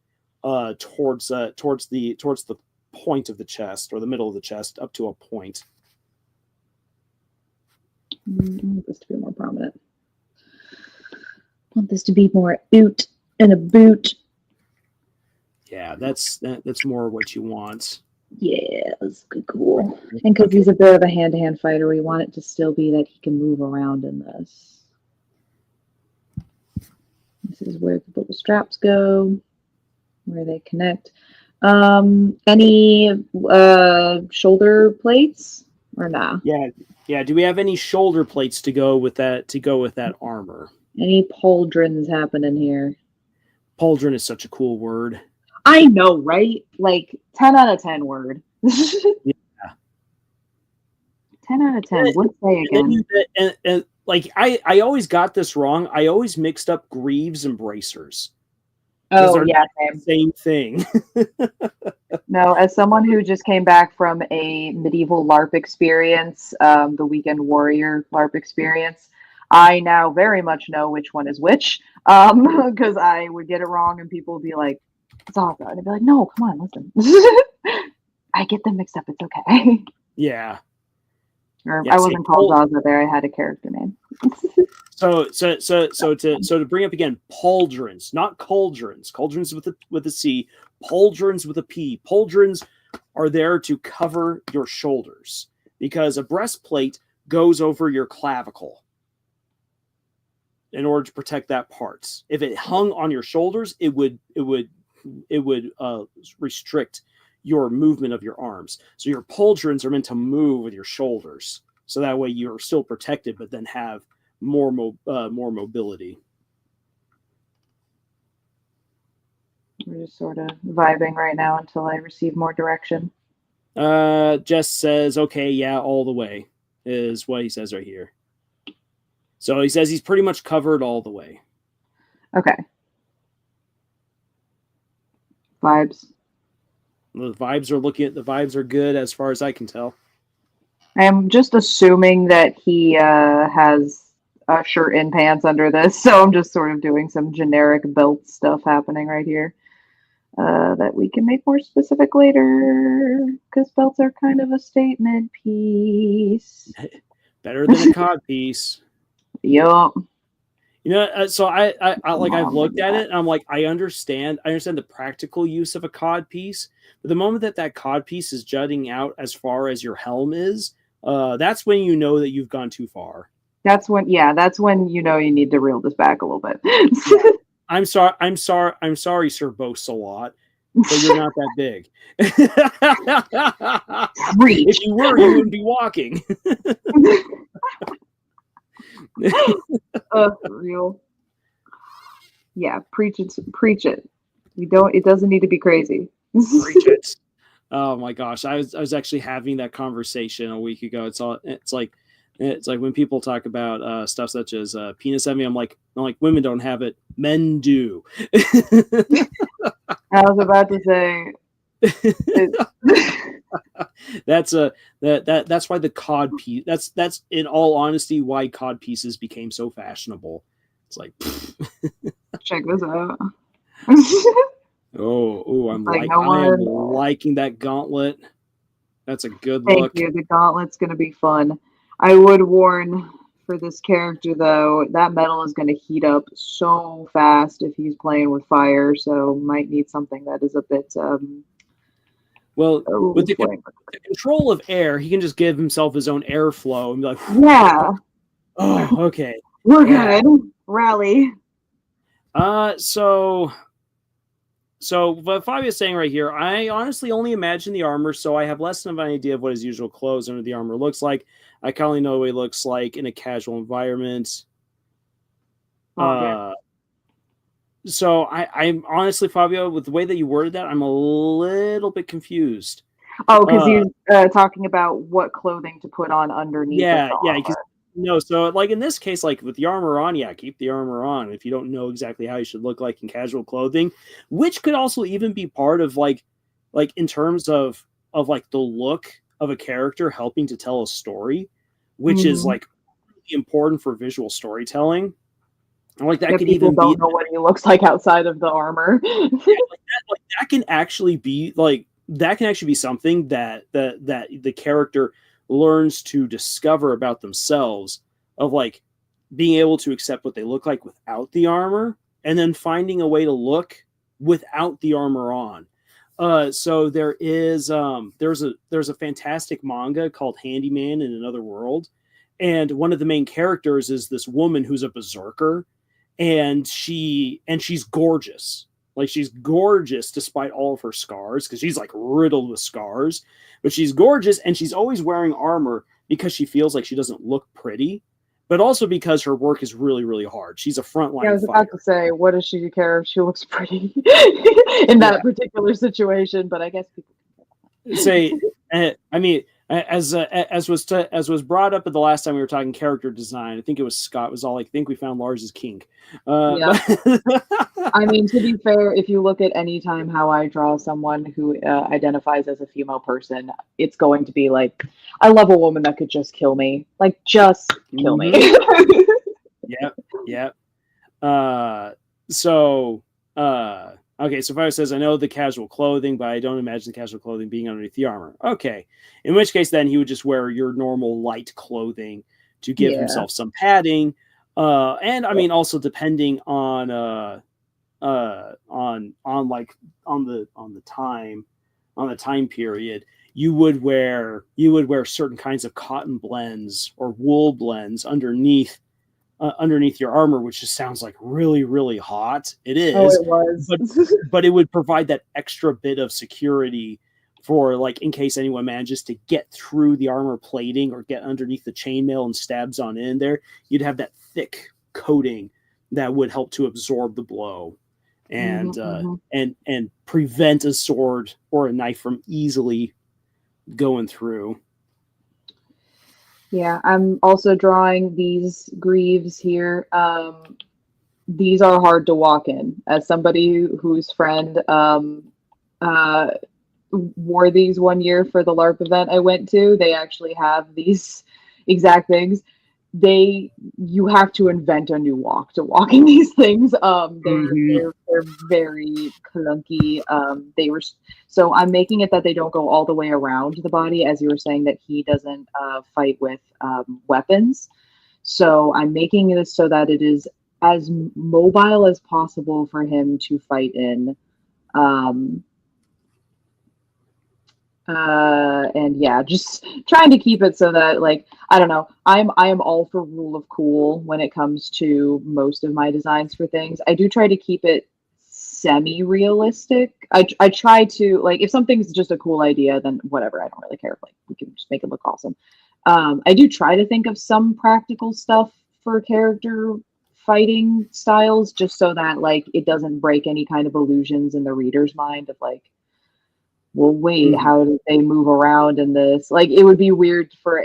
towards the point of the chest or the middle of the chest up to a point. I want this to be more prominent. I want this to be more oot and a boot. Yeah, that's more what you want. Yeah, that's cool. And because he's a bit of a hand-to-hand fighter, we want it to still be that he can move around in this. This is where the little straps go, where they connect. Any shoulder plates or nah? Yeah. Do we have any shoulder plates to go with that armor? Any pauldrons happening here? Pauldron is such a cool word. I know, right? Like 10 out of 10 word. Yeah. 10 out of 10. Let's say again. And like I always got this wrong. I always mixed up greaves and bracers. Oh yeah, same thing. No, as someone who just came back from a medieval LARP experience, the Weekend Warrior LARP experience, I now very much know which one is which. Because I would get it wrong and people would be like, Zaza. And I'd be like, no, come on, listen. I get them mixed up. It's okay. Yeah. Or Yeah, I see, wasn't called Zaza there. I had a character name. So to bring up again, pauldrons, not cauldrons. Cauldrons with a C, pauldrons with a P. Pauldrons are there to cover your shoulders because a breastplate goes over your clavicle in order to protect that part. If it hung on your shoulders, it would restrict your movement of your arms. So your pauldrons are meant to move with your shoulders, so that way you're still protected, but then have more mobility. We're just sort of vibing right now until I receive more direction. Jess says, "Okay, yeah, all the way," is what he says right here. So he says he's pretty much covered all the way. Okay. Vibes. The vibes are good as far as I can tell. I'm just assuming that he has a shirt and pants under this, so I'm just sort of doing some generic belt stuff happening right here that we can make more specific later, because belts are kind of a statement piece. Better than a cod piece. Yup. You know, so I like I've looked at it and I'm like, I understand the practical use of a cod piece, but the moment that cod piece is jutting out as far as your helm is, that's when you know that you've gone too far. That's when you know you need to reel this back a little bit. Yeah. I'm sorry, Sir Boast-a-Lot, but you're not that big. If you were, you wouldn't be walking. Real. Yeah, preach it. It doesn't need to be crazy. Preach it. Oh my gosh, I was actually having that conversation a week ago. It's like when people talk about stuff such as penis envy. I'm like women don't have it, men do. I was about to say. That's why the cod piece. That's in all honesty why cod pieces became so fashionable. It's like check this out. I'm like I am liking that gauntlet. That's a good look. Thank you. The gauntlet's going to be fun. I would warn for this character though, that metal is going to heat up so fast if he's playing with fire. So might need something that is a bit. Well, with the control of air, he can just give himself his own airflow and be like, yeah. Oh, okay. We're good. Rally. So what Fabia's saying right here, I honestly only imagine the armor, so I have less of an idea of what his usual clothes under the armor looks like. I kind of only know what he looks like in a casual environment. So I'm honestly, Fabio, with the way that you worded that, I'm a little bit confused. Oh, because he's talking about what clothing to put on underneath. Yeah. No, so like in this case, like with the armor on, yeah, keep the armor on if you don't know exactly how you should look like in casual clothing, which could also even be part of like in terms of like the look of a character helping to tell a story, which is like really important for visual storytelling. And like that could even don't know what he looks like outside of the armor. That can actually be something that the character learns to discover about themselves, of like being able to accept what they look like without the armor, and then finding a way to look without the armor on. So there's a fantastic manga called Handyman in Another World, and one of the main characters is this woman who's a berserker, and she's gorgeous. Like, she's gorgeous despite all of her scars, because she's like riddled with scars, but she's gorgeous, and she's always wearing armor because she feels like she doesn't look pretty, but also because her work is really, really hard. She's a frontline I was fighter. about to say, what does she care if she looks pretty in that particular situation? But I guess people say, I mean, as was brought up at the last time we were talking character design, I think it was Scott was all like, I think we found Lars's kink. Yeah. I mean, to be fair, if you look at any time how I draw someone who identifies as a female person, it's going to be like, I love a woman that could just kill me. Like, just kill me. Yep. So Okay, so Fire says, I know the casual clothing, but I don't imagine the casual clothing being underneath the armor. Okay. In which case, then he would just wear your normal light clothing to give himself some padding. And I mean, also depending on the time period, you would wear certain kinds of cotton blends or wool blends underneath your armor, which just sounds like really, really hot. It is. Oh, it was. but it would provide that extra bit of security for, like, in case anyone manages to get through the armor plating or get underneath the chainmail and stabs on in there, you'd have that thick coating that would help to absorb the blow and and prevent a sword or a knife from easily going through. Yeah, I'm also drawing these greaves here. These are hard to walk in. As somebody whose friend wore these one year for the LARP event I went to, they actually have these exact things. You have to invent a new walk to walk in these things. They're very clunky. So I'm making it that they don't go all the way around the body, as you were saying that he doesn't fight with weapons. So I'm making this so that it is as mobile as possible for him to fight in. And yeah, just trying to keep it so that, like, I don't know, I am all for rule of cool when it comes to most of my designs for things. I do try to keep it semi-realistic. I try to, like, if something's just a cool idea, then whatever, I don't really care. Like, we can just make it look awesome. I do try to think of some practical stuff for character fighting styles, just so that, like, it doesn't break any kind of illusions in the reader's mind of, like, well, wait, how did they move around in this? Like, it would be weird for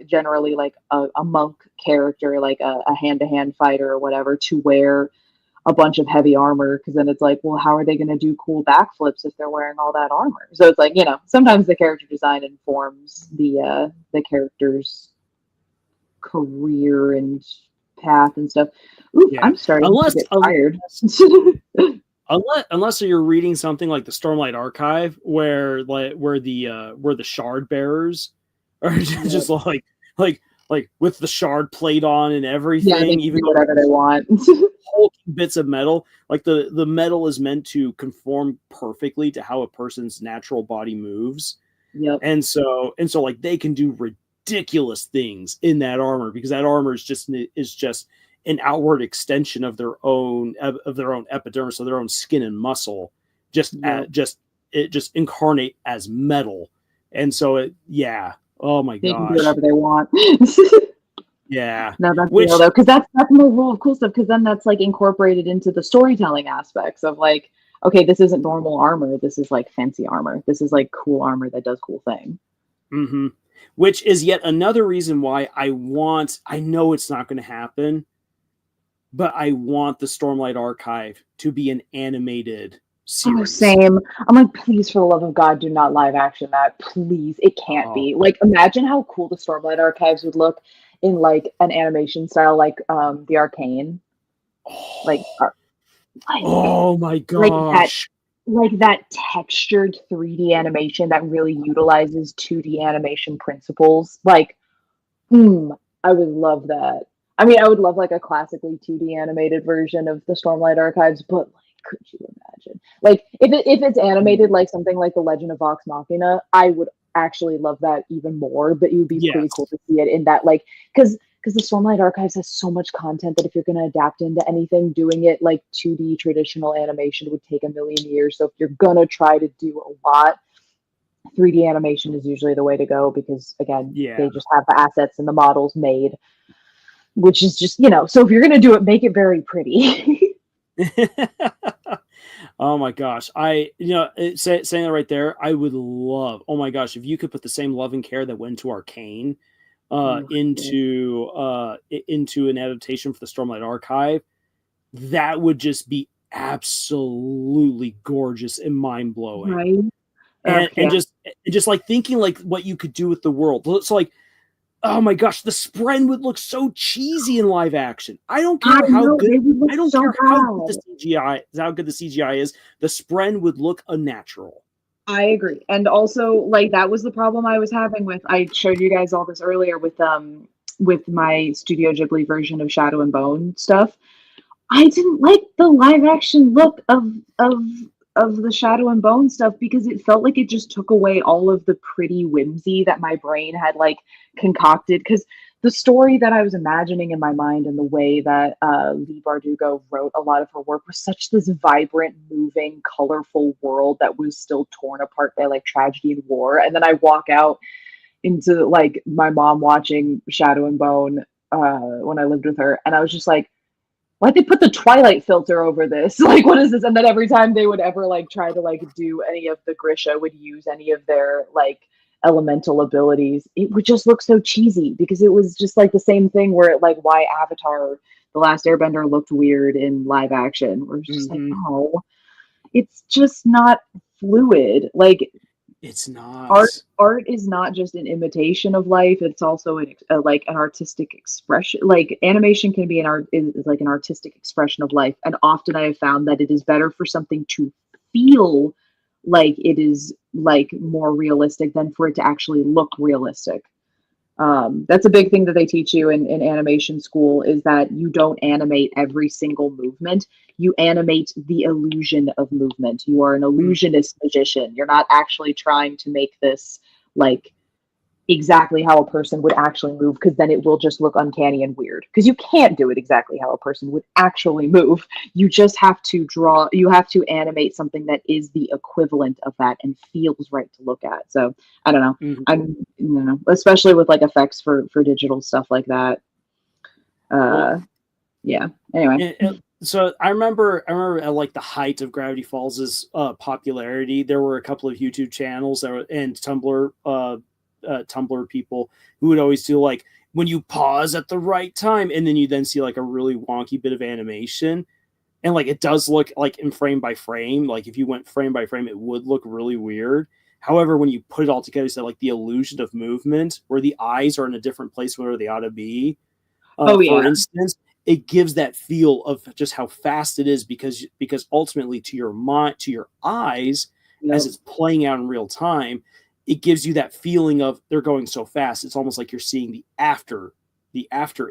generally like a monk character, like a hand-to-hand fighter or whatever, to wear a bunch of heavy armor, because then it's like, well, how are they going to do cool backflips if they're wearing all that armor? So it's like, sometimes the character design informs the character's career and path and stuff. Ooh, yeah. I'm starting to get tired. Unless you're reading something like the Stormlight Archive, where the shard bearers are just like with the shard plate on and everything, even do whatever they want. Whole bits of metal, like the metal is meant to conform perfectly to how a person's natural body moves. Yep. And so like they can do ridiculous things in that armor, because that armor is just an outward extension of their own epidermis, of their own skin and muscle, just incarnate as metal. And so oh my gosh, they can do whatever they want. Yeah, no, that's real though, because that's more rule of cool stuff, because then that's like incorporated into the storytelling aspects of, like, okay, this isn't normal armor, this is like fancy armor, this is like cool armor that does cool thing. Which is yet another reason why I know it's not going to happen, but I want the Stormlight Archive to be an animated series. Oh, same. I'm like, please, for the love of God, do not live action that. Please. It can't be. Like, imagine how cool the Stormlight Archives would look in, like, an animation style, like the Arcane. Oh my gosh. Like that textured 3D animation that really utilizes 2D animation principles. Like, I would love that. I mean, I would love like a classically 2D animated version of the Stormlight Archives, but like, could you imagine? Like, if it's animated like something like The Legend of Vox Machina, I would actually love that even more. But it would be pretty cool to see it in that, like, because the Stormlight Archives has so much content that if you're going to adapt into anything, doing it like 2D traditional animation would take a million years. So if you're going to try to do a lot, 3D animation is usually the way to go, because again, they just have the assets and the models made, which is just, so if you're going to do it, make it very pretty. Oh my gosh. Saying that right there, I would love, oh my gosh, if you could put the same love and care that went into Arcane into an adaptation for the Stormlight Archive, that would just be absolutely gorgeous and mind-blowing. Right. And just like thinking like what you could do with the world. So like oh my gosh, the Spren would look so cheesy in live action. I don't I care how know, good. they would look I don't so care how good bad. the CGI is. The Spren would look unnatural. I agree. And also, like, that was the problem I was having with, I showed you guys all this earlier with my Studio Ghibli version of Shadow and Bone stuff. I didn't like the live action look of the Shadow and Bone stuff because it felt like it just took away all of the pretty whimsy that my brain had like concocted. Because the story that I was imagining in my mind and the way that Lee Bardugo wrote a lot of her work was such this vibrant, moving, colorful world that was still torn apart by like tragedy and war. And then I walk out into like my mom watching Shadow and Bone when I lived with her, and I was just like, why'd they put the Twilight filter over this? Like, what is this? And then every time they would ever like try to like do any of the Grisha would use any of their like elemental abilities, it would just look so cheesy because it was just like the same thing where it like why Avatar The Last Airbender looked weird in live action. We're just like, no, it's just not fluid. Like, it's not. Art is not just an imitation of life, it's also like an artistic expression. Like animation can be an art is like an artistic expression of life, and often I have found that it is better for something to feel like it is like more realistic than for it to actually look realistic. That's a big thing that they teach you in animation school, is that you don't animate every single movement. You animate the illusion of movement. You are an illusionist magician. You're not actually trying to make this like exactly how a person would actually move, because then it will just look uncanny and weird, because you can't do it exactly how a person would actually move. You just have to animate something that is the equivalent of that and feels right to look at. So I don't know. I'm, especially with like effects for digital stuff like that. Yeah. Anyway. So I remember at like the height of Gravity Falls' popularity, there were a couple of YouTube channels that were, and Tumblr people who would always do like when you pause at the right time and then you then see like a really wonky bit of animation, and like it does look like in frame by frame, like if you went frame by frame it would look really weird. However, when you put it all together, so like the illusion of movement where the eyes are in a different place where they ought to be, for instance, it gives that feel of just how fast it is, because ultimately to your mind, to your eyes, as it's playing out in real time, it gives you that feeling of they're going so fast. It's almost like you're seeing the after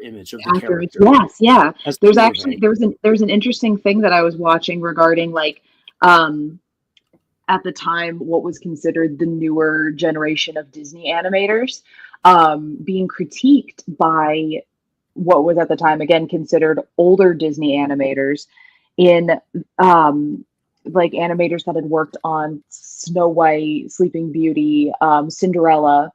image of the character. Yes, yeah. There's actually there's an interesting thing that I was watching regarding like at the time what was considered the newer generation of Disney animators being critiqued by what was at the time again considered older Disney animators in like animators that had worked on Snow White, Sleeping Beauty, Cinderella,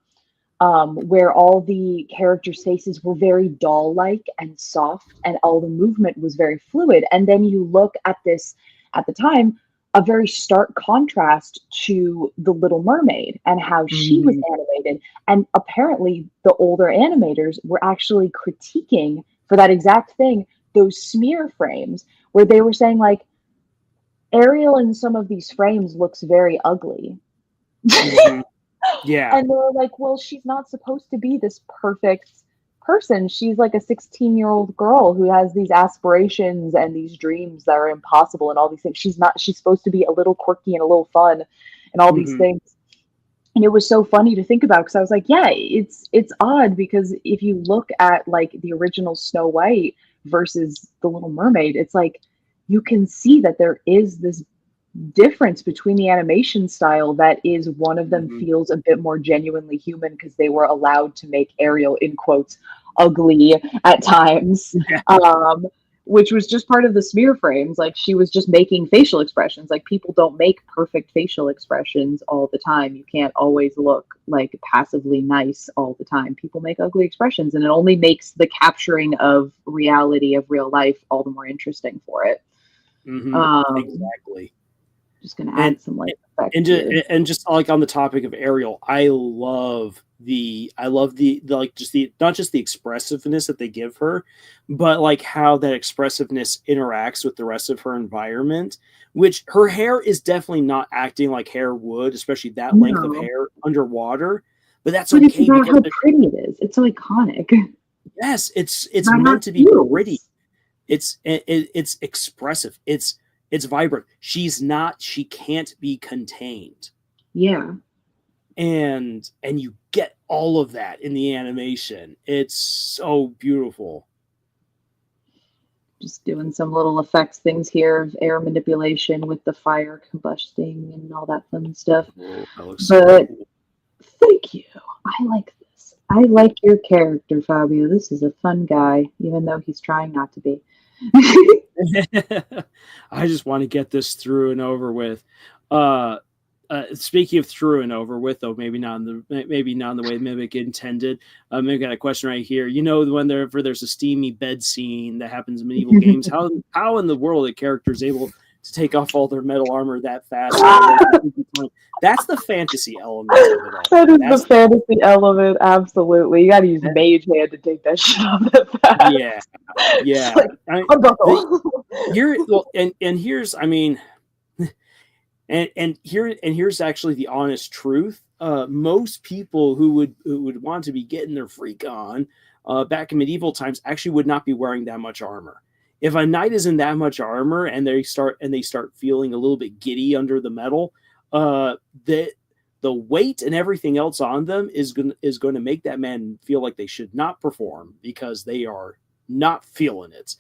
where all the characters' faces were very doll-like and soft, and all the movement was very fluid. And then you look at this, at the time, a very stark contrast to The Little Mermaid and how she was animated. And apparently the older animators were actually critiquing, for that exact thing, those smear frames, where they were saying like, Ariel in some of these frames looks very ugly. Yeah. And they were like, well, she's not supposed to be this perfect person. She's like a 16-year-old girl who has these aspirations and these dreams that are impossible and all these things. She's supposed to be a little quirky and a little fun and all these things. And it was so funny to think about, because I was like, yeah, it's odd, because if you look at like the original Snow White versus The Little Mermaid, it's like you can see that there is this difference between the animation style, that is one of them feels a bit more genuinely human because they were allowed to make Ariel, in quotes, ugly at times, which was just part of the smear frames. Like, she was just making facial expressions. Like, people don't make perfect facial expressions all the time. You can't always look like passively nice all the time. People make ugly expressions, and it only makes the capturing of reality of real life all the more interesting for it. Exactly. Just gonna add some like effect and just like on the topic of Ariel, I love the like just the not just the expressiveness that they give her, but like how that expressiveness interacts with the rest of her environment, which her hair is definitely not acting like hair would, especially that length of hair underwater. but that's But it's okay about how because pretty it is. It's so iconic. yes, it's Not meant to be cute. pretty. It's expressive. It's vibrant. She can't be contained. Yeah. And you get all of that in the animation. It's so beautiful. Just doing some little effects things here of air manipulation with the fire combusting and all that fun stuff. Oh, that looks so But cool. thank you. I like this. I like your character, Fabio. This is a fun guy, even though he's trying not to be. I just want to get this through and over with. Speaking of through and over with, though, maybe not in the way Mimic intended. Maybe got a question right here. You know, whenever there's a steamy bed scene that happens in medieval games, how in the world a character is able to take off all their metal armor that fast? That's the fantasy element of it all. That is the fantasy element, absolutely. You got to use Mage Hand to take that shit off that fast. Yeah. Here's, I mean, and here's actually the honest truth. Most people who would want to be getting their freak on back in medieval times actually would not be wearing that much armor. If a knight is in that much armor and they start feeling a little bit giddy under the metal, the weight and everything else on them is going to make that man feel like they should not perform because they are not feeling it.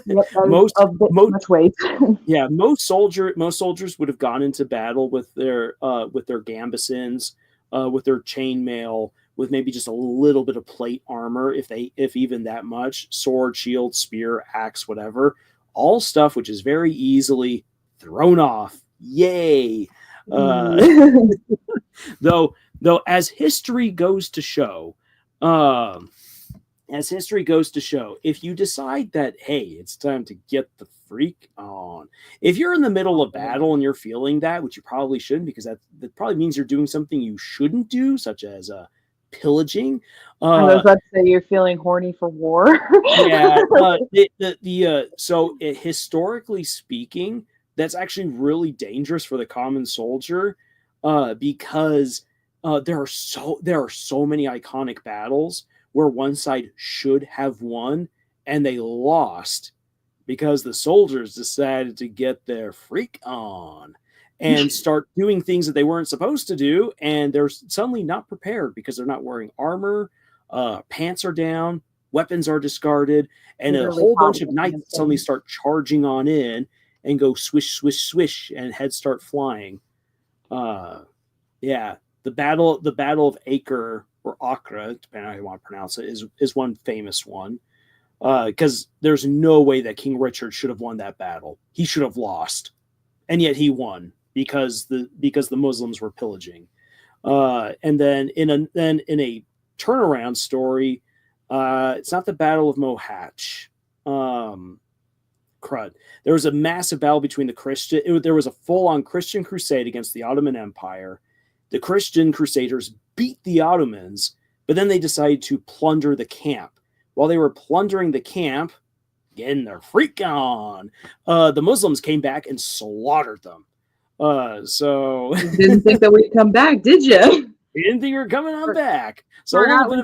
Much weight. Yeah, most soldiers would have gone into battle with their gambesons, with their chainmail, with maybe just a little bit of plate armor, if even that much, sword, shield, spear, axe, whatever, all stuff which is very easily thrown off. Yay! Though as history goes to show, if you decide that, hey, it's time to get the freak on, if you're in the middle of battle and you're feeling that, which you probably shouldn't, because that probably means you're doing something you shouldn't do, such as pillaging. I was about to say you're feeling horny for war. Yeah. So historically speaking, that's actually really dangerous for the common soldier, because there are so many iconic battles where one side should have won and they lost because the soldiers decided to get their freak on and start doing things that they weren't supposed to do, and they're suddenly not prepared because they're not wearing armor, pants are down, weapons are discarded, and a whole bunch of knights suddenly start charging on in and go swish, swish, swish, and heads start flying. Yeah, the battle of Acre or Acre, depending on how you want to pronounce it, is one famous one. Because there's no way that King Richard should have won that battle. He should have lost, and yet he won because the Muslims were pillaging. And then in a turnaround story, it's not the Battle of Mohatch. Crud. There was a massive battle between there was a full-on Christian crusade against the Ottoman Empire. The Christian crusaders beat the Ottomans, but then they decided to plunder the camp. While they were plundering the camp, getting their freak on, the Muslims came back and slaughtered them. So you didn't think that we'd come back, did you? You didn't think we were coming on back. So a little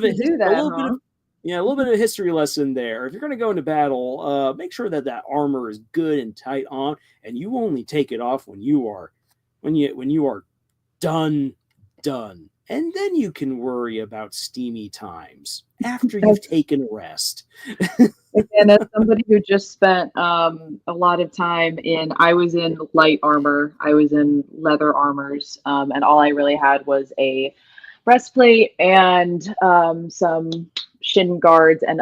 bit of a history lesson there. If you're going to go into battle, make sure that armor is good and tight on, and you only take it off when you are done. And then you can worry about steamy times after you've taken a rest. And as somebody who just spent a lot of time I was in light armor, I was in leather armors, and all I really had was a breastplate and some shin guards and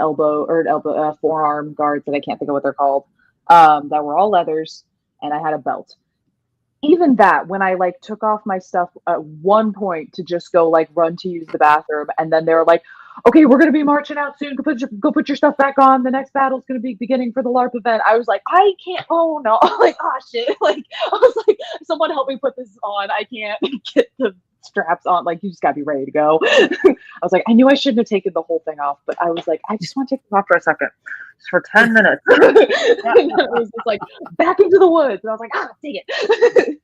forearm guards that I can't think of what they're called, that were all leathers, and I had a belt. Even that, when I took off my stuff at one point to just go run to use the bathroom, and then they were like, okay, we're going to be marching out soon. Go put your stuff back on. The next battle's going to be beginning for the LARP event. I was like, I can't. Oh no. Oh shit. I was like, someone help me put this on. I can't get the straps on. You just got to be ready to go. I was like, I knew I shouldn't have taken the whole thing off, but I was like, I just want to take it off for a second. Just for 10 minutes. It was just back into the woods. And I was like, dang it.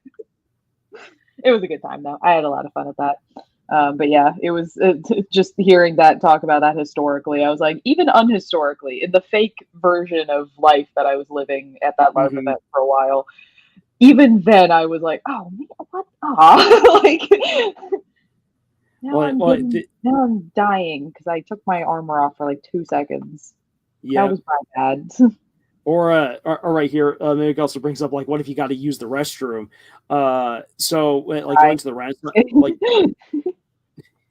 It was a good time though. I had a lot of fun at that. But yeah, it was just hearing that talk about that historically. I was like, even unhistorically, in the fake version of life that I was living at that LARP Mhm. event for a while, even then I was like, oh man, what? Like Well, well, now I'm dying because I took my armor off for like 2 seconds. yeah. That was my bad. Or right here, Meg also brings up like, what if you got to use the restroom? So like I- going to the restaurant, like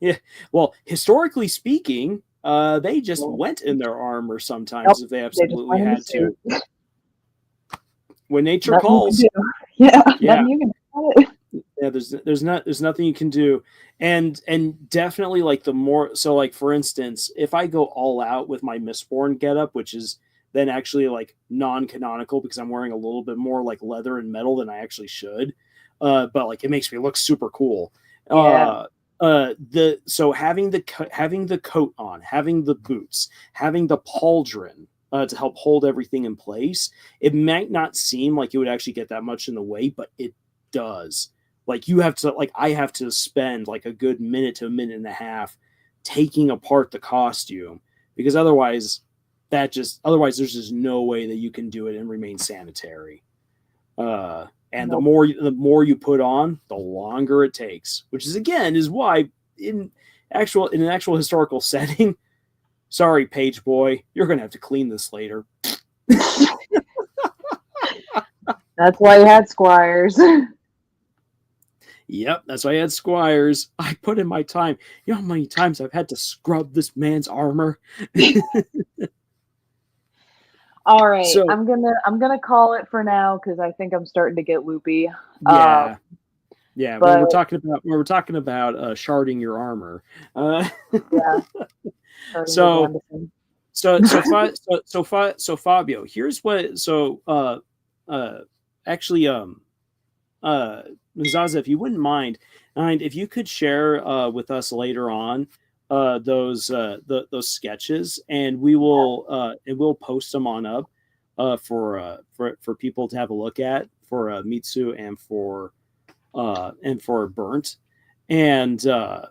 yeah. Well, historically speaking, they just went in their armor sometimes Nope, if they they just absolutely went in the had to. suit. When nature Nothing you can calls, do. Yeah, yeah. nothing you can do. Yeah, there's nothing you can do, and definitely like the more so like for instance, if I go all out with my Mistborn getup, which is then actually like non-canonical because I'm wearing a little bit more like leather and metal than I actually should, but like it makes me look super cool. Yeah. The so having the coat on, having the boots, having the pauldron. To help hold everything in place, it might not seem like it would actually get that much in the way, but it does. Like you have to, like I have to spend like a good minute to a minute and a half taking apart the costume because otherwise otherwise there's just no way that you can do it and remain sanitary. And Nope. the more you put on, the longer it takes, which is again is why in an actual historical setting, sorry, page boy, you're gonna have to clean this later. That's why you had squires. Yep, that's why I had squires. I put in my time. You know how many times I've had to scrub this man's armor? All right, So- I'm gonna call it for now because I think I'm starting to get loopy. Yeah. Yeah, but- we're talking about sharding your armor. Yeah. So Fabio, here's what actually Zaza, if you wouldn't mind, and if you could share with us later on those sketches, and we'll post them on up for people to have a look at for Mitsu and for Burnt, and so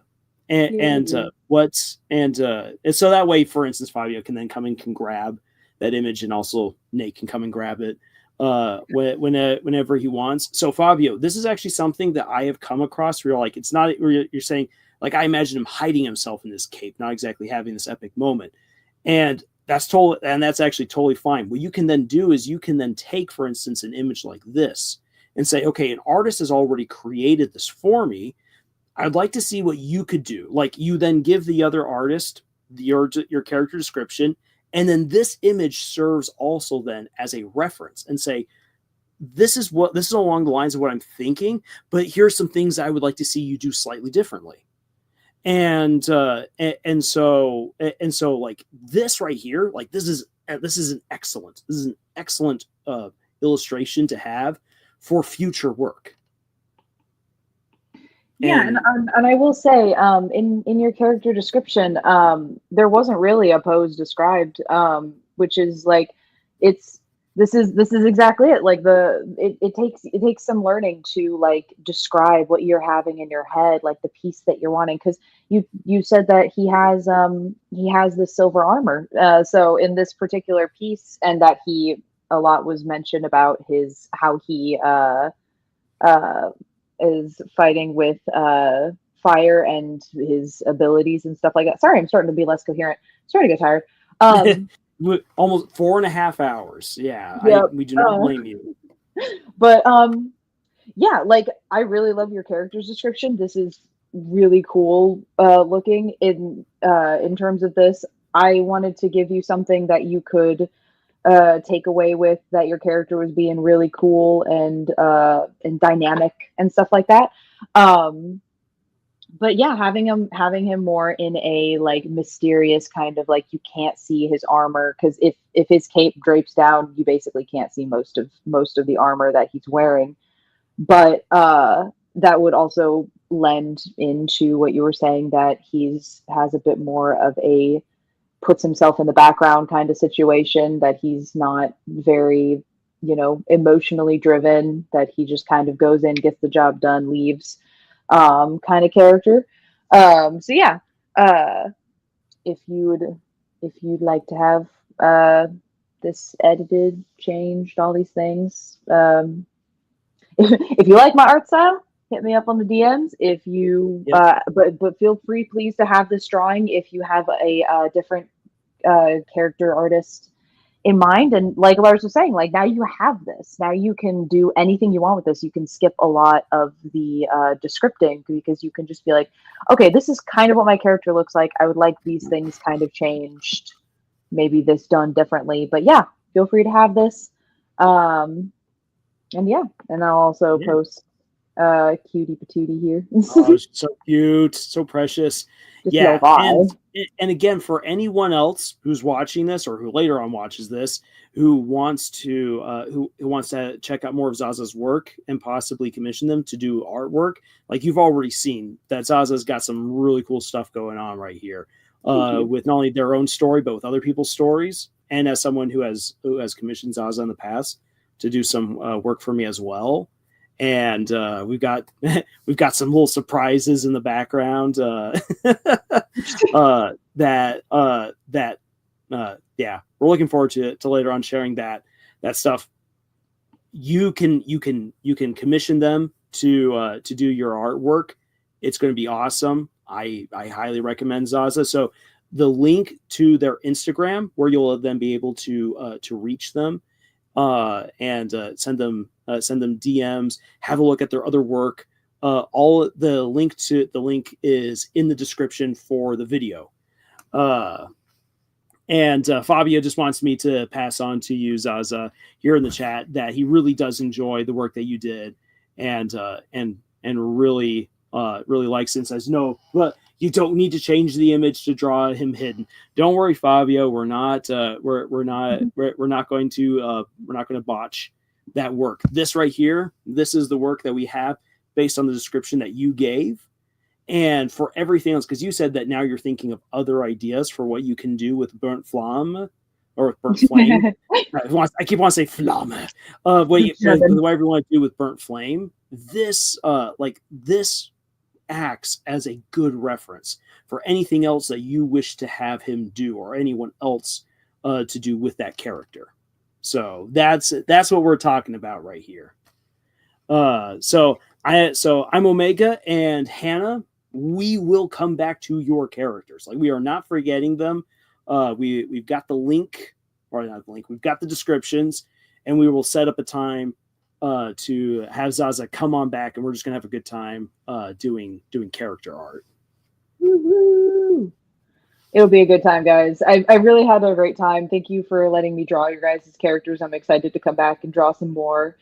that way, for instance, Fabio can then come and can grab that image, and also Nate can come and grab it whenever he wants. So Fabio, this is actually something that I have come across where like it's not where you're saying like I imagine him hiding himself in this cape, not exactly having this epic moment, and that's actually totally fine. What you can then do is you can then take, for instance, an image like this and say, okay, an artist has already created this for me. I'd like to see what you could do. Like you then give the other artist your character description, and then this image serves also then as a reference and say, this is along the lines of what I'm thinking, but here's some things I would like to see you do slightly differently. And so like this right here, like this is an excellent illustration to have for future work. Yeah, and I will say, in your character description, there wasn't really a pose described, which is like, this is exactly it. Like it takes some learning to like describe what you're having in your head, like the piece that you're wanting, because you said that he has the silver armor, so in this particular piece, and that a lot was mentioned about how he is fighting with fire and his abilities and stuff like that. Sorry, I'm starting to be less coherent. I'm starting to get tired. Almost 4.5 hours. Yeah, Yep. we do not blame you. But yeah, like I really love your character's description. This is really cool looking in terms of this. I wanted to give you something that you could take away with, that your character was being really cool and dynamic and stuff like that. But yeah, having him more in a like mysterious kind of like, you can't see his armor, because if his cape drapes down, you basically can't see most of the armor that he's wearing. But that would also lend into what you were saying, that has a bit more of a puts himself in the background kind of situation, that he's not very, emotionally driven, that he just kind of goes in, gets the job done, leaves. kind of character. So yeah, if you'd like to have this edited, changed, all these things, if you like my art style, hit me up on the DMs. If you, but feel free, please, to have this drawing if you have a different character artist in mind. And like Lars was saying, like, now you have this. Now you can do anything you want with this. You can skip a lot of the descripting, because you can just be like, okay, this is kind of what my character looks like. I would like these things kind of changed. Maybe this done differently. But yeah, feel free to have this. And yeah, and I'll also post cutie patootie here. Oh, so cute, so precious. Just Yeah, and again, for anyone else who's watching this or who later on watches this, who wants to check out more of Zaza's work and possibly commission them to do artwork, like you've already seen that Zaza's got some really cool stuff going on right here, with not only their own story but with other people's stories. And as someone who has commissioned Zaza in the past to do some work for me as well. And we've got some little surprises in the background yeah, we're looking forward to later on sharing that stuff. You can commission them to do your artwork. It's going to be awesome. I highly recommend Zaza. So the link to their Instagram, where you'll then be able to reach them and send them DMs, have a look at their other work. All the link is in the description for the video. And Fabio just wants me to pass on to you, Zaza, here in the chat, that he really does enjoy the work that you did, and really likes it, and says, no, but you don't need to change the image to draw him hidden. Don't worry, Fabio. We're not going to botch that work. This right here, this is the work that we have based on the description that you gave. And for everything else, because you said that now you're thinking of other ideas for what you can do with burnt flam or with burnt flame. I keep wanting to say flamme. The way we want to do with burnt flame. This acts as a good reference for anything else that you wish to have him do, or anyone else to do with that character. So that's what we're talking about right here. So I'm Omega and Hannah. We will come back to your characters. Like, we are not forgetting them. We've got the link, or not the link. We've got the descriptions, and we will set up a time to have Zaza come on back, and we're just gonna have a good time doing character art. Woo-hoo. It'll be a good time, guys. I really had a great time. Thank you for letting me draw your guys' characters. I'm excited to come back and draw some more.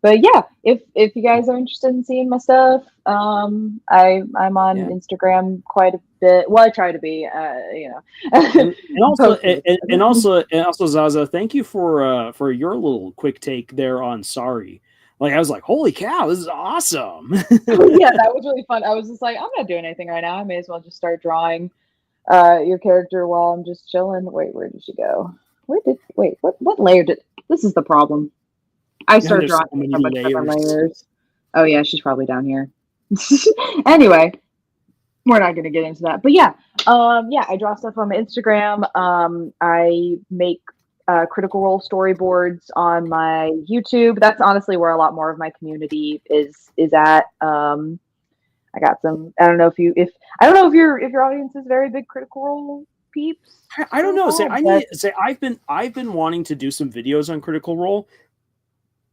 But yeah, if you guys are interested in seeing my stuff, I'm on Instagram quite a bit. Well, I try to be, and also Zaza, thank you for your little quick take there on Sorry. Like, I was like, holy cow, this is awesome. Yeah, that was really fun. I was just like, I'm not doing anything right now. I may as well just start drawing your character while I'm just chilling. Wait, where did she go? What layer did? This is the problem. I started drawing so much different layers. Oh yeah, she's probably down here. Anyway, we're not going to get into that. But yeah, I draw stuff on my Instagram. I make Critical Role storyboards on my YouTube. That's honestly where a lot more of my community is at. I got some. I don't know if your audience is very big Critical Role peeps. I don't know. I've been wanting to do some videos on Critical Role.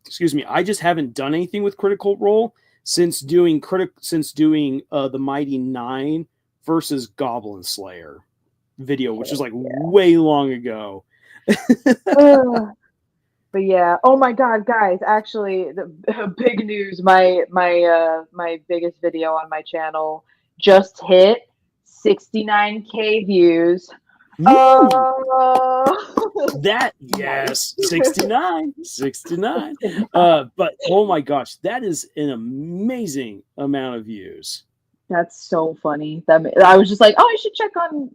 Excuse me. I just haven't done anything with Critical Role since doing the Mighty 9 versus Goblin Slayer video, which is way long ago. But yeah, oh my god, guys, actually, the big news, my biggest video on my channel just hit 69K views. That, yes, 69. But oh my gosh, that is an amazing amount of views. That's so funny. I was just like, oh, I should check on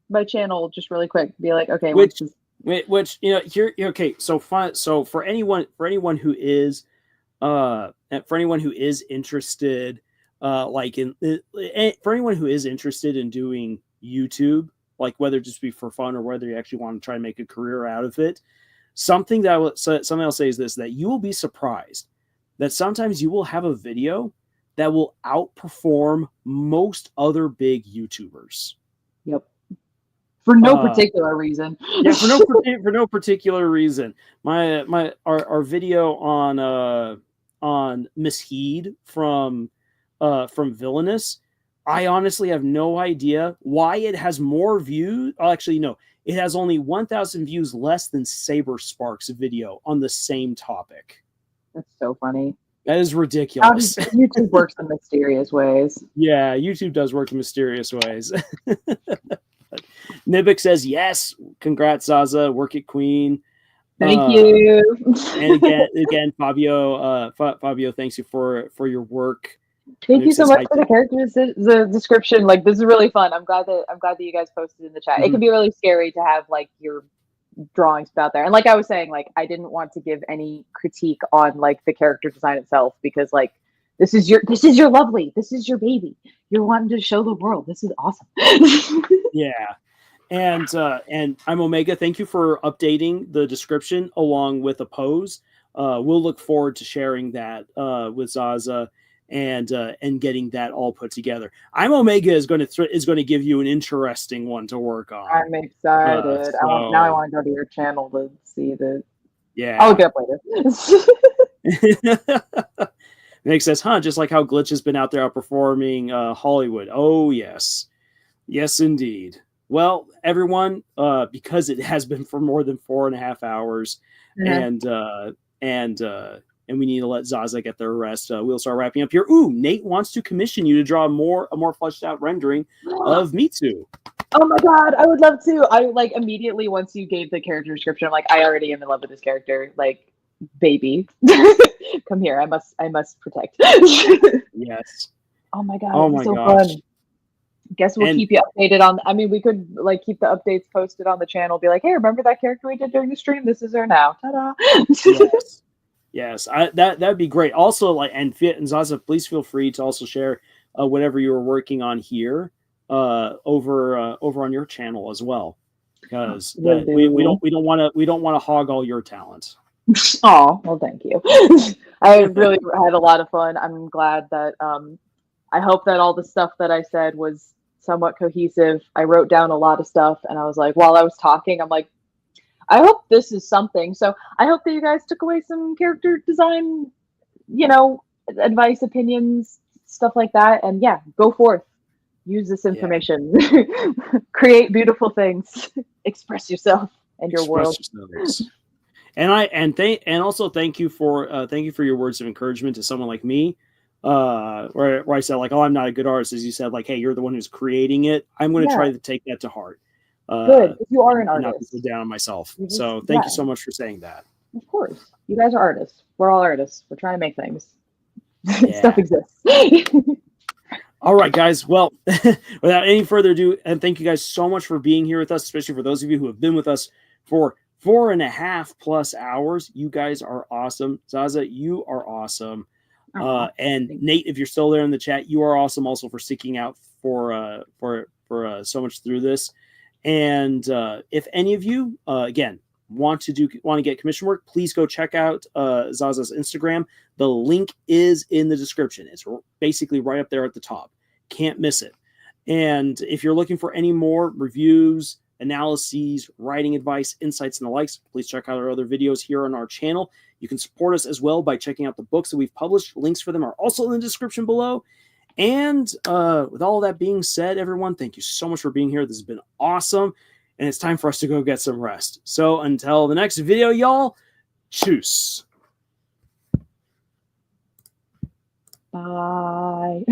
my channel just really quick. Be like, okay, which here, okay. So for anyone who is and for anyone who is interested, for anyone who is interested in doing YouTube, like whether it just be for fun or whether you actually want to try and make a career out of it, something I'll say is this: that you will be surprised that sometimes you will have a video that will outperform most other big YouTubers. Yep. For no particular reason. Yeah, for no particular reason. Our video on Miss Heed from Villainous, I honestly have no idea why it has more views. Actually, no, it has only 1,000 views less than Saber Sparks' video on the same topic. That's so funny. That is ridiculous. YouTube works in mysterious ways. Yeah, YouTube does work in mysterious ways. Nibik says, yes, congrats, Zaza. Work it, Queen. Thank you. And again, Fabio, thanks you for your work. Thank you so much for the characters, the description. Like, this is really fun. I'm glad that you guys posted in the chat. It can be really scary to have like your drawings out there. And like I was saying, like, I didn't want to give any critique on like the character design itself, because like this is your lovely, this is your baby. You're wanting to show the world. This is awesome. Yeah. And I'm Omega. Thank you for updating the description along with a pose. We'll look forward to sharing that with Zaza and getting that all put together. I'm Omega is going to give you an interesting one to work on. I'm excited. So, now I want to go to your channel to see the. Yeah, I'll look it up later. Nick says, just like how Glitch has been out there outperforming Hollywood. Oh yes, yes indeed. Well, everyone, because it has been for more than 4.5 hours, and we need to let Zaza get their rest. We'll start wrapping up here. Ooh, Nate wants to commission you to draw a more fleshed out rendering of Mitsu. Oh my god, I would love to. I like immediately once you gave the character description, I'm like, I already am in love with this character. Like, baby, come here. I must protect. Yes. Oh my god. Oh my so gosh. Fun. Guess we'll keep you updated on. I mean, we could like keep the updates posted on the channel. Be like, hey, remember that character we did during the stream? This is her now. Ta-da. Yes. That'd be great. Also, like, and Zaza, please feel free to also share whatever you were working on here over on your channel as well, because we don't want to hog all your talent. Oh, well, thank you. I really had a lot of fun. I'm glad that I hope that all the stuff that I said was somewhat cohesive. I wrote down a lot of stuff, and I was like, while I was talking, I'm like, I hope this is something. So I hope that you guys took away some character design, advice, opinions, stuff like that. And yeah, go forth. Use this information. Create beautiful things. Express yourself and your world. And also thank you for your words of encouragement to someone like me. Where I said like, oh, I'm not a good artist, as you said, like, hey, you're the one who's creating it. I'm going to try to take that to heart. Good. You are an artist. Not to go down on myself. So thank you so much for saying that. Of course. You guys are artists. We're all artists. We're trying to make things. Stuff exists. All right, guys. Well, without any further ado, and thank you guys so much for being here with us, especially for those of you who have been with us for 4.5+ hours. You guys are awesome. Zaza, you are awesome. And Nate, if you're still there in the chat, you are awesome also for sticking out for so much through this. And if any of you again want to get commission work, please go check out Zaza's Instagram. The link is in the description. It's basically right up there at the top. Can't miss it. And if you're looking for any more reviews, analyses, writing advice, insights, and the likes, please check out our other videos here on our channel. You can support us as well by checking out the books that we've published. Links for them are also in the description below. And with all that being said, everyone, thank you so much for being here. This has been awesome. And it's time for us to go get some rest. So until the next video, y'all, tschüss. Bye.